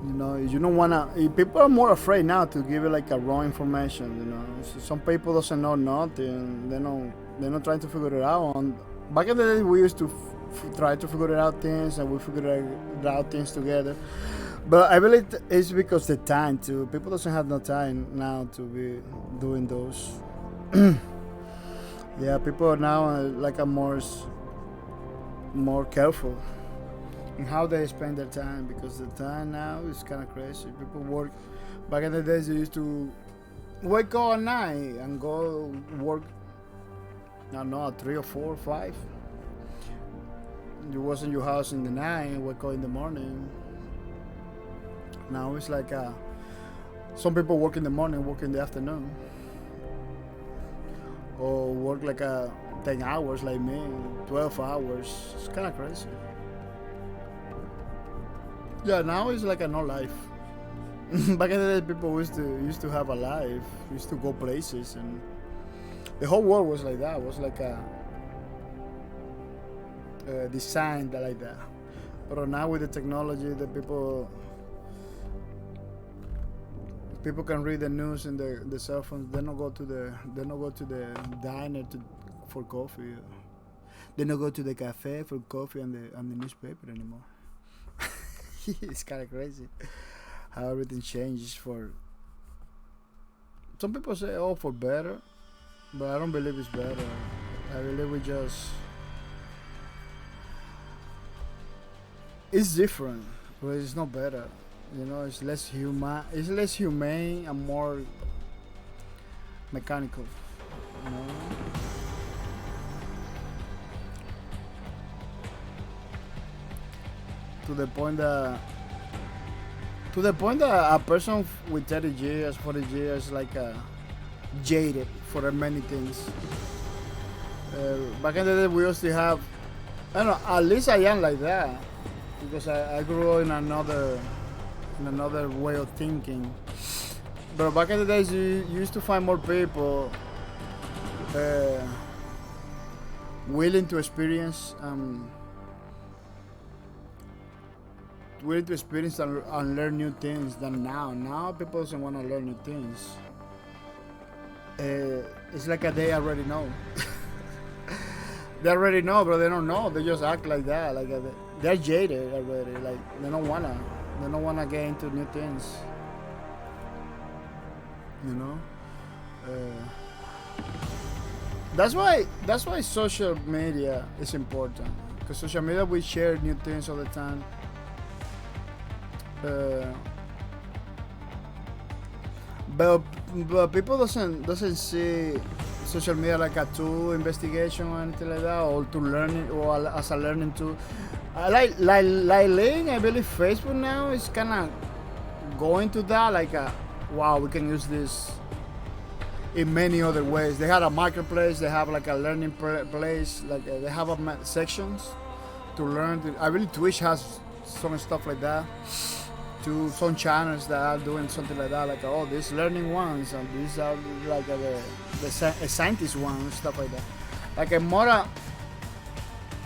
You don't wanna. People are more afraid now to give it like a wrong information. So some people doesn't know nothing. They're not trying to figure it out. Back in the day, we used to try to figure out things, and we figured out things together. But I believe it's because the time too. People doesn't have no time now to be doing those. Yeah, people are now are more careful in how they spend their time, because the time now is kind of crazy. People work. Back in the days, they used to wake up at night and go work. I don't know, 3 or 4 or 5. You was in your house in the night and wake up in the morning. Now it's like some people work in the morning, work in the afternoon, or work 10 hours like me, 12 hours. It's kind of crazy. Yeah, now it's like a no life. Back in the day, people used to have a life, used to go places, and the whole world was like that. It was like a designed like that. But now with the technology, the people can read the news in the cell phones. They don't go to the diner for coffee. They don't go to the cafe for coffee and the newspaper anymore. It's kind of crazy how everything changes. For some people say, "Oh, for better," but I don't believe it's better. I believe it's different, but it's not better. It's less human. It's less humane and more mechanical. To the point that To the point that a person with 30 years, 40 years, like jaded for many things. Back in the day, we used to have, I don't know, at least I am like that because I grew up in another way of thinking. But back in the days, you used to find more people willing to experience and learn new things than now. Now people doesn't want to learn new things. It's like they already know. They already know, but they don't know. They just act like that. Like they're jaded already. Like they don't wanna get into new things. You know. That's why social media is important. Because social media, we share new things all the time. But people doesn't see social media like a tool investigation or anything like that, or to learning, or as a learning tool. Like lately, I believe Facebook now is kind of going to that, like wow, we can use this in many other ways. They have a marketplace, they have like a learning place, like they have sections to learn. I believe Twitch has some stuff like that. To some channels that are doing something like that, like these learning ones, and these are like the scientist ones, stuff like that. Like more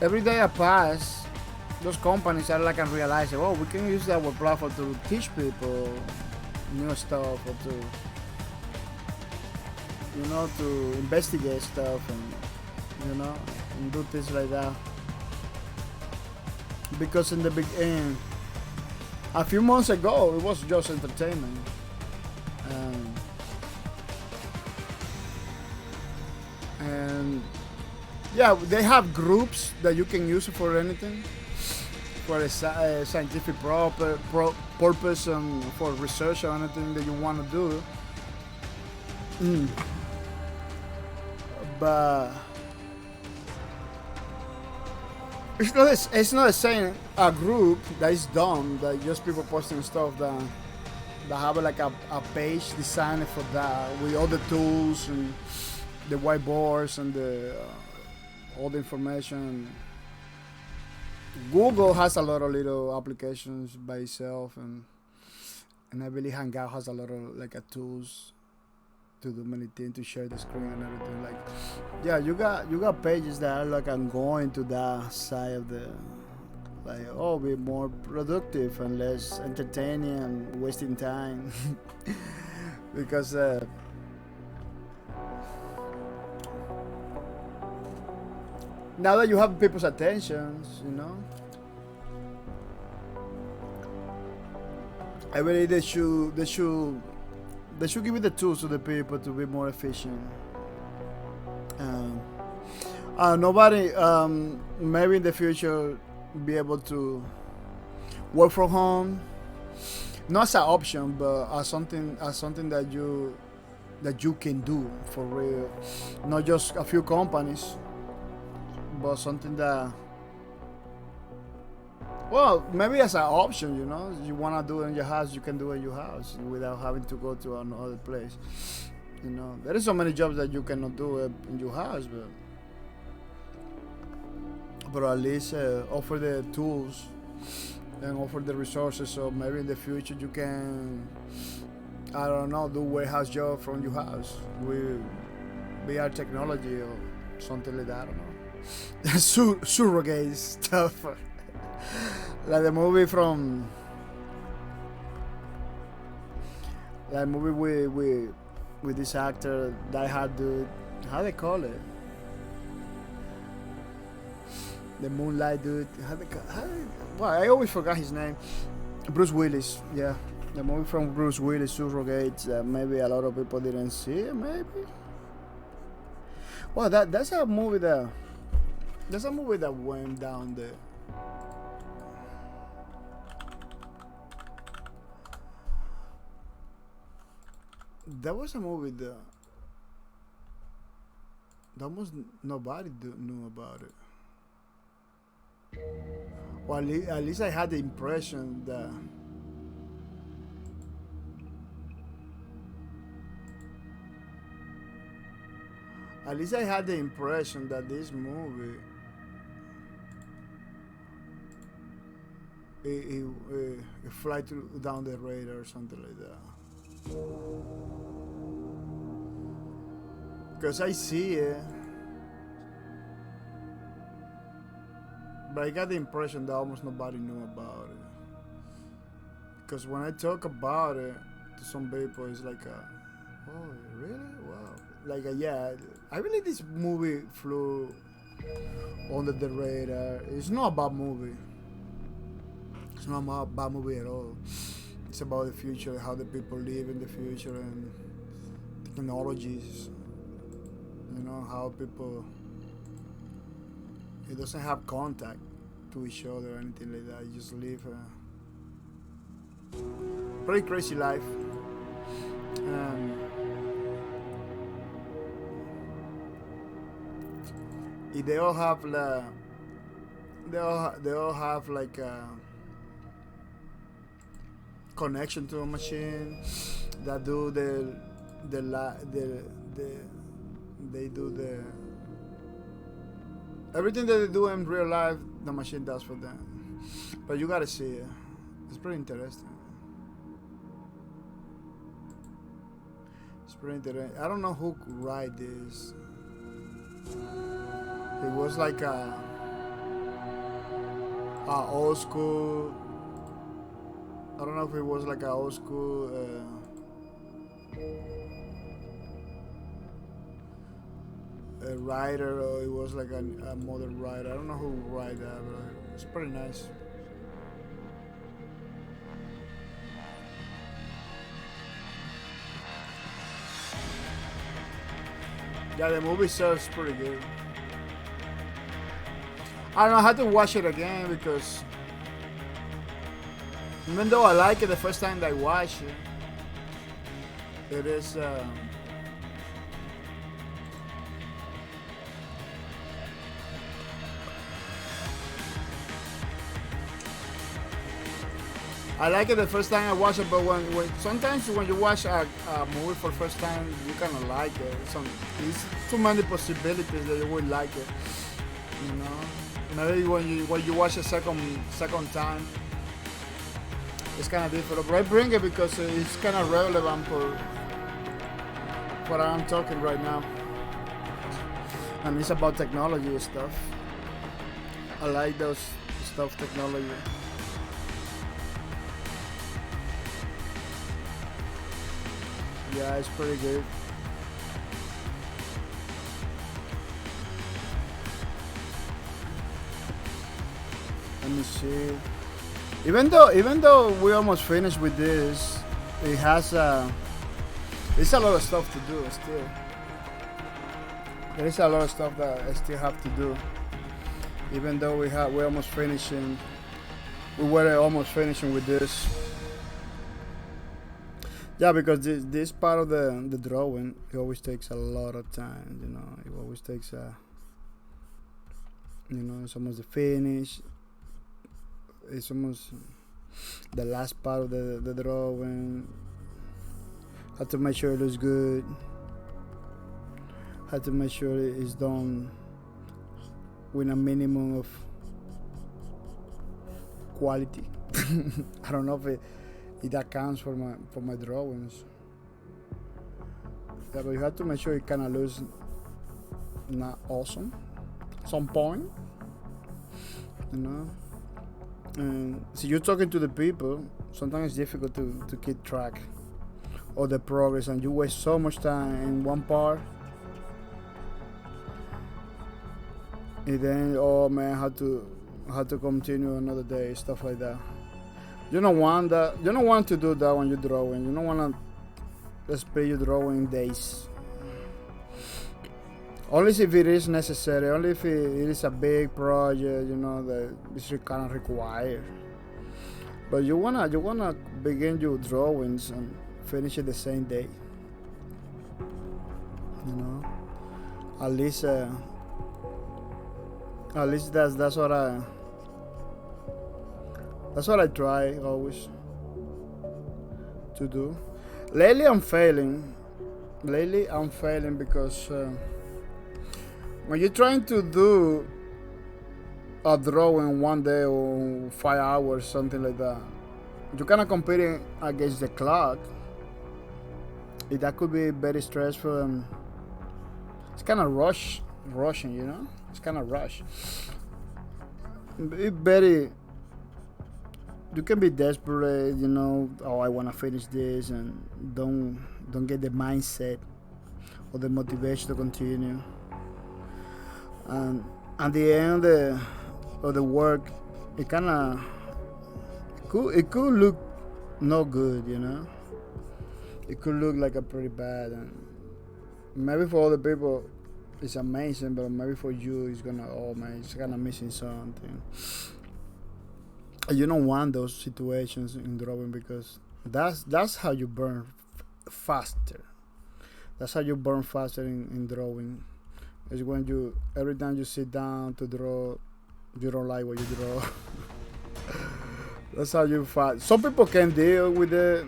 every day I pass, those companies are like realizing, we can use our platform to teach people new stuff, or to investigate stuff, and and do things like that. Because in the beginning, a few months ago, it was just entertainment. And yeah, they have groups that you can use for anything, for a scientific purpose, and for research or anything that you want to do. But it's not the same a group that is dumb, that just people posting stuff that have like a page designed for that, with all the tools and the whiteboards and all the information. Google has a lot of little applications by itself, and I believe Hangout has a lot of like tools to do many things, to share the screen and everything. Like, yeah, you got pages that are like going to that side of the, like, be more productive and less entertaining and wasting time. Because now that you have people's attentions, I believe they should give you the tools to the people to be more efficient. Nobody, maybe in the future, be able to work from home, not as an option, but as something that you can do for real. Not just a few companies, but something that, maybe as an option, you want to do it in your house, you can do it in your house without having to go to another place. There is so many jobs that you cannot do it in your house, but at least offer the tools and offer the resources, so maybe in the future you can, I don't know, do warehouse job from your house with VR technology or something like that. I don't know. Surrogate stuff. Like the movie with this actor, Die Hard dude. How they call it? The Moonlight dude. I always forgot his name. Bruce Willis. Yeah, the movie from Bruce Willis, Surrogate. Maybe a lot of people didn't see it. Maybe. Well, that's a movie that went down there. That was a movie that almost nobody knew about it. Well, at least I had the impression that At least I had the impression that this movie it fly down the radar or something like that. Because I see it, but I got the impression that almost nobody knew about it. Because when I talk about it to some people, it's like, oh, really? Wow. Like, yeah, I believe this movie flew under the radar. It's not a bad movie. It's not a bad movie at all. It's about the future, how the people live in the future, and technologies. You know, how people, it doesn't have contact to each other or anything like that. You just live a pretty crazy life. They all have they all have like a connection to a machine that do they do the everything that they do in real life. The machine does for them, but you gotta see it. It's pretty interesting. It's pretty interesting. I don't know who could write this. It was like a old school. I don't know if it was like a old school a writer, or it was like a modern writer. I don't know who write that, but it's pretty nice. Yeah, the movie itself is pretty good. I don't know, I had to watch it again because even though I like it the first time that I watched it, it is I like it the first time I watch it, but when sometimes when you watch a movie for the first time, you kind of like it. There's too many possibilities that you would like it. You know, maybe when you watch a second time, it's kind of different. But I bring it because it's kind of relevant for what I'm talking right now, and it's about technology and stuff. I like those stuff, technology. Yeah, it's pretty good. Let me see. Even though we almost finished with this, it has it's a lot of stuff to do still. There is a lot of stuff that I still have to do. Even though we're almost finishing, we were almost finishing with this. Yeah, because this part of the drawing, it always takes a lot of time. You know, it always takes it's almost the finish. It's almost the last part of the drawing. Have to make sure it looks good. Have to make sure it's done with a minimum of quality. I don't know if that counts for my drawings. Yeah, but you have to make sure it kind of looks not awesome. Some point, you know. And so you're talking to the people. Sometimes it's difficult to keep track of the progress, and you waste so much time in one part. And then, oh man, how to continue another day, stuff like that. You don't want that. You don't want to do that when you're drawing. You don't want to spend your drawing days. Only if it is necessary. Only if it is a big project, that is kind of required. But you wanna begin your drawings and finish it the same day. At least that's what I try always to do. Lately I'm failing because when you're trying to do a drawing one day or 5 hours, something like that, you kind of competing against the clock. That could be very stressful, and it's kind of rushing, you know. It's kind of rush. It very. You can be desperate, you know. Oh, I want to finish this, and don't get the mindset or the motivation to continue. And at the end of the work, it kind of could look no good, you know. It could look like a pretty bad, and maybe for other people it's amazing, but maybe for you it's gonna, oh man, it's kind of missing something. You don't want those situations in drawing, because that's how you burn faster. That's how you burn faster in drawing. Is when every time you sit down to draw, you don't like what you draw. That's how you fight. Some people can deal with it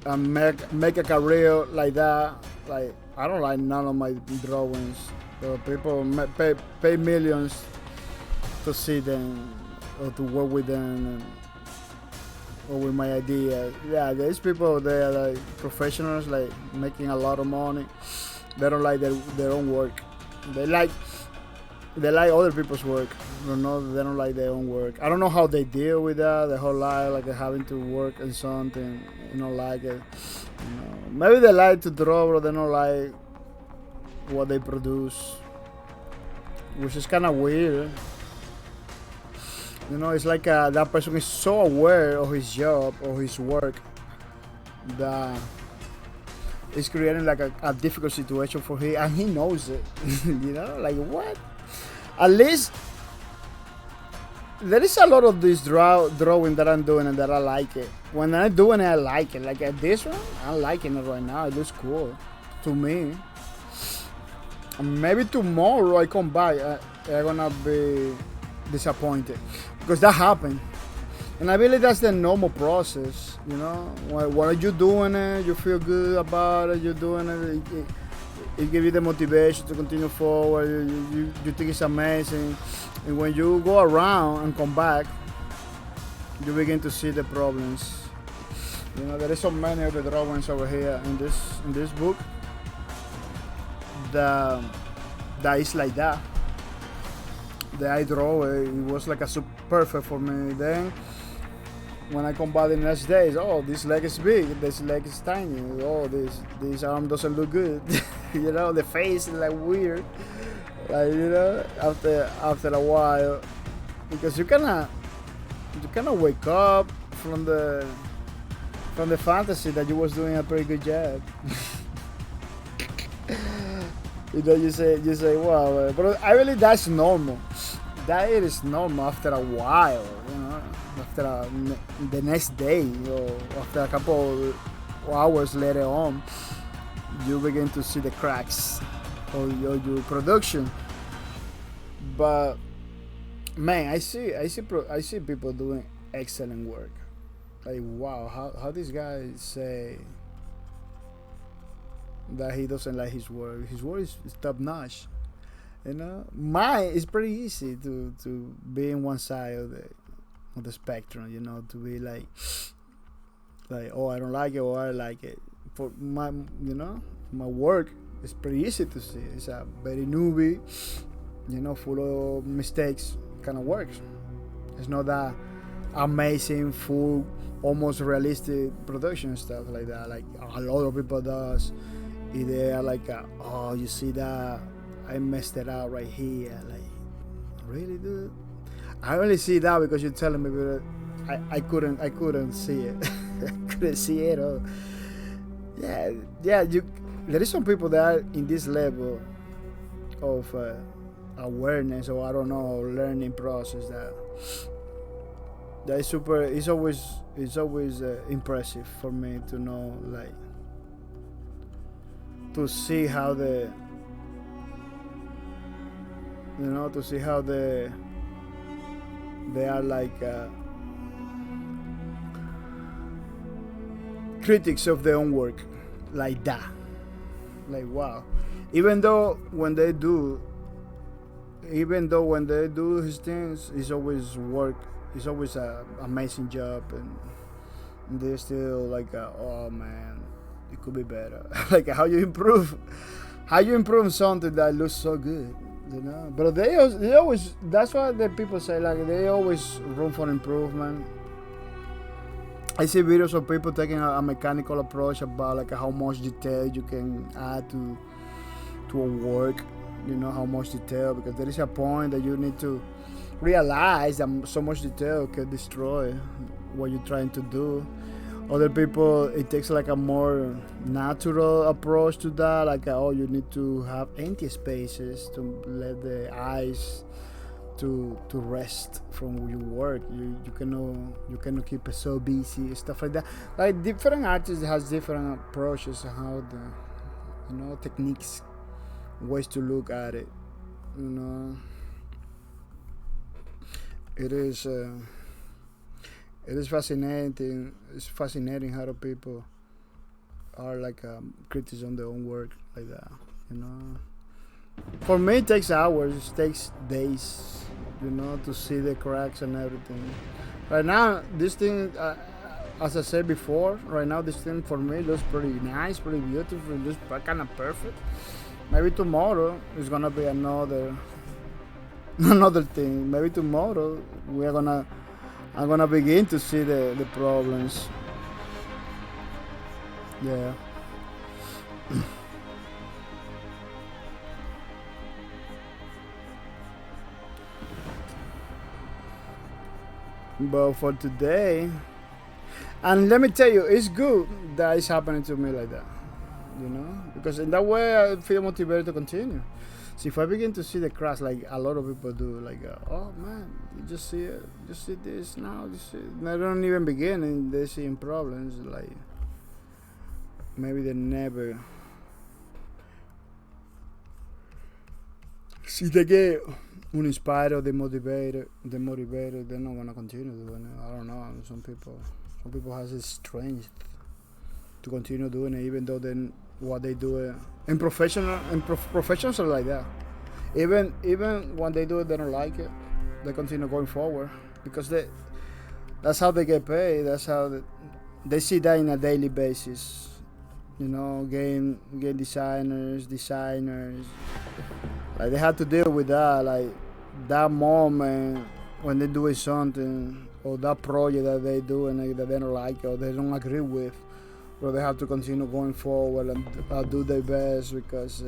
and make a career like that. Like, I don't like none of my drawings. But people pay millions to see them or to work with them or with my idea. Yeah, there's people there, like professionals, like making a lot of money. They don't like their own work. They like other people's work. They don't like their own work. I don't know how they deal with that their whole life, like having to work on something, like it. Maybe they like to draw, but they don't like what they produce, which is kind of weird. It's like that person is so aware of his job or his work that it's creating like a difficult situation for him, and he knows it. Like what? At least there is a lot of this drawing that I'm doing and that I like it. When I'm doing it, I like it. Like at this one, I'm liking it right now. It looks cool to me. And maybe tomorrow I come back, I'm gonna be disappointed, because that happened. And I believe that's the normal process, when you're doing it, you feel good about it, you're doing it, it gives you the motivation to continue forward, you think it's amazing. And when you go around and come back, you begin to see the problems. There is so many of the drawings over here in this book that is like that. The I draw, it was like a super perfect for me. Then when I come back the next day, oh, this leg is big, this leg is tiny, oh, this arm doesn't look good. The face is like weird, like, after a while, because you kinda wake up from the fantasy that you was doing a pretty good job. You say, wow, but I believe that's normal. That it is normal after a while, after the next day, or after a couple of hours later on, you begin to see the cracks of your production. But man, I see people doing excellent work. Like, wow, how this guy say that he doesn't like his work. His work is top notch. Mine is pretty easy to be in one side of the spectrum. To be like, oh, I don't like it, or I like it. For my work is pretty easy to see. It's a very newbie, full of mistakes kind of works. It's not that amazing, full, almost realistic production stuff like that, like a lot of people does. They are like, oh, you see that I messed it out right here. Like, really, dude? I only see that because you're telling me, but I couldn't see it. I couldn't see it all. Yeah. There is some people that are in this level of awareness, or I don't know, learning process that is super. It's always impressive for me to know, like, to see how they are like critics of their own work, like that. Like wow. Even though when they do his things, it's always work. It's always a amazing job, and they're still like, oh man, it could be better. Like how you improve something that looks so good, you know. But they always that's why the people say like they always room for improvement. I see videos of people taking a mechanical approach about like how much detail you can add to a work, you know, how much detail, because there is a point that you need to realize that so much detail can destroy what you're trying to do. Other people, it takes like a more natural approach to that, like oh, you need to have empty spaces to let the eyes to rest from your work. You cannot keep it so busy, stuff like that. Like different artists has different approaches how the, you know, techniques, ways to look at it, you know. It is fascinating. It's fascinating how the people are like critics on their own work like that, you know. For me, it takes hours. It takes days, you know, to see the cracks and everything. Right now, this thing, as I said before, right now this thing for me looks pretty nice, pretty beautiful. It looks kind of perfect. Maybe tomorrow is gonna be another thing. Maybe tomorrow I'm gonna begin to see the problems. Yeah. But for today, and let me tell you, it's good that it's happening to me like that, you know, because in that way I feel motivated to continue. So if I begin to see the cracks like a lot of people do, like oh man, you just see it, just see this now, just see it. They don't even begin and they're seeing problems, like maybe they never see they get uninspired or demotivated, they're not gonna continue doing it. I don't know. Some people has this strength to continue doing it, even though then what they do in professionals are like that. Even when they do it, they don't like it. They continue going forward because that's how they get paid. That's how they see that in a daily basis. You know, game designers, like they have to deal with that, like that moment when they're doing something or that project that they do and that they don't like or they don't agree with, but they have to continue going forward and do their best because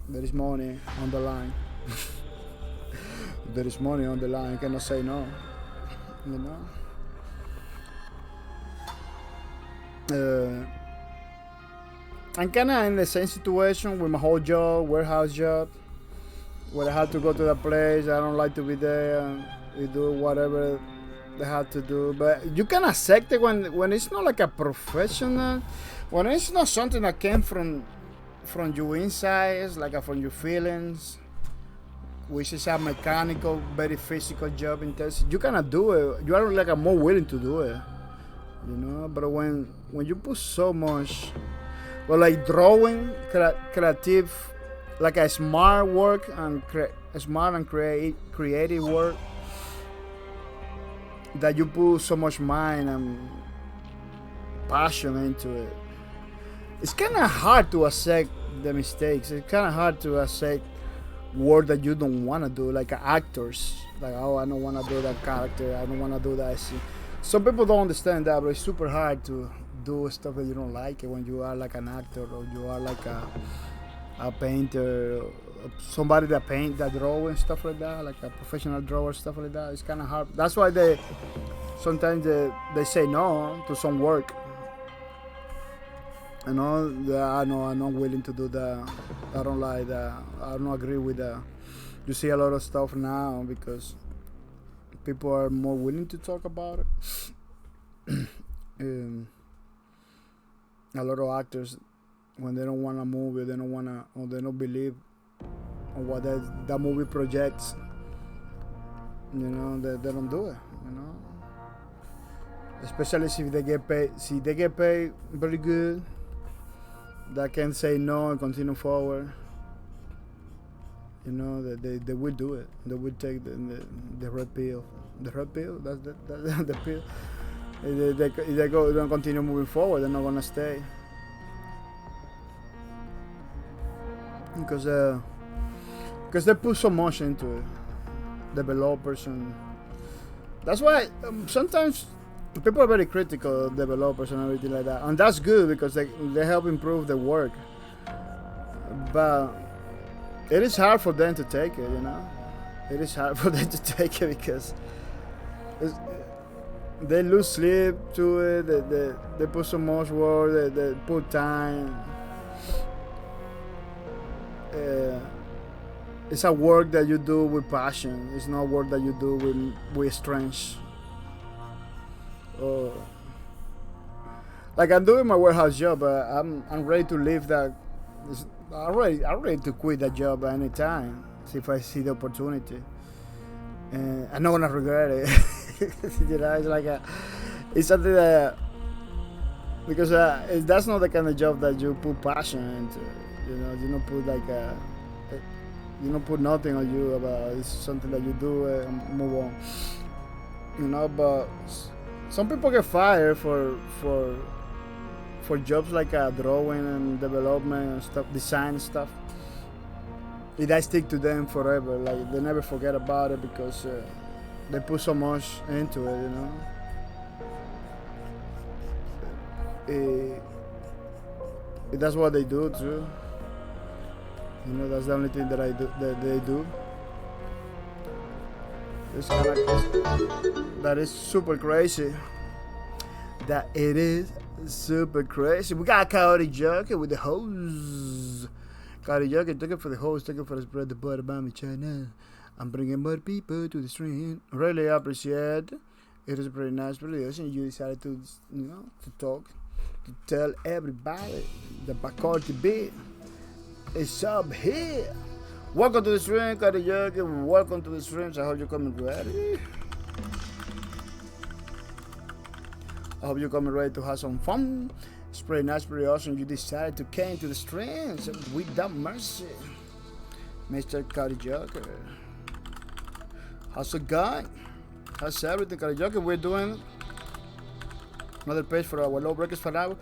there is money on the line. There is money on the line. You cannot say no, you know. I'm kind of in the same situation with my whole job, warehouse job, where I have to go to the place. I don't like to be there. And we do whatever they have to do. But you can accept it when it's not like a professional, when it's not something that came from your insides, like from your feelings, which is a mechanical, very physical job intensive. You cannot do it. You are like more willing to do it, you know. But when you put so much. Well, like drawing, creative, like a smart work and creative work that you put so much mind and passion into it. It's kind of hard to accept the mistakes. It's kind of hard to accept work that you don't want to do, like actors. Like, oh, I don't want to do that character. I don't want to do that. Some people don't understand that, but it's super hard to do stuff that you don't like it when you are like an actor or you are like a painter, somebody that draw and stuff like that, like a professional drawer, stuff like that. It's kind of hard. That's why sometimes they say no to some work. You know, I'm not willing to do that. I don't like that. I don't agree with that. You see a lot of stuff now because people are more willing to talk about it. A lot of actors, when they don't want a movie, they don't believe on what that movie projects, you know, they don't do it, you know. Especially if they get paid very good, that can say no and continue forward. You know, they will do it. They will take the red pill. The red pill, that's the pill. They don't continue moving forward. They're not gonna stay because they put so much into it, developers, and that's why sometimes people are very critical of developers and everything like that, and that's good because they help improve the work. But it is hard for them to take it, you know. It is hard for them to take it because they lose sleep to it. They put so much work. They put time. It's a work that you do with passion. It's not work that you do with strength. Like I'm doing my warehouse job, but I'm ready to leave that. I'm ready to quit that job at any time if I see the opportunity. And I'm not gonna regret it. You know, it's like it's something that because that's not the kind of job that you put passion into. You know, you don't put you don't put nothing on you about. It's something that you do and move on. You know, but some people get fired for jobs like drawing and development and stuff, design stuff. It stick to them forever. Like they never forget about it because they put so much into it. You know. That's what they do too. You know, that's the only thing that they do. It's kind of that is super crazy. That it is super crazy. We got Coyote Joker with the hose. Coyote Joker took it for the hose, took it for the spread the butter about me China. I'm bringing more people to the stream. Really appreciate it. It is a pretty nice production. You decided to, you know, to talk, to tell everybody the bahcorp TV is up here. Welcome to the stream, Coyote Joker. Welcome to the streams. I hope you're coming ready. I hope you're coming ready to have some fun. It's pretty nice, pretty awesome. You decided to came to the streams without mercy. Mr. Coyote Joker. How's it going? How's everything, Coyote Joker? We're doing another page for our low breakers for now.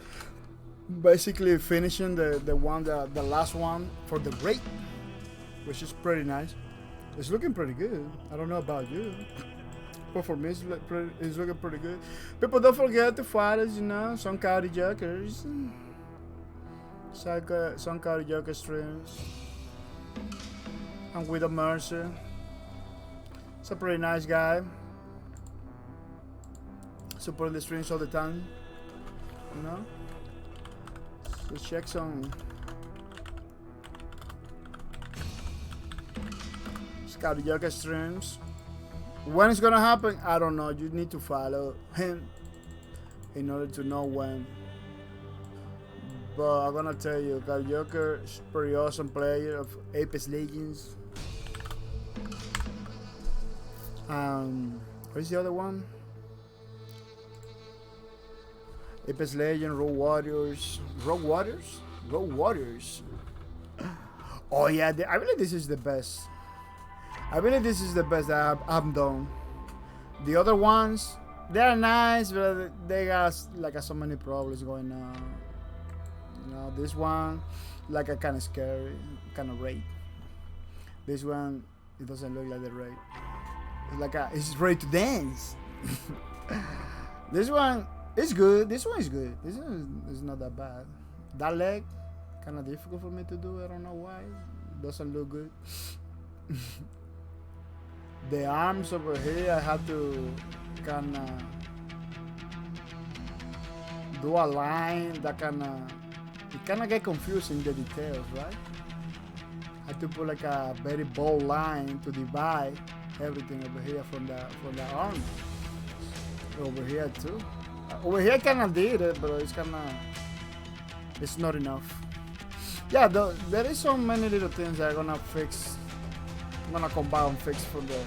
Basically finishing the last one for the rate, which is pretty nice. It's looking pretty good. I don't know about you. But for me, it's looking pretty good. People, don't forget to follow us, you know, some Coyote Jokers. Some Coyote Joker streams. And with a Mercer. It's a pretty nice guy. Supporting the streams all the time. You know? So check some Coyote Joker streams. When it's gonna happen, I don't know. You need to follow him in order to know when. But I'm gonna tell you, Coyote Joker is a pretty awesome player of Apex Legends. Where's the other one? Apex Legends, Road Warriors. Oh yeah, I believe this is the best. I believe this is the best that I've done. The other ones, they're nice, but they got like so many problems going on. You know, this one, like a kind of scary, kind of raid. This one, it doesn't look like the raid. It's like it's ready to dance. This one is good. This one is good. This one is not that bad. That leg, kind of difficult for me to do. I don't know why. It doesn't look good. The arms over here, I have to kind of do a line that it kind of get confusing the details, right? I have to put like a very bold line to divide everything over here from the arm. Over here too. Over here I kind of did it, but it's not enough. Yeah, there is so many little things that I'm gonna fix. I'm gonna come back and fix for the.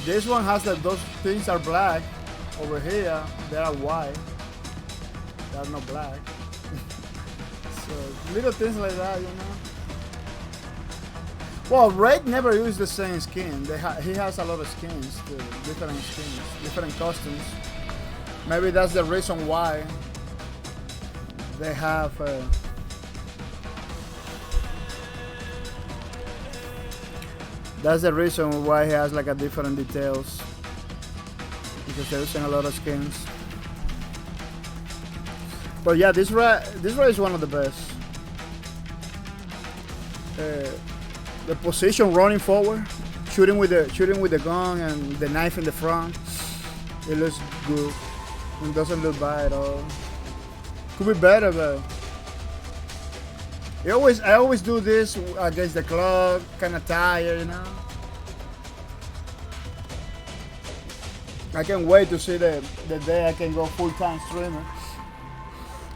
This one has those things are black. Over here, they are white. are not black. So little things like that, you know. Well, Red never used the same skin. He has a lot of skins, too. Different skins, different costumes. Maybe that's the reason why they have. That's the reason why he has like a different details, because they're using a lot of skins. But yeah, this Red is one of the best. The position running forward, shooting with the gun and the knife in the front, it looks good. It doesn't look bad at all. Could be better, but I always do this against the clock, kind of tired, you know. I can't wait to see the day I can go full-time streamer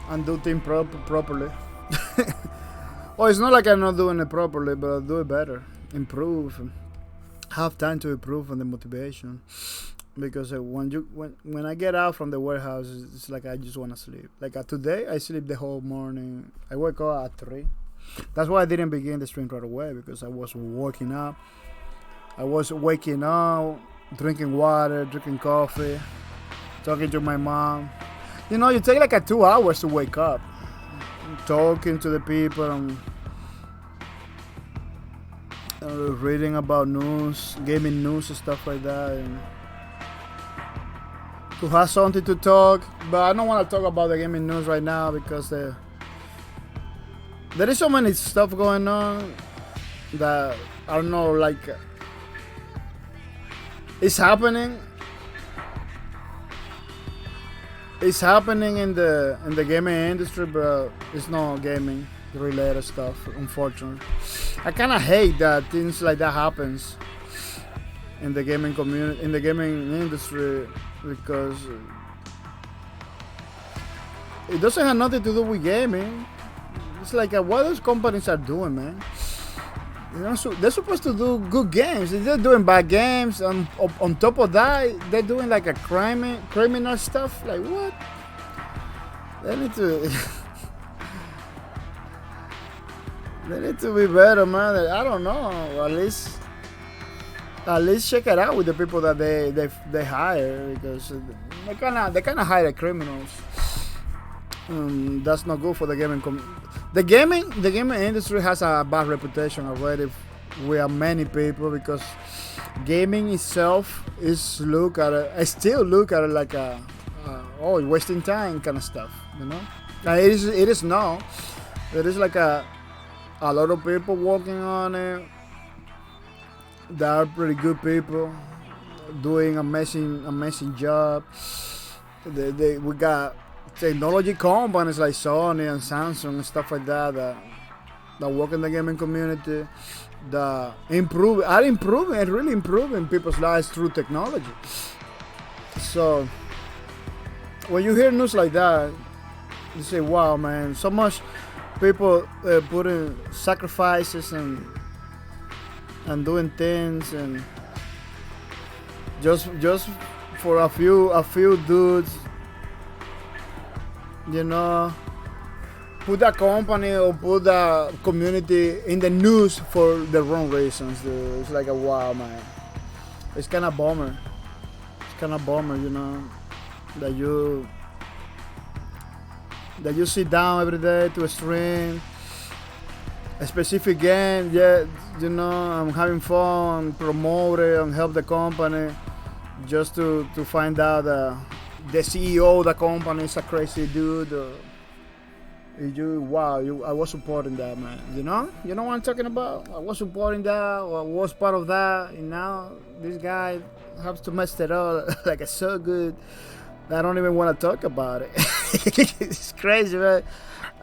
and do things properly. Well, it's not like I'm not doing it properly, but I'll do it better, improve, have time to improve on the motivation. Because when I get out from the warehouse, it's like I just want to sleep. Like today, I sleep the whole morning. I wake up at 3. That's why I didn't begin the stream right away, because I was waking up. I was waking up, drinking water, drinking coffee, talking to my mom. You know, you take like 2 hours to wake up. Talking to the people and reading about news, gaming news and stuff like that, and to have something to talk. But I don't want to talk about the gaming news right now, because there is so many stuff going on that I don't know, like it's happening. It's happening in the gaming industry, but it's not gaming related stuff, unfortunately. I kind of hate that things like that happens in the gaming community, in the gaming industry, because it doesn't have nothing to do with gaming. It's like what those companies are doing, man. You know, so they're supposed to do good games. They're doing bad games. On top of that, they're doing like a criminal stuff. Like what? They need to. They need to be better, man. I don't know. At least check it out with the people that they hire, because they kind of hire criminals. That's not good for the gaming The gaming industry has a bad reputation already with many people, because gaming itself is I still look at it like wasting time kind of stuff, you know. And it is now. There is like a lot of people working on it. They are pretty good people doing amazing job. We got technology companies like Sony and Samsung and stuff like that work in the gaming community, that are really improving people's lives through technology. So when you hear news like that, you say, wow, man, so much people putting sacrifices and doing things, and just for a few dudes, you know, put that company or put the community in the news for the wrong reasons, dude. It's like wow, man. It's kind of bummer. You know, that you sit down every day to stream a specific game. Yeah, you know, I'm having fun, promote it, and help the company, just to find out the CEO of the company is a crazy dude. I was supporting that, man. You know what I'm talking about? I was supporting that, or I was part of that, and now this guy has to mess it up like it's so good. I don't even want to talk about it. It's crazy, man.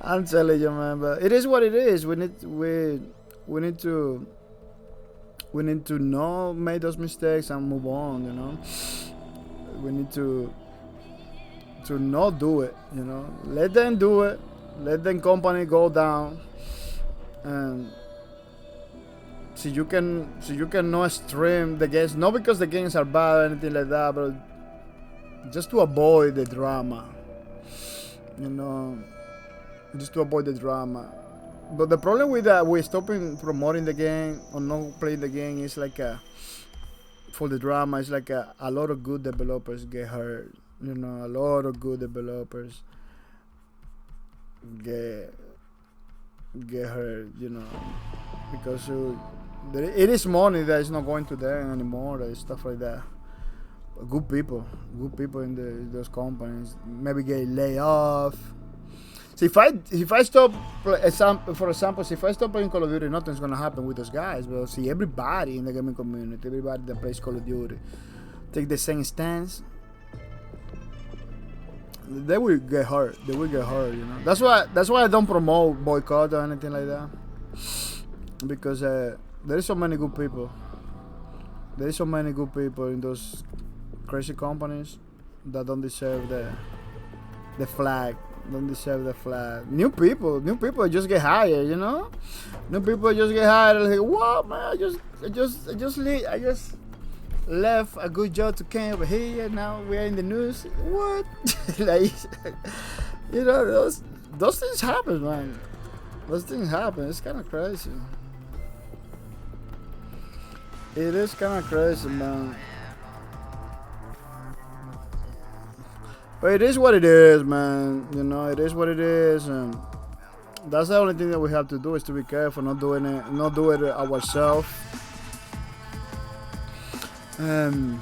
I'm telling you, man. But it is what it is. We need to not make those mistakes and move on. You know, we need to not do it. You know, let them do it. Let the company go down, and so you can not stream the games, not because the games are bad or anything like that, but just to avoid the drama. you know, just to avoid the drama. But the problem with that, we stopping promoting the game or not playing the game is like for the drama. It's like a lot of good developers get hurt. You know, a lot of good developers get hurt. You know, because it is money that is not going to them anymore. And stuff like that. Good people in those companies maybe get laid off. So if I stop, for example, if I stop playing Call of Duty, nothing's gonna happen with those guys. But see, everybody in the gaming community, everybody that plays Call of Duty, take the same stance. They will get hurt. They will get hurt. You know. That's why I don't promote boycott or anything like that. Because there is so many good people. There is so many good people in those crazy companies that don't deserve the flag. Don't deserve the flag. New people just get hired, you know. New people just get hired. Like, what, man? I just left a good job to come over here. Now we are in the news. What? Like, you know, those things happen, man. Those things happen. It's kind of crazy. It is kind of crazy, man. But it is what it is, man. You know, it is what it is, and that's the only thing that we have to do is to be careful, not do it ourselves. You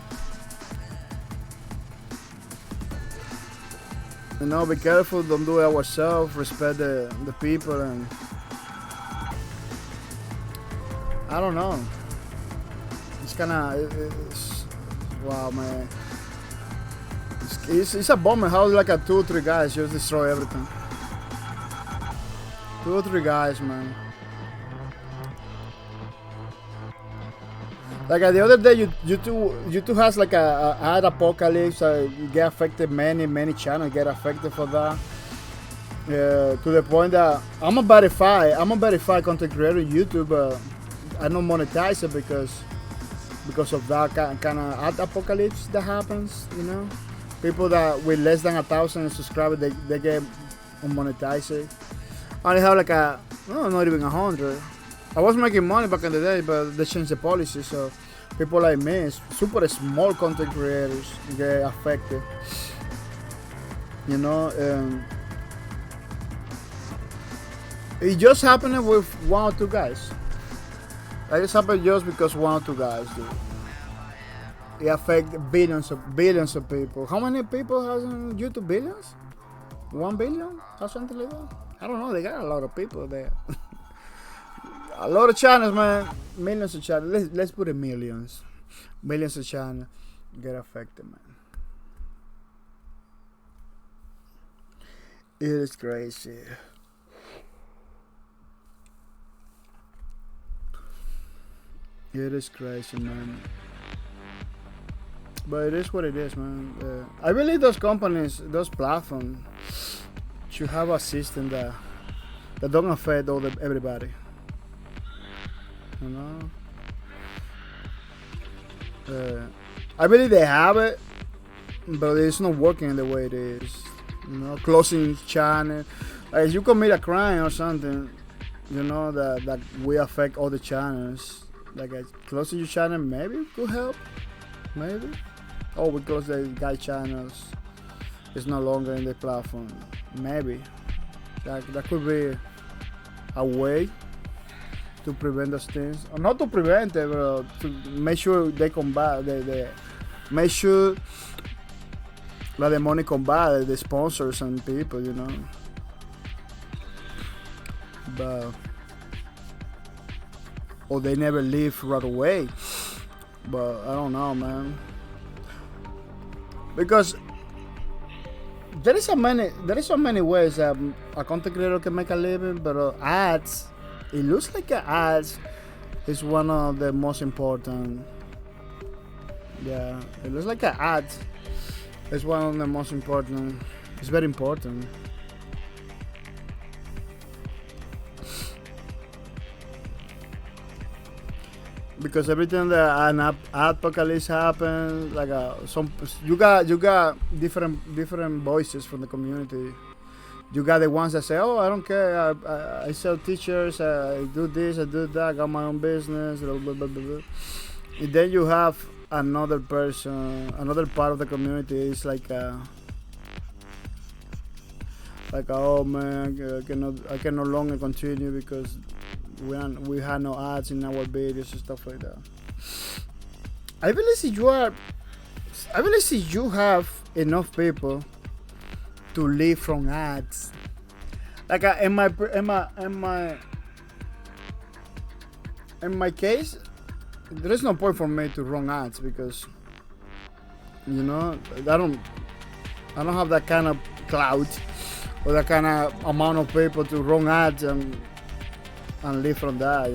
know, be careful, don't do it ourselves. Respect the people, and I don't know. It's kind of wow, man. It's a bummer how like 2 or 3 guys just destroy everything. 2 or 3 guys, man. Like the other day, YouTube has like a ad apocalypse. You get affected. Many channels get affected for that. To the point that I'm a verified content creator on YouTube. I don't monetize it because of that kind of ad apocalypse that happens. You know. People that with less than 1,000 subscribers, they get monetized. I only have like not even 100. I was making money back in the day, but they changed the policy, so people like me, super small content creators, get affected. You know, it just happened with 1 or 2 guys. It just happened just because 1 or 2 guys do. It affects billions of people. How many people has on YouTube? Billions? 1 billion or something like that? I don't know. They got a lot of people there. A lot of channels, man. Millions of channels. Let's put it millions. Millions of channels get affected, man. It is crazy. It is crazy, man. But it is what it is, man. I believe those companies, those platforms, should have a system that don't affect everybody. You know. I believe they have it, but it's not working the way it is. You know, closing channel. Like if you commit a crime or something, you know that will affect all the channels. Like closing your channel maybe could help, maybe. Oh, because the guy channels is no longer in the platform. Maybe that could be a way to prevent those things, or not to prevent it, but to make sure they combat. They make sure that the money combat the sponsors and people, you know. But or they never leave right away. But I don't know, man. Because there is so many ways that a content creator can make a living, but ads, it looks like ads is one of the most important. Yeah, it looks like ads is one of the most important. It's very important. Because everything that an apocalypse happens, like you got different voices from the community You got the ones that say, "Oh, I don't care. I sell t-shirts. I do this. I do that. I got my own business." Blah, blah, blah, blah, blah. And then you have another person, another part of the community is like, oh man, I can no longer continue because we had no ads in our videos and stuff like that. I believe you have enough people to live from ads. Like in my case, there is no point for me to run ads because I don't have that kind of clout or that kind of amount of people to run ads and live from that.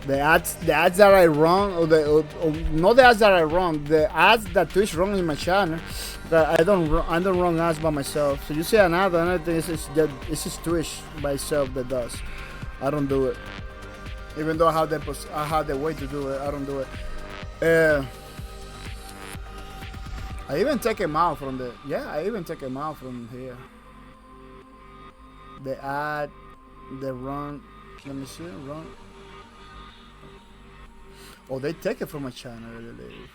The ads that I run, or not the ads that I run, the ads that Twitch runs in my channel, that I don't run ads by myself. So you see another thing, it's just Twitch by itself that does. I don't do it, even though I have the way to do it. I don't do it. I even take him out from here. The ad, the run. Let me see, run. Oh, they take it from my channel, I believe.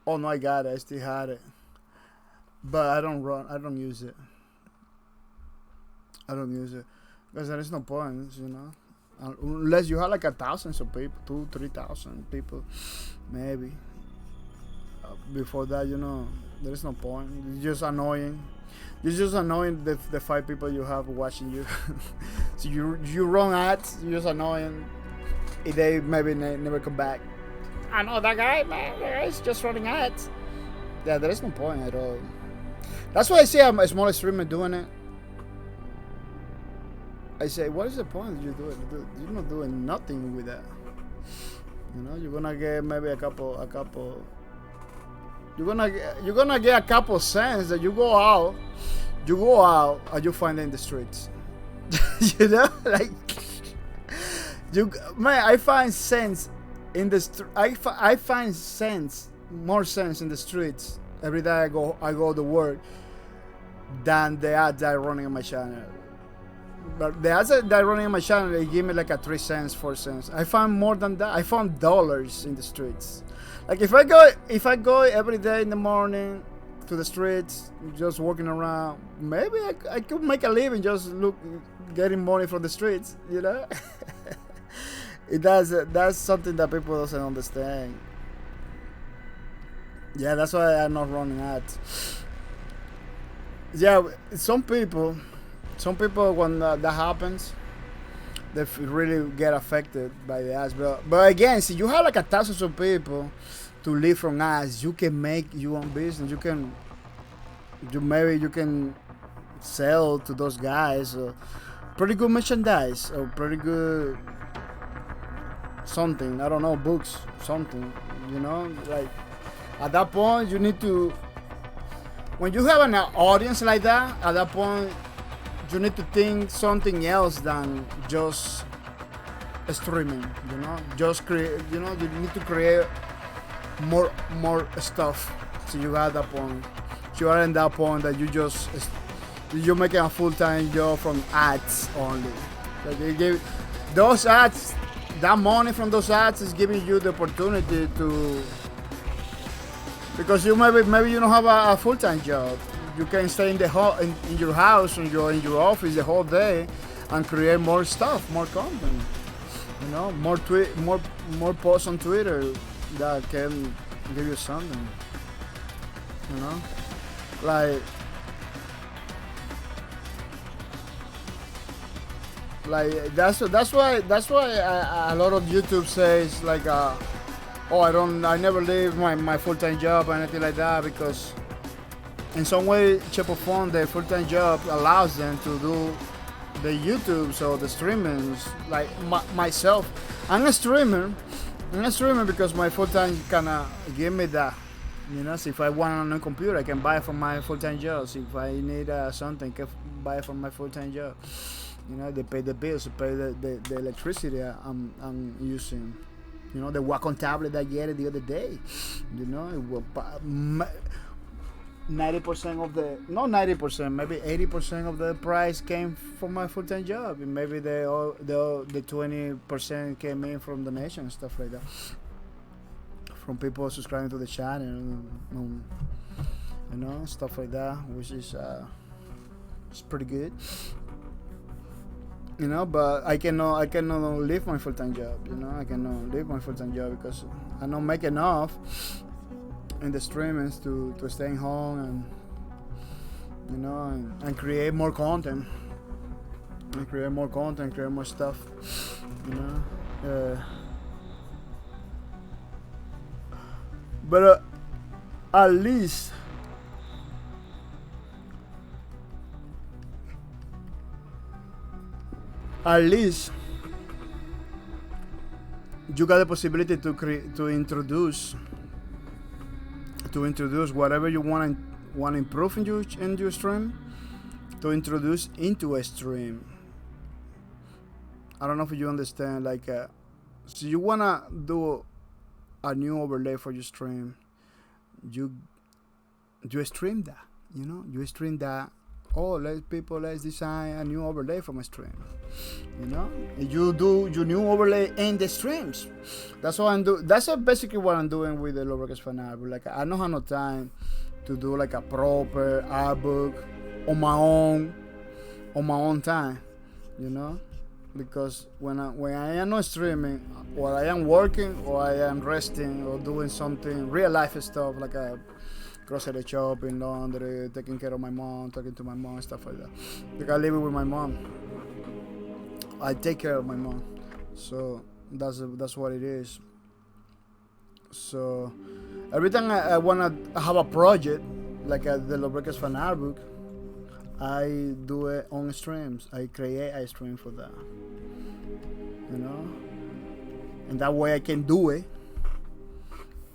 Oh no, I got it. I still had it, but I don't use it. Because there is no point, unless you have like 1,000 people, 2,000-3,000 people, maybe. Before that, there is no point. It's just annoying. It's just annoying the 5 people you have watching you. So you run ads, you're just annoying. They maybe never come back. I know that guy, man. That guy's just running ads. Yeah, there is no point at all. That's why I see a small streamer doing it. I say, what is the point you do it? You're not doing nothing with that. You're gonna get maybe a couple. You're gonna get a couple cents that you go out and you find it in the streets. I find sense in the I find more sense in the streets every day I go to work than the ads that are running on my channel. But the ads that are running on my channel, they give me like a 3 cents, 4 cents. I found more than that. I found dollars in the streets. Like if I go every day in the morning to the streets, just walking around, maybe I could make a living just getting money from the streets, That's something that people doesn't understand. Yeah, that's why I'm not running ads. Yeah, some people when that happens, they really get affected by the ads. But again, see, you have like 1,000 of people to live from ads. You can make your own business. You can sell to those guys pretty good merchandise or pretty good something. I don't know, books, something. Like at that point, you need to. When you have an audience like that, at that point, you need to think something else than just streaming. Just create. You need to create more stuff. So you are at that point. You are in that point that you're making a full-time job from ads only. Like they give those ads, that money from those ads is giving you the opportunity to. Because you maybe you don't have a full-time job. You can stay in your house or in your office the whole day and create more stuff, more content. More posts on Twitter that can give you something. Like that's why a lot of YouTube says like I never leave my full-time job or anything like that, because in some way, shape or form, their full-time job allows them to do the YouTubes or the streamings. Like myself, I'm a streamer because my full-time kinda give me that. So if I want a new computer, I can buy it from my full-time job. So if I need something, I can buy it from my full-time job. They pay the bills, they pay the electricity I'm using. You know, the Wacom tablet I get it the other day. You know, it will 90% of the, not 90%, maybe 80% of the price came from my full-time job, and maybe the 20% came in from donation and stuff like that, from people subscribing to the channel, you know, stuff like that, which is it's pretty good. You know, but I cannot leave my full-time job. You know, I cannot leave my full-time job because I don't make enough in the streamings to stay home and, you know, and create more content, create more stuff. You know, but at least. At least you got the possibility to introduce whatever you want to improve in your stream, to introduce into a stream. I don't know if you understand. Like, so you wanna do a new overlay for your stream, you stream that. You know, you stream that. Oh, let's design a new overlay for my stream. You know, you do your new overlay in the streams. That's what I'm doing. That's basically what I'm doing with the Low Brackets fan art. Like, I don't have no time to do like a proper art book on my own time. You know, because when I am not streaming, or I am working, or I am resting, or doing something real life stuff like a grocery shopping, laundry, taking care of my mom, talking to my mom, stuff like that. Like, I live with my mom. I take care of my mom, so that's what it is. So every time I wanna have a project like the Low Brackets fan art book, I do it on streams. I create a stream for that, you know, and that way I can do it,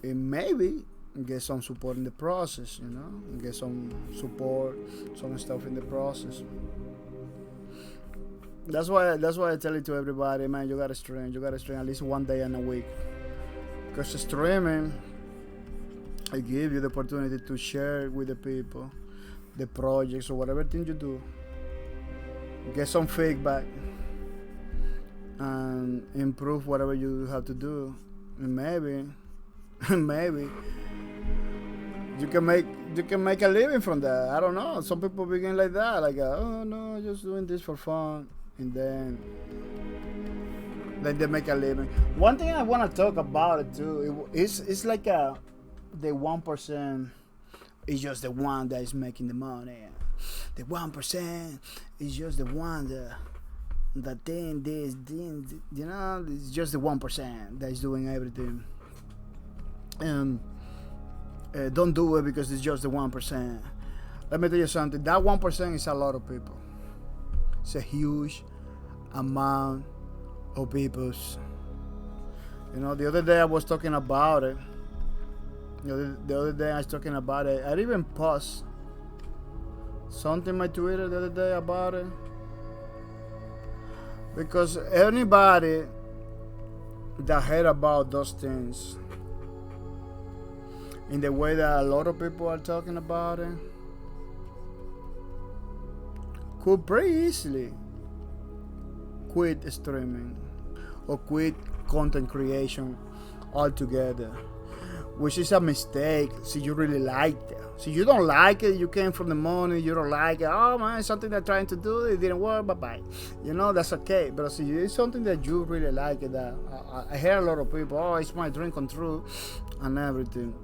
and maybe get some support in the process, you know, get some support, some stuff in the process. That's why I tell it to everybody, man, you gotta stream at least one day in a week, because streaming, it gives you the opportunity to share with the people the projects or whatever thing you do, get some feedback, and improve whatever you have to do, and maybe you can make a living from that. I don't know. Some people begin like that, like, oh no, just doing this for fun, and then they make a living. One thing I want to talk about it too, it's like the 1% is just the one that is making the money. The 1% is just the one that thing, you know, it's just the 1% that is doing everything. And don't do it because it's just the 1%. Let me tell you something. That 1% is a lot of people. It's a huge amount of people. You know, the other day I was talking about it. The other day I was talking about it. I even post something on my Twitter the other day about it. Because anybody that heard about those things in the way that a lot of people are talking about it could pretty easily quit streaming or quit content creation altogether, which is a mistake. See, you really like it. See, you don't like it, you came from the morning, you don't like it, oh man, something they're trying to do, it didn't work, bye-bye. You know, that's okay. But see, it's something that you really like it, that I hear a lot of people, oh, it's my dream come true and everything.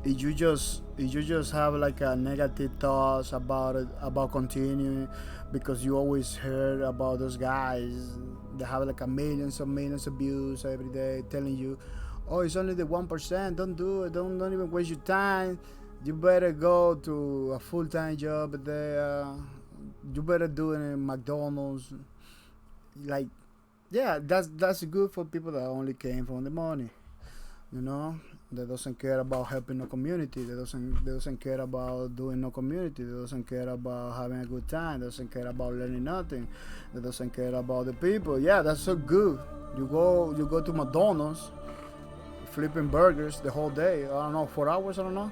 If you just have like a negative thoughts about it, about continuing, because you always heard about those guys that have like millions of views every day telling you, oh, it's only the 1%, don't do it, don't even waste your time, you better go to a full-time job there, you better do it in McDonald's. Like, yeah, that's good for people that only came from the money, you know. They doesn't care about helping the community. They doesn't care about doing no community. They doesn't care about having a good time. They doesn't care about learning nothing. They doesn't care about the people. Yeah, that's so good. You go to McDonald's, flipping burgers the whole day. I don't know, 4 hours. I don't know.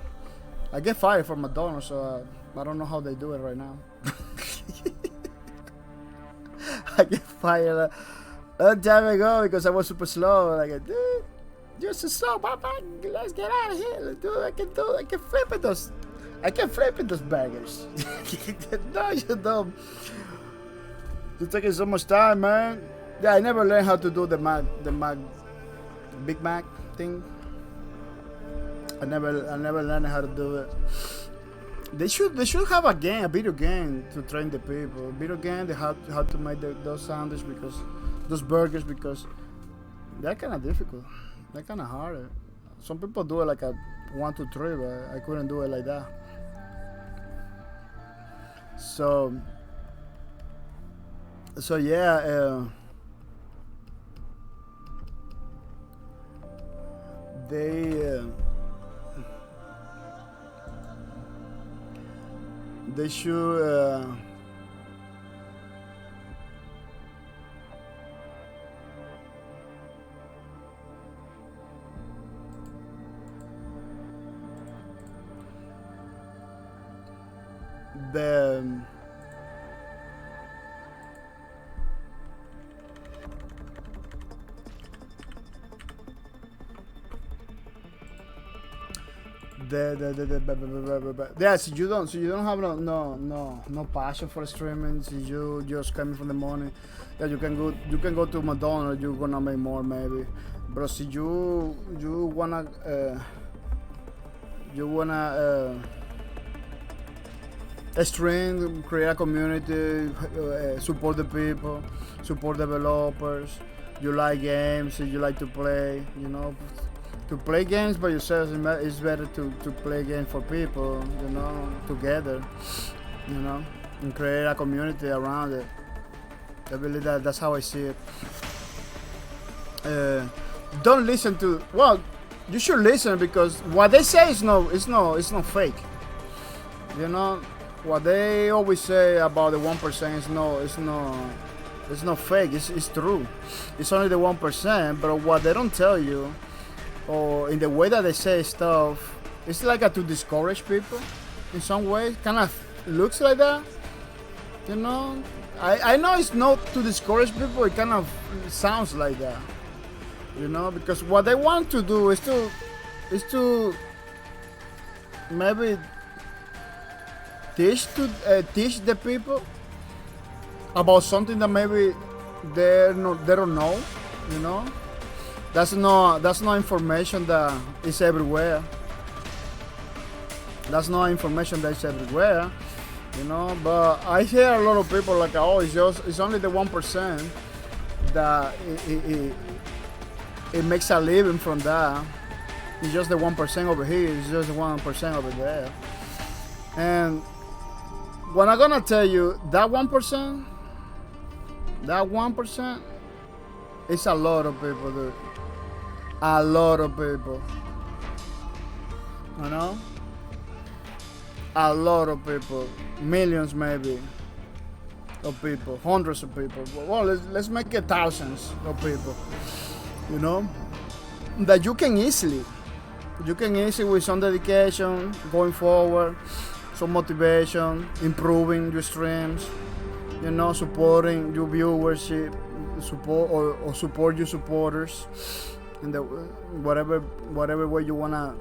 I get fired from McDonald's, so I don't know how they do it right now. I get fired a long time ago because I was super slow. Like, dude, you're so slow, Papa. Let's get out of here. Let's do it. I can flip it those. I can flip it those burgers. No, you don't. It's taking so much time, man. Yeah, I never learned how to do the Big Mac thing. I never learned how to do it. They should have a video game to train the people. Video game, they how to make those sandwiches, because those burgers, because they're kind of difficult. They're kind of hard. Some people do it like a 1, 2, 3, but I couldn't do it like that. So yeah. They should yeah, so you don't have no passion for streaming. So you just coming from the morning. Yeah, you can go to McDonald's. You're gonna make more maybe, but see you wanna stream, create a community, support the people, support developers. You like games, you like to play, you know. To play games by yourself is better to play games for people, you know, together, you know, and create a community around it. I believe that's how I see it. Don't listen to, well, you should listen, because what they say is not fake. You know, what they always say about the 1% it's not fake. It's true. It's only the 1%, but what they don't tell you, or in the way that they say stuff, it's like to discourage people in some way. Kind of looks like that, you know. I know it's not to discourage people. It kind of sounds like that, you know, because what they want to do is to maybe teach the people about something that maybe they don't know, you know. That's not information that is everywhere. That's not information that's everywhere, you know. But I hear a lot of people like, oh, it's only the 1% that it makes a living from that. It's just the 1% over here. It's just the 1% over there. And what I'm gonna tell you, that 1%, it's a lot of people, dude. A lot of people, you know, a lot of people, millions maybe of people, hundreds of people. Well, let's make it thousands of people, you know, that you can easily with some dedication going forward, some motivation, improving your streams, you know, supporting your viewership, support your supporters. In the whatever way you wanna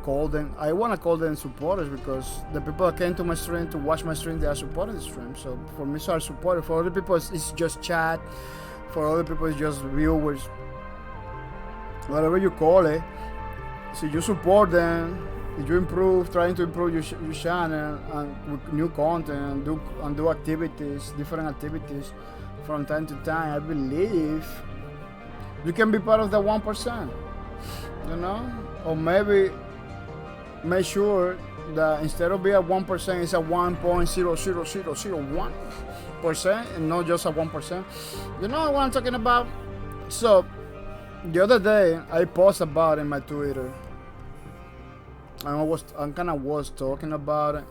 call them. I wanna call them supporters, because the people that came to my stream to watch my stream, they are supporting the stream. So for me, so are supporters. For other people, it's just chat. For other people, it's just viewers. Whatever you call it. So you support them. You trying to improve your channel and with new content and do activities, different activities from time to time. I believe you can be part of the 1%, you know, or maybe make sure that instead of being at 1%, it's at 1.00001%, and not just at 1%. You know what I'm talking about? So the other day I posted about in my Twitter I kind of was talking about it,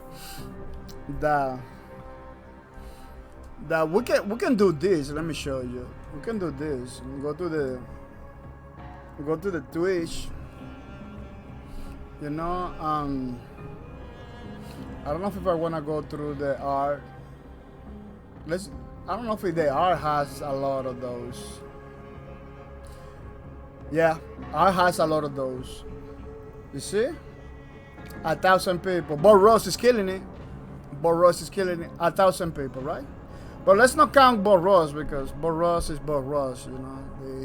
that we can do this. Let me show you. We can do this. Go to the Twitch. You know, I don't know if I want to go through the art. I don't know if the art has a lot of those. Yeah, art has a lot of those. You see? 1,000 people. Bob Ross is killing it. Bob Ross is killing it. 1,000 people, right? But let's not count Bob Ross, because Bob Ross is Bob Ross. You know,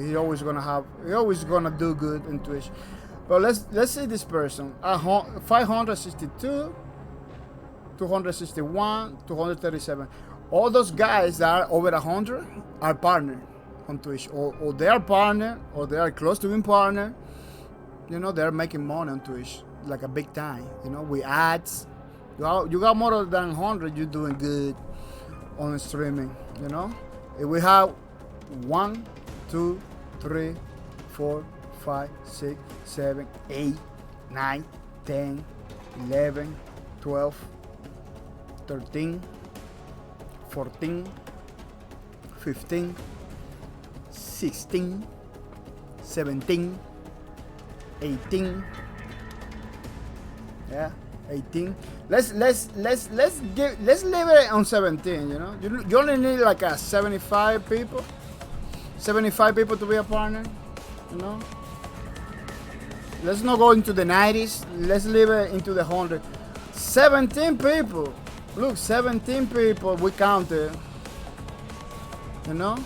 he always gonna do good in Twitch. But let's see this person. 562, 261, 237. All those guys that are over 100 are partner on Twitch, or they are partner, or they are close to being partner. You know, they're making money on Twitch, like a big time. You know, with ads. You got more than 100, you're doing good on streaming. You know, if we have 1, 2, 3, 4, 5, 6, 7, 8, 9, 10, 11, 12, 13, 14, 15, 16, 17, 18. Yeah, 18. Let's leave it on 17. You know, you only need like a 75 people. 75 people to be a partner. You know. Let's not go into the 90s. Let's leave it into the 100. 17 people. Look, 17 people we counted. You know?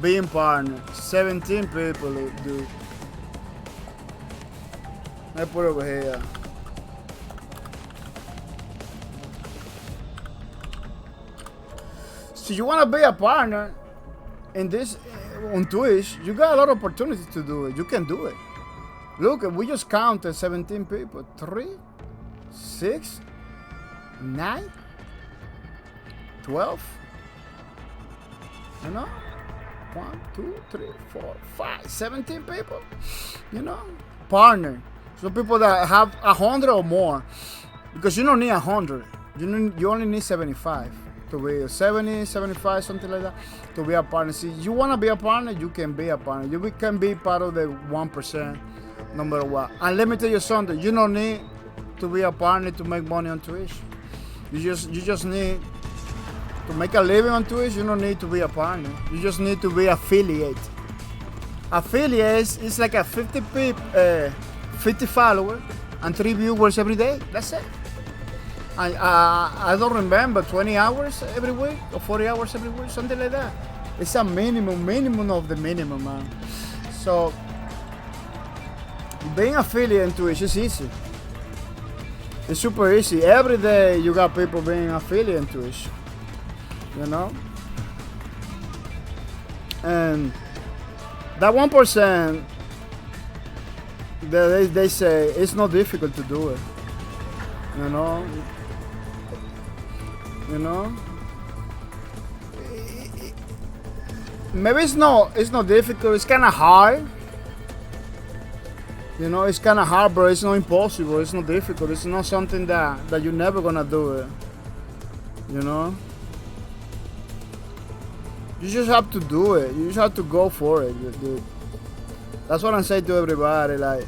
Being partner. 17 people, dude. Let's put it over here. So you want to be a partner in this on Twitch, you got a lot of opportunities to do it. You can do it. Look, we just counted 17 people. 3, 6, 9, 12. You know? 1, 2, 3, 4, 5, 17 people. You know? Partner. So people that have 100 or more. Because you don't need 100. You only need 75. To be 70, 75, something like that, to be a partner. See, you want to be a partner, you can be a partner. You can be part of the 1%, no matter what. And let me tell you something, you don't need to be a partner to make money on Twitch. You just need to make a living on Twitch. You don't need to be a partner. You just need to be affiliate. Affiliates is like a 50 followers and 3 viewers every day. That's it. I don't remember, 20 hours every week or 40 hours every week, something like that. It's a minimum of the minimum, man. So being affiliate in Twitch is easy. It's super easy. Every day you got people being affiliate in Twitch, you know. And that 1% that they say it's not difficult to do it, you know. You know, maybe it's not difficult. It's kind of hard. You know, it's kind of hard, but it's not impossible. It's not difficult. It's not something that you're never gonna do it. You know, you just have to do it. You just have to go for it, dude. That's what I'm saying to everybody. Like,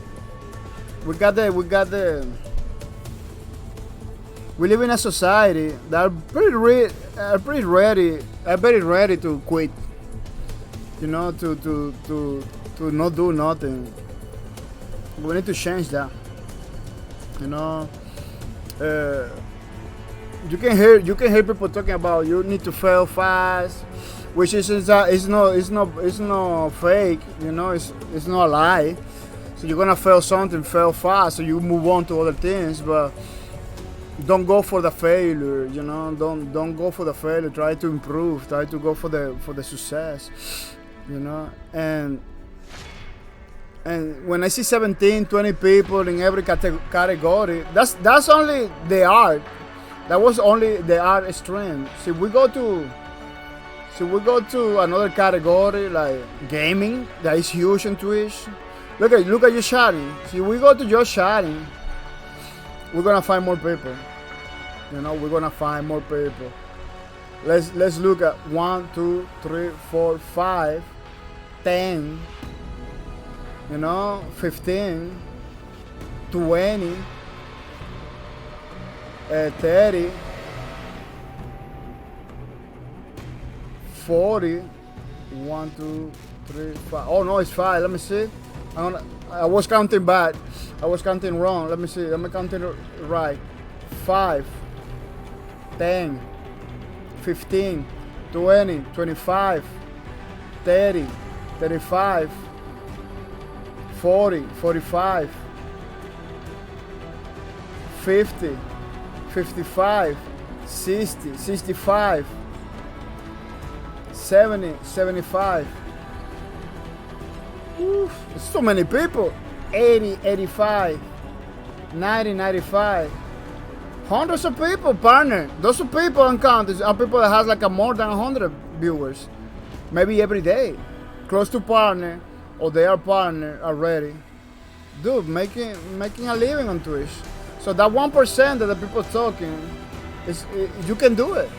we live in a society that are very ready to quit. You know, to not do nothing. We need to change that. You know, you can hear people talking about you need to fail fast, which is it's not fake. You know, it's not a lie. So you're gonna fail something, fail fast, so you move on to other things, but don't go for the failure, you know. Don't go for the failure. Try to improve. Try to go for the success, you know. And when I see 17, 20 people in every category, that's only the art. That was only the art stream. See, we go to another category like gaming that is huge on Twitch. Look at you chatting. See, we go to your chatting. we're gonna find more people. You know, we're gonna find more people. Let's look at 1, 2, 3, 4, 5, 10. You know, 15, 20, 30, 40. 1, 2, 3, 5. Oh no, it's 5. Let me see. I was counting bad. I was counting wrong. Let me see. Let me count it right. 5, 10, 15, 20, 25, 30, 35, 40, 45, 50, 55, 60, 65, 70, 75. Oof, it's so many people. 80, 85, 90, 95. Hundreds of people, partner. Those are people on count. Are people that has like a more than 100 viewers. Maybe every day. Close to partner, or they are partner already. Dude, making a living on Twitch. So that 1% that the people talking, you can do it.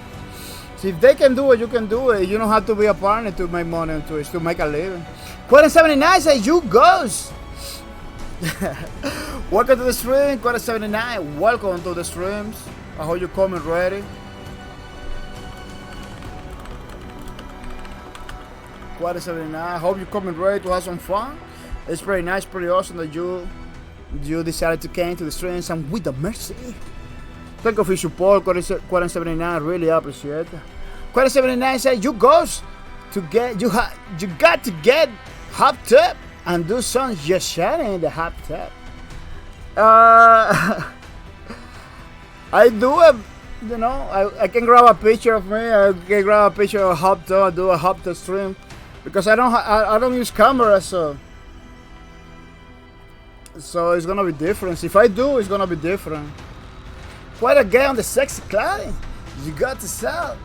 So if they can do it, you can do it. You don't have to be a partner to make money on Twitch, to make a living. Quetta79 says, you goes. Welcome to the stream, Quetta79. Welcome to the streams. I hope you're coming ready. Quetta79. I hope you're coming ready to have some fun. It's pretty nice, pretty awesome that you decided to come to the streams and with the mercy. Thank you for your support, Quetta79. Really appreciate it. Quetta79 says, you goes to get you got to get hopped up and do some just chatting in the hot tub. I do it, you know. I can grab a picture of me. I can grab a picture of a hot tub. Do a hot tub stream because I don't use camera, so it's gonna be different. If I do, it's gonna be different. Quite a guy on the sexy clothing. You got to sell.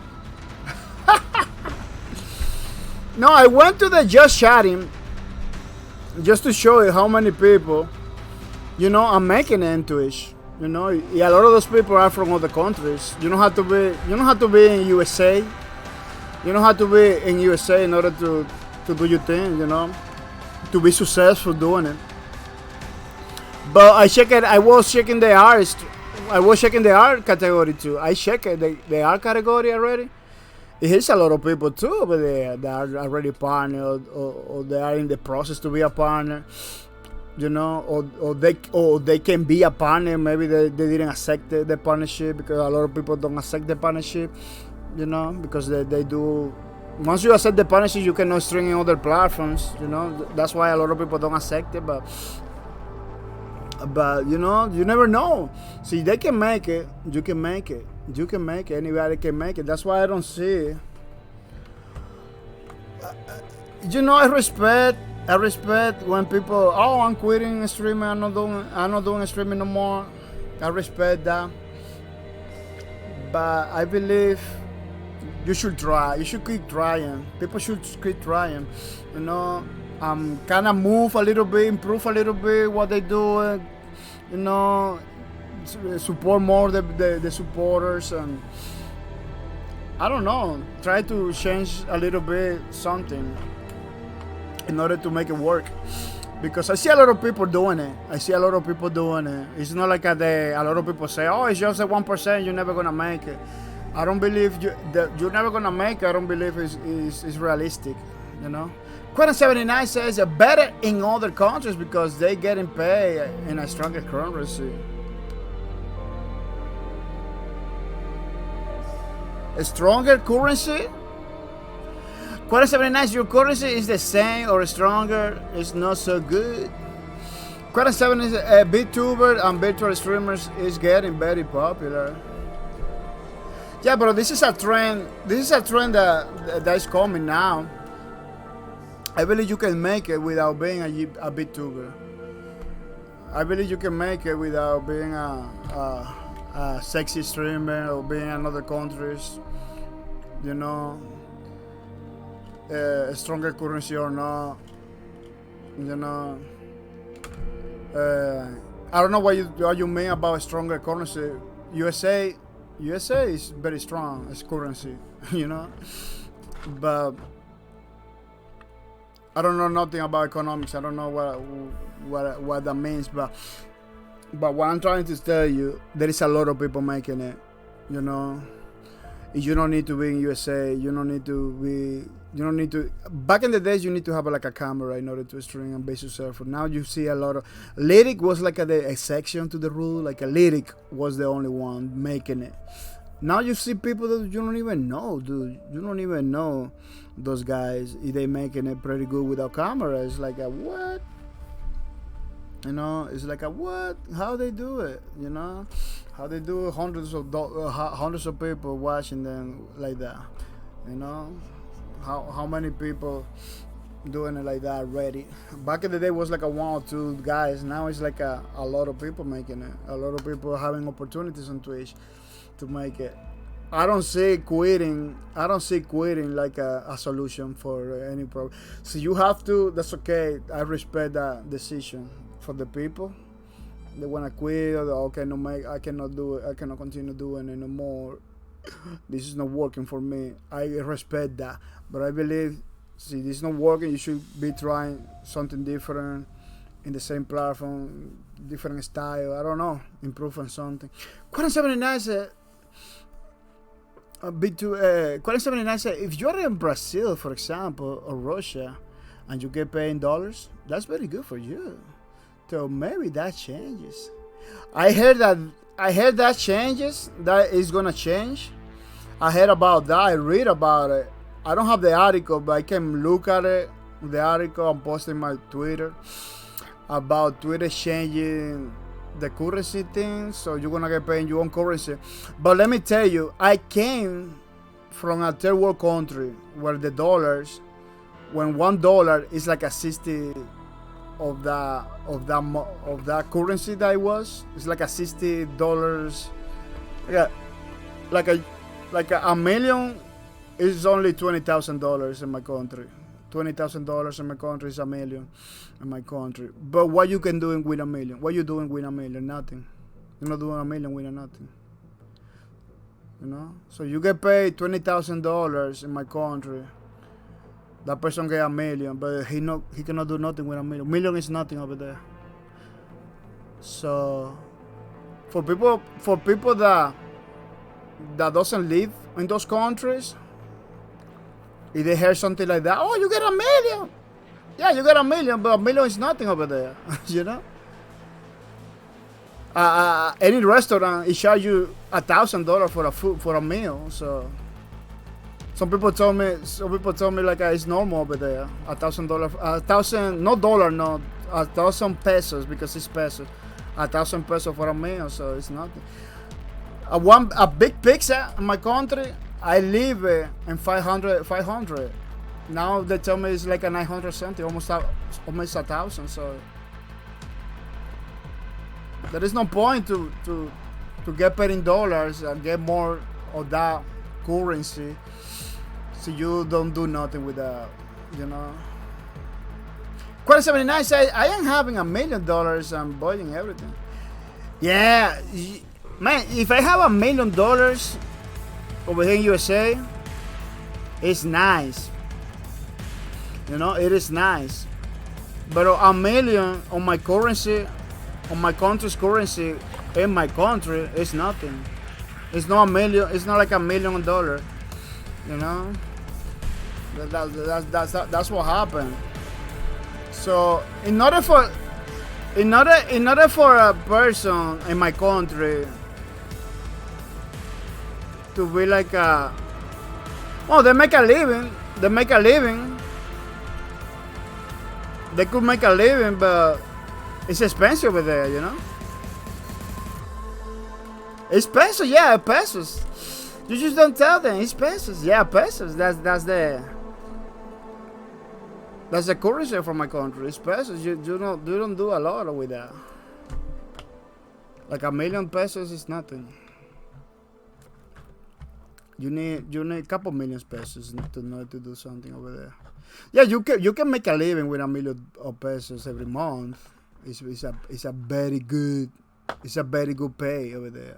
No, I went to the just chatting just to show you how many people, you know, are making it in Twitch. You know, yeah, a lot of those people are from other countries. You don't have to be in USA. You don't have to be in USA in order to do your thing, you know, to be successful doing it. But I was checking the art. I was checking the art category too. I checked the art category already. It hits a lot of people too, but they are already partner or they are in the process to be a partner, you know, or they can be a partner. Maybe they didn't accept the partnership because a lot of people don't accept the partnership, you know, because they do. Once you accept the partnership, you cannot stream in other platforms, you know. That's why a lot of people don't accept it, but you know, you never know. See, they can make it, you can make it. You can make it. Anybody can make it. That's why I don't see. You know, I respect when people. Oh, I'm quitting streaming. I'm not doing streaming no more. I respect that. But I believe you should try. You should keep trying. People should keep trying. You know, kind of move a little bit, improve a little bit what they do. You know. Support more the supporters, and I don't know, try to change a little bit something in order to make it work, because I see a lot of people doing it. It's not like a lot of people say, oh, it's just a 1%, you're never gonna make it. I don't believe that you're never gonna make it. I don't believe it's realistic, you know. Quetta79 says better in other countries because they getting paid in a stronger currency. A stronger currency? Quetta79, your currency is the same or stronger, it's not so good. Quetta7 is a VTuber and virtual streamers is getting very popular. Yeah, bro, this is a trend. This is a trend that is coming now. I believe you can make it without being a VTuber. I believe you can make it without being a sexy streamer or being in other countries, you know, a stronger currency or not, you know. I don't know what you mean about stronger currency. USA is very strong as currency, you know. But I don't know nothing about economics. I don't know what that means. But what I'm trying to tell you, there is a lot of people making it, you know. You don't need to be in USA. You don't need to. Back in the days, you need to have like a camera in order to stream and base yourself. Now you see a lot of. Lyric was like a exception to the rule. Like a Lyric was the only one making it. Now you see people that you don't even know, dude. You don't even know those guys. If they making it pretty good without camera. It's like a what? You know, it's like a what? How they do it? You know, how they do it? Hundreds of people watching them like that. You know, how many people doing it like that already? Back in the day, it was like a one or two guys. Now it's like a lot of people making it. A lot of people having opportunities on Twitch to make it. I don't see quitting like a solution for any problem. So you have to. That's okay. I respect that decision. For the people, they wanna quit or okay, I cannot do it. I cannot continue doing it anymore. This is not working for me. I respect that, but I believe, see, this is not working. You should be trying something different in the same platform, different style. I don't know, improve on something. Quite 79 said, Quite 79 said, if you're in Brazil, for example, or Russia, and you get paid in dollars, that's very good for you. So maybe that changes. I heard that changes. That is gonna change. I heard about that. I read about it. I don't have the article, but I can look at it. The article I'm posting my Twitter about Twitter changing the currency thing. So you're gonna get paid in your own currency. But let me tell you, I came from a third world country where the dollars, when $1 is like a 60. Of that currency that it was, it's like a $60. Yeah, like a million is only $20,000 in my country. $20,000 in my country is a million in my country. But what you can do with a million? What you doing with a million? Nothing. You're not doing a million with nothing. You know. So you get paid $20,000 in my country. That person get a million, but he cannot do nothing with a million. Million is nothing over there. So for people that doesn't live in those countries, if they hear something like that, oh, you get a million. Yeah, you get a million, but a million is nothing over there. You know. Any restaurant, it charge you $1,000 for a meal. So. Some people told me like it's normal over there. $1,000, no dollar, no, 1,000 pesos because it's pesos. 1,000 pesos for a meal, so it's nothing. A big pizza in my country, I live in 500. Now they tell me it's like a 900 something, almost 1,000. So there is no point to get paid in dollars and get more of that currency. So you don't do nothing with that, you know. Quite 79 says, I am having $1 million. I'm buying everything. Yeah, man, if I have $1 million over here in USA, it's nice. You know, it is nice. But $1 million on my currency, on my country's currency, in my country, it's nothing. It's not $1 million. It's not like $1 million. You know. That's what happened. So in order for a person in my country to be like they make a living. They could make a living, but it's expensive over there, you know. It's pesos, yeah, pesos. You just don't tell them it's pesos. Yeah, pesos. That's the currency for my country. It's pesos. You don't do a lot with that. Like $1 million pesos is nothing. You need a couple million pesos to know to do something over there. Yeah, you can make a living with $1 million pesos every month. It's a very good pay over there.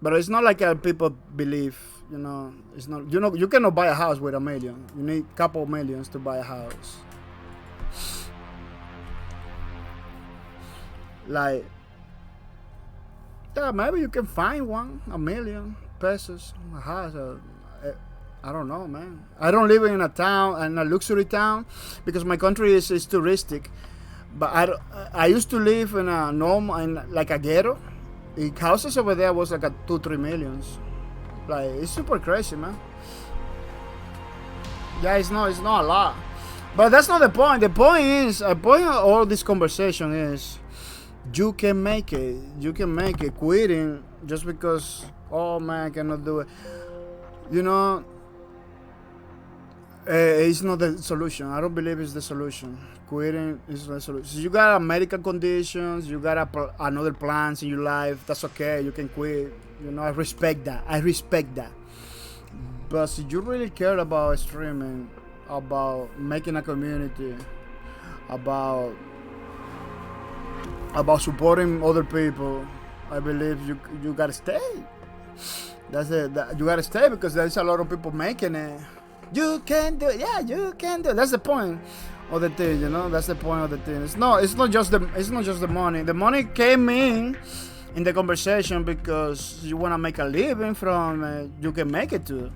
But it's not like people believe. You know, it's not. You know, you cannot buy a house with $1 million. You need a couple of millions to buy a house. Like, yeah, maybe you can find $1 million pesos a house. I don't know, man. I don't live in a luxury town, because my country is touristic. But I used to live in a like a ghetto. The houses over there was like a 2-3 millions. Like, it's super crazy, man. Yeah, it's not a lot. But that's not the point. The point of all this conversation is, you can make it. You can make it. Quitting just because, oh man, I cannot do it. You know, it's not the solution. I don't believe it's the solution. Quitting is not the solution. So you got medical conditions, you got another plans in your life. That's okay. You can quit. You know, I respect that. But if you really care about streaming, about making a community, about supporting other people, I believe you gotta stay. That's it. You gotta stay, because there's a lot of people making it. You can do it. Yeah, you can do it. That's the point of the thing, you know. That's the point of the thing. It's not just the money. The money came in the conversation because you wanna make a living from it. You can make it too,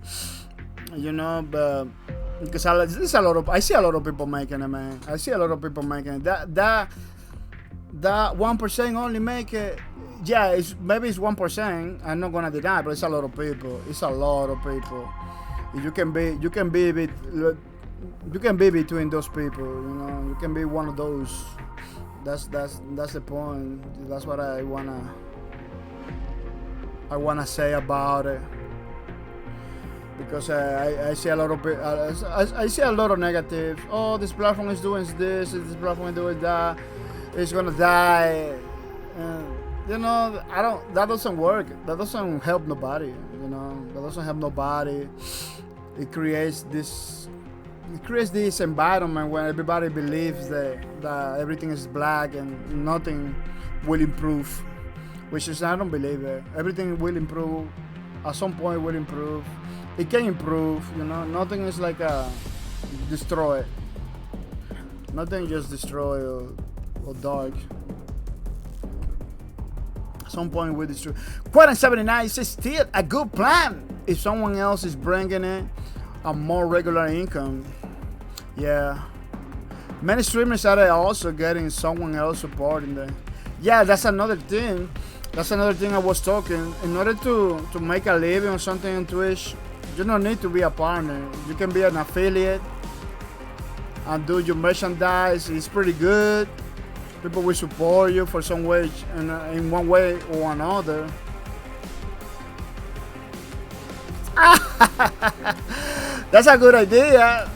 you know. But because I see a lot of people making it, man. I see a lot of people making it. That 1% only make it. Yeah, maybe it's 1%. I'm not gonna deny, but it's a lot of people. You can be between those people. You know, you can be one of those. That's the point. That's what I wanna say about it. Because I see a lot of I see a lot of negative. Oh, this platform is doing this. This platform is doing that. It's gonna die. You know, that doesn't work. That doesn't help nobody. You know, that doesn't help nobody. It creates this environment where everybody believes that everything is black and nothing will improve, which is, I don't believe it. Everything will improve. At some point, will improve. It can improve. You know, nothing is like destroy. Nothing just destroy or dark. At some point will destroy. Quadrant 79 is still a good plan if someone else is bringing in a more regular income. Yeah, many streamers are also getting someone else supporting them. Yeah, that's another thing. I was talking. In order to make a living or something on Twitch, you don't need to be a partner. You can be an affiliate and do your merchandise. It's pretty good. People will support you for some way, in one way or another. That's a good idea.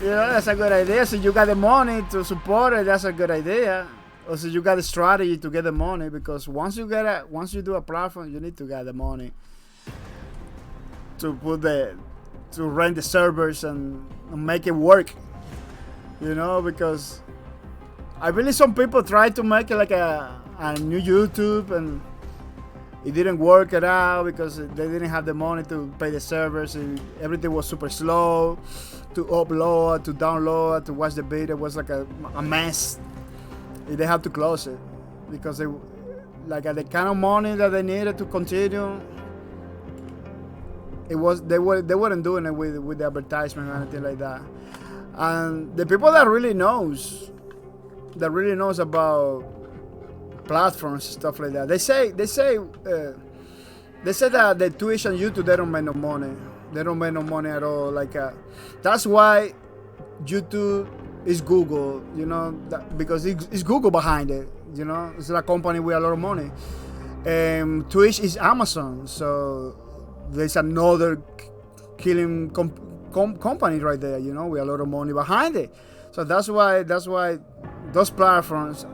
You know, that's a good idea. So you got the money to support it. That's a good idea. Or so you got the strategy to get the money, because once you do a platform, you need to get the money to rent the servers and make it work. You know, because I believe some people try to make it like a new YouTube, and it didn't work it out because they didn't have the money to pay the servers. Everything was super slow to upload, to download, to watch the video. It was like a mess. They have to close it because the kind of money that they needed to continue, they weren't doing it with the advertisement or anything like that. And the people that really knows about platforms and stuff like that, they say that the Twitch and YouTube, they don't make no money. They don't make no money at all. That's why YouTube is Google, you know, because it's Google behind it. You know, it's a company with a lot of money. Twitch is Amazon, so there's another killing company right there. You know, with a lot of money behind it. So that's why those platforms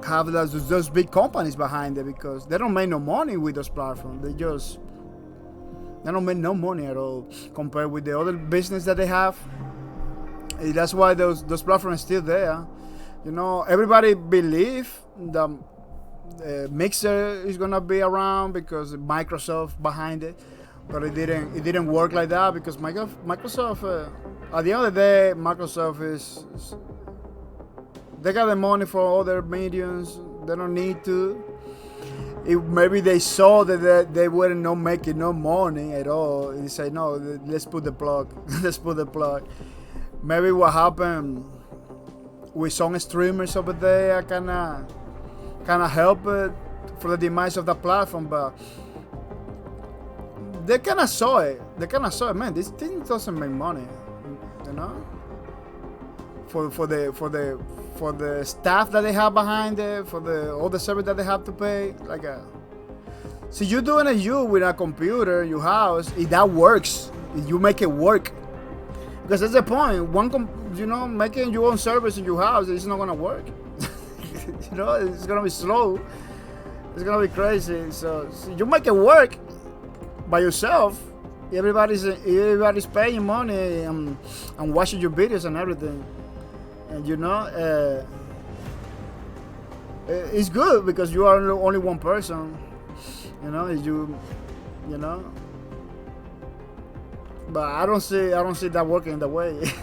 have those big companies behind it, because they don't make no money with those platforms. They don't make no money at all compared with the other business that they have. And that's why those platforms are still there. You know, everybody believe the Mixer is gonna be around because Microsoft behind it, but it didn't work like that because Microsoft at the end of the day, Microsoft is they got the money for all their mediums. They don't need to. Maybe they saw that they were not making no money at all. They say no, let's put the plug. Let's put the plug. Maybe what happened with some streamers over there kind of help it for the demise of the platform, but they kind of saw it. Man, this thing doesn't make money, you know. For the staff that they have behind it, for all the service that they have to pay, so you're doing it with a computer, your house. If that works, if you make it work, because that's the point. Making your own service in your house is not gonna work. It's gonna be slow. It's gonna be crazy. So you make it work by yourself. Everybody's paying money and watching your videos and everything. And it's good because you are only one person. But I don't see that working that way.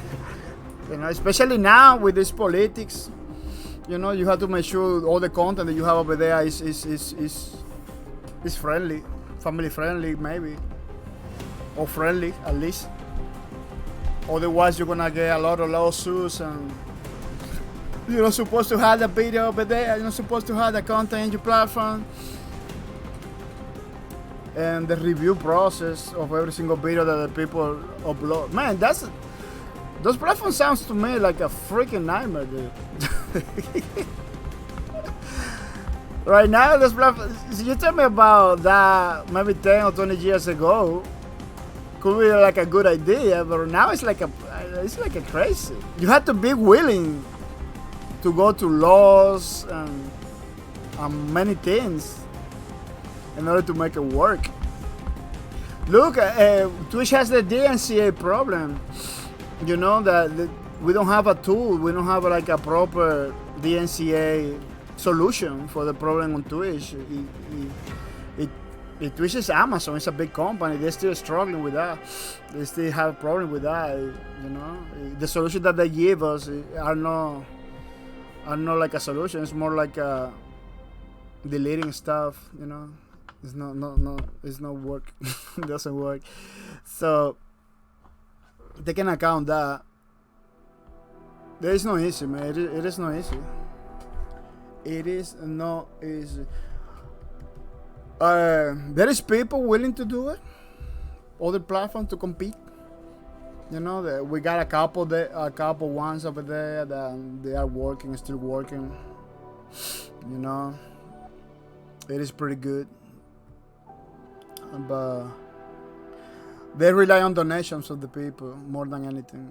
Especially now with this politics. You have to make sure all the content that you have over there is friendly, family friendly maybe, or friendly at least. Otherwise, you're gonna get a lot of lawsuits, and you're not supposed to have the video over there. You're not supposed to have the content in your platform. And the review process of every single video that the people upload. Man, those platforms sounds to me like a freaking nightmare, dude. Right now, those platforms. You tell me about that maybe 10 or 20 years ago. Could be like a good idea, but now it's like a crazy. You have to be willing to go to laws and many things in order to make it work. Look, Twitch has the DNCA problem. That we don't have a tool. We don't have like a proper DNCA solution for the problem on Twitch. Twitch is Amazon. It's a big company. They're still struggling with that. They still have a problem with that. The solution that they give us are not like a solution. It's more like deleting stuff. It's not work. It doesn't work. So they can account that. There is no easy, man. It is not easy. It is not easy. There is people willing to do it. Other platforms to compete. We got a couple ones over there that they are still working. It is pretty good, but they rely on donations of the people more than anything.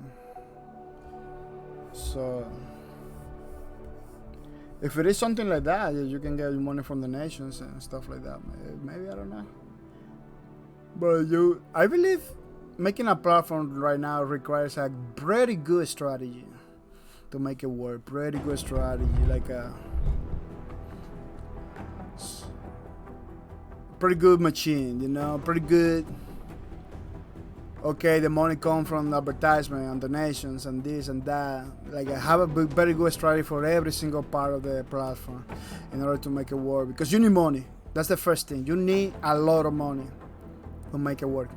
So if it is something like that, you can get money from donations and stuff like that. Maybe, I don't know. But I believe making a platform right now requires a pretty good strategy to make it work. Pretty good strategy, like a pretty good machine, pretty good. Okay, the money comes from advertisement and donations and this and that. Like, I have a very good strategy for every single part of the platform in order to make it work. Because you need money. That's the first thing. You need a lot of money to make it work.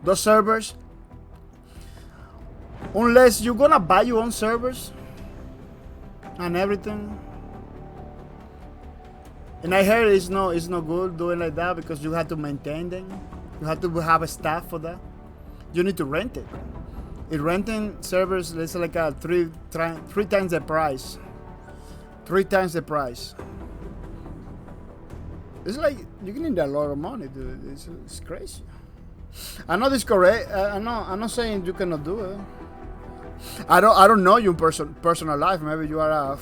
Those servers, unless you're gonna buy your own servers and everything. And I heard it's not good doing like that because you have to maintain them. You have to have a staff for that. You need to rent it. In renting servers, it's like a three times the price. 3 times the price. It's like you can need a lot of money, dude. It's crazy. I know this correct. I'm not saying you cannot do it. I don't know your personal life. Maybe you are a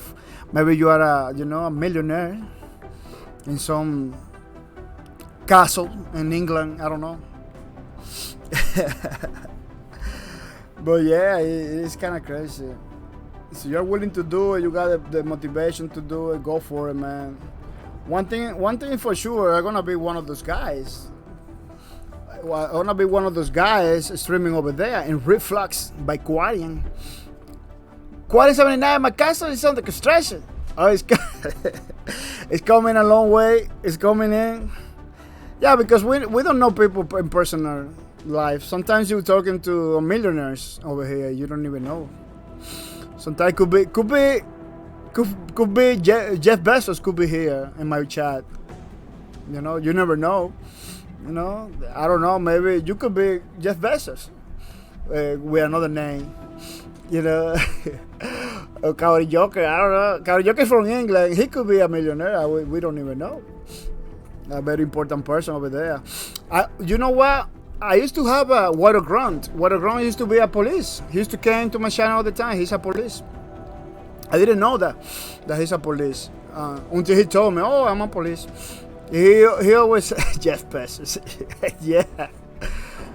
a millionaire in some castle in England. I don't know. But yeah, it's kind of crazy. So you're willing to do it, you got the motivation to do it, go for it, man. One thing for sure, I'm gonna be one of those guys. Well, I'm gonna be one of those guys streaming over there in Reflux by Quarian. Quarian 79, my castle is under construction. Oh, it's coming a long way. It's coming in. Yeah, because we don't know people in personal life. Sometimes you're talking to millionaires over here, you don't even know. Sometimes could be Jeff Bezos could be here in my chat. You know, you never know. You know, I don't know. Maybe you could be Jeff Bezos with another name. You know, or Cowboy Joker. I don't know. Cowboy Joker from England. He could be a millionaire. We don't even know. A very important person over there. You know what? I used to have a Water Grunt. Water Grunt used to be a police. He used to come to my channel all the time. He's a police. I didn't know that he's a police until he told me, "Oh, I'm a police." He always Jeff Bezos, yeah.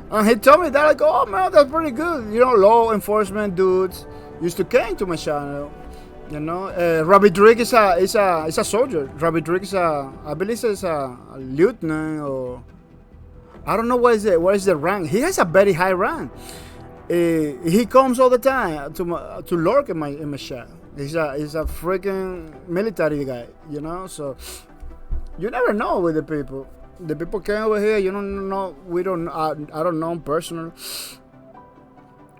And he told me that, like, "Oh man, that's pretty good." You know, law enforcement dudes used to come to my channel. You know, Rabbit Rick is a soldier. Rabbit Rick is I believe is a lieutenant, or I don't know what is the rank. He has a very high rank. He comes all the time to lurk in my chat. He's a freaking military guy, you know. So you never know with the people. The people came over here. You don't know. I don't know them personally.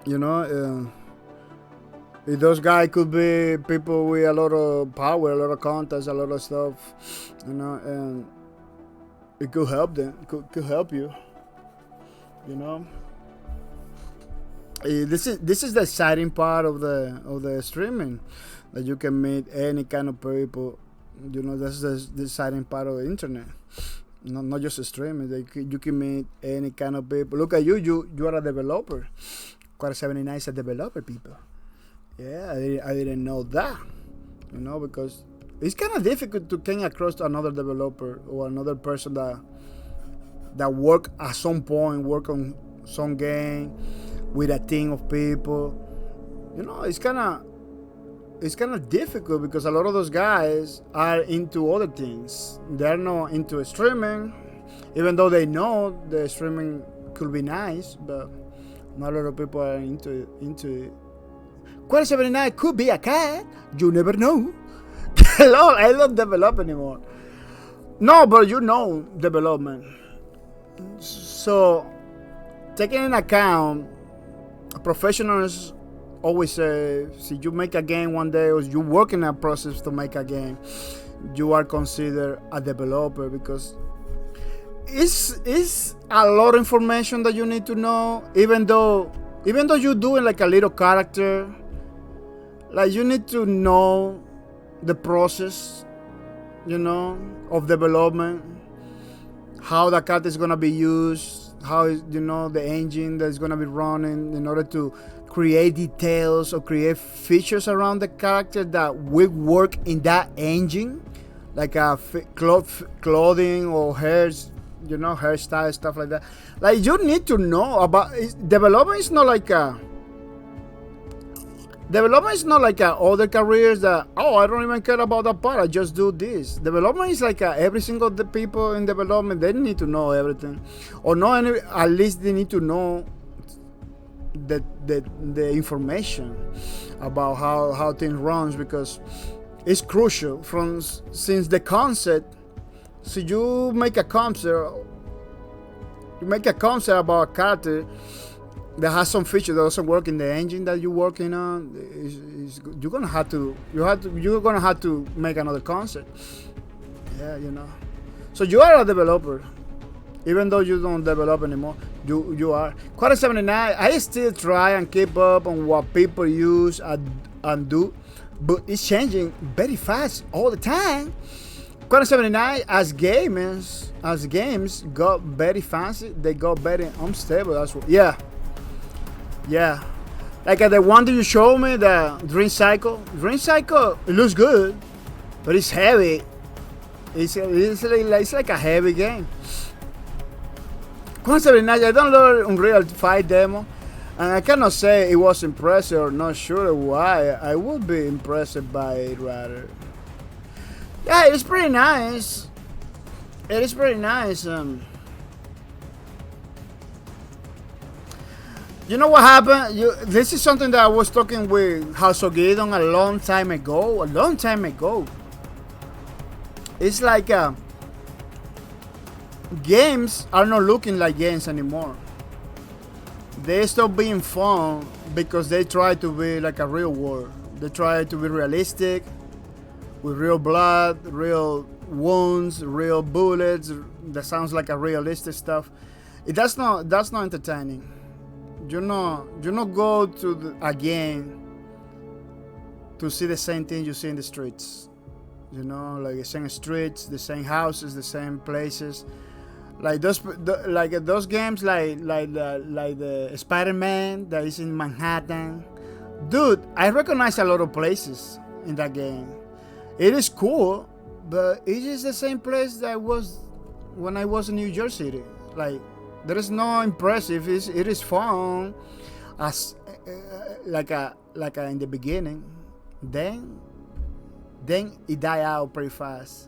You know. Those guys could be people with a lot of power, a lot of contacts, a lot of stuff. You know, and it could help them. Could help you. You know. This is the exciting part of the streaming, that you can meet any kind of people. You know, that's the exciting part of the internet. Not just streaming. You can meet any kind of people. Look at you. You are a developer. Quarter 79 is a developer, people. Yeah, I didn't know that. You know, because it's kind of difficult to come across to another developer or another person that work at some point, work on some game with a team of people. You know, it's kind of difficult because a lot of those guys are into other things. They're not into streaming, even though they know the streaming could be nice, but not a lot of people are into it. Quarter 79 could be a cat. You never know. Hello, I don't develop anymore. No, but you know development. So, taking into account, professionals always say, if you make a game one day or you work in a process to make a game, you are considered a developer, because it's a lot of information that you need to know. Even though you're doing like a little character, like you need to know the process, you know, of development, how the character is gonna be used, how is, you know, the engine that's gonna be running in order to create details or create features around the character that will work in that engine, like a clothing or hairs, you know, hairstyle, stuff like that. Like, you need to know about development. Is not like other careers that, oh, I don't even care about that part, I just do this. Development is like every single the people in development, they need to know everything, or know at least they need to know the information about how things runs, because it's crucial since the concept. So you make a concept about a character that has some feature that doesn't work in the engine that you're working on. You're gonna have to make another concept. Yeah, you know. So you are a developer, even though you don't develop anymore. You are. Quarter 79. I still try and keep up on what people use and do, but it's changing very fast all the time. Quarter 79, as games got very fancy, they got very unstable. That's what. Yeah. Like the one that you showed me, the Dream Cycle. Dream Cycle, it looks good, but it's heavy. It's like a heavy game. Quarter 79, I downloaded Unreal 5 demo. And I cannot say it was impressive or not sure why. I would be impressed by it rather. Yeah, it's pretty nice. It is pretty nice. You know what happened? This is something that I was talking with Hasogidon a long time ago. It's like games are not looking like games anymore. They stop being fun because they try to be like a real world. They try to be realistic, with real blood, real wounds, real bullets. That sounds like a realistic stuff. That's not entertaining. You not go to a game to see the same thing you see in the streets. You know, like the same streets, the same houses, the same places. Like those games, like the Spider-Man that is in Manhattan. Dude, I recognize a lot of places in that game. It is cool, but it is the same place that I was when I was in New York City. Like, there is no impressive. It is fun, as like in the beginning. Then it die out pretty fast.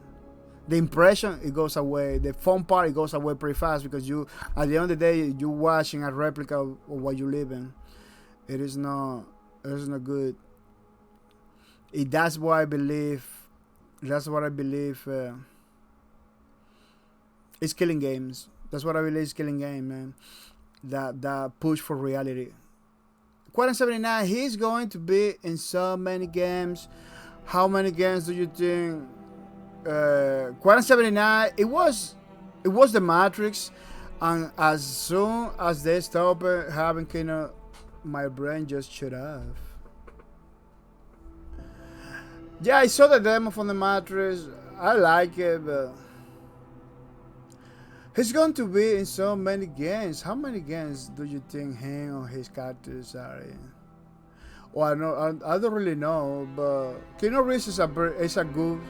The impression, it goes away. The fun part, it goes away pretty fast because you, at the end of the day, you're watching a replica of what you live in. It is not good. That's what I believe. It's killing games. That's what I believe is killing game, man. That push for reality. Quantum 79, he's going to be in so many games. How many games do you think? Quantum 79, it was the Matrix, and as soon as they stopped having Kino, my brain just shut off. Yeah, I saw the demo from the Matrix. I like it, but he's going to be in so many games. How many games do you think him or his characters are in? Well, I don't really know, but Keanu Reeves is a good,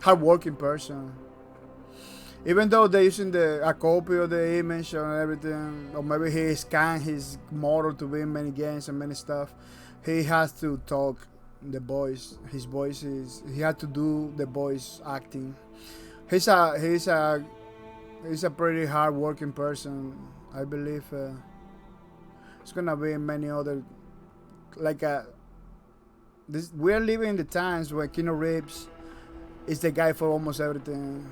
hardworking person. Even though they're using a copy of the image and everything, or maybe he scanned his model to be in many games and many stuff, he has to talk the voice. His voice is, he had to do the voice acting. He's a pretty hard-working person. I believe it's gonna be in many other, we're living in the times where Keanu Reeves is the guy for almost everything,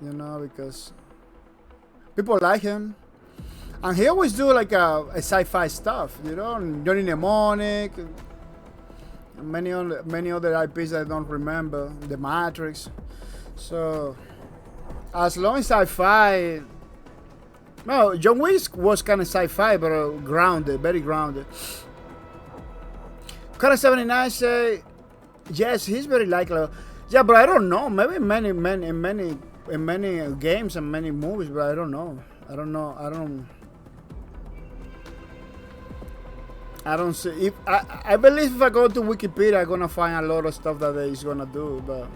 you know, because people like him, and he always do like a sci-fi stuff, you know, Johnny Mnemonic, many other IPs I don't remember, The Matrix. So as long as sci-fi, no, John Wick was kind of sci-fi, but grounded, very grounded. Cara 79 say, yes, he's very likely. Yeah, but I don't know. Maybe in many games and many movies, but I don't know. I don't see. If I believe if I go to Wikipedia, I'm gonna find a lot of stuff that he's gonna do, but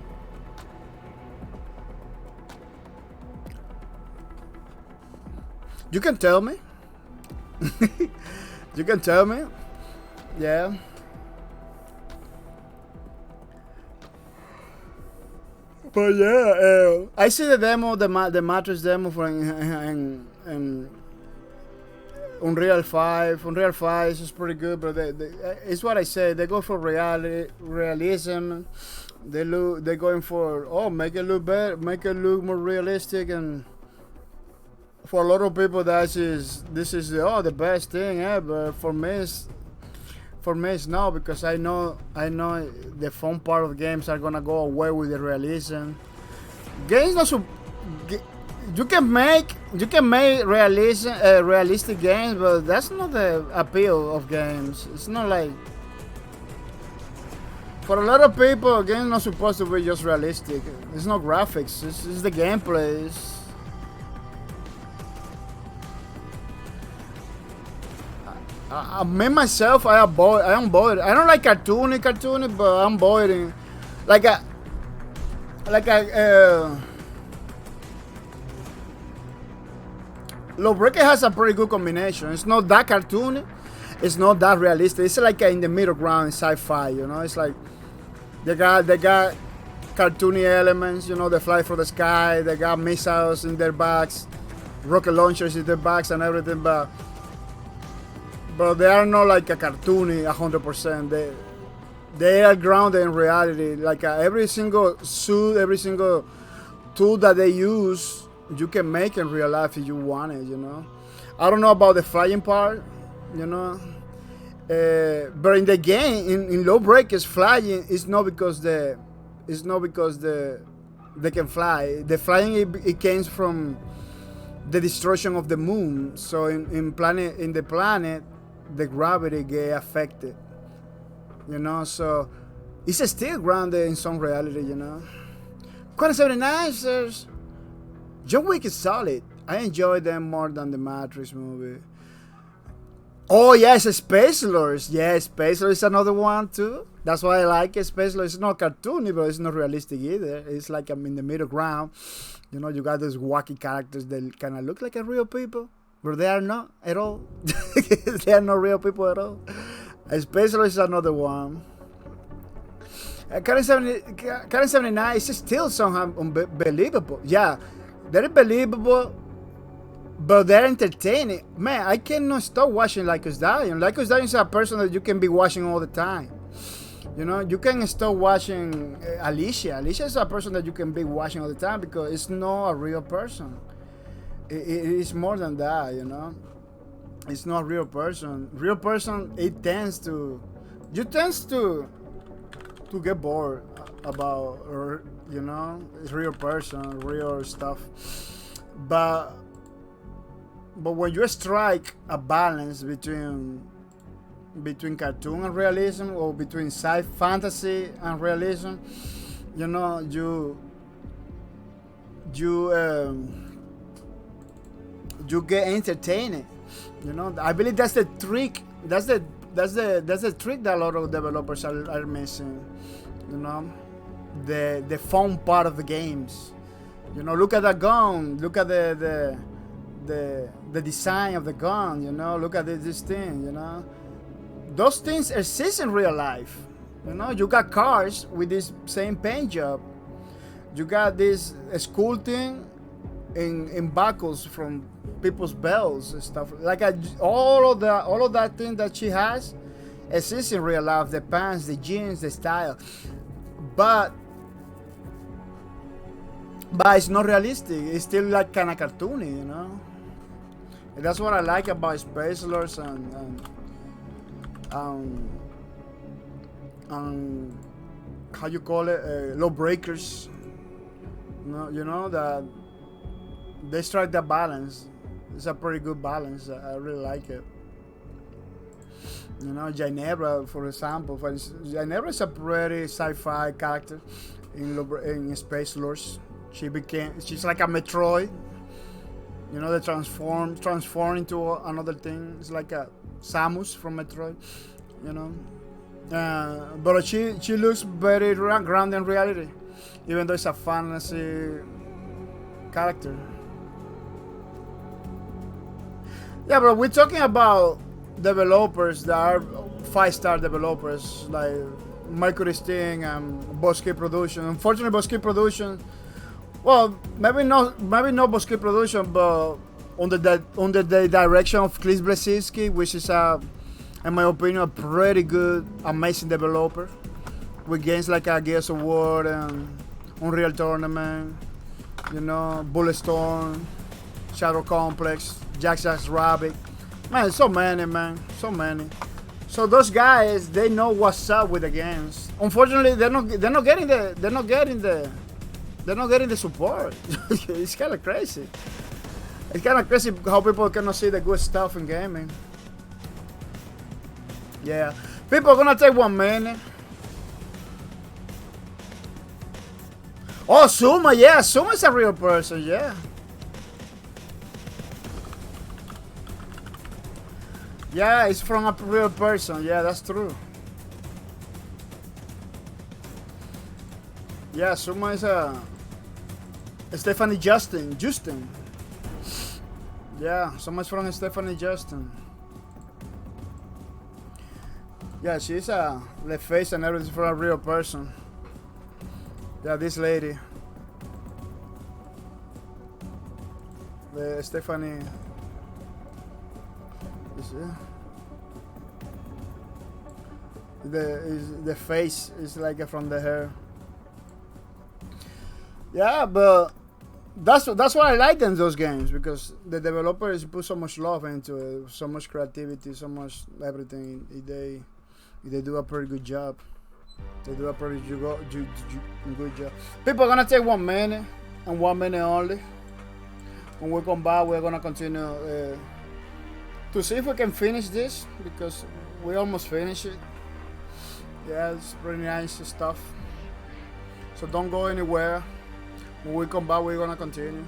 you can tell me. You can tell me. Yeah. But yeah, I see the demo, the Matrix demo for in Unreal 5. Unreal 5 is pretty good, but it's what I say. They go for realism. They're going for make it look better, make it look more realistic, and for a lot of people this is the best thing ever. For me it's not, because I know the fun part of games are gonna go away with the realism. Games not you can make realistic games, but that's not the appeal of games. It's not like, for a lot of people, a game not supposed to be just realistic. It's not graphics. It's the gameplay. Me myself, I am bored. I don't like cartoony, but I'm bored. Lawbreaker has a pretty good combination. It's not that cartoony. It's not that realistic. It's like in the middle ground in sci-fi. You know, it's like they got cartoony elements. You know, they fly through the sky. They got missiles in their backs, rocket launchers in their backs, and everything. But they are not like a cartoony 100%. They are grounded in reality. Like every single suit, every single tool that they use, you can make in real life if you want it. You know, I don't know about the flying part. You know, but in the game, in Lawbreakers, flying is not because they can fly. The flying it came from the destruction of the moon. So in the planet, the gravity get affected. You know, so it's still grounded in some reality. You know, Quantum 79 John Wick is solid. I enjoy them more than the Matrix movie. Oh yes, Space Lords. Yeah, Space Lords is another one too. That's why I like it. Space Lords. It's not cartoony, but it's not realistic either. It's like I'm in the middle ground. You know, you got those wacky characters that kind of look like a real people, but they are not at all. They are not real people at all. Space Lords is another one. Current 79 is still somehow unbelievable. Yeah, they're believable. But they're entertaining. Man, I cannot stop watching Lycos Dying. Lycos Dying is a person that you can be watching all the time. You know, you can stop watching Alicia. Alicia is a person that you can be watching all the time because it's not a real person. It is more than that, you know. It's not a real person. Real person, you tend to get bored about, you know, real person, real stuff. But when you strike a balance between cartoon and realism, or between fantasy and realism, you know, you get entertained. You know, I believe that's the trick. That's the trick that a lot of developers are missing. You know, the fun part of the games. You know, look at that gun. Look at the design of the gun. You know, look at this thing. You know, those things exist in real life. You know, you got cars with this same paint job. You got this sculpting in buckles from people's belts and stuff. Like all of that thing that she has exists in real life. The pants, the jeans, the style, but it's not realistic. It's still like kind of cartoony, you know. And that's what I like about Space Lords and how you call it, Lawbreakers. You know that they strike that balance. It's a pretty good balance. I really like it. You know, Ginevra, for example. Ginevra is a pretty sci-fi character in Space Lords. She's like a Metroid. You know, they transform into another thing. It's like a Samus from Metroid. You know, but she looks very grounded in reality, even though it's a fantasy character. Yeah, but we're talking about developers that are 5-star developers like Mercury Steam and Bosque Production. Unfortunately, Bosque Production, well, maybe not Bosque Production, but under the direction of Chris Blesinski, which is in my opinion, a pretty good, amazing developer with games like Gears of War and Unreal Tournament, you know, Bulletstorm, Shadow Complex, Jack's Rabbit. Man, so many. So those guys, they know what's up with the games. Unfortunately, they're not getting the support. It's kind of crazy. It's kind of crazy how people cannot see the good stuff in gaming. Yeah, people are gonna take 1 minute. Oh, Suma, yeah, Suma's a real person, yeah. Yeah, it's from a real person. Yeah, that's true. Yeah, Suma is a Stephanie Justin. Yeah, so much from Stephanie Justin. Yeah, she's the face and everything for a real person. Yeah, this lady. The Stephanie. The face is like from the hair. Yeah, but that's why I like in those games, because the developers put so much love into it, so much creativity, so much everything. They do a pretty good job. They do a pretty good job. People are gonna take 1 minute and 1 minute only. When we come back, we're gonna continue to see if we can finish this, because we almost finished it. Yeah, it's pretty nice stuff. So don't go anywhere. When we come back, we're gonna continue.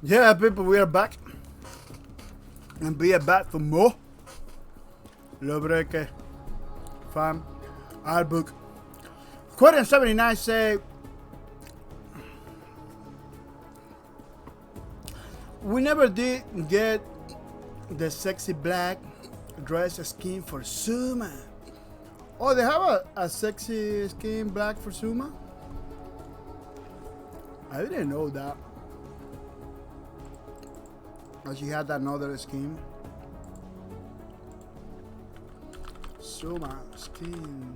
Yeah, people, we are back. And we are back for more. Lobreque, fam, our book. Quote 79 say, we never did get the sexy black dress skin for Suma. Oh, they have a sexy skin black for Suma? I didn't know that. Oh, she had another skin. Suma skin.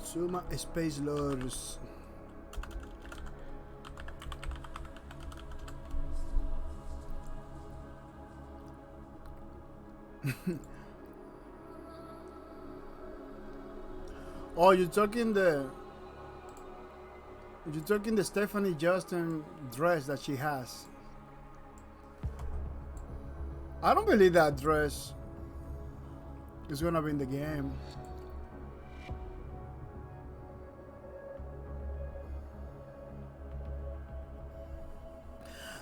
Suma Space Lords. Oh, you're talking the Stephanie Justin dress that she has. I don't believe that dress is gonna be in the game.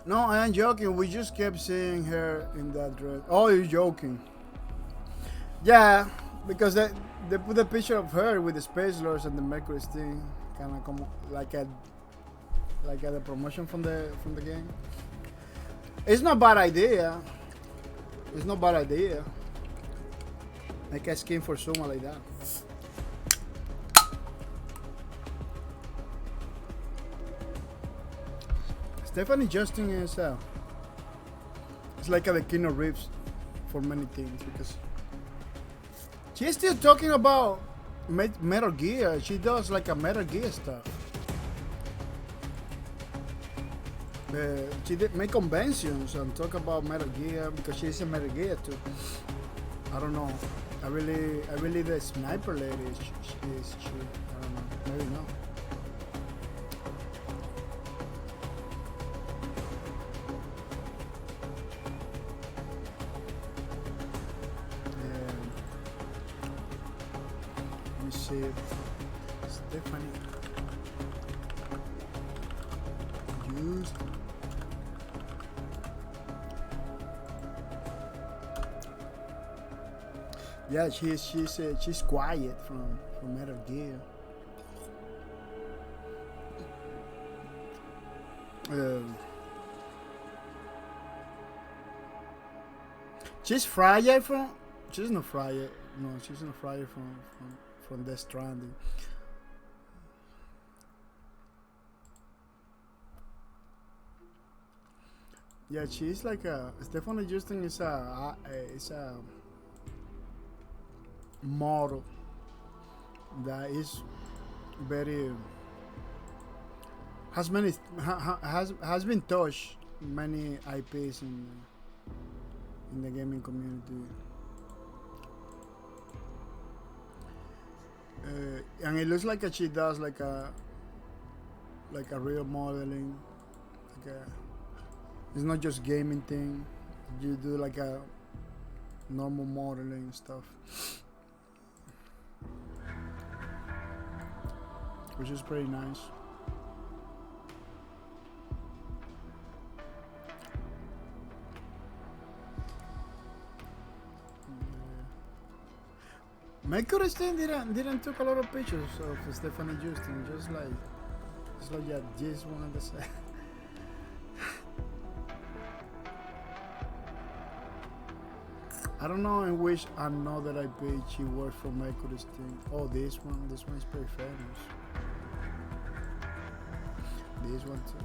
No, I am joking. We just kept seeing her in that dress. Oh, you're joking. Yeah, because they put a picture of her with the Space Lords and the Mercury thing, kind of like the promotion from the game. It's not a bad idea. It's not a bad idea. Make a skin for Suma like that. Stephanie Justin is it's like the Keanu Reeves for many things, because she's still talking about Metal Gear. She does like a Metal Gear stuff. She did make conventions and talk about Metal Gear because she's a Metal Gear too. I don't know. I really the sniper lady is she. I don't know. Maybe not. Stephanie used yeah, she's quiet from Metal Gear. She's Fryer from. She's not Fryer. No, she's not Fryer from Death Stranding. Yeah, she's like a Stephanie Justin is a model that is very has been touched many IPs in the gaming community. And it looks like she does like a real modeling, it's not just gaming thing. You do like a normal modeling stuff, which is pretty nice. Mercury Stein didn't took a lot of pictures of Stephanie Justin, just like yeah, just one of the side. I don't know in which another IP she worked for Mercury Stein. Oh, this one is pretty famous. This one too.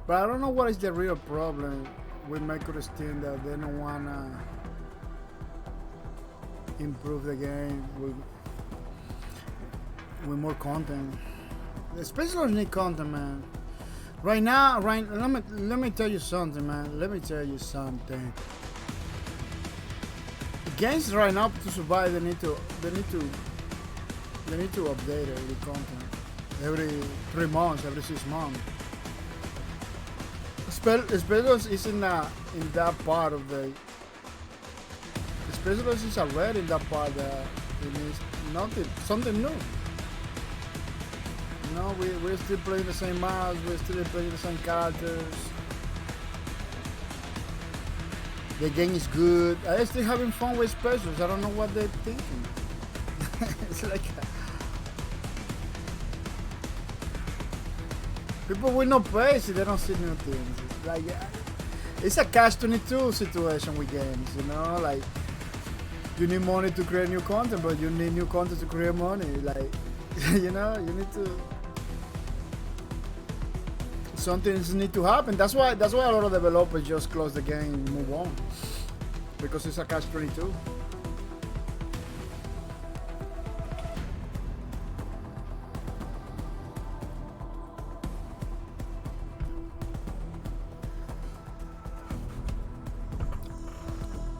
But I don't know what is the real problem with Mercury Steam, that they don't wanna improve the game with more content. Especially need content, man. Right now, let me tell you something, man. Let me tell you something. Games right now to survive, they need to They need to update every content. Every 3 months, every 6 months. Spellos is in that part of the. Spellos is already in that part that it needs something new. You know, we're still playing the same maps, we're still playing the same characters. The game is good. I'm still having fun with specials. I don't know what they're thinking. It's like people will not pay if they don't see new things. It's like it's a catch-22 situation with games, you know. Like you need money to create new content, but you need new content to create money. Like you know, you need to. Something needs to happen. That's why a lot of developers just close the game and move on, because it's a catch-22.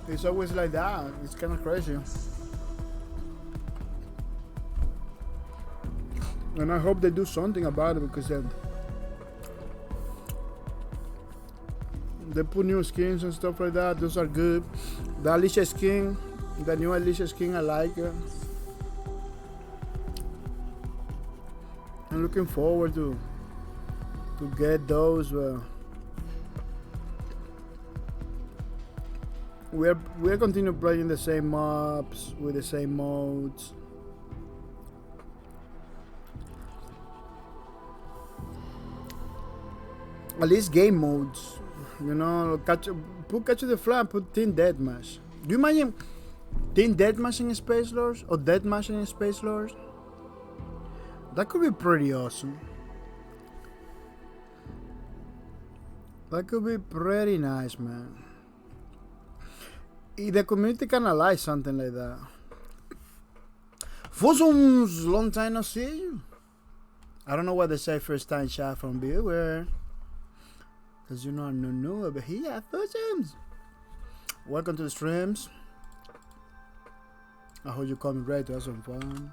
It's always like that. It's kind of crazy. And I hope they do something about it, because they put new skins and stuff like that. Those are good. The Alicia skin, the new Alicia skin, I like it. I'm looking forward to get those. We're continue playing the same maps with the same modes. At least game modes. You know, catch the flag, put Team Deathmatch. Do you imagine Team Deathmatch in Space Lords or Deathmatch in Space Lords? That could be pretty awesome. That could be pretty nice, man. If the community can allow something like that. Fusums, long time no see you. I don't know what they say first time shot from viewer. Because you know I'm new, but here, Fusums. Welcome to the streams. I hope you're coming ready to have some fun.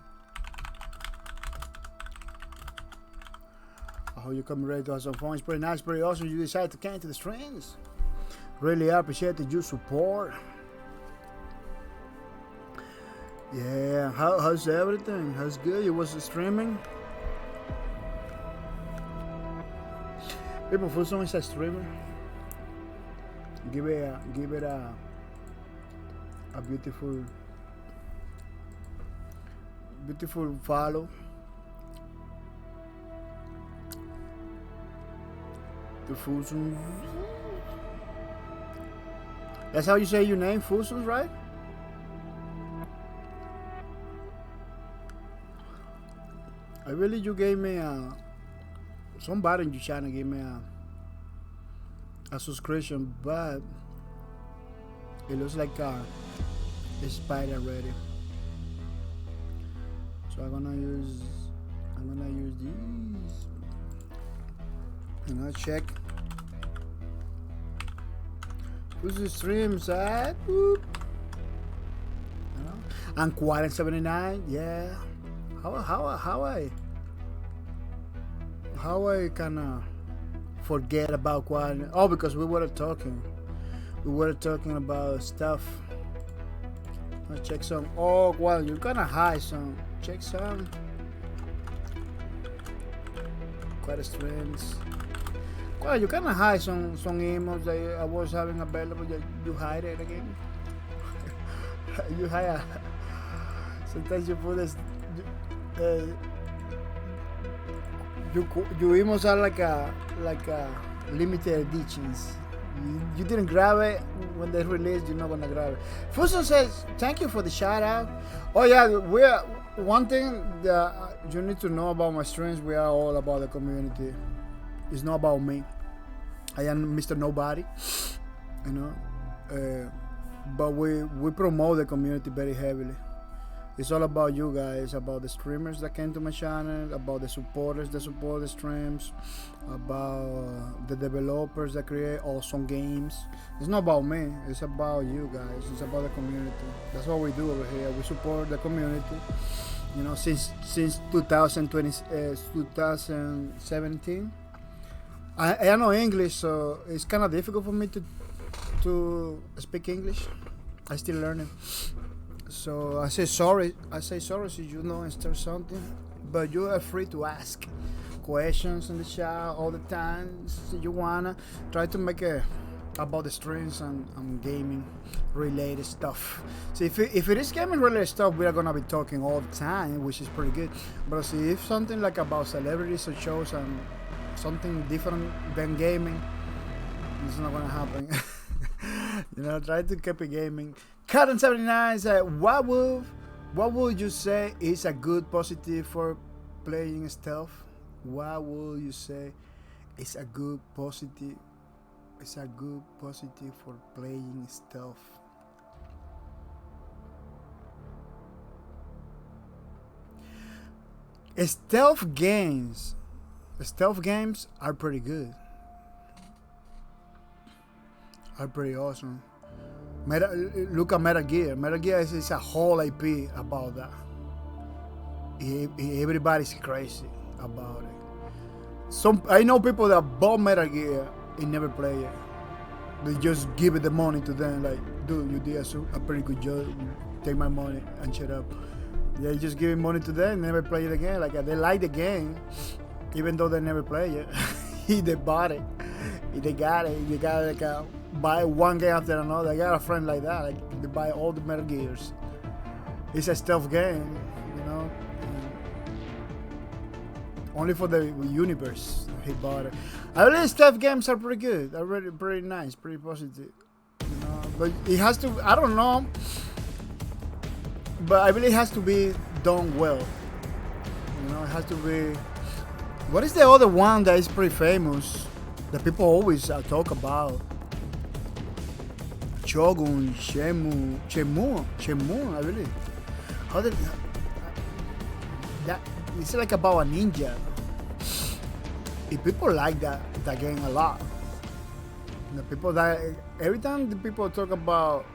It's pretty nice, pretty awesome. You decided to come to the streams. Really appreciate your support. Yeah, how's everything? How's good? You was streaming? People, for someone is a streamer. Give it a beautiful follow. The Fusums. That's how you say your name, Fusums, right? I really, you gave me somebody in your channel gave me a subscription, but it looks like it's expired already. So I'm gonna use these. And I'll check. Who's the streams at? Whoop. You know? And Quad 79, yeah. How I kinda forget about Quad? Oh, because we were talking about stuff. I'll check some. Oh, well, you're gonna hide some. Check some. Quad streams. Well, you can hide some emails that I was having available. You hide it again. You hide. Sometimes you put this. Your emails are like a limited editions. You didn't grab it when they released. You're not gonna grab it. Fuso says, "Thank you for the shout out." Oh yeah, we're one thing that you need to know about my streams. We are all about the community. It's not about me. I am Mr. Nobody, you know. But we promote the community very heavily. It's all about you guys, about the streamers that came to my channel, about the supporters that support the streams, about the developers that create awesome games. It's not about me, it's about you guys, it's about the community. That's what we do over here. We support the community. You know, since 2017. I know English, so it's kind of difficult for me to speak English. I still learning. So I say sorry if you don't understand something, but you are free to ask questions in the chat all the time. So you wanna try to make it about the streams and gaming related stuff. So if it is gaming related stuff, we are gonna be talking all the time, which is pretty good. But see, if something like about celebrities or shows and something different than gaming, it's not gonna happen. You know, try to keep it gaming. Cotton79 said, what would you say is a good positive for playing stealth? What would you say is a good positive? It's a good positive for playing stealth. Stealth games are pretty good. Are pretty awesome. Look at Metal Gear. Metal Gear is a whole IP about that. Everybody's crazy about it. I know people that bought Metal Gear and never play it. They just give it the money to them, like, dude, you did a pretty good job. Take my money and shut up. They just give money to them and never play it again. Like, they like the game, even though they never play it. They bought it. They got it. They got like buy one game after another. I got a friend like that. Like, they buy all the Metal Gears. It's a stealth game, you know. Only for the universe he bought it. I believe stealth games are pretty good. They're really pretty nice, pretty positive. You know, but it has to. I don't know. But I believe it has to be done well. You know, it has to be. What is the other one that is pretty famous that people always talk about? Shogun, Shenmue, I believe. How did that? It's like about a ninja. If people like that game a lot. The people that every time the people talk about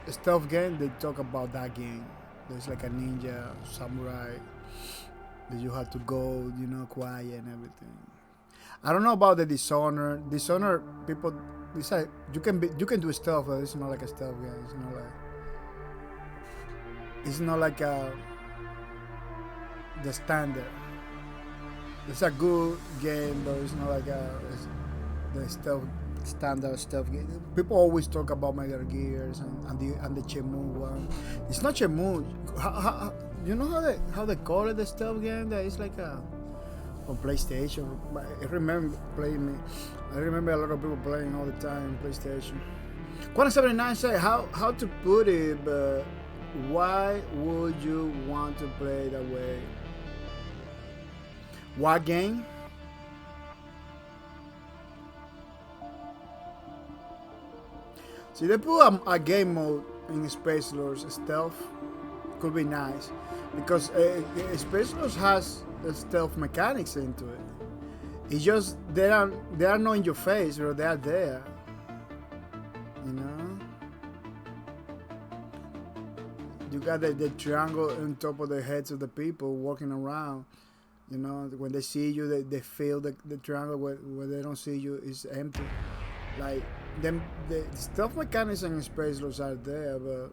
a stealth game, they talk about that game. There's like a ninja, samurai that you have to go, you know, quiet and everything. I don't know about the Dishonored. Dishonored people, it's like you can do stealth, but it's not like a stealth game. It's not like the standard. It's a good game, but it's not like the standard stealth game. People always talk about Metal Gears and the Shenmue one. It's not Shenmue. You know how they call it, the stealth game that is like on PlayStation. I remember a lot of people playing all the time on PlayStation. Quantum79 said how to put it, but why would you want to play that way? What game? See, they put a game mode in Space Lords stealth. Could be nice because Space Lords has stealth mechanics into it. It's just they are not in your face, but they are there. You know. You got the triangle on top of the heads of the people walking around. You know, when they see you, they feel the triangle. Where they don't see you, is empty. Like the stealth mechanics in Space Lords are there, but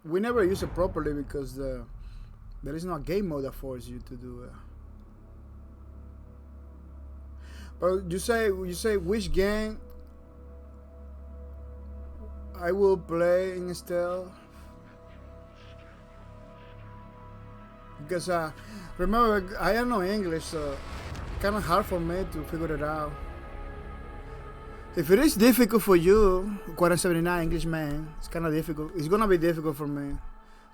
we never use it properly because there is no game mode that forces you to do it. But you say which game I will play in stealth? Because remember, I don't know English, so it's kind of hard for me to figure it out. If it is difficult for you, Quantum79 English man, it's kind of difficult. It's gonna be difficult for me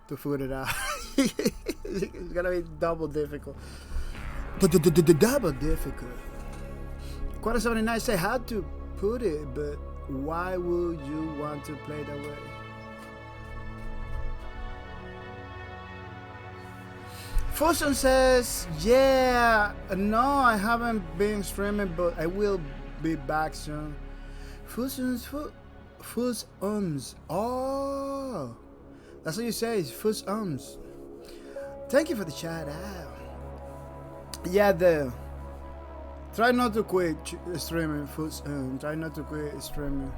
to figure it out. It's gonna be double difficult. Double difficult. Quantum79 say how to put it, but why would you want to play that way? Fusion says, yeah, no, I haven't been streaming, but I will be back soon. Fusions. Oh, that's what you say, it's Fusions. Thank you for the shout out. Yeah, try not to quit streaming, try not to quit streaming.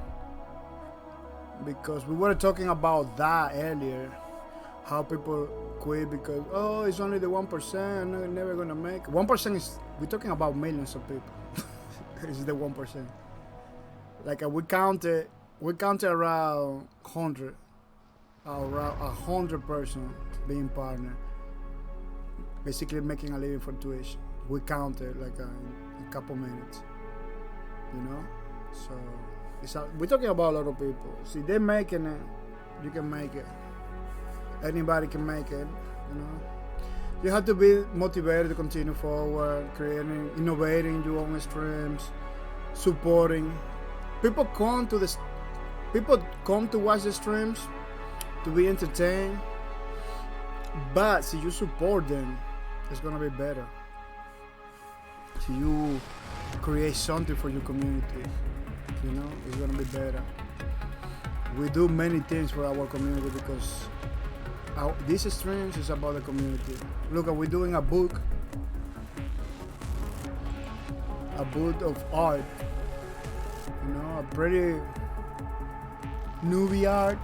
Because we were talking about that earlier. How people quit because, oh, it's only the 1%, I'm never gonna make. 1% is, we're talking about millions of people. It's the 1%. Like we counted around 100 person being partner, basically making a living for tuition. We counted like a couple minutes, you know. So we're talking about a lot of people. See, they're making it, you can make it. Anybody can make it, you know. You have to be motivated to continue forward, creating, innovating your own streams, supporting. People come to watch the streams to be entertained, but if you support them, it's gonna be better. So you create something for your community, you know, it's gonna be better. We do many things for our community because these streams is about the community. Look, we're doing a book of art, you know, a pretty newbie art,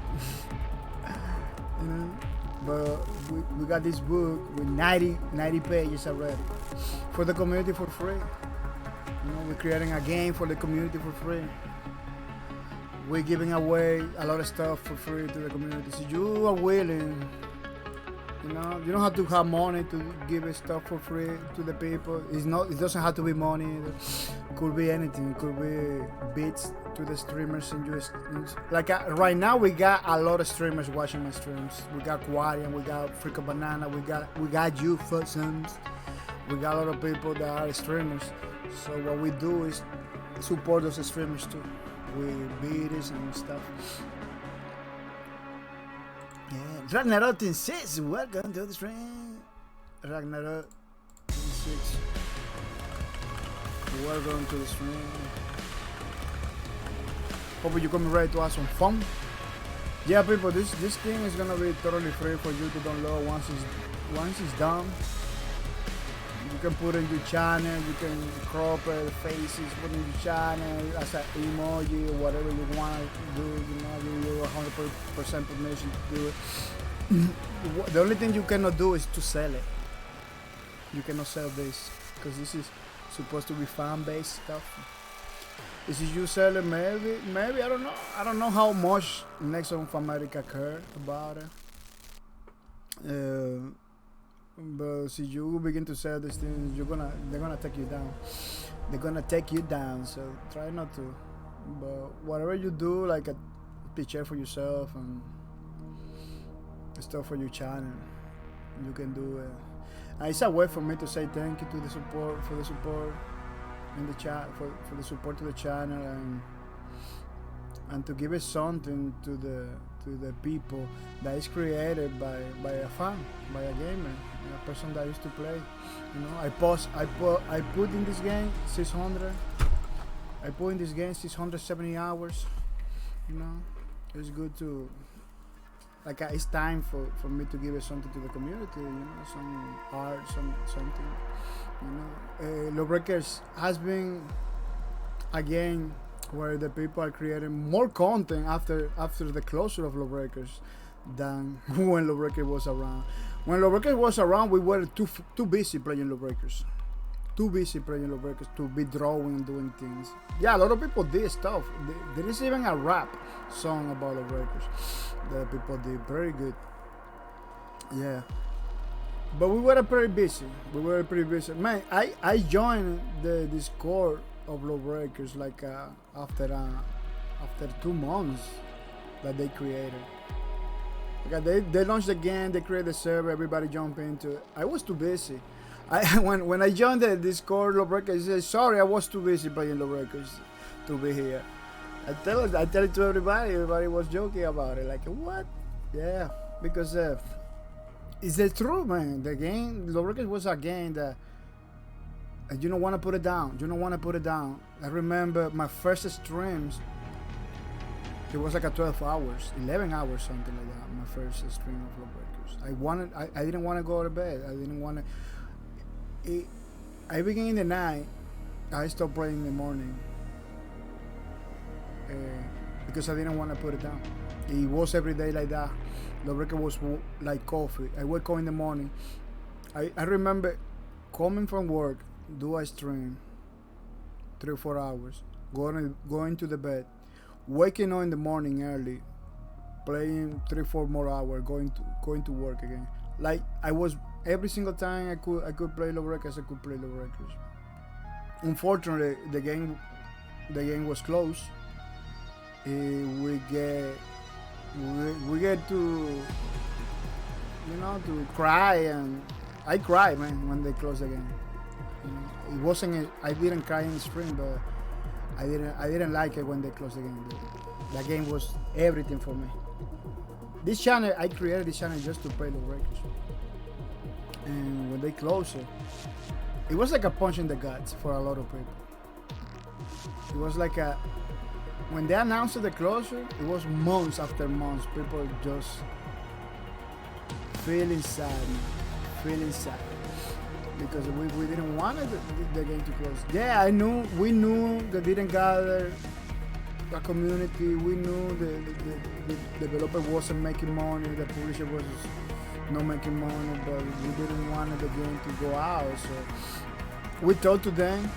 you know, but we got this book with 90 pages already for the community for free. You know, we're creating a game for the community for free. We're giving away a lot of stuff for free to the community. So you are willing, you know, you don't have to have money to give stuff for free to the people. It doesn't have to be money. It could be anything. It could be bits to the streamers in US. Like right now, we got a lot of streamers watching my streams. We got Quarian, we got Freaking Banana, we got you Fusions. We got a lot of people that are streamers. So what we do is support those streamers too. With videos and stuff. Yeah, Ragnarok 26, welcome to the stream. Ragnarok 26, welcome to the stream. Hope you're coming ready to have some fun. Yeah, people, this thing is gonna be totally free for you to download once it's done. You can put in your channel, you can crop the faces, put in your channel as an emoji or whatever you want to do, you know, you 100% permission to do it. The only thing you cannot do is to sell it. You cannot sell this because this is supposed to be fan-based stuff. If you sell it, maybe, I don't know. I don't know how much Nexon of America care about it. But if you begin to sell these things, they're gonna take you down. They're gonna take you down. So try not to. But whatever you do, like a picture for yourself and stuff for your channel, you can do it. And it's a way for me to say thank you to the support in the chat for the support to the channel and to give it something to the people that is created by a fan, by a gamer, a person that used to play. You know, I put in this game 600. I put in this game 670 hours. You know, it's good to, like, it's time for me to give it something to the community. You know, some art, something. You know, Lawbreakers has been a game where the people are creating more content after the closure of Lawbreakers than when Lawbreakers was around. When Lawbreakers was around, we were too busy playing Lawbreakers. Too busy playing Lawbreakers to be drawing and doing things. Yeah, a lot of people did stuff. There is even a rap song about Lawbreakers that people did. Very good. Yeah. But we were pretty busy. Man, I joined the Discord of Lawbreakers like after 2 months that they created. Like they launched the game, they created the server, everybody jumped into it. I was too busy. When I joined the Discord Lawbreakers, I said sorry, I was too busy playing Lawbreakers to be here. I tell it to everybody. Everybody was joking about it. Like, what? Yeah, because It's the truth, man. The game, Lawbreakers was a game that you don't want to put it down. You don't want to put it down. I remember my first streams. It was like a 12 hours, 11 hours, something like that. My first stream of Lawbreakers. I didn't want to go to bed. I didn't want to. I began in the night. I stopped playing in the morning because I didn't want to put it down. It was every day like that. Lawbreaker was like coffee. I wake up in the morning. I remember coming from work, do a stream, 3 or 4 hours, going to the bed, waking up in the morning early, playing 3 or 4 more hours, going to work again. Like I was every single time I could play Lawbreakers, I could play Lawbreakers. Unfortunately, the game was closed. We get to to cry, and I cried, man, when they closed the game. It wasn't. I didn't cry in the stream, but I didn't like it when they closed the game. The game was everything for me. This channel, I created this channel just to play Lawbreakers, and when they closed it, it was like a punch in the guts for a lot of people. It was like when they announced the closure, it was months after months, people just feeling sad, because we didn't want the game to close. Yeah, we knew they didn't gather a community. We knew the developer wasn't making money, the publisher was not making money, but we didn't want the game to go out. So we talked to them.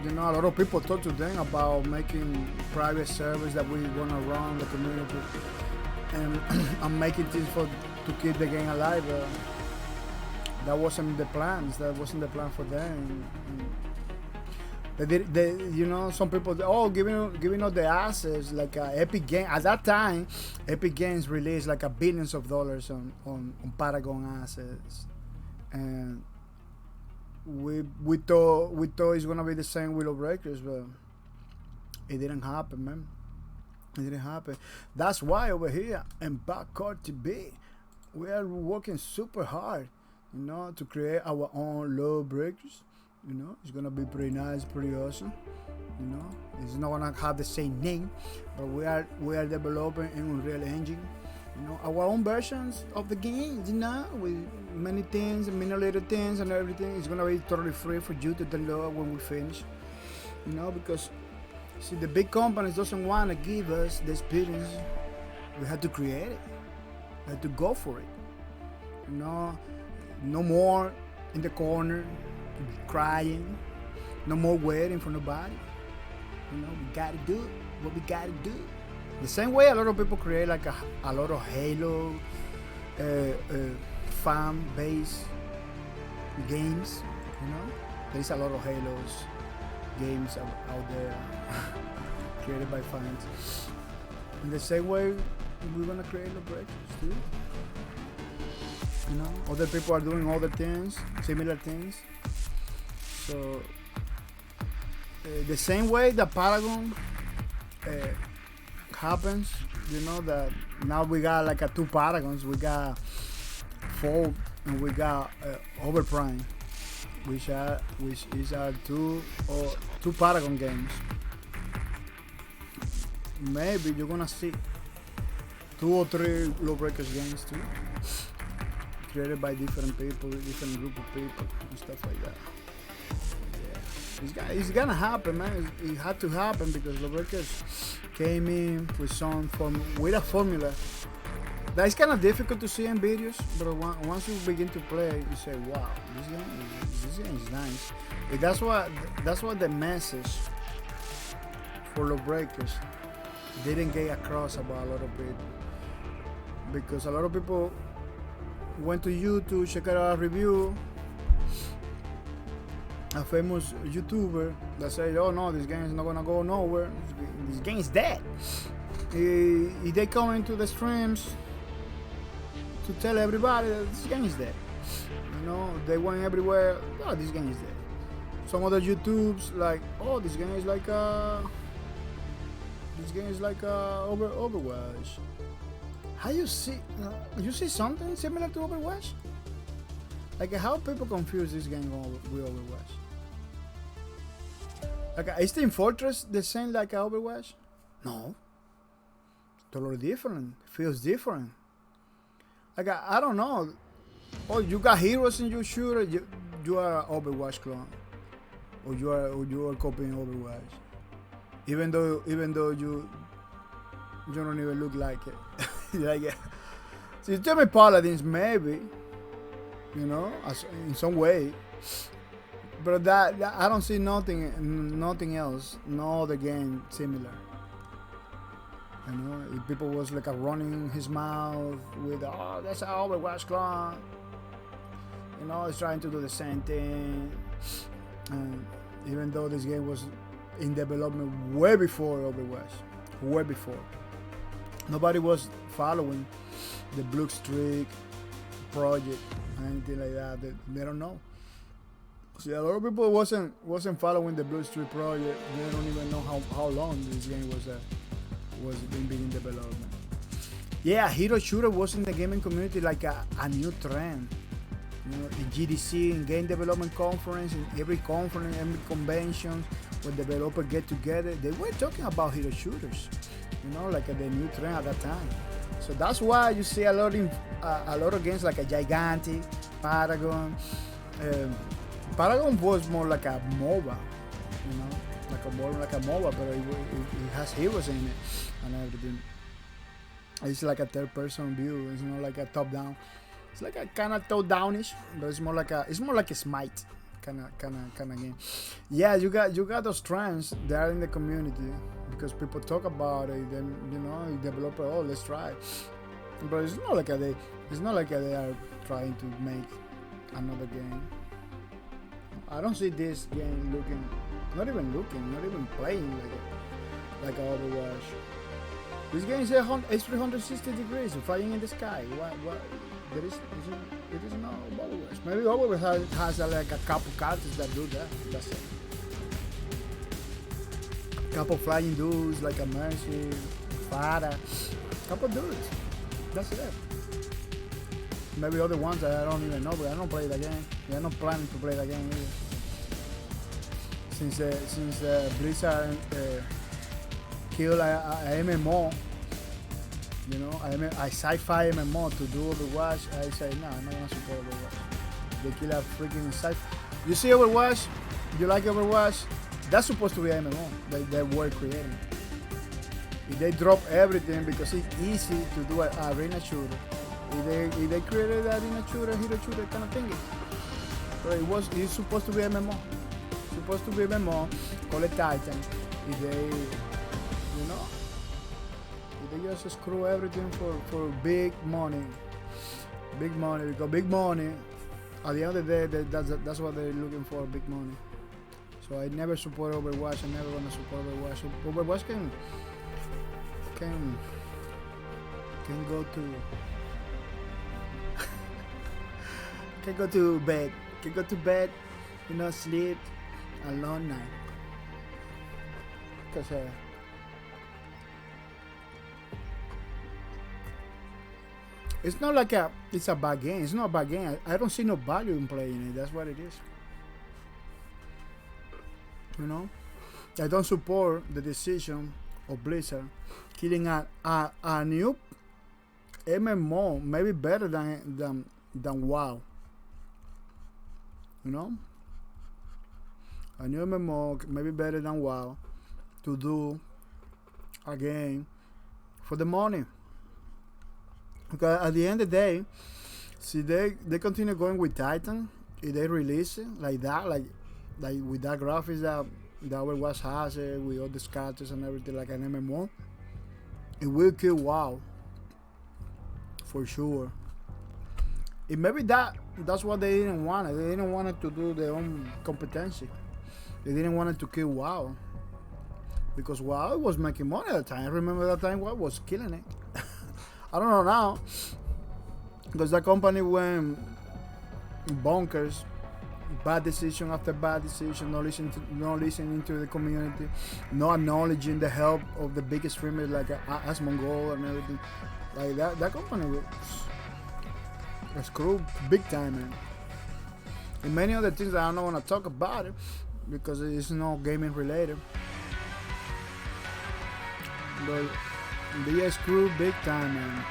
A lot of people talked to them about making private servers that we gonna run the community, and making things to keep the game alive. That wasn't the plans. That wasn't the plan for them. Some people, giving us the assets, like Epic Games. At that time, Epic Games released like billions of dollars on Paragon assets, and we thought it's gonna be the same with Lawbreakers, but it didn't happen, man. It didn't happen. That's why over here in Bahcorp TV, we are working super hard, to create our own Lawbreakers. It's gonna be pretty nice, pretty awesome. It's not gonna have the same name, but we are developing in Unreal Engine. Our own versions of the game, with many things, many little things and everything. It's gonna be totally free for you to download when we finish. Because see, the big companies doesn't want to give us the experience. We had to create it. We had to go for it. No more in the corner crying. No more waiting for nobody. We gotta do what we gotta do. The same way a lot of people create like a lot of Halo fan base games. There's a lot of Halos games out there created by fans. In the same way, we're gonna create Lawbreakers too. Other people are doing other things, similar things. So the same way that Paragon happens, that now we got like 2 Paragons. We got Fold and we got Overprime, which is our two Paragon games. Maybe you're gonna see 2 or 3 Lawbreakers games too, created by different people, different group of people and stuff like that. It's gonna happen, man. It had to happen because Lawbreakers came in with with a formula that is kind of difficult to see in videos, but once you begin to play, you say, "Wow, this game is nice." But that's what the message for Lawbreakers didn't get across about a lot of people, because a lot of people went to YouTube, check out a review. A famous YouTuber that said, "Oh no, this game is not gonna go nowhere. This game is dead." If they come into the streams to tell everybody that this game is dead, they went everywhere. "Oh, this game is dead." Some other YouTubes like, "Oh, this game is like Overwatch." how you see something similar to Overwatch? Like how people confuse this game with Overwatch? Like is Team Fortress the same like Overwatch? No. Totally different. Feels different. Like I don't know. Oh, you got heroes in your shooter. You are an Overwatch clone, or you are copying Overwatch. Even though you don't even look like it. Like, so you tell me Paladins maybe, you know, in some way. But that I don't see nothing else, no other game similar. You know, if people was like running his mouth with, oh, that's an Overwatch clone. You know, it's trying to do the same thing. And even though this game was in development way before Overwatch, way before. Nobody was following the Blue Streak project or anything like that. They don't know. See, a lot of people wasn't following the Blue Streak project. They don't even know how long this game was being in development. Yeah, hero shooter was in the gaming community like a new trend. You know, in GDC, in Game Development Conference, in every conference, every convention, when developers get together, they were talking about hero shooters. You know, like the new trend at that time. So that's why you see a lot of games like a Gigantic, Paragon. Paragon was more like a MOBA, you know, more like a MOBA, but it has heroes in it and everything. It's like a third-person view. It's not like a top-down. It's like a kind of top-downish, but it's more like a Smite kind of game. Yeah, you got those trends that are in the community because people talk about it. Then you know, developer, oh, let's try. But it's not like they are trying to make another game. I don't see this game not even playing like Overwatch. This game is 360 degrees, flying in the sky. What? It is no Overwatch. Maybe Overwatch has like a couple characters that do that. That's it. Couple flying dudes like a Mercy, Farah, couple dudes. That's it. Maybe other ones that I don't even know, but I don't play the game. I'm not planning to play the game either. Since Blizzard killed a MMO, you know, a sci-fi MMO to do Overwatch, I say no, I'm not gonna support Overwatch. They kill a freaking sci-fi. You see Overwatch? You like Overwatch? That's supposed to be an MMO they were creating. If they drop everything because it's easy to do an arena shooter. If they created an arena shooter, hero shooter kind of thing. But it's supposed to be MMO. Supposed to be MMO, call it Titan. If they just screw everything for big money, because big money, at the end of the day, that's what they're looking for, big money. So I never support Overwatch. I'm never gonna support Overwatch. Overwatch can go to can go to bed, you know, sleep a long night. Because it's not like it's a bad game. It's not a bad game. I don't see no value in playing it. That's what it is. You know, I don't support the decision of Blizzard killing a new MMO, maybe better than WoW. You know, a new MMO maybe better than WoW to do a game for the money. Because at the end of the day, see, they continue going with Titan. If they release it like that, like with that graphics that Overwatch has, with all the characters and everything, like an MMO, it will kill WoW for sure. It maybe that's what they didn't want. They didn't want it to do their own competency. They didn't want it to kill WoW because WoW was making money at the time. I remember that time WoW was killing it. I don't know now because that company went bonkers bad decision after bad decision, not listening to the community, not acknowledging the help of the biggest streamers like as Mongol and everything. Like that company was screwed big time, man. And many other things that I don't want to talk about it because it's not gaming related. But they are screwed big time, man.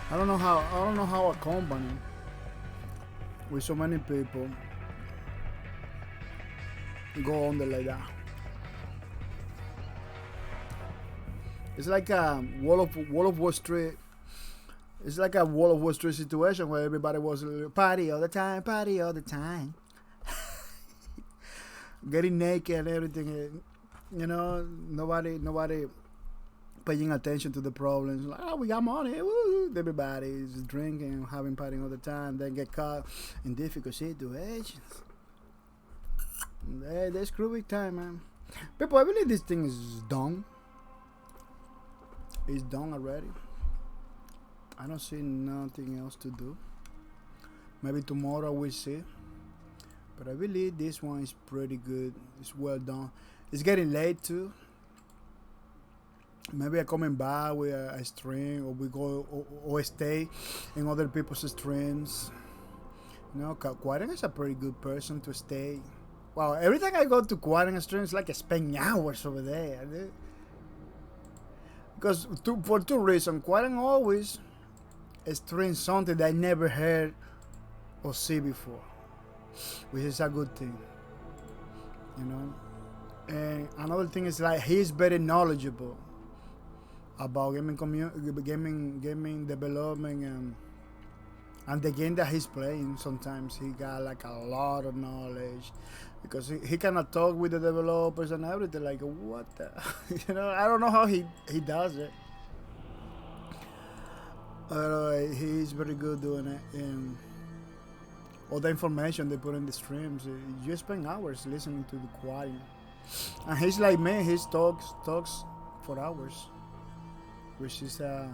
I don't know how a company with so many people go under like that. It's like a Wall of Wall Street. It's like a Wall of Wall Street situation where everybody was party all the time, getting naked and everything. You know, nobody paying attention to the problems. Like, we got money. Woo. Everybody's drinking, having partying all the time. Then get caught in difficult situations. They screw big time, man. People, I believe this thing is done. It's done already. I don't see nothing else to do. Maybe tomorrow we'll see. But I believe this one is pretty good. It's well done. It's getting late too. Maybe I'm coming back with a stream, or we go or stay in other people's streams. You know, Quaren is a pretty good person to stay. Wow, every time I go to Quaren stream, it's like I spend hours over there. Dude. Because for two reasons, Quaren always streams something that I never heard or see before, which is a good thing. You know, and another thing is like he's very knowledgeable about gaming development and the game that he's playing. Sometimes he got like a lot of knowledge because he cannot talk with the developers and everything. Like, what the you know, I don't know how he does it. He's very good doing it, and all the information they put in the streams, you spend hours listening to the quiet. And he's like me, he talks for hours, which is it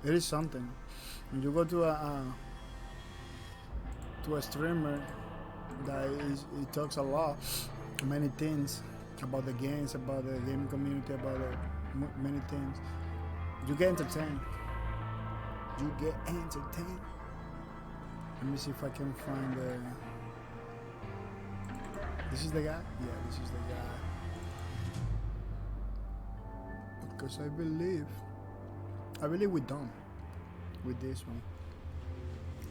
is something. When you go to a streamer that he talks a lot, many things about the games, about the gaming community, about many things, you get entertained. Let me see if I can find the. This is the guy? Yeah, this is the guy. Because I believe we're done with this one.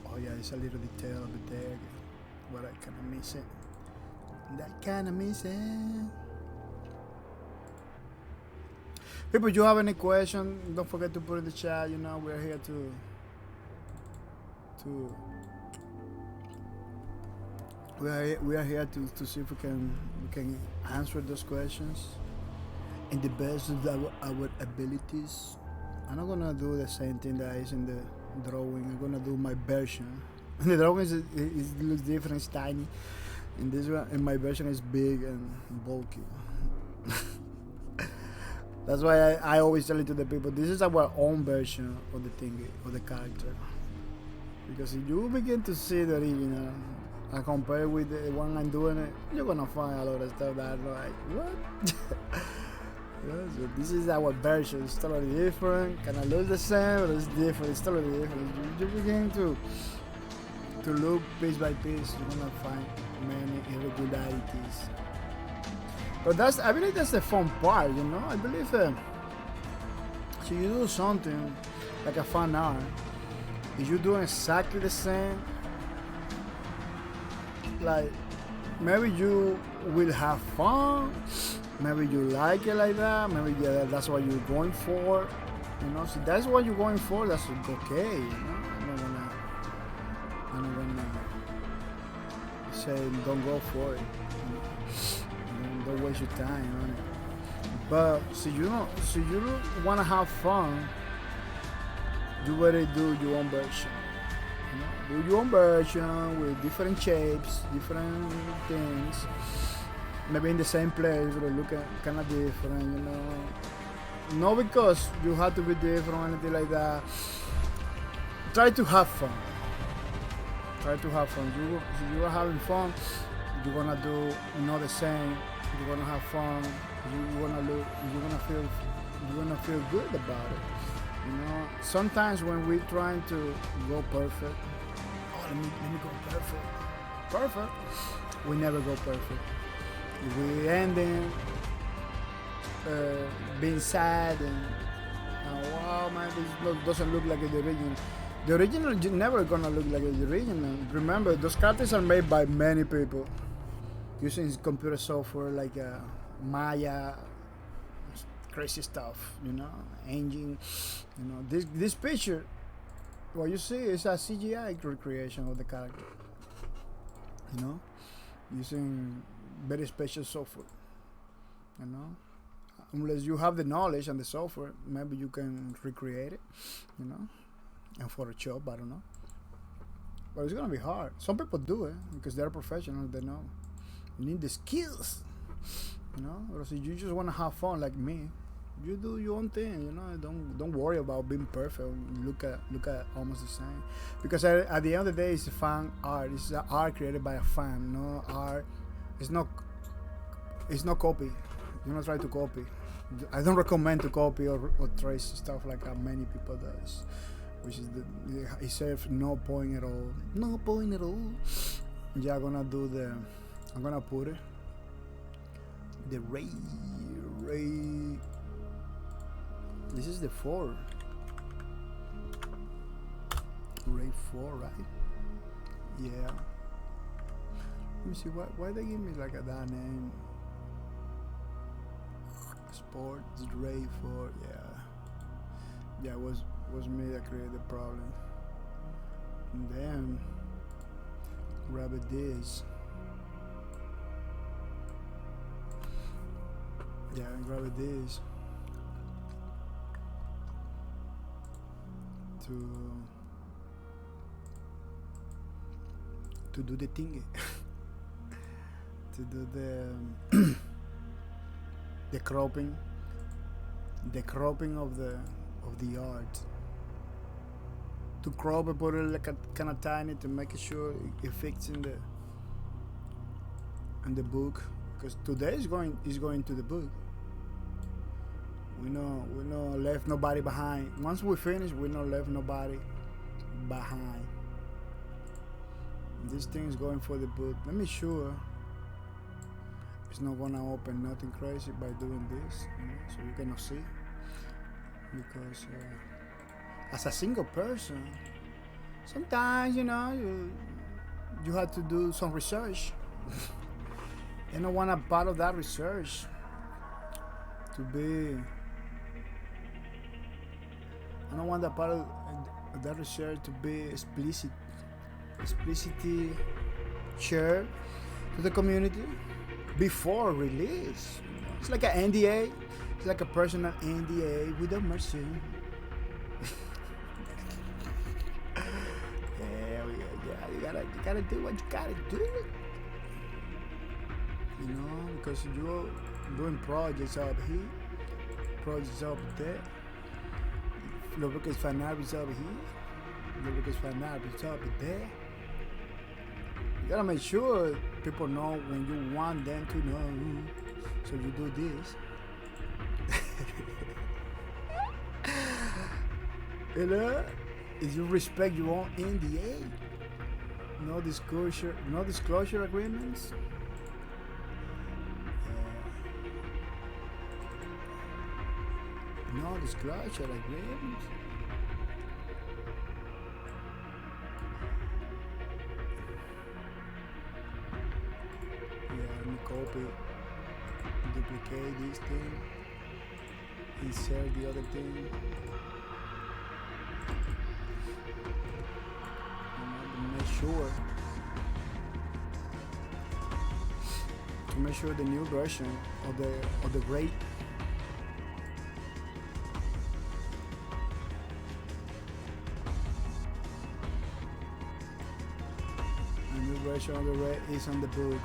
Oh yeah, it's a little detail over there. What I kinda miss it. People, you have any question? Don't forget to put in the chat. You know, we're here to we are here to see if we can answer those questions in the best of our abilities. I'm not gonna do the same thing that is in the drawing. I'm gonna do my version. The drawing looks different, it's tiny. In this one, in my version, is big and bulky. That's why I always tell it to the people, this is our own version of the thing, of the character. Because if you begin to see the original and compare with the one I'm doing it, you're gonna find a lot of stuff that I'm like, what? Yeah, so this is our version. It's totally different. Kind of looks the same, but it's different. It's totally different. You begin to look piece by piece, you're gonna find many irregularities. But I believe that's the fun part, you know. I believe so you do something like a fan art. If you're doing exactly the same, like maybe you will have fun, maybe you like it like that, maybe that's what you're going for, you know. So that's what you're going for, that's okay, you know. I'm not gonna say don't go for it, you know? Don't waste your time on it. But so you don't want to have fun, you better do your own version. You know? Do your own version with different shapes, different things. Maybe in the same place, but look kind of different, you know. Not because you have to be different or anything like that. try to have fun. Try to have fun. If you are having fun, you're gonna do the same. You're gonna have fun. You're gonna feel good about it. You know, sometimes when we're trying to go perfect, let me go perfect. We never go perfect. We ending being sad and wow, man, this doesn't look like the original. The original is never gonna look like the original. Remember, those characters are made by many people using computer software like Maya, crazy stuff, you know, engine. You know, this picture, what you see is a CGI recreation of the character. You know, using very special software. You know, unless you have the knowledge and the software, maybe you can recreate it. You know, and Photoshop, I don't know. But it's gonna be hard. Some people do it because they're professionals. They know. You need the skills. You know, or if you just want to have fun like me, you do your own thing. You know, don't worry about being perfect. Look at almost the same. Because at the end of the day, it's a fan art. It's an art created by a fan. No art. It's not copy. Do not try to copy. I don't recommend to copy or trace stuff like many people does. Which is it serves no point at all. No point at all. Yeah, I'm gonna put it. The ray. This is the 4. Ray 4, right? Yeah. Let me see why they give me like that name. Sports Ray 4. Yeah, it was me that created the problem. And then grab this. Yeah, and grab this to do the thingy. To do the cropping of the art. To crop and put it like a kind of tiny to make sure it fits in the book. Because today is going to the book. We know left nobody behind. Once we finish, we know left nobody behind. This thing is going for the book. Let me sure it's not gonna open nothing crazy by doing this, you know, so you cannot see. Because as a single person, sometimes you have to do some research. You don't want a part of that research to be. I don't want that part of that research to be explicitly shared to the community before release. It's like an NDA. It's like a personal NDA without mercy. You gotta do what you gotta do. You know, because you're doing projects up here, projects up there. Lubricants Fanabis up here, Lubricants Fanabis up there. You gotta make sure people know when you want them to know. So you do this. You know, if you respect your own NDA, no disclosure agreements. No disclosure agreements. Yeah, let me copy, duplicate this thing, insert the other thing. To make sure the new version of the rate version of the rate is on the book.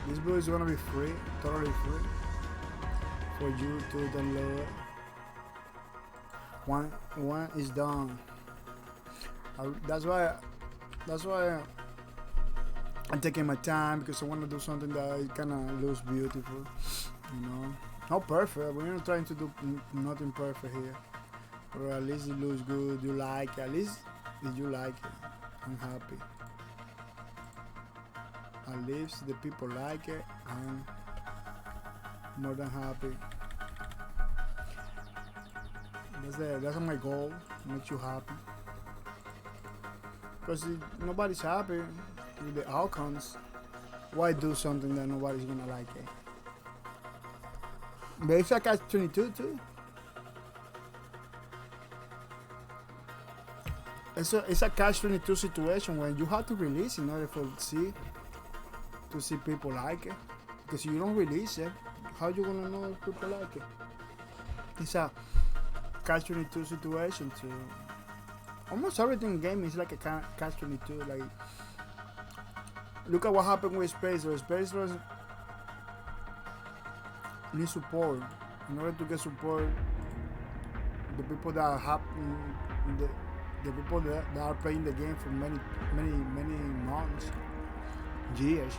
This book is gonna be free, totally free, for you to download. One is done. That's why I'm taking my time, because I want to do something that it kind of looks beautiful, not perfect. We're not trying to do nothing perfect here, but at least it looks good. You like it. At least if you like it, I'm happy. At least the people like it, I'm more than happy. That's my goal, make you happy. Because if nobody's happy with the outcomes, why do something that nobody's gonna like it? But it's a catch-22 too. It's a catch-22 situation when you have to release in order to see people like it. Because if you don't release it, how you gonna know if people like it? It's a catch-22 situation too. Almost everything in gaming is like a catch-22. Like, look at what happened with Space Race. Space Race needs support. In order to get support, the people that have the people that are playing the game for many months, years,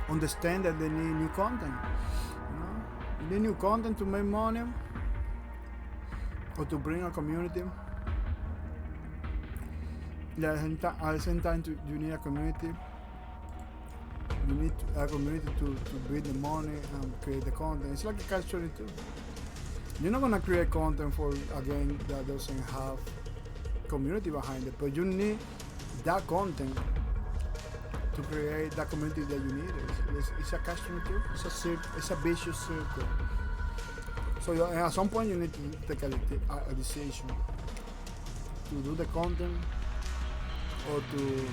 understand that they need new content. You need new content to make money, or to bring a community. At the same time, you need a community. You need a community to bring the money and create the content. It's like a catch-22. You're not gonna create content for a game that doesn't have community behind it, but you need that content to create that community that you need. It's a catch-22. It's a vicious circle. So at some point you need to take a decision to do the content or to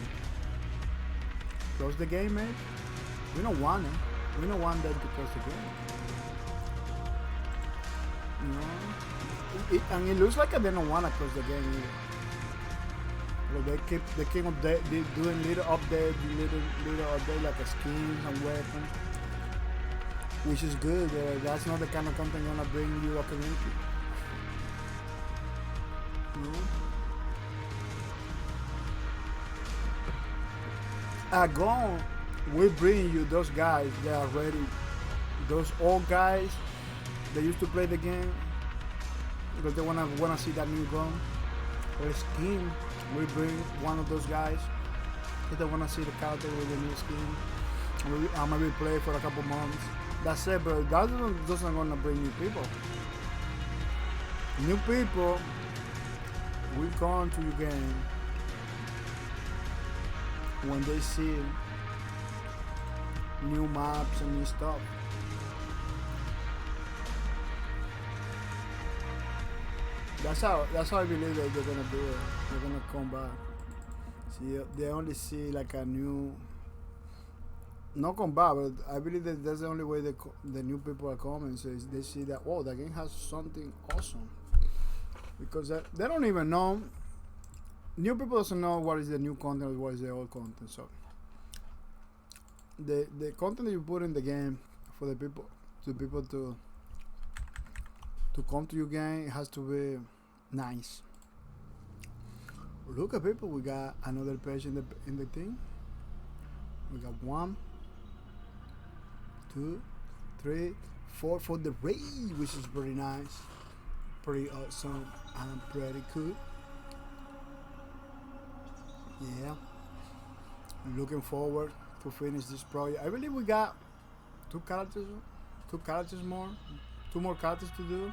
close the game, man. We don't want it. We don't want them to close the game. And it looks like they don't want to close the game either. Well, they keep doing little update like a skins and weapons, which is good. That's not the kind of content gonna bring you a community. Go, we bring you those guys that are ready, those old guys that used to play the game because they wanna see that new gun or skin. We bring one of those guys because they wanna see the character with the new skin. I'm gonna play for a couple months. That's it, bro. That doesn't gonna bring new people. New people will come to your game when they see new maps and new stuff. That's how I believe that they're gonna do it. They're gonna come back. See, they only see like a new, not come back, but I believe that that's the only way the new people are coming. So they see that, oh, the game has something awesome, because they don't even know. New people doesn't know what is the new content or what is the old content. So the content that you put in the game for the people to come to your game, it has to be nice. Look at people, we got another page in the thing. We got 1, 2, 3, 4 for the raid, which is pretty nice, pretty awesome, and pretty cool. Yeah, looking forward to finish this project. I believe we got 2 characters more, 2 more characters to do,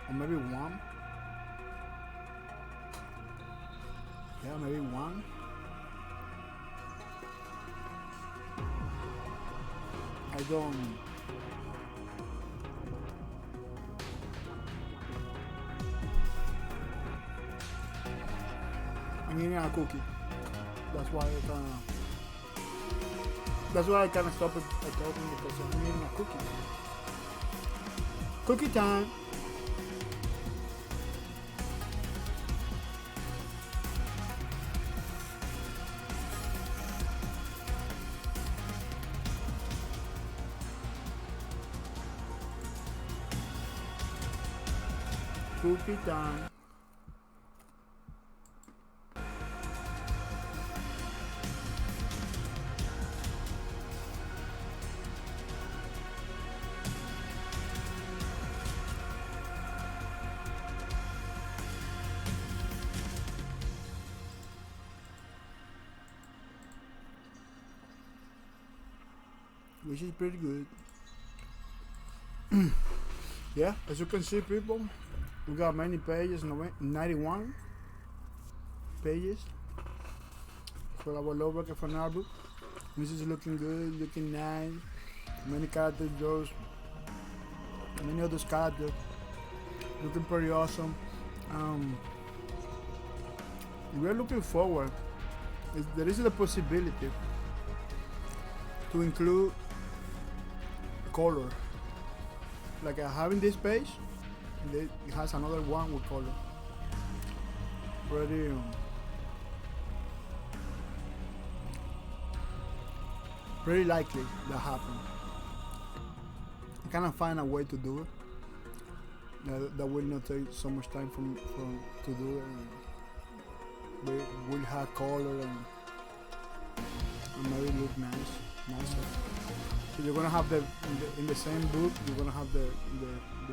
or maybe 1. Yeah, maybe 1. I don't. I'm eating a cookie. That's why I kind of stopped talking, because I'm eating a cookie. Cookie time. Cookie time. Which is pretty good. Yeah, as you can see, people, we got many pages, 91 pages for our low bracket for Nabu. This is looking good, looking nice. Many characters, those, many other characters, looking pretty awesome. We're looking forward. There is the possibility to include color. Like having this page, it has another one with color. Pretty likely that happen. I cannot find a way to do it. That will not take so much time to do it. And we'll have color and maybe look nicer. So you're gonna have in the same book. You're gonna have the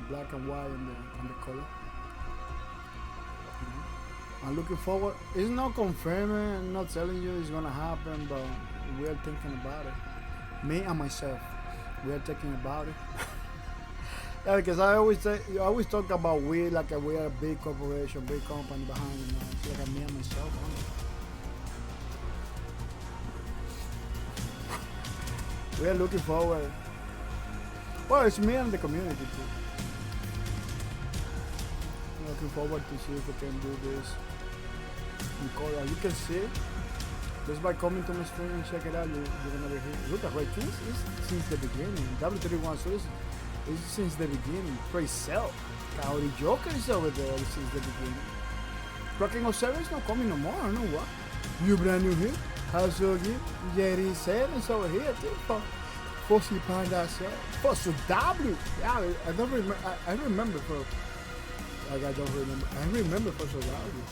black and white and the color. I'm looking forward. It's not confirming. I'm not telling you it's gonna happen, but we are thinking about it. Me and myself, we are thinking about it. Yeah, because I always talk about we like we are a big corporation, big company behind it. It's like me and myself. We are looking forward. Well, it's me and the community too. I'm looking forward to see if we can do this in color. You can see just by coming to my stream and check it out. You're gonna be here. Look at ratings. It's since the beginning. W31 Swiss is since the beginning. Praise self. Kaori Joker is over there since the beginning. Rocking 07 is not coming no more. I don't know what. You brand new here. How's your game? Jerry 7 is over here too. Fossil Panda 7. Fossil W. Yeah, I don't remember. I remember for. Like I don't remember. I remember Fossil W.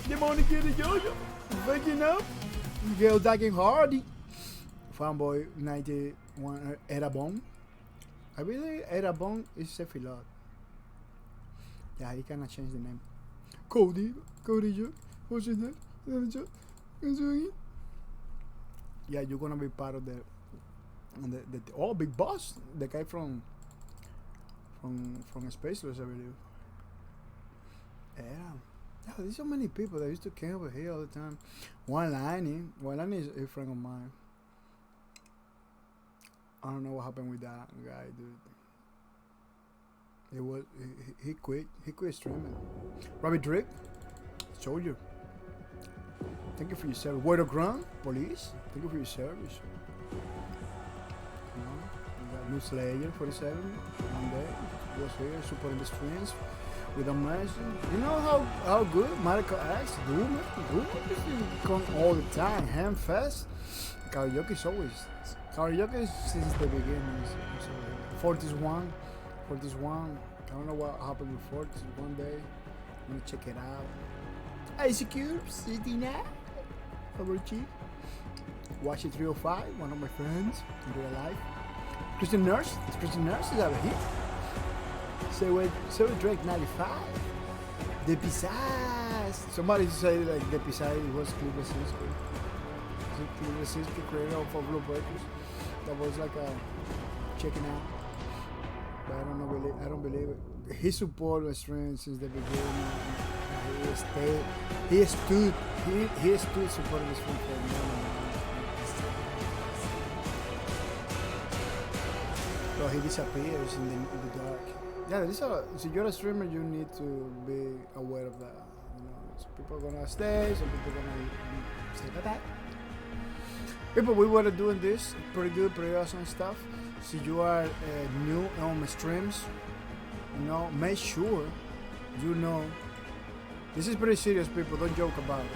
Demonic Kitty Jojo. Waking up. Girl Dagging Hardy. Fanboy 91 Erabon. I believe Erabon is Cephalot. Yeah, he cannot change the name. Cody Joe. What's his name? Yeah, you're gonna be part of the Big Boss, the guy from Spaceless, I believe. Yeah, there's so many people that used to come over here all the time. One Line is a friend of mine. I don't know what happened with that guy, dude. He quit streaming. Rabbit Drake, Soldier. Thank you for your service. Word of Ground, Police. Thank you for your service. We got New Slayer 47. One day was here supporting the streams with a message. You know how good Marco X, Doom is come all the time. Hamfest. Karaoke is always. Karaoke is since the beginning. Fortis One. I don't know what happened with Fortis one day. I'm gonna check it out. Ice Cube, City Now. Chief. Watch it 305, one of my friends in real life. Christian Nurse is over here. So Drake 95. The Pisas. Somebody said like the Pisas was Cleveland Cisco. Cleveland Cisco creator of Blue Breakers. That was like a checking out. But I don't believe it. He supported my stream since the beginning. He stood supporting this film for a moment. So he disappears in the dark. Yeah, so you're a streamer, you need to be aware of that. You know, some people are gonna stay, some people are gonna say bye-bye. People, we were doing this pretty good, pretty awesome stuff. So you are new on my streams, you know, make sure you know. This is pretty serious, people. Don't joke about it.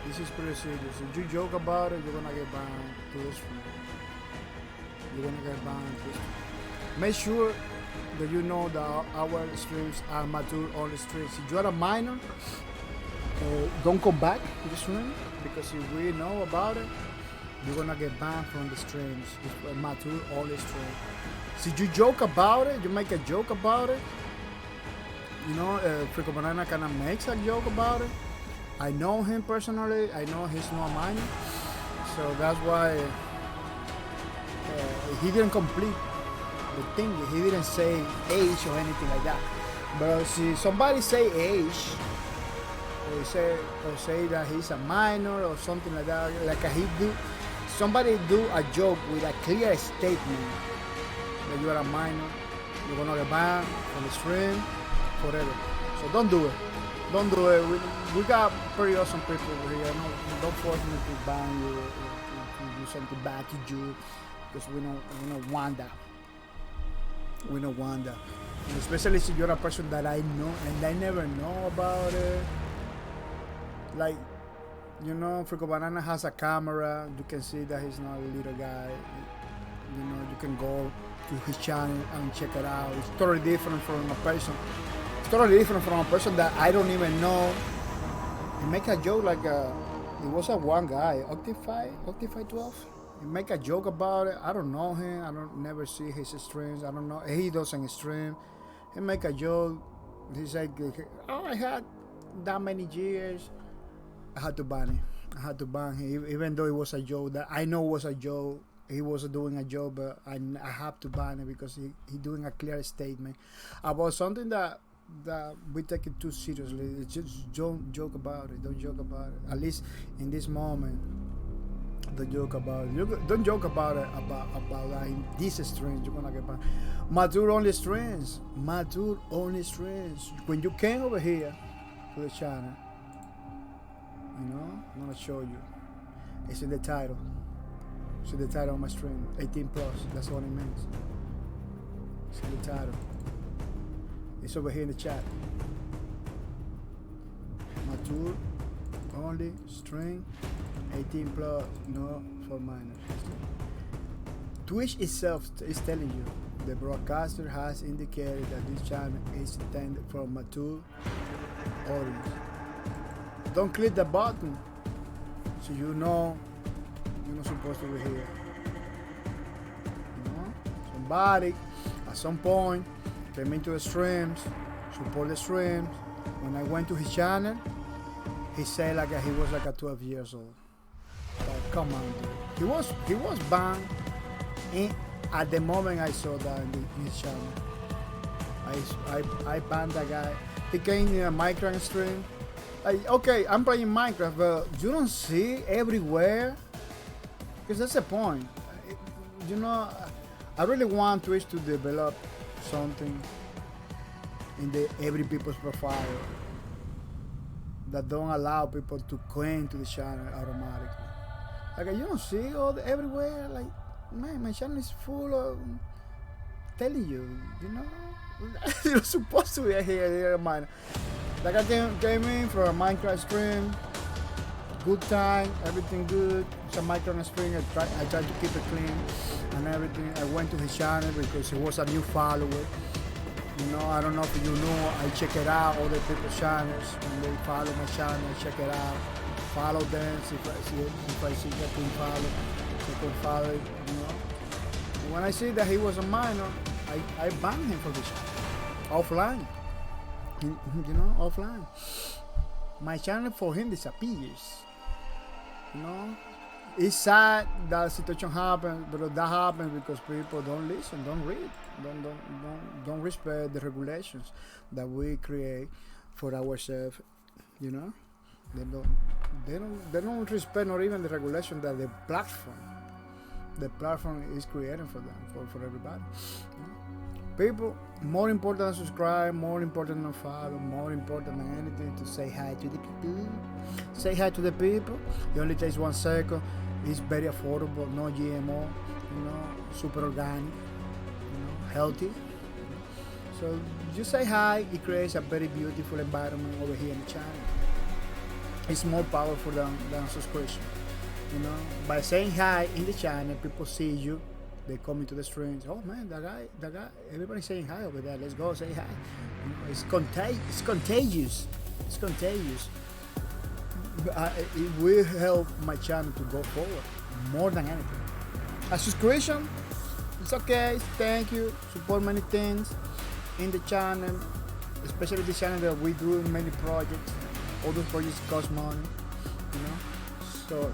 This is pretty serious. If you joke about it, you're gonna get banned to this stream. You're gonna get banned to this stream. Make sure that you know that our streams are mature only streams. If you are a minor, don't come back to the stream, because if we know about it, you're gonna get banned from the streams. It's a mature only stream. So you joke about it, you make a joke about it. You know, Frico Banana kinda makes a joke about it. I know him personally, I know he's not minor. So that's why he didn't complete the thing. He didn't say age or anything like that. But see, somebody say age, or say that he's a minor or something like that, like somebody do a joke with a clear statement that you are a minor, you're gonna get banned from the stream forever. So don't do it. Don't do it. We got pretty awesome people over here. No, don't force me to ban you or to do something bad to you, because we don't want that. We don't want that. And especially if you're a person that I know and I never know about it. Like, you know, Frico Banana has a camera. You can see that he's not a little guy. You know, you can go to his channel and check it out. It's totally different from a person. It's totally different from a person that I don't even know. He make a joke like it was a one guy, Octify 12. He make a joke about it. I don't know him. I don't never see his streams. I don't know. He doesn't stream. He make a joke. He's like, oh, I had that many years. I had to ban him. I had to ban him, even though it was a joke that I know was a joke. He was doing a joke, but I have to ban him because he doing a clear statement about something that we take it too seriously. It's just don't joke about it. Don't joke about it. At least in this moment, don't joke about it. Don't joke about it about like these strings. You're gonna get banned. Mature only strings. Mature only strings. When you came over here to the channel, you know, I'm gonna show you. It's in the title. It's in the title of my stream. 18 plus. That's what it means. It's in the title. It's over here in the chat. Mature only string 18 plus, no for minors. Twitch itself is telling you the broadcaster has indicated that this channel is intended for mature audience. Don't click the button so you know you're not supposed to be here. You know? Somebody at some point came into the streams, support the streams. When I went to his channel, he said like he was like a 12 years old. Like, come on, dude. He was banned at the moment I saw that in his channel. I banned that guy. He came in a Minecraft stream. Like, okay, I'm playing Minecraft, but you don't see everywhere. Because that's the point. You know, I really want Twitch to develop something in the every people's profile that don't allow people to claim to the channel automatically. Like, you don't see all everywhere. Like, man, my channel is full of telling you, you know, you're supposed to be here, man. Like, I came in for a Minecraft stream, good time, everything good. It's a Minecraft stream. I tried to keep it clean and everything. I went to his channel because he was a new follower. You know, I don't know if you know, I check it out, other people's channels. When they follow my channel, I check it out. Follow them, see if I see that they follow it, you know. When I see that he was a minor, I banned him from the channel. Offline. You know, offline. My channel for him disappears. You know? It's sad that situation happens, but that happens because people don't listen, don't read, don't respect the regulations that we create for ourselves. You know, they don't respect not even the regulation that the platform is creating for them, for everybody. You know? People, more important than subscribe, more important than follow, more important than anything, to say hi to the people. Say hi to the people. It only takes 1 second. It's very affordable, no GMO, you know, super organic, you know, healthy. So you say hi, it creates a very beautiful environment over here in the channel. It's more powerful than subscription. You know, by saying hi in the channel, people see you, They come into the streams. Oh man, that guy. Everybody's saying hi over there. Let's go say hi. You know, it's contagious. It's contagious. It will help my channel to go forward more than anything. A subscription, it's okay. Thank you. Support many things in the channel, especially the channel that we do many projects. All those projects cost money, you know. So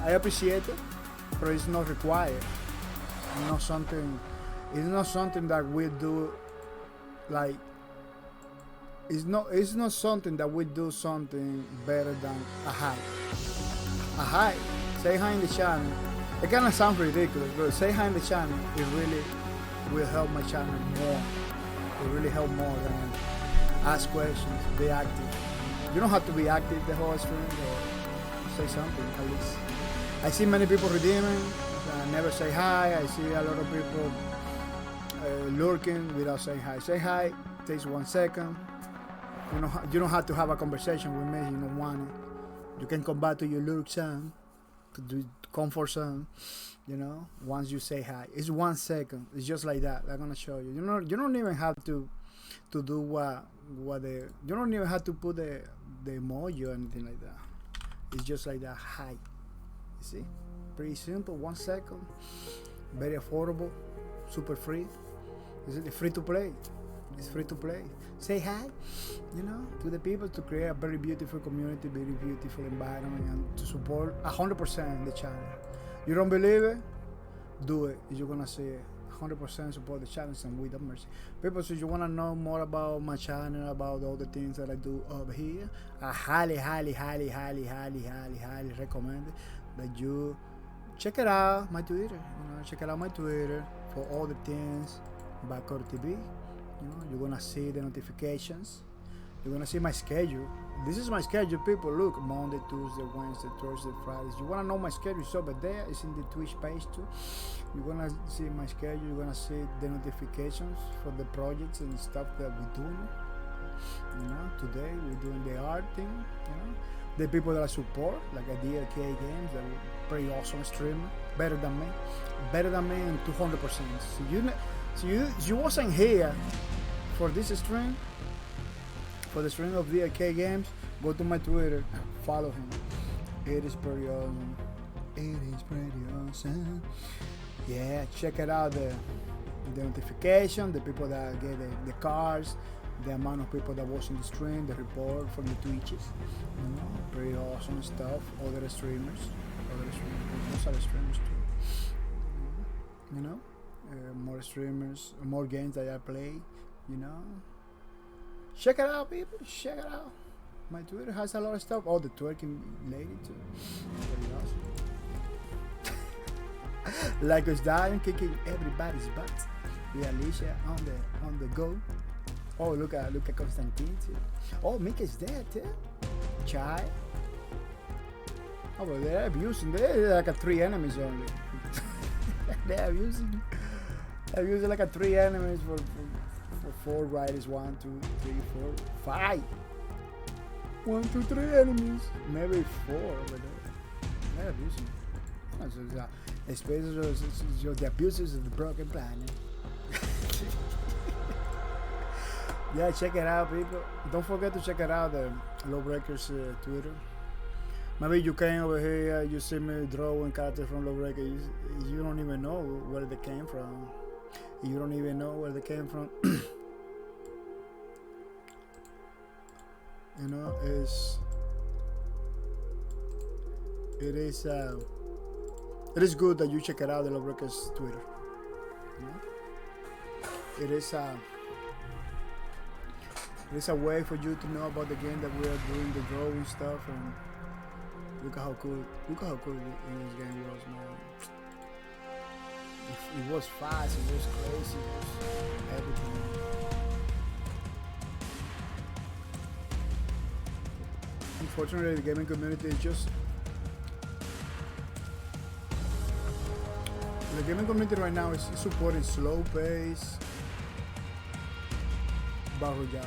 I appreciate it, but it's not required. It's not something that we do like. It's not something that we do something better than a hi. A hi. Say hi in the channel. It kind of sounds ridiculous, but say hi in the channel. It really will help my channel more. It really help more than ask questions, be active. You don't have to be active the whole stream, or say something at least. I see many people redeeming. Never say hi. I see a lot of people lurking without saying hi. Say hi. Takes 1 second. You don't have to have a conversation with me. You don't want it. You can come back to your lurk zone, to do comfort zone. You know, once you say hi, it's 1 second. It's just like that. I'm gonna show you. You don't even have to do you don't even have to put the emoji or anything like that. It's just like that. Hi. You see, pretty simple. 1 second. Very affordable. Super free. It's free to play. It's free to play. Say hi, you know, to the people, to create a very beautiful community, very beautiful environment, and to support 100% the channel. You don't believe it? Do it. You're gonna see it. 100% support the channel, and with mercy. People, so you wanna know more about my channel, about all the things that I do over here, I highly recommend that you check it out, my Twitter. You know, check it out my Twitter for all the things bahcorp TV. You know, you're gonna see the notifications. You're gonna see my schedule. This is my schedule, people. Look, Monday, Tuesday, Wednesday, Thursday, Fridays. You wanna know my schedule? It's over there. It's in the Twitch page too. You're gonna see my schedule. You're gonna see the notifications for the projects and stuff that we're doing. You know, today we're doing the art thing. You know, the people that I support, like a DLK Games, that are pretty awesome streamer, better than me in 200%. So you wasn't here for this stream, for the stream of DLK Games. Go to my Twitter, follow him. It is pretty awesome. It is pretty awesome. Yeah, check it out. The notification, the people that get the cards, the amount of people that watch the stream, the report from the Twitches. You know, pretty awesome stuff. Other streamers, most other streamers too. You know. More streamers, more games that I play, you know. Check it out, people. Check it out. My Twitter has a lot of stuff. Oh, the twerking lady too. Very awesome. Like us dying, kicking everybody's butt. With Alicia on the go. Oh, look at Constantine too. Oh, Mika's there too. Chai. Oh, well, they're abusing. They're like 3 enemies only. They're abusing. I'm using like 3 enemies for 4 riders. 1, 2, 3, 4, 5. 1, 2, 3 enemies. Maybe 4 over there. They're abusing. So the abusers of the broken planet. Yeah, check it out, people. Don't forget to check it out, the Lawbreakers Twitter. Maybe you came over here, you see me drawing characters from Lawbreaker. You don't even know where they came from. You don't even know where they came from. You know, it is good that you check it out, the Lawbreakers Twitter. You know? It is a way for you to know about the game that we are doing, the drawing stuff, and look at how cool in this game was, man. It was fast, it was crazy, it was everything. Unfortunately, the gaming community is just... The gaming community right now is supporting slow pace, battle royale.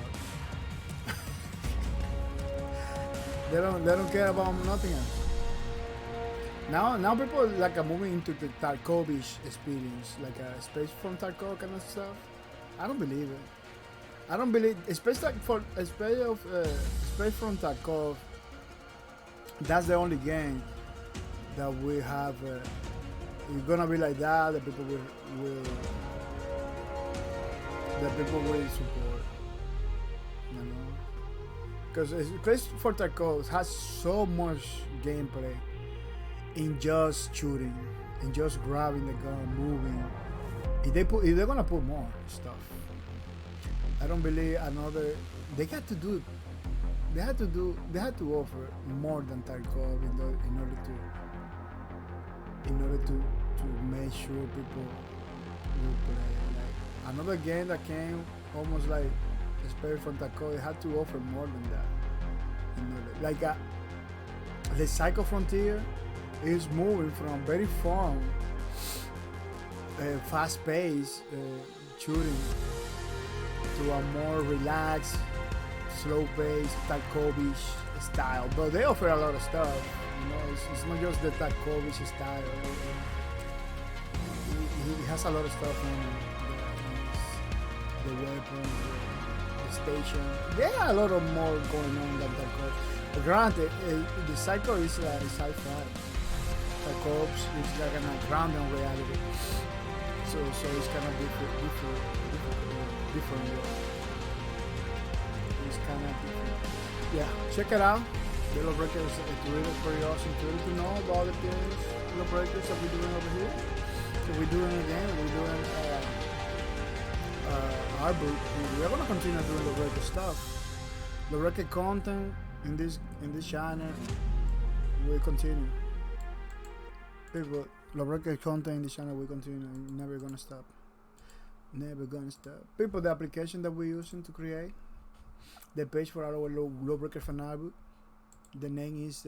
They don't care about nothing else. Now people like are moving into the Tarkovish experience, like a space from Tarkov kind of stuff. I don't believe it. I don't believe, especially for space from Tarkov. That's the only game that we have. It's gonna be like that. The people will support. You know, because space for Tarkov has so much gameplay in just shooting, in just grabbing the gun, moving. If they're gonna put more stuff, I don't believe another. They had to do. They had to offer more than Tarkov in order to make sure people will play. Like another game that came almost like Space from Tarkov, they had to offer more than that. Like the Psycho Frontier is moving from very fun, fast-paced shooting to a more relaxed, slow-paced, Tarkovish style. But they offer a lot of stuff. You know, it's not just the Tarkovish style. He has a lot of stuff on the weapons, the station. There are a lot of more going on than Tarkov. But granted, the Psycho is sci-fi. Tarkov is like a grounded reality. So it's kind of different. It's kind of different. Yeah, check it out. The Little Breakers Twitter, pretty awesome Twitter to know about the things, Little Breakers that we're doing over here. So we're doing it again. We're doing our book. We're gonna continue doing the record stuff. The record content in this channel will continue. People, the record content in this channel will continue. Never gonna stop. Never gonna stop. People, the application that we're using to create the page for our low breaker fan album, the name is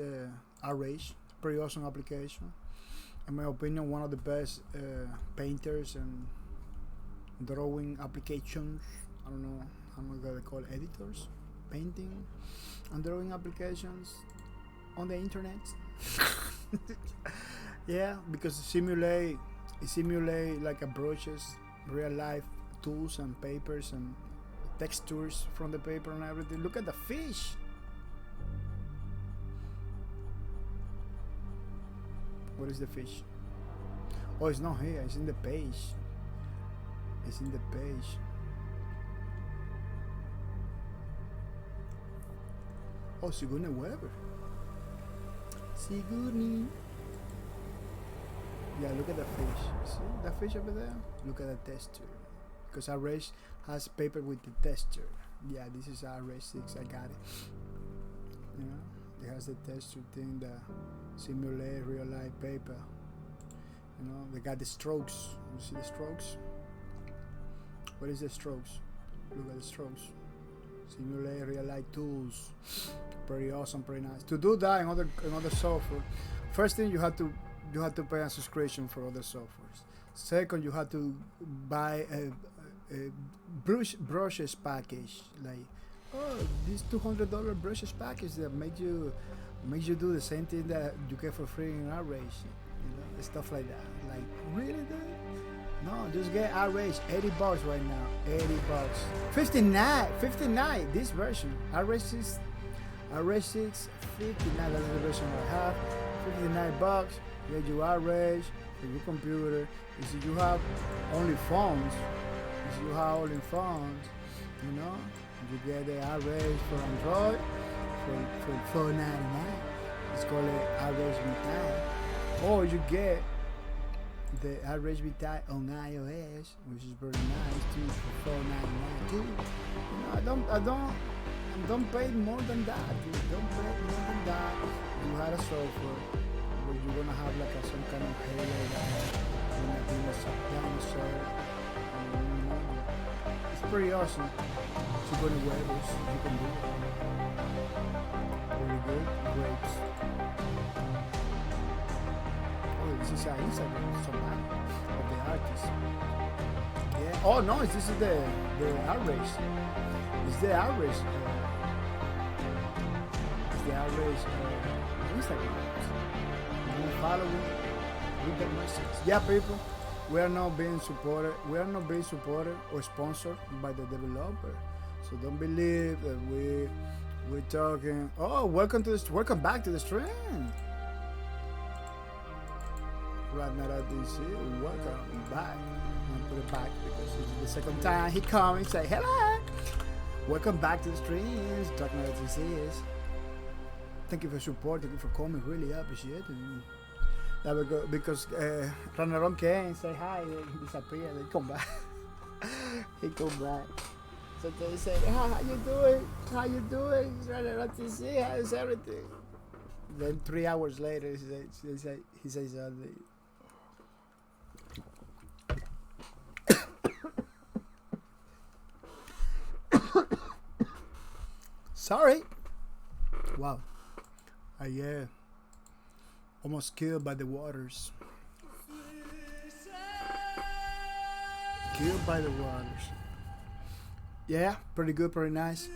Arrange. Pretty awesome application. In my opinion, one of the best painters and drawing applications. I don't know how they call editors, painting and drawing applications on the internet. Yeah, because it simulate like a brushes, real life tools and papers and textures from the paper and everything. Look at the fish. What is the fish? Oh, it's not here. It's in the page. It's in the page. Oh, Sigourney Weaver. Sigourney. Yeah, look at the fish. See that fish over there? Look at the texture. Because Arrange has paper with the texture. Yeah, this is Arrange 6. I got it. You know, it has the texture thing that simulate real life paper. You know, they got the strokes. You see the strokes? What is the strokes? Look at the strokes. Simulate real life tools. Pretty awesome, pretty nice. To do that in other software, first thing you have to pay a subscription for other softwares. Second, you have to buy a brushes package. Like, oh, this $200 brushes package that makes you do the same thing that you get for free in Arrange. You know, stuff like that. Like, really, dude? No, just get Arrange. $80 right now. $80. 59. This version. Arrange 6. Arrange 6. 59. That's the version I have. $59. Get your Arrange for your computer. If you have only phones, you know, you get the Arrange for Android for $4.99. It's called Arrange Vitae. Or you get the Arrange Vitae on iOS, which is very nice too, for $4.99 too. You know, I don't pay more than that. Don't pay more than that. You had a software where you're gonna have like some kind of halo that gonna be a dinosaur. You know, it's pretty awesome. So go to waivers, you can do it. Very good. Grapes. Oh, this is Instagram, somebody of the artist. Yeah. Oh no, this is the Arrange. It's the Arrange. It's the Arrange Instagram. following. Read the message. Yeah, people, we are not being supported. We are not being supported or sponsored by the developer. So don't believe that we're talking. Oh, welcome back to the stream. Right now, DC, welcome back. I'm gonna put it back because it's the second time he come and say hello. Welcome back to the streams. Talking about DCs. Thank you for support. Thank you for coming. Really appreciate it. That we go, because run around came and say hi. He disappeared. He come back. He come back. So they say, how you doing? How you doing? He's running around DC. How's everything? Then 3 hours later, he says something. Sorry. Wow. Yeah. Almost killed by the waters. Killed by the waters. Yeah, pretty good, pretty nice.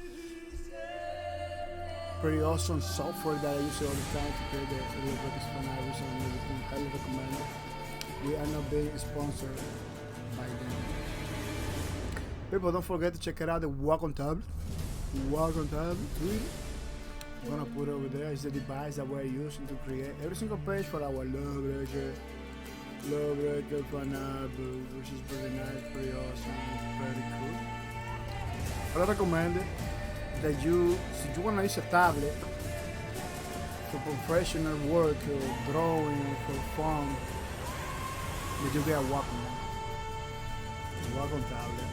Pretty awesome software that I use all the time to create the graphics for Iris and everything. Highly recommend it. We are not being sponsored by them. People, don't forget to check it out, the Wacom tablet. Wacom tablet, I'm gonna put it over there. It's the device that we're using to create every single page for our lawbreaker fanable, which is pretty nice, pretty awesome, pretty cool. I recommend it that if you wanna use a tablet for professional work or drawing or for fun, that you get a Wacom tablet.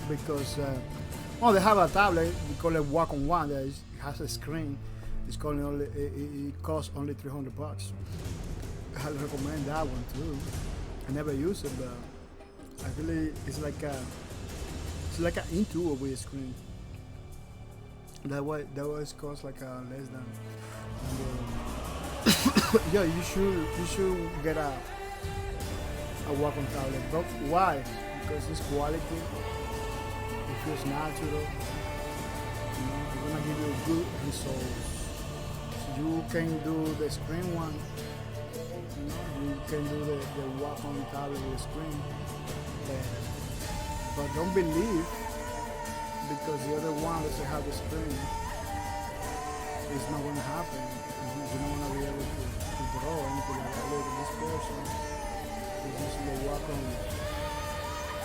Because they have a tablet, we call it Wacom One, that has a screen. It's called only, it costs only $300. I highly recommend that one too. I never use it, but I really it's like an Intuos with a screen. That was cost like less than. Yeah, you should get a Wacom tablet. But why? Because it's quality. It feels natural. It's gonna give you good results. So you can do the screen one. You can do the Wacom tablet with the screen. But don't believe because the other one doesn't have the screen. It's not gonna happen. You're not gonna be able to draw anything like that. Look, this person is using the Wacom,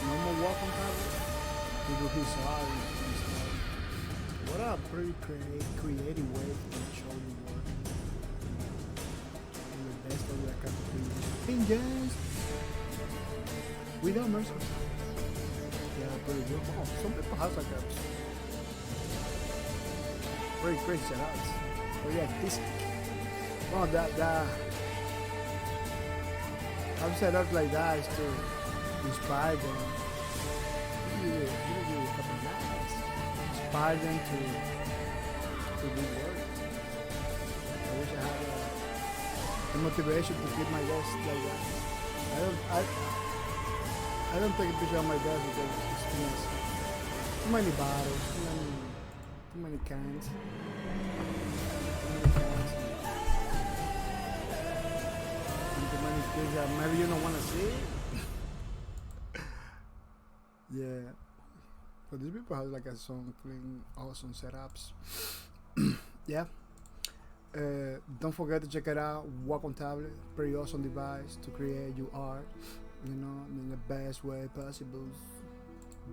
normal Wacom tablet to do his art and stuff. What a pretty creative way to show you work. And the best of that kind of thing. Fingers! Without mercy. Yeah, pretty good. Oh, some people have like a very crazy setups. Very artistic. Oh, that I've set up like that is to inspire them. Give you a couple of nights. Inspire them to do work. I wish I had the motivation to keep my desk like that. I don't take a picture of my desk because it's too messy. Too many bottles, too many cans. Too many things that maybe you don't want to see. Yeah. But these people have like some clean, awesome setups. Yeah. Don't forget to check it out. Wacom tablet, pretty awesome device to create your art. You know, in the best way possible.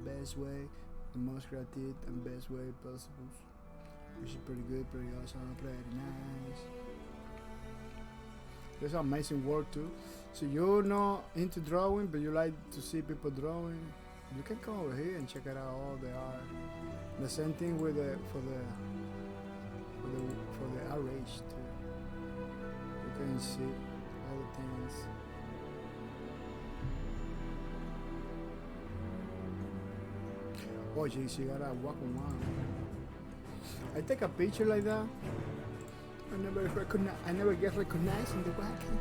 Best way, the most creative and best way possible. Which is pretty good, pretty awesome, pretty nice. There's amazing work too. So you're not into drawing, but you like to see people drawing. You can come over here and check it out all the art. The same thing with for the RH too. You can see all the things. Oh jeez, you gotta walk around. I take a picture like that. I never get recognized in the wacky.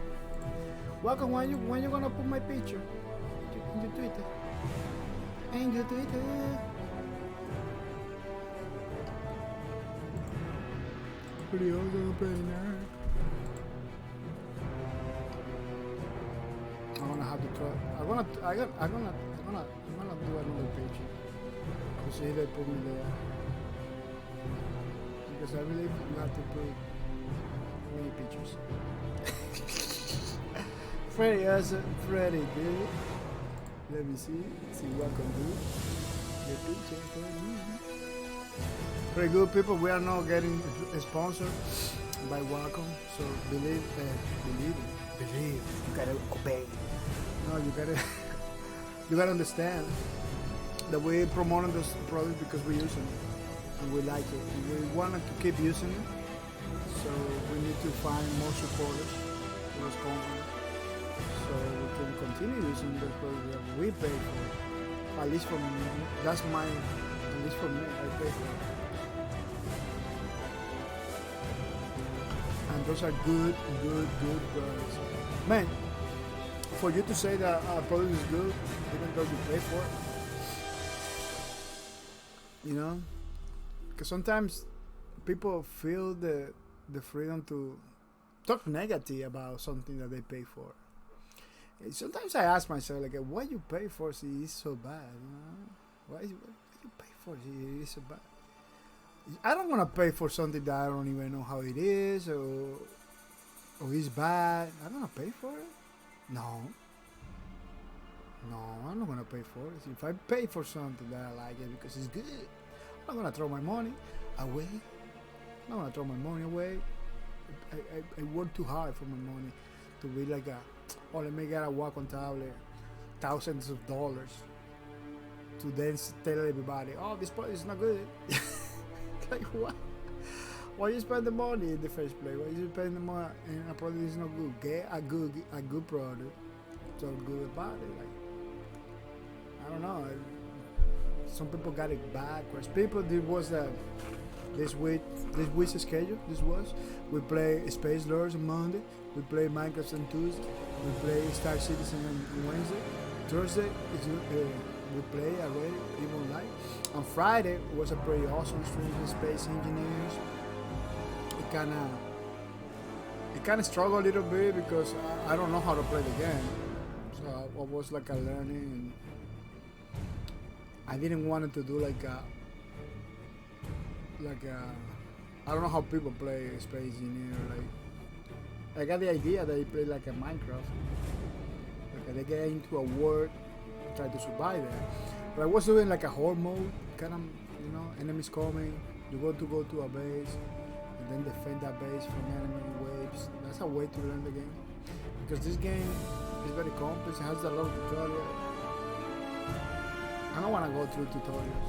Welcome, when you gonna put my picture in your Twitter? And your Twitter. Pretty awesome, pretty nice. have to try. I'm gonna do another page to see if they put me there, because I believe you have to put many pictures. Freddy, Freddy, dude. Let me see what I can do. The picture for me. Very good, people. We are now getting sponsored by Wacom, so believe. You gotta obey. No, you gotta understand that we're promoting this product because we use it and we like it. We wanted to keep using it, so we need to find more supporters for this company, so we can continue using the product that we pay for. At least for me, that's mine. At least for me, I pay for it. And those are good products. Man, for you to say that a product is good, even though you pay for it, you know, because sometimes people feel the freedom to talk negative about something that they pay for. And sometimes I ask myself, like, why you pay for it is so bad? You know? Why you pay for it is so bad? I don't want to pay for something that I don't even know how it is, or it's bad. I don't want to pay for it. No, I'm not gonna pay for it. If I pay for something that I like it because it's good, I'm not gonna throw my money away. I work too hard for my money to be like let me get a Wacom tablet, thousands of dollars, to then tell everybody, oh, this product is not good. Like, what? Why you spend the money in the first place? Why you spend the money in a product that's not good? Get a good product. Talk good about it. Like, I don't know. Some people got it backwards. People did was that this week's schedule. We play Space Lords on Monday. We play Minecraft on Tuesday. We play Star Citizen on Wednesday. Thursday we play already, even live. On Friday was a pretty awesome stream with Space Engineers. It kind of struggled a little bit because I don't know how to play the game. So I was like a learning, and I didn't want to do like a I don't know how people play Space Engineer. Like, I got the idea that they play like a Minecraft. Like they get into a world, try to survive there. But I was doing like a horror mode, kind of, you know, enemies coming. You go to a base, and then defend that base from enemy waves. That's a way to learn the game. Because this game is very complex. It has a lot of tutorials. I don't want to go through tutorials.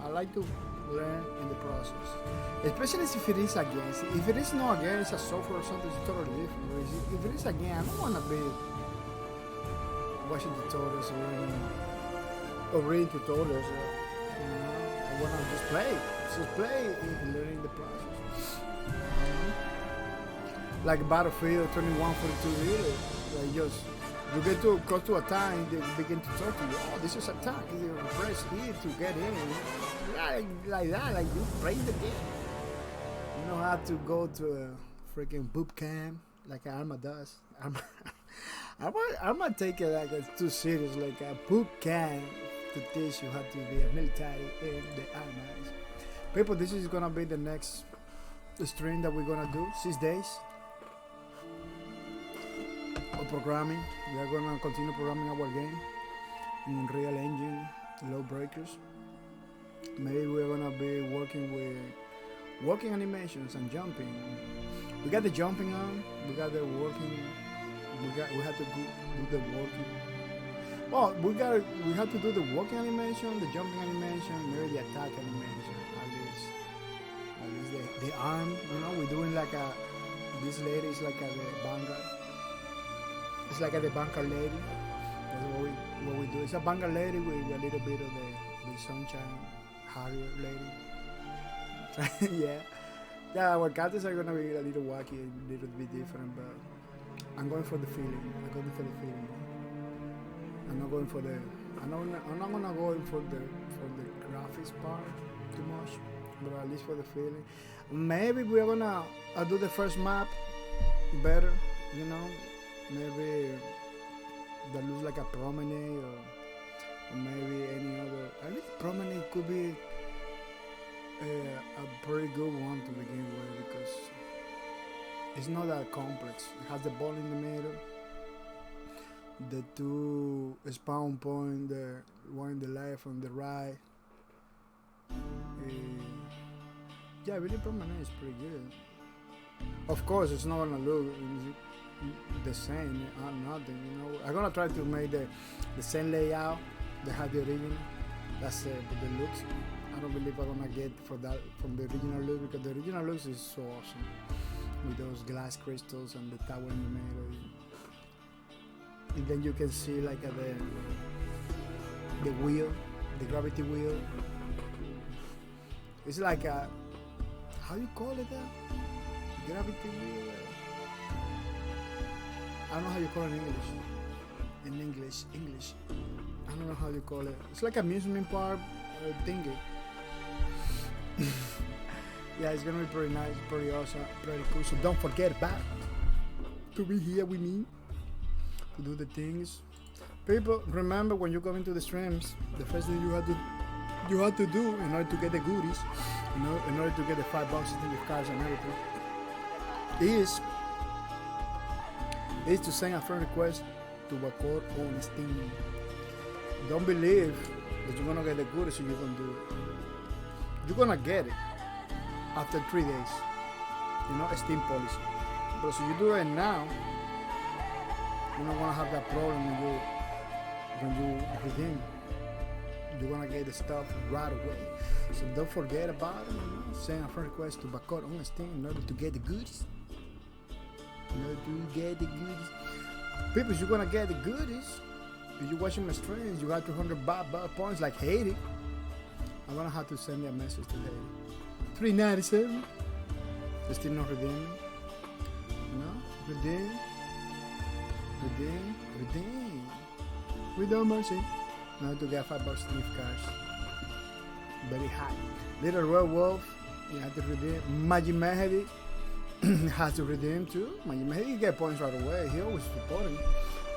I like to learn in the process. Especially if it is a game. If it is not a game, it's a software or something, it's totally different. If it is a game, I don't want to be watching tutorials or reading tutorials. I want to just play and learning the process. Like Battlefield 2142 really. Like you get to close to a time, they begin to talk to you. Oh, this is a tank. You press here to get in. Like that, like you play the game. You don't have to go to a freaking boot camp like Arma does. Arma take it like it's too serious, like a boot camp to teach you how to be a military in the Arma. People, this is gonna be the next stream that we're gonna do. 6 days of programming. We are gonna continue programming our game in Unreal Engine, low breakers. Maybe we're gonna be working with walking animations and jumping. We got the jumping on. We got the walking. We have to do the walking. Well, we have to do the walking animation, the jumping animation, maybe the attack animation. At least the arm. You know, we're doing like this lady is like the vanguard. It's like the vanguard lady. That's what we do. It's a vanguard lady with a little bit of the sunshine. Harrier lady. Yeah, our characters are gonna be a little wacky, a little bit different, but I'm going for the feeling. I'm not going for I'm not gonna go in for the graphics part too much, but at least for the feeling. Maybe we're gonna do the first map better, you know. Maybe that looks like a promenade or maybe any other. I think promenade could be a pretty good one to begin with because it's not that complex. It has the ball in the middle, the two spawn point, the one in the left and the right. Yeah, really promenade is pretty good. Of course, it's not gonna look the same or nothing, you know. I'm gonna try to make the same layout they had the original. That's it, but the looks, I don't believe I'm gonna get for that from the original look because the original looks is so awesome with those glass crystals and the tower in the middle. And then you can see like the wheel, the gravity wheel. It's like a, how you call it that? Gravity wheel. I don't know how you call it in English. English. I don't know how you call it. It's like amusement park thingy. Yeah, it's gonna be pretty nice, pretty awesome, pretty cool. So don't forget about to be here with me to do the things. People, remember when you go into the streams, the first thing you have to do in order to get the goodies, in order to get the $5 gift cards and everything, is to send a friend request to bahcorp on Steam. Don't believe that you're gonna get the goodies so you're gonna do it. You're gonna get it after 3 days. You know, a Steam policy. But if you do it now, you're not gonna have that problem when you redeem. You're gonna get the stuff right away. So don't forget about it. You know? Send a friend request to bahcorp on Steam in order to get the goodies. People, you're gonna get the goodies. If you're watching my streams, you got 200 points like Haiti. I'm gonna have to send you a message to Haiti. $3.97. They're still not redeeming. Redeem. Without mercy. Now to get $5 gift cards. Very high. Little Red Wolf, you have to redeem. Magic Mehdi has to redeem too. Magic Mehdi get points right away. He always supporting.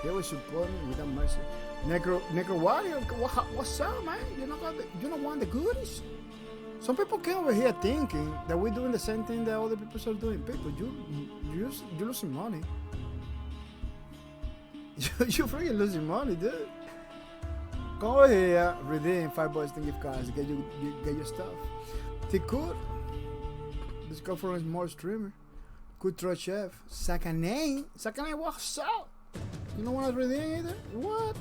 Without mercy. Necro Warrior, what's up, man? You don't want the goodies? Some people came over here thinking that we're doing the same thing that other people are doing. People, you're losing money. You're freaking losing money, dude. Come over here, redeem $5 gift cards, get your stuff. Tikur, let's go for a small streamer. Good throw chef. Sakane, what's up? You don't want to redeem either? What?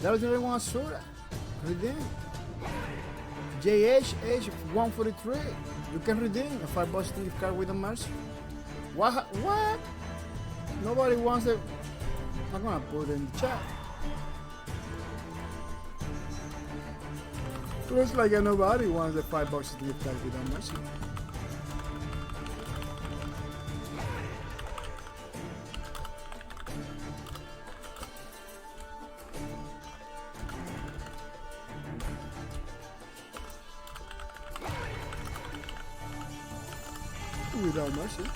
That was the only one soda. Redeem. JH143. You can redeem a $5 gift card with a mercy. What? Nobody wants it. I'm gonna put it in the chat. Looks like nobody wants the $5 gift card with a mercy. Without mercy.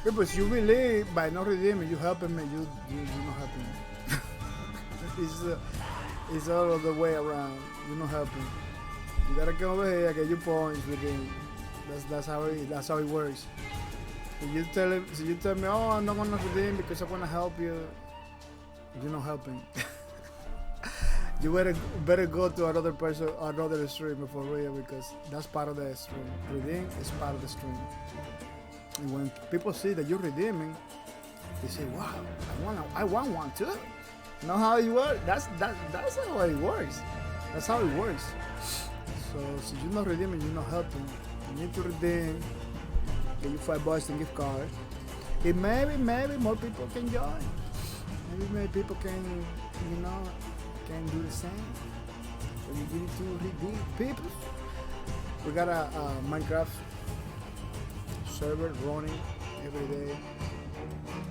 Because you believe by not redeeming, you helping me, you not helping me. It's all the way around. You're not helping. You gotta come over here, get your points redeem. That's how it works. So you tell me, oh, I'm not gonna redeem because I wanna help you. You're not helping. You better go to another stream for real, because that's part of the stream. Redeem is part of the stream. And when people see that you're redeeming, they say, wow, I want one too. Know how it works? That's how it works. That's how it works. So you're not redeeming, you're not helping. You need to redeem, get you $5 in gift card. And maybe more people can join. Maybe people can, can do the same. So you need to redeem people. We got a Minecraft server running every day,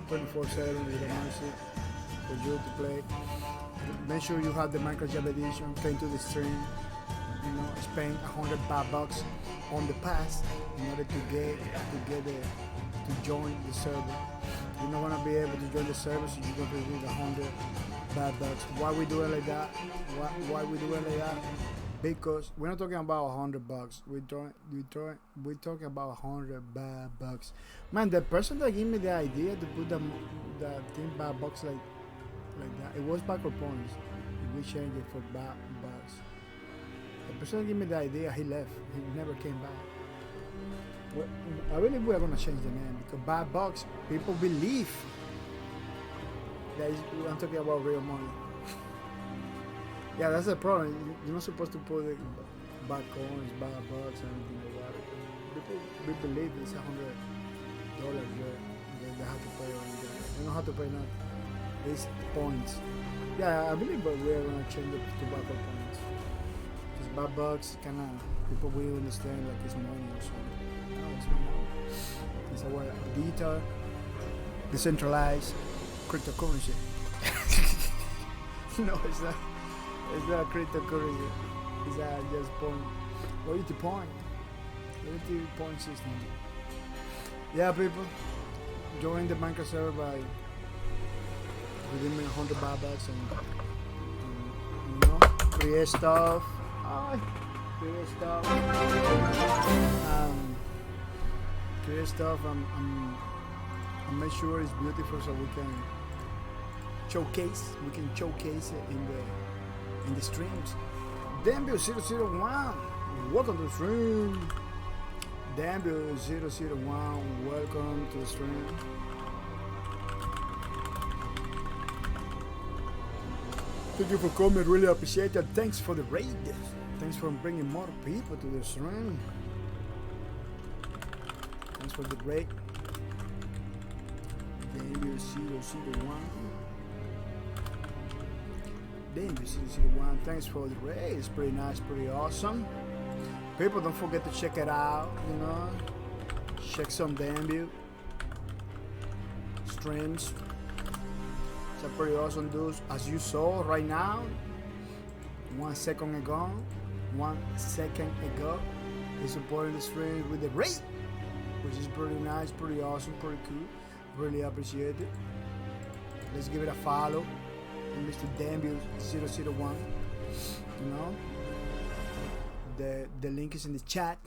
24/7 with a music for you to play. Make sure you have the Minecraft Java Edition. Came to the stream. Spend $100 on the pass in order to join the server. You're not gonna be able to join the server, so you're gonna need $100 bad bucks. Why we do it like that? Why we do it like that? Because we're not talking about $100. We're talking about 100 bad bucks. Man, the person that gave me the idea to put the thing bad bucks like that, it was bahcorp points. We changed it for bad bucks. The person that gave me the idea, he left. He never came back. Well, I believe we're gonna change the name because bad bucks, people believe that I'm talking about real money. Yeah, that's the problem. You're not supposed to put the bad coins, bad bucks, or anything like that. People believe it's $100 they have to pay on that. They don't have to pay nothing. It's points. Yeah, I believe we're gonna change it to bahcorp points. Because bad bucks, kinda people will understand like it's money or something. No, it's not money. It's a digital, decentralized cryptocurrency. No, it's not. It's not cryptocurrency. It's just loyalty point system. Yeah, people, join the Minecraft server by redeeming 100 bucks and create stuff. Create stuff. And make sure it's beautiful so we can showcase it in the streams. Dambio001, welcome to the stream. Dambio001, welcome to the stream. Thank you for coming, really appreciate it. Thanks for the raid. Thanks for bringing more people to the stream. Thanks for the raid. Dambio001. Dambio001, thanks for the raid. It's pretty nice, pretty awesome. People, don't forget to check it out, check some Dambio streams. It's a pretty awesome dude. As you saw right now, 1 second ago, he's supporting the stream with the raid, which is pretty nice, pretty awesome, pretty cool. Really appreciate it. Let's give it a follow. Mr. Dambio001, the link is in the chat.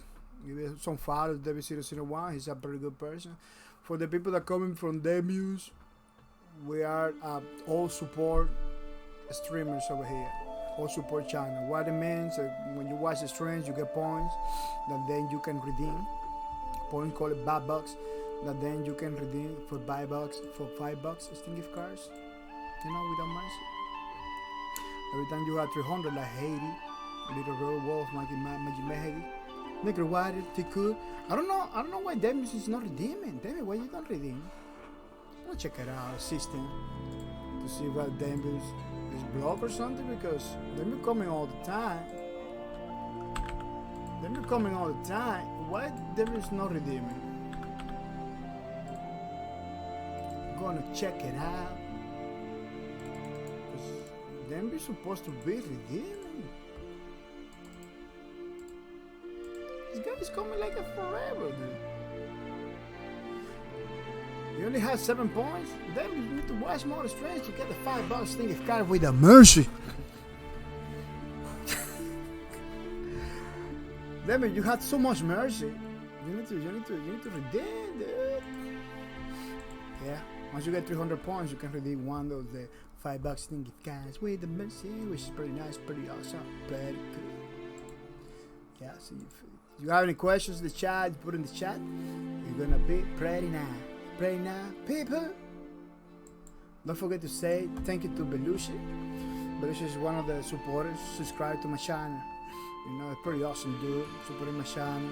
Give it some follows. Dambio001, he's a pretty good person. For the people that are coming from Dambios, we are all support streamers over here, all support channel. What it means, when you watch the streams, you get points that then you can redeem. Points called bad bucks that then you can redeem for $5 Steam gift cards. Without mercy. Every time you have 300 like Haiti, Little Real Wolf, Magic Mehedi, Nickel Water, Tikud. I don't know why Dambio is not redeeming. Dambio, why you don't redeem? I'll check it out, system, to see what Dambio is blocked or something, because Dambio coming all the time. Why Dambio is not redeeming? I'm gonna check it out. Dambio is supposed to be redeeming. This guy is coming like a forever, dude. You only have 7 points. Dambio, you need to watch more streams to get the $5 Steam gift card with a mercy. Dambio, you had so much mercy. You need to redeem, dude. Yeah. Once you get 300 points, you can redeem one of the $5 Steam gift cards with the mercy, which is pretty nice, pretty awesome, pretty cool. Yeah, so if you have any questions in the chat, put in the chat. You're gonna be pretty nice. Pretty nice, people. Don't forget to say thank you to Belushi. Belushi is one of the supporters. Subscribe to my channel. A pretty awesome dude, supporting my channel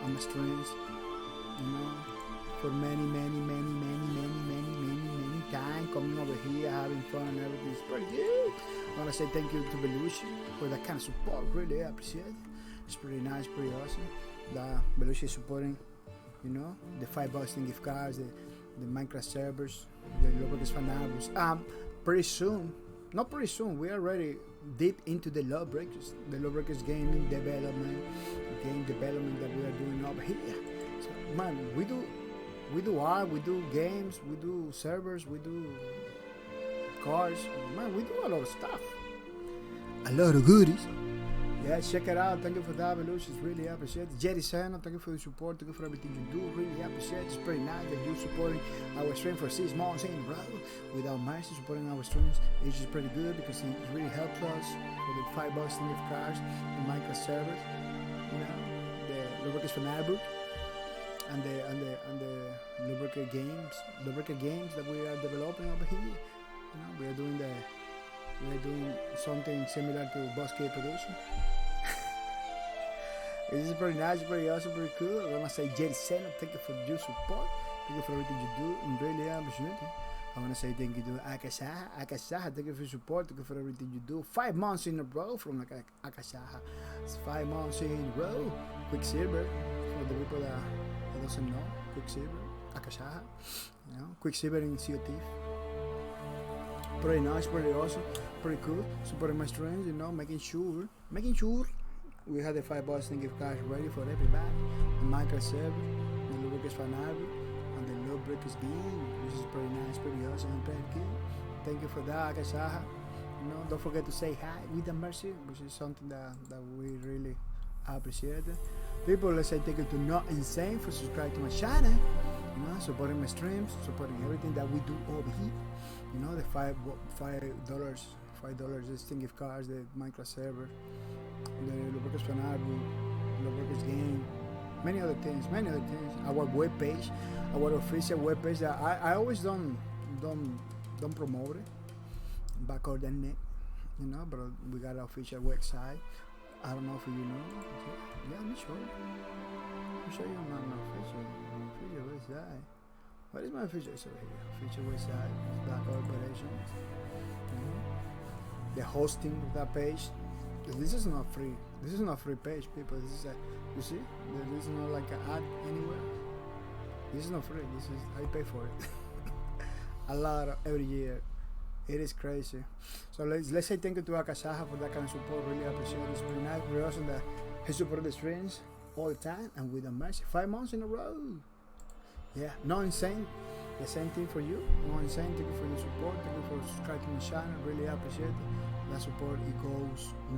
and my streams. For many time coming over here, having fun and everything. It's pretty good. I want to say thank you to Belushi for that kind of support. Really appreciate it. It's pretty nice, pretty awesome. That Belushi is supporting, the $5 Steam gift cards, the Minecraft servers, the Lawbreakers fan albums. Pretty soon, not pretty soon, we are already deep into the Lawbreakers game development that we are doing over here. So, man, we do art, we do games, we do servers, we do cars. Man, we do a lot of stuff. A lot of goodies. Yeah, check it out. Thank you for that, Belushi. Really appreciate it. Jerry Sano, thank you for the support. Thank you for everything you do. Really appreciate it. It's pretty nice that you're supporting our stream for 6 months in a row without mercy, supporting our streams. It's just pretty good because it really helps us for the $5 thing of cars, the micro servers, you know, the lubricants from Airbrook, and the lubricant games that we are developing over here. You know, we are doing something similar to bahcorp production. This is pretty nice, pretty awesome, pretty cool. I want to say Jerry Seno, thank you for your support. Thank you for everything you do. I'm really appreciate it. I want to say thank you to Akasaha, thank you for your support. Thank you for everything you do. 5 months in a row from Akasaha. It's 5 months in a row. Quicksilver, for the people that doesn't know. Quicksilver, Akasaha. You know, Quicksilver in COT. Pretty nice, pretty awesome, pretty cool. Supporting my streams, you know, making sure we have the $5 thing gift cards ready for everybody. The micro server, the lubricants fanable, and the lubricants game. This is pretty nice, pretty awesome, and pretty good. Thank you for that, Akasaha. You know, don't forget to say hi with the mercy, which is something that we really appreciate. People, let's say thank you to Not Insane for subscribing to my channel. You know, supporting my streams, supporting everything that we do over here. You know, the $5 this thing gift cards, the micro server, the lubricants fanable, lubricants game, many other things. Our webpage, our official webpage that I always don't promote it, bahcorp.net, you know, but we got an official website. I don't know if you know. Yeah, I'm sure. I'm sure you're not an official website. What is my official? It's over here. Official website, bahcorp operations. The hosting of that page. This is not free. This is not free page, people. This is a, you see? This is not like an ad anywhere. This is not free. This is I pay for it. A lot of, every year. It is crazy. So let's say thank you to Akasaha for that kind of support. Really appreciate it. It's pretty nice, very awesome that he supported the streams all the time and with a mercy. 5 months in a row. Yeah, Not Insane. The same thing for you. Not Insane. Thank you for your support. Thank you for subscribing to my channel. Really appreciate it. That support, it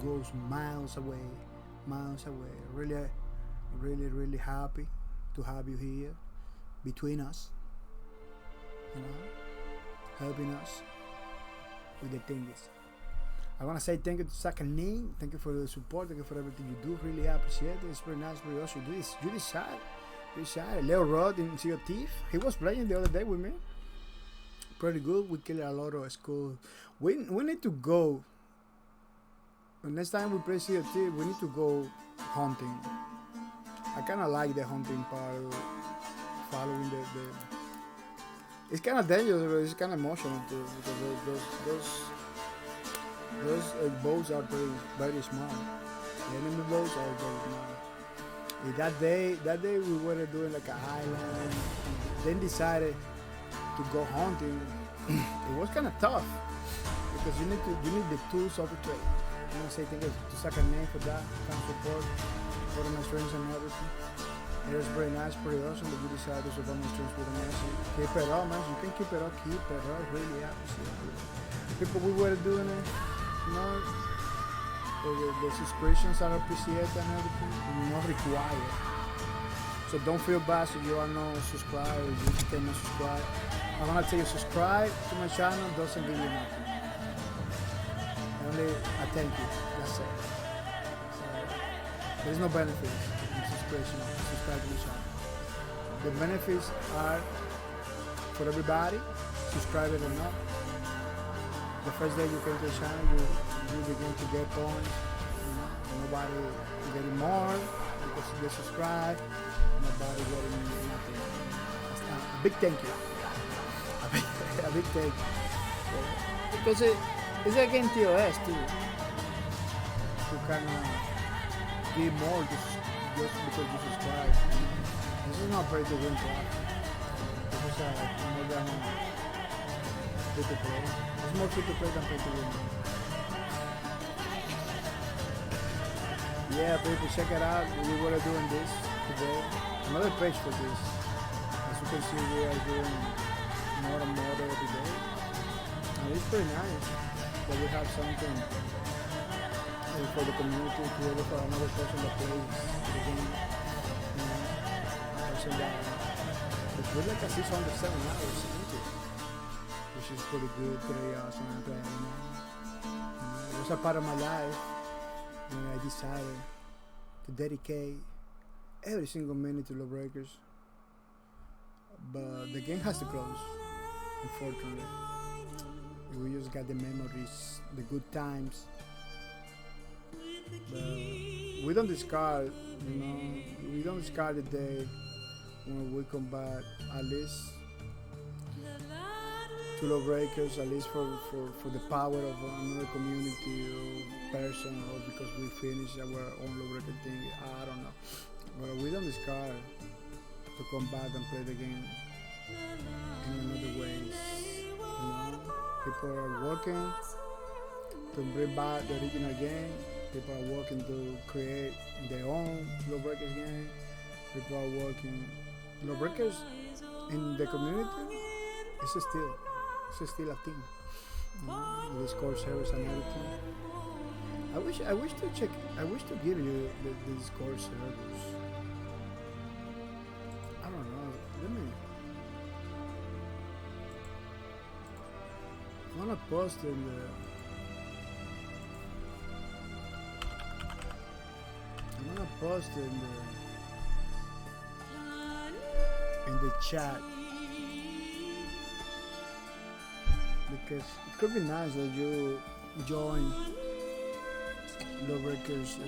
goes miles away. Really happy to have you here between us, you know, helping us with the things. I want to say thank you to Second Name. Thank you for the support. Thank you for everything you do. Really appreciate it. It's very nice, very awesome. You decide. Leo Rod in Sea of Thief. He was playing the other day with me. Pretty good. We killed a lot of school. We need to go. Next time we play Sea of Thief, we need to go hunting. I kind of like the hunting part, following the. It's kind of dangerous, but it's kind of emotional too, because those boats are very small. The enemy boats are very small. That day we were doing like an island, then decided to go hunting. It was kind of tough because you need the tools of the trade. I want to say thank you to Second Name for that kind of support, for my streams and everything. It was very nice, pretty awesome that you decided to support my streams with a message. Keep it up, man. You can keep it up. Really appreciate it. People, we were doing it, you know, the subscriptions are appreciated and everything, not required. So don't feel bad if you are not subscribed or you cannot subscribe. I want to tell you, subscribe to my channel doesn't give you nothing. Only a thank you, that's it. So, there's no benefits in subscription, subscribe to the channel. The benefits are for everybody, subscribe it or not. The first day you come to the channel, you begin to get points. You know, nobody getting more because they subscribe. Nobody getting nothing. A big thank you. A big thank you. Because it's against TOS too. To kind of give more just because you subscribe. This is not pay to win product. This is more than pay to play. It's more free to play than pay to win. Yeah, people, check it out. We were doing this today. Another page for this. As you can see, we are doing more and more every day. And It's pretty nice that we have something for the community to create for another person that plays the game. You know, a person that it's really like a 607 hours into it, which is pretty good, pretty awesome. It was a part of my life when I decided to dedicate every single minute to Lawbreakers. But the game has to close, unfortunately. We just got the memories, the good times. But we don't discard, we don't discard the day when we come back, at least to Lawbreakers, at least for the power of another community or person, or because we finish our own Lawbreaker thing. I don't know. But we don't discard to come back and play the game in another ways. People are working to bring back the original game. People are working to create their own Lawbreakers game. People are working. Lawbreakers in the community it's still a thing. The Discord servers and everything. I wish to give you the Discord servers. I don't know. I'm gonna post in the chat, because it could be nice that you join Lawbreakers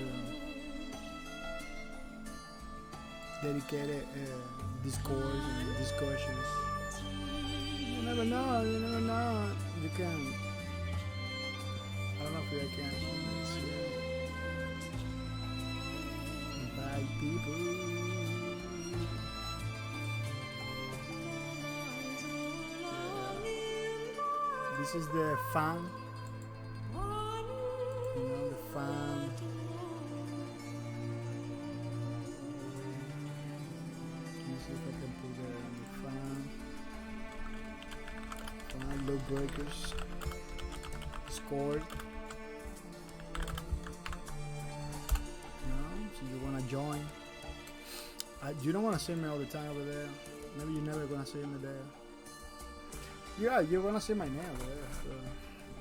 dedicated Discord and discussions. You never know. You can. I don't know if I can. Invite people. This is the fan. The fan. Let me see if I can put the fan. Lawbreakers. Scored. So you wanna join? You don't wanna see me all the time over there. Maybe you're never gonna see me there. Yeah, you're gonna see my name over there. So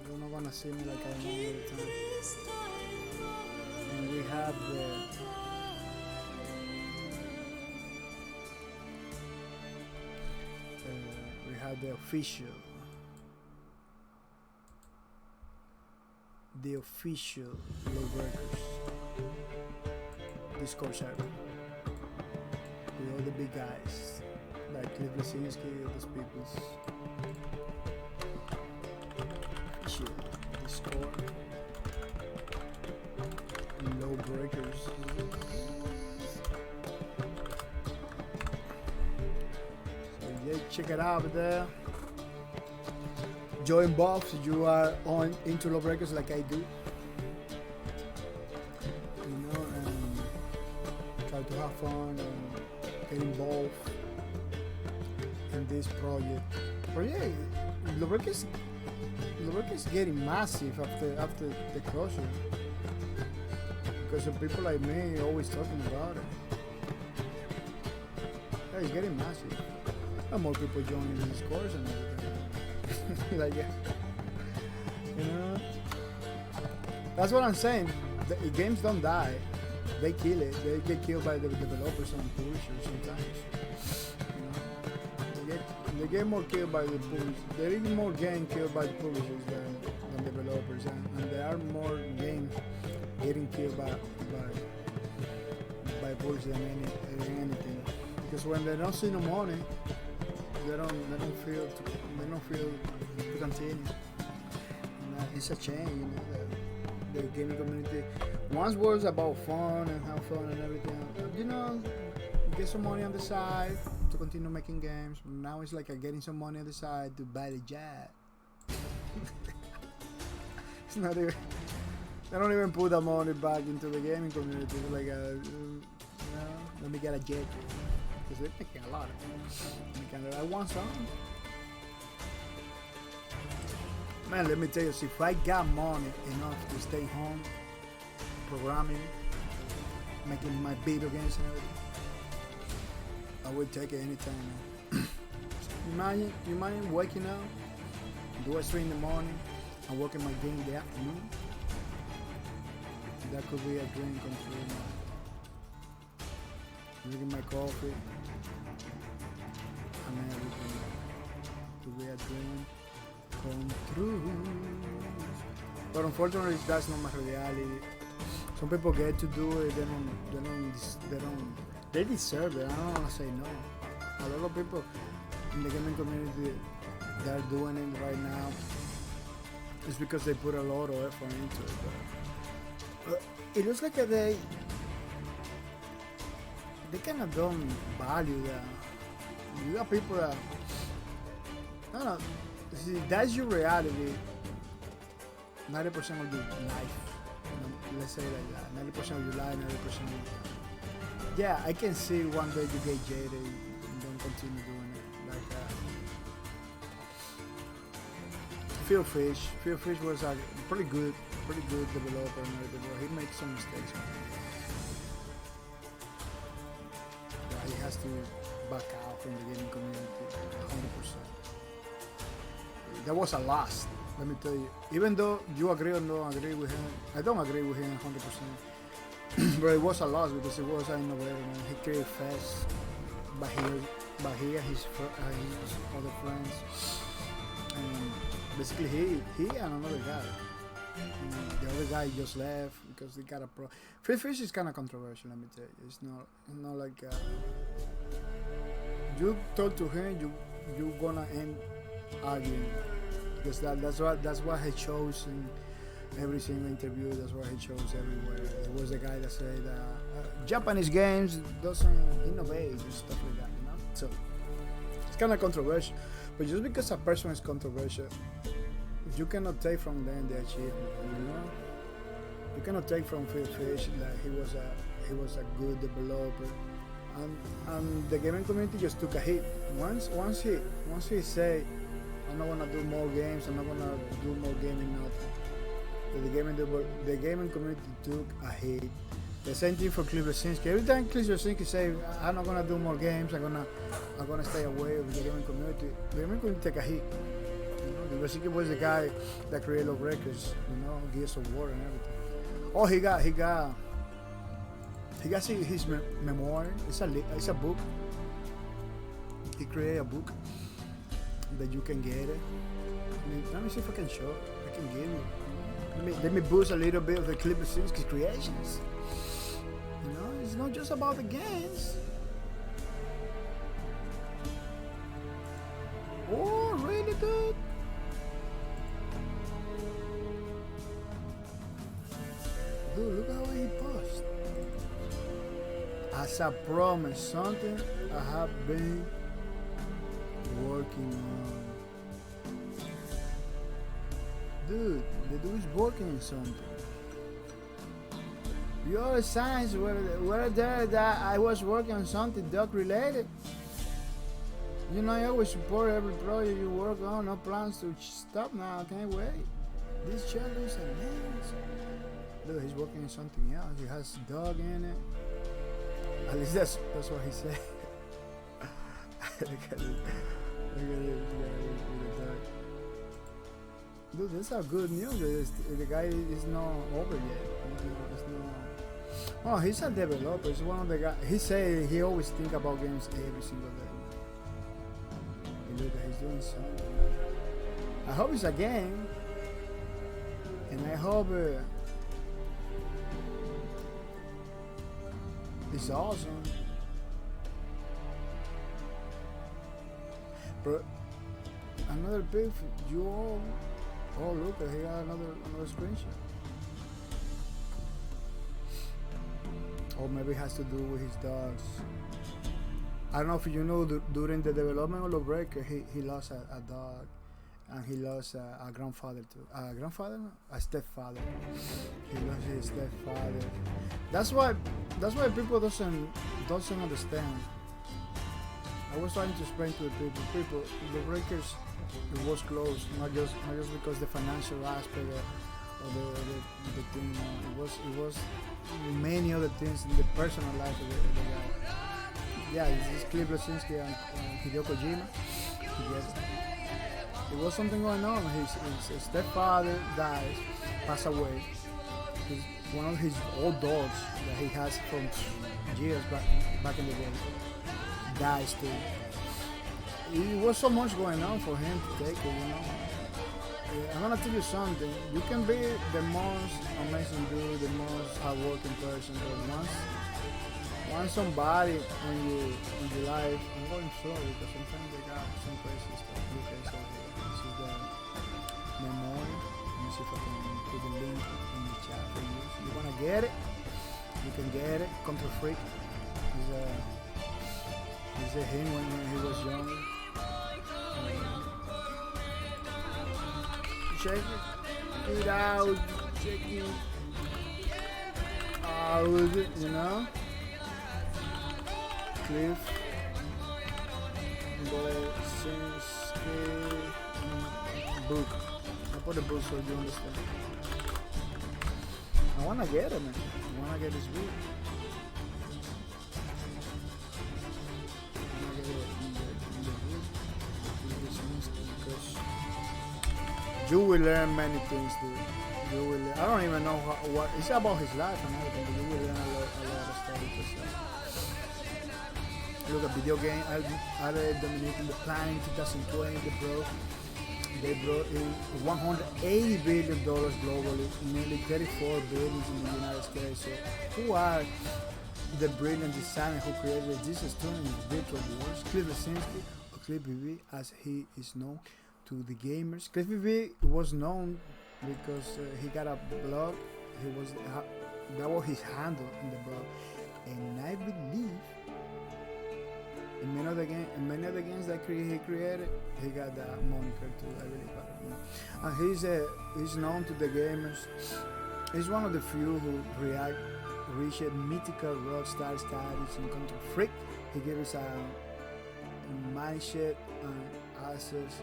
you're not gonna see me like I am all the time. And we have the official Lawbreakers Discord server with all the big guys like Cliff Lesinski, all those peoples. Official Discord Lawbreakers. So yeah, check it out over there. Join both if you are into Lawbreakers like I do. And try to have fun and get involved in this project. But yeah, Lawbreakers is getting massive after the closure, because of people like me always talking about it. Yeah, it's getting massive. And more people joining this course and everything. Like, that's what I'm saying. The games don't die; they kill it. They get killed by the developers and publishers sometimes. They get more killed by the publishers. There is more game killed by the publishers than developers, and there are more games getting killed by publishers than anything. Because when they don't see no money, they don't feel to continue. It's a shame, the gaming community once was about fun and have fun and everything. Get some money on the side to continue making games. Now it's like getting some money on the side to buy the jet. It's not even. They don't even put the money back into the gaming community. It's like let me get a jet. Because they're making a lot. I want some. Man, let me tell you, if I got money enough to stay home, programming, making my video games and everything, I would take it anytime, man. Imagine waking up, do a stream in the morning, and working my game in the afternoon. That could be a dream come true, man. Drinking my coffee, and everything. To be a dream come true. But unfortunately, that's not my reality. Some people get to do it. They deserve it. I don't want to say no. A lot of people in the gaming community that are doing it right now is because they put a lot of effort into it. But it looks like they kind of don't value that. You got people that, I don't know. See, that's your reality. 90% of your life. Let's say like that. 90% of your life, 90% of your time. Yeah, I can see one day you get jaded and don't continue doing it. Like Phil Fish. Phil Fish was a pretty good developer and everything, but he makes some mistakes. Yeah, he has to back out from the gaming community 100%. That was a loss, let me tell you. Even though you agree or don't agree with him, I don't agree with him 100%. But it was a loss because it was an innovator, man. He created fast, but he and his other friends, and basically he and another guy. And the other guy just left because they got a pro. Phil Fish is kind of controversial, let me tell you. It's not like you talk to him, you gonna end arguing, because that's what he chose in every single interview. That's what he chose everywhere. It was the guy that said Japanese games doesn't innovate and stuff like that, you know. So it's kind of controversial, but just because a person is controversial, you cannot take from them the achievement, you know. You cannot take from Phil Fish that he was a good developer. And the gaming community just took a hit. Once he said, I'm not gonna do more games, I'm not gonna do more gaming, nothing. The gaming community took a hit. The same thing for Cliff Lesinski. Every time Cliff Lesinski say, I'm not gonna do more games, I'm gonna stay away from the gaming community, the gaming community take a hit. You know, Lesinski was the guy that created Love Records, you know, Gears of War and everything. Oh, he got his memoir. It's a book. He created a book that you can get it. Let me see if I can show. I can give you. Let me boost a little bit of the Cliff Lesinski creations. You know, it's not just about the games. Oh, really, dude? Dude, look how he posts. As I promised, something I have been working on. Dude, the dude is working on something. Your signs were there that I was working on something dog related. You know, I always support every project you work on. No plans to stop now. I can't wait. This challenge is amazing. Look, he's working on something else. He has a dog in it. At least that's what he said. Look at it. Dude, that's a good news. The guy is not over yet. It's not. Oh, he's a developer. He's one of the guys. He say he always think about games every single day. And look, he's doing something. I hope it's a game, and I hope it's awesome. But another big, you all. Oh, look, he got another screenshot. Or maybe it has to do with his dogs. I don't know if you know, during the development of Lawbreaker, he lost a dog, and he lost a grandfather too. A grandfather? No? A stepfather. He lost his stepfather. That's why people doesn't understand. I was trying to explain to the people, Lawbreakers it was closed. Not just because the financial aspect or the thing. It was many other things in the personal life of the guy. Yeah, it's Cliff Lesinski and Hideo Kojima together. There was something going on. His stepfather dies, passed away. One of his old dogs that he has from years back in the day dies too. It was so much going on for him to take it. I'm gonna tell you something. You can be the most amazing dude, the most hardworking person, but once somebody in your life, I'm going slow because sometimes they got some crazy stuff. Okay, so this is the memory. Let me see if I can put the link in the chat for you. So you wanna get it? You can get it. Control Freak. He's a him when he was young. Check it out. Check it out. You know. Cliff Lesinski book. I put the book so you understand. I wanna get it, man. I wanna get this book. I wanna get it in the book. Because you will learn many things, dude. You will. I don't even know what it's about his life and everything, but you will learn a lot of stuff. Look at video game. I dominating the planet in 2020. They brought in $180 billion globally, nearly 34 billion in the United States. So, who are the brilliant designers who created this stunning virtual world? Cliff Lesinski, or Cliff BB, as he is known to the gamers. Cliff BB was known because he got a blog. That was his handle in the blog, and I believe. In many of the games that he created, he got that moniker too. I really got it. And he's known to the gamers. He's one of the few who reached mythical rockstar status in Control Freak. He gave us a mindset and access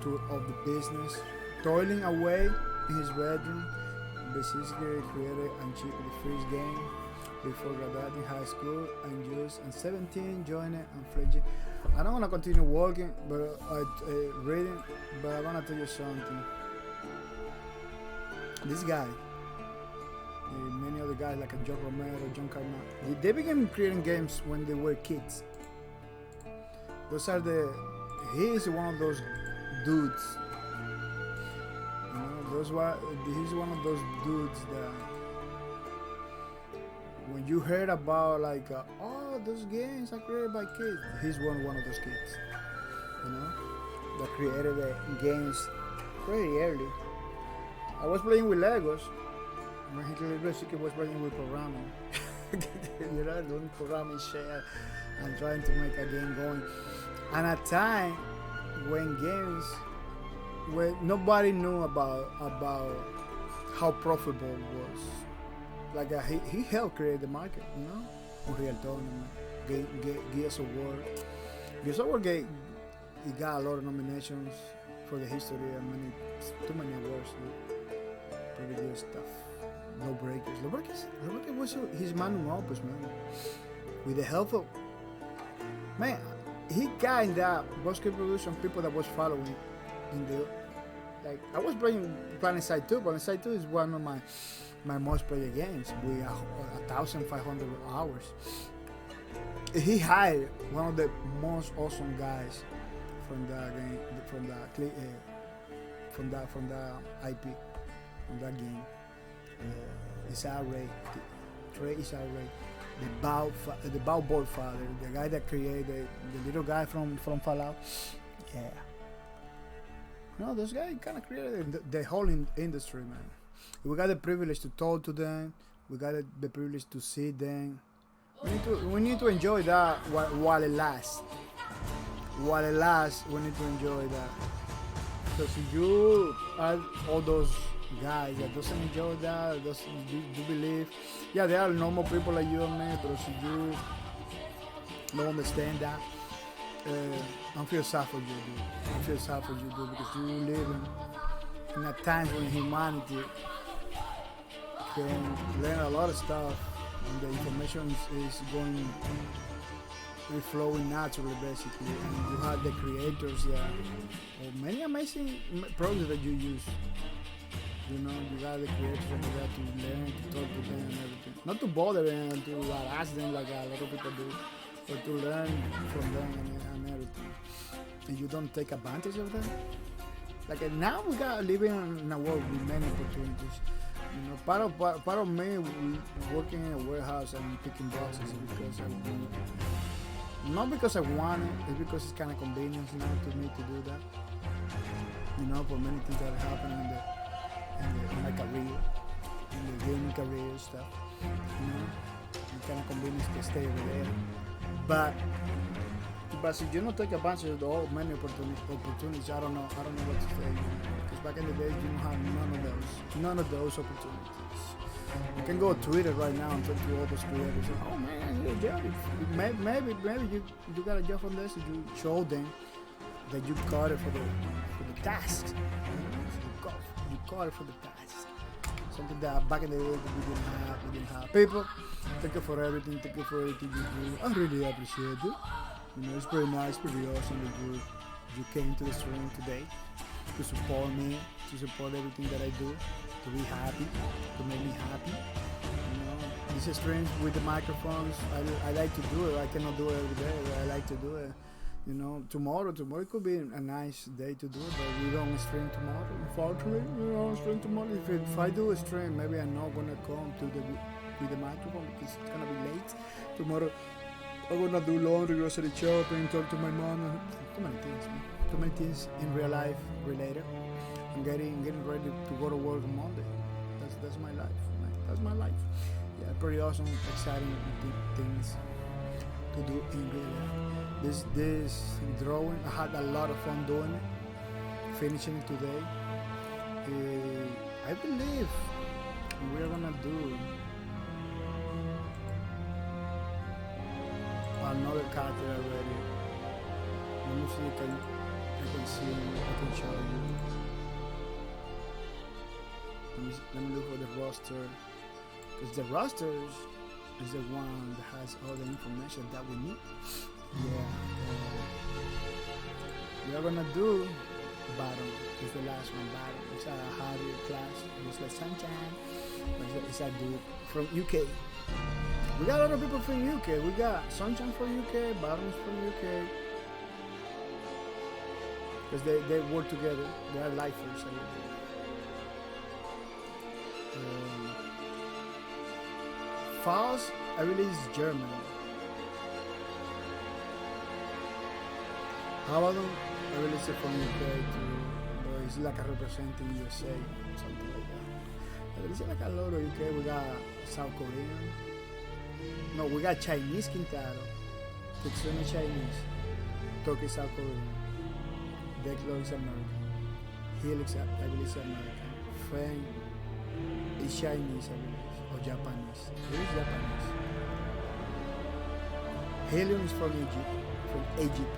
of the business. Toiling away in his bedroom, basically created and shipped the first game. Before graduating high school and used and 17 joined and fledged. I don't want to continue working, but reading, but I want to tell you something. This guy, many other guys like Joe Romero, John Carmack, they began creating games when they were kids. He is one of those dudes. He's one of those dudes that. When you heard about those games are created by kids, he's one of those kids, that created the games pretty early. I was playing with Legos when he was playing with programming, doing programming shit and trying to make a game going. And at a time when nobody knew about how profitable it was. Like he helped create the market, Unreal Tournament, Gears of War. Gears of War he got a lot of nominations for the history and too many awards. Pretty good stuff. Lawbreakers was his magnum opus, man. With the help of he kind of was production people that was following in the I was playing Planet Side 2. Planet Side 2 is one of my most played games with 1,500 hours. He hired one of the most awesome guys from the game, from the IP, from that game. Isaiah Ray, Trey Isaiah Ray, the Bob father, the guy that created the little guy from Fallout. Yeah. Those guys kind of created the whole industry, man. We got the privilege to talk to them. We got the privilege to see them. We need to enjoy that while it lasts. While it lasts, we need to enjoy that. Because if you are all those guys that doesn't enjoy that, you believe, yeah, there are normal people like you and me, but if you don't understand that, I feel sad for you, dude. I feel sad for you, dude, because you live in a time when humanity can learn a lot of stuff, and the information is going, is flowing naturally, basically. And you have the creators there, of many amazing programs that you use. You know, you got the creators and you got to learn to talk to them and everything. Not to bother them and to harass them like a lot of people do, but to learn from them and everything. And you don't take advantage of them. Like now we got living in a world with many opportunities. You know, part of me working in a warehouse and picking boxes is because I want it. Not because I want it, it's because it's kind of convenient now to me to do that. You know, for many things that are happening in my career, in the gaming career stuff. You know, it's kind of convenient to stay over there. But if you don't take advantage of all many opportunities, I don't know what to say. Because back in the days, you don't have none of those opportunities. You can go to Twitter right now and talk to all those creators. And, oh man, you're a job. Maybe you got a job on this. And you show them that you got it for the tasks. You got it for the tasks. Something that back in the days we didn't have. People, thank you for everything. Thank you for everything you do. I really appreciate it. You know, it's pretty nice, pretty awesome that you came to the stream today to support me, to support everything that I do, to be happy, to make me happy. You know, these streams with the microphones, I like to do it. I cannot do it every day, but I like to do it. You know, tomorrow it could be a nice day to do it, but we don't stream tomorrow. Unfortunately, we don't stream tomorrow. If I do a stream, maybe I'm not gonna come with the microphone because it's gonna be late tomorrow. I'm gonna do laundry, grocery shopping, talk to my mom, too many things, man. Too many things in real life related. I'm getting ready to go to work on Monday. That's my life, man. That's my life. Yeah, pretty awesome, exciting things to do in real life. This drawing, I had a lot of fun doing it. Finishing it today. I believe we're gonna do another character already. Let me see if I can see him, I can show you. Let me look for the roster. Because the rosters is the one that has all the information that we need. Yeah. We are gonna do Battle. It's the last one, Battle. It's a harder class. It's like Sunshine. It's a dude from UK. We got a lot of people from UK. We got Sunshine from UK, Battles from UK. Because they work together. They are lifers. Faust, I believe, is German. Abaddon, I believe, is from UK too. But it's like a representing USA, something like that. But it's like a lot of UK. We got South Korean. No, we got Chinese Quintaro. Kitsune Chinese. Toki South Korean. Declo is American. Helix, I believe, is American. Frank is Chinese, I believe. Or Japanese. He is Japanese. Helium is from Egypt.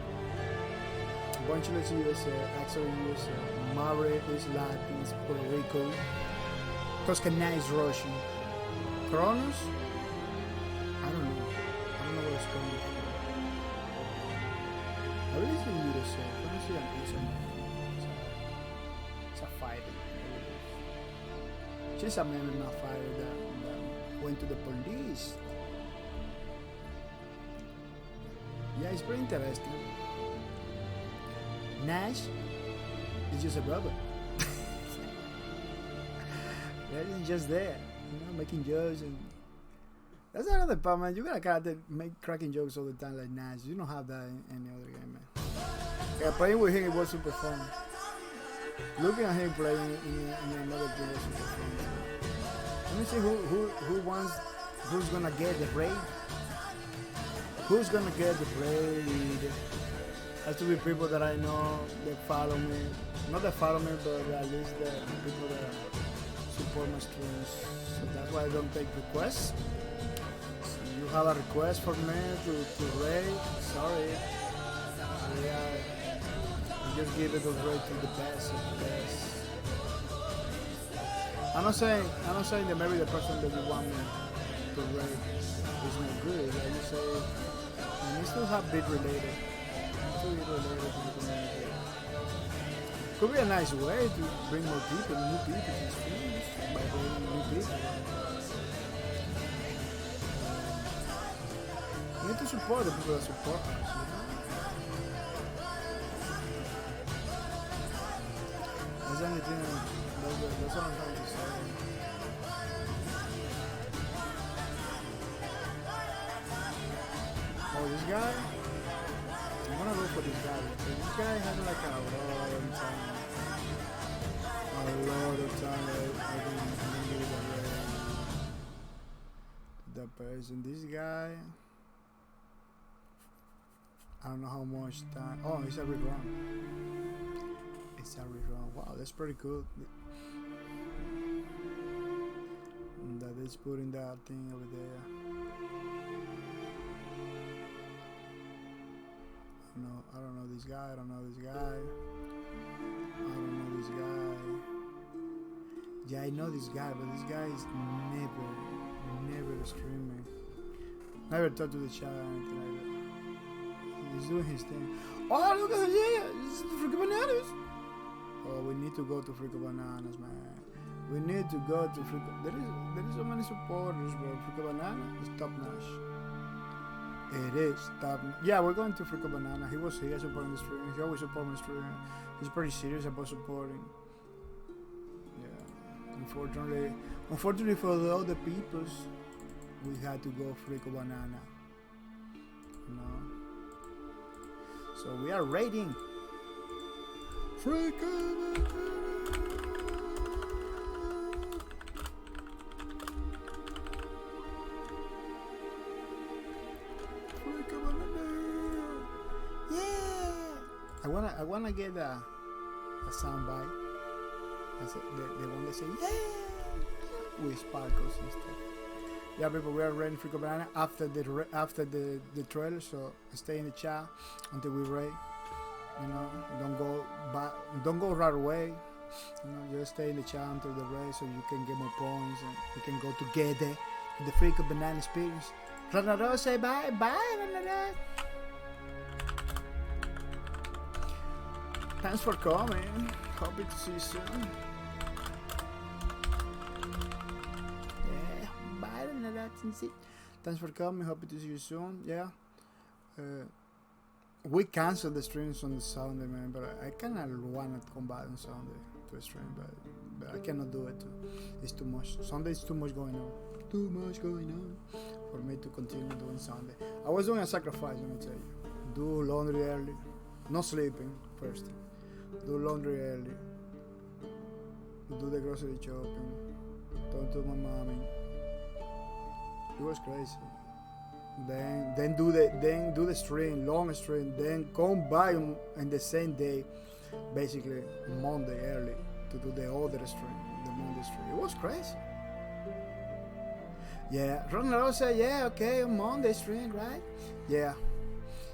Bunchel is USA. Axel is USA. Mare is Latin, is Puerto Rico. Toscana is Russian. Kronos? I don't know where it's coming from. I believe it's in USA. Kronos is an Asian. It's a fighter. She's a MMA fighter that went to the police. Yeah, it's pretty interesting. Nash is just a brother. He's just there, you know, making jokes, and that's another part, man. You got a guy that make cracking jokes all the time like Nash. You don't have that in any other game, man. Yeah, playing with him it was super fun. Looking at him playing in another game was super fun. Let me see who's gonna get the raid. Who's gonna get the raid? Has to be people that I know that follow me. Not that follow me, but at least the people that support my streams. So that's why I don't take requests. So you have a request for me to raid? Sorry. We just give it a rate to the best of the best. I'm not saying that maybe the person that you want me to rate is not good. I just say it needs to have bit related. It needs to be related to the community. Could be a nice way to bring more people, new people to the streams by bringing new people. We need to support the people that support us, you know? That's the only thing, that's what I'm trying to say. Oh, this guy? I'm gonna go for this guy. So this guy has like a lot of time. I can give it away to that person. This guy, I don't know how much time. Oh, it's a rerun. It's a rerun. Wow, that's pretty cool. That is putting that thing over there. No, I don't know this guy. I don't know this guy. Yeah, I know this guy, but this guy is never streaming. Never talk to the chat or anything like that. He's doing his thing. Oh, look at him! Yeah, it's freaking bananas. Oh, we need to go to freaking bananas, man. We need to go to freaking. There is so many supporters, bro. Freaking banana is top notch. It is top. Yeah, we're going to freaking banana. He was here supporting the stream. He always supports my stream. He's pretty serious about supporting. Yeah. Unfortunately for the other peoples, we had to go freaking banana. You know. So we are rating. Freaking banana. I wanna get a sound bite. That's it, the one that say yeah with sparkles and stuff. Yeah, people, we are ready for banana after the trailer. So stay in the chat until we rate. You know, don't go right away. You know, just stay in the chat until the race so you can get more points and we can go together to the freaking banana experience. Ranaro, say bye, Ranaro. Thanks for coming. Happy to see you soon. Yeah, bye, Ranaro. Thanks for coming. Happy to see you soon. Yeah. We canceled the streams on the Sunday, man, but I kind of want to come back on Sunday to stream, but I cannot do it. It's too much. Sunday is too much going on. Too much going on for me to continue doing Sunday. I was doing a sacrifice, let me tell you. Do laundry early, not sleeping first. Do laundry early. Do the grocery shopping. Talk to my mommy. It was crazy. Then do the stream, long stream. Then come by on the same day, basically Monday early to do the other stream, the Monday stream. It was crazy. Yeah, Ronaldo said, yeah, okay, on Monday stream, right? Yeah.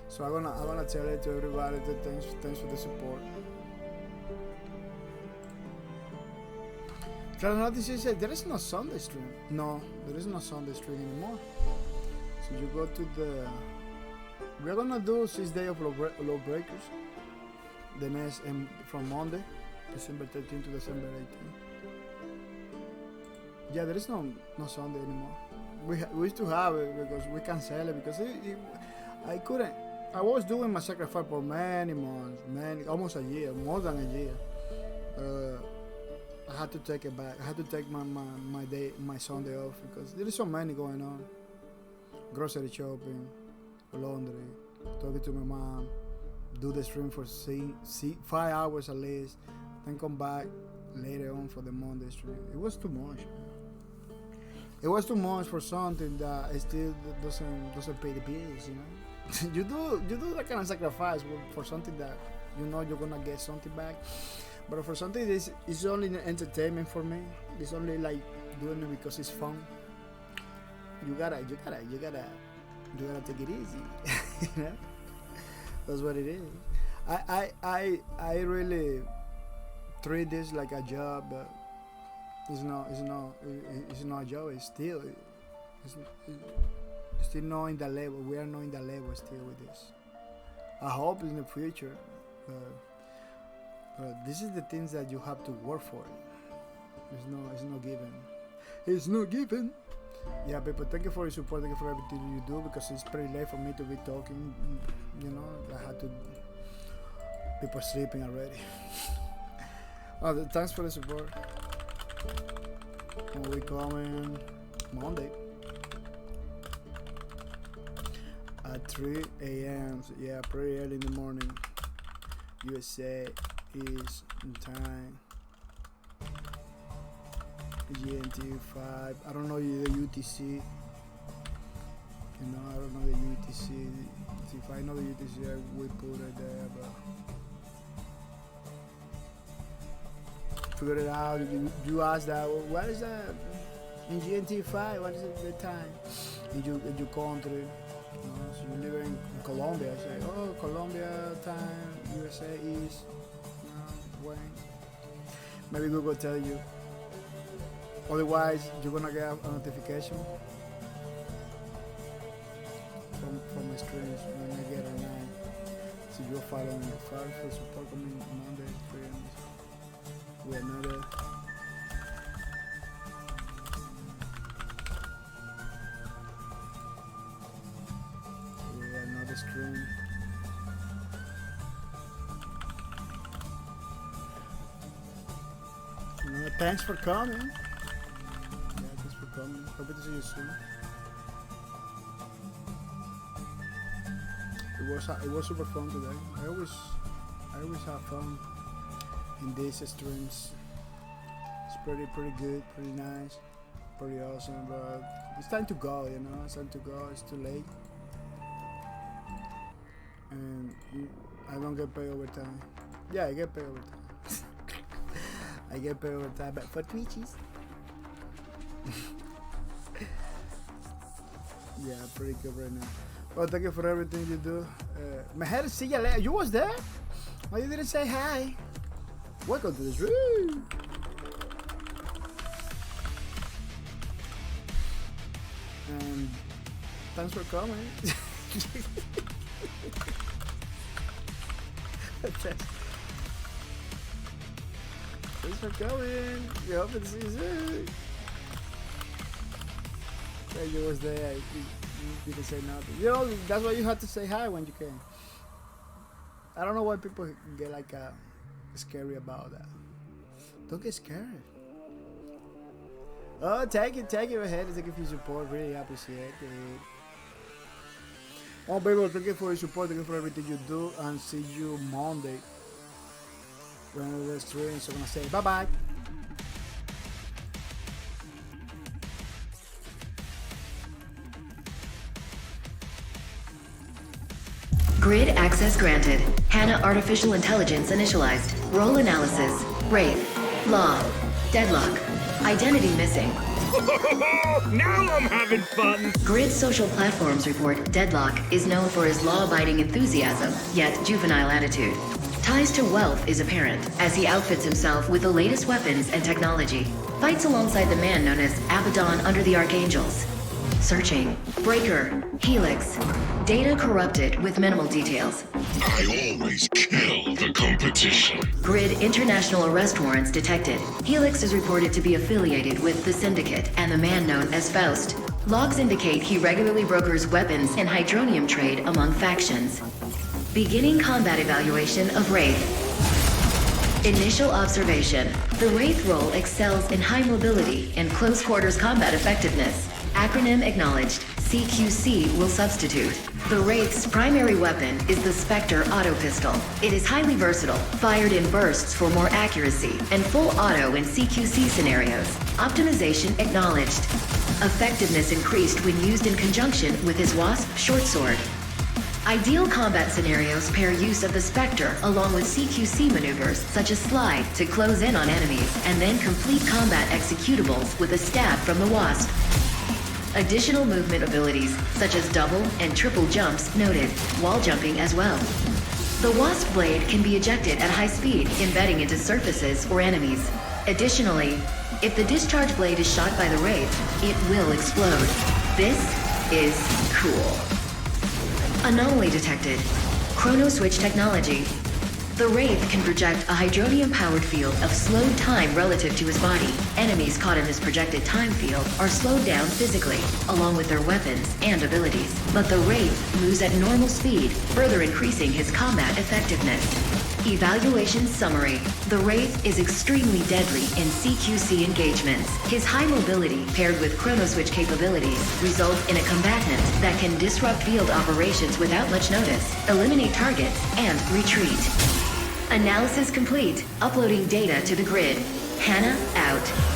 So I'm gonna tell it to everybody that thanks for the support. Ronaldo said there is no Sunday stream. No, there is no Sunday stream anymore. So you go to the. We're gonna do 6 days of low breakers. The next from Monday, December 13th to December 18th. Yeah, there is no Sunday anymore. We used to have it because we cancel it because I couldn't. I was doing my sacrifice for many months, almost a year, more than a year. I had to take it back. I had to take my Sunday off because there is so many going on. Grocery shopping, laundry, talking to my mom, do the stream for 5 hours at least, then come back later on for the Monday stream. It was too much. It was too much for something that still doesn't pay the bills, you know. you do that kind of sacrifice for something that you know you're gonna get something back. But for something that is only entertainment for me, it's only like doing it because it's fun. You gotta take it easy, you know. That's what it is. I really treat this like a job, but it's not a job. It's still not in the level. We are not in the level still with this. I hope in the future, but this is the things that you have to work for. It's not given. It's not given. Yeah, people, thank you for your support. Thank you for everything you do, because it's pretty late for me to be talking. You know, I had to. People sleeping already. Oh, thanks for the support. And we coming Monday at 3 a.m. So yeah, pretty early in the morning. USA is in time. GMT 5. I don't know the UTC. You know, I don't know the UTC. If I know the UTC, I would put it there, but figure it out. You ask that. Well, what is that in GMT 5? What is it the time in your country? You know, so you live in Colombia. Say, oh, Colombia time. USA is. You know, when. Maybe Google tell you. Otherwise, you're gonna get a notification from my streams when I get online. So you're following me. Follow for support coming Monday streams with another. With another stream. You know, thanks for coming. Hope to see you soon. It was super fun today. I always have fun in these streams. It's pretty good, pretty nice, pretty awesome. But it's time to go. You know, it's time to go. It's too late, and I don't get paid overtime. Yeah, I get paid overtime. I get paid overtime, but for Twitches. Yeah, pretty good right now. Well, thank you for everything you do. Meher, see you later. You was there? Why you didn't say hi? Welcome to this room. And thanks for coming. Thanks for coming. We hope to see you soon. Yeah, you was there. You didn't say nothing. You know, that's why you had to say hi when you came. I don't know why people get like scary about that. Don't get scared. Oh, take it ahead. Thank you for your support. Really appreciate it. Oh, baby, thank you for your support. Thank you for everything you do. And see you Monday. When we're streaming, so I'm gonna say bye-bye.
Grid access granted. HANA artificial intelligence initialized. Role analysis. Wraith. Law. Deadlock. Identity missing.
Now I'm having fun!
Grid social platforms report Deadlock is known for his law-abiding enthusiasm, yet juvenile attitude. Ties to wealth is apparent, as he outfits himself with the latest weapons and technology. Fights alongside the man known as Abaddon under the Archangels. Searching. Breaker. Helix. Data corrupted with minimal details.
I always kill the competition.
Grid international arrest warrants detected. Helix is reported to be affiliated with the Syndicate and the man known as Faust. Logs indicate he regularly brokers weapons and hydronium trade among factions. Beginning combat evaluation of Wraith. Initial observation. The Wraith role excels in high mobility and close quarters combat effectiveness. Acronym acknowledged. CQC will substitute. The Wraith's primary weapon is the Spectre auto pistol. It is highly versatile, fired in bursts for more accuracy, and full auto in CQC scenarios. Optimization acknowledged. Effectiveness increased when used in conjunction with his Wasp short sword. Ideal combat scenarios pair use of the Spectre along with CQC maneuvers such as slide to close in on enemies and then complete combat executables with a stab from the Wasp. Additional movement abilities such as double and triple jumps noted, wall jumping as well. The Wasp blade can be ejected at high speed, embedding into surfaces or enemies. Additionally, if the discharge blade is shot by the Wraith, it will explode. This is cool. Anomaly detected. Chrono switch technology. The Wraith can project a hydronium-powered field of slowed time relative to his body. Enemies caught in this projected time field are slowed down physically, along with their weapons and abilities. But the Wraith moves at normal speed, further increasing his combat effectiveness. Evaluation summary. The Wraith is extremely deadly in CQC engagements. His high mobility, paired with chrono switch capabilities, result in a combatant that can disrupt field operations without much notice, eliminate targets, and retreat. Analysis complete. Uploading data to the grid. Hannah out.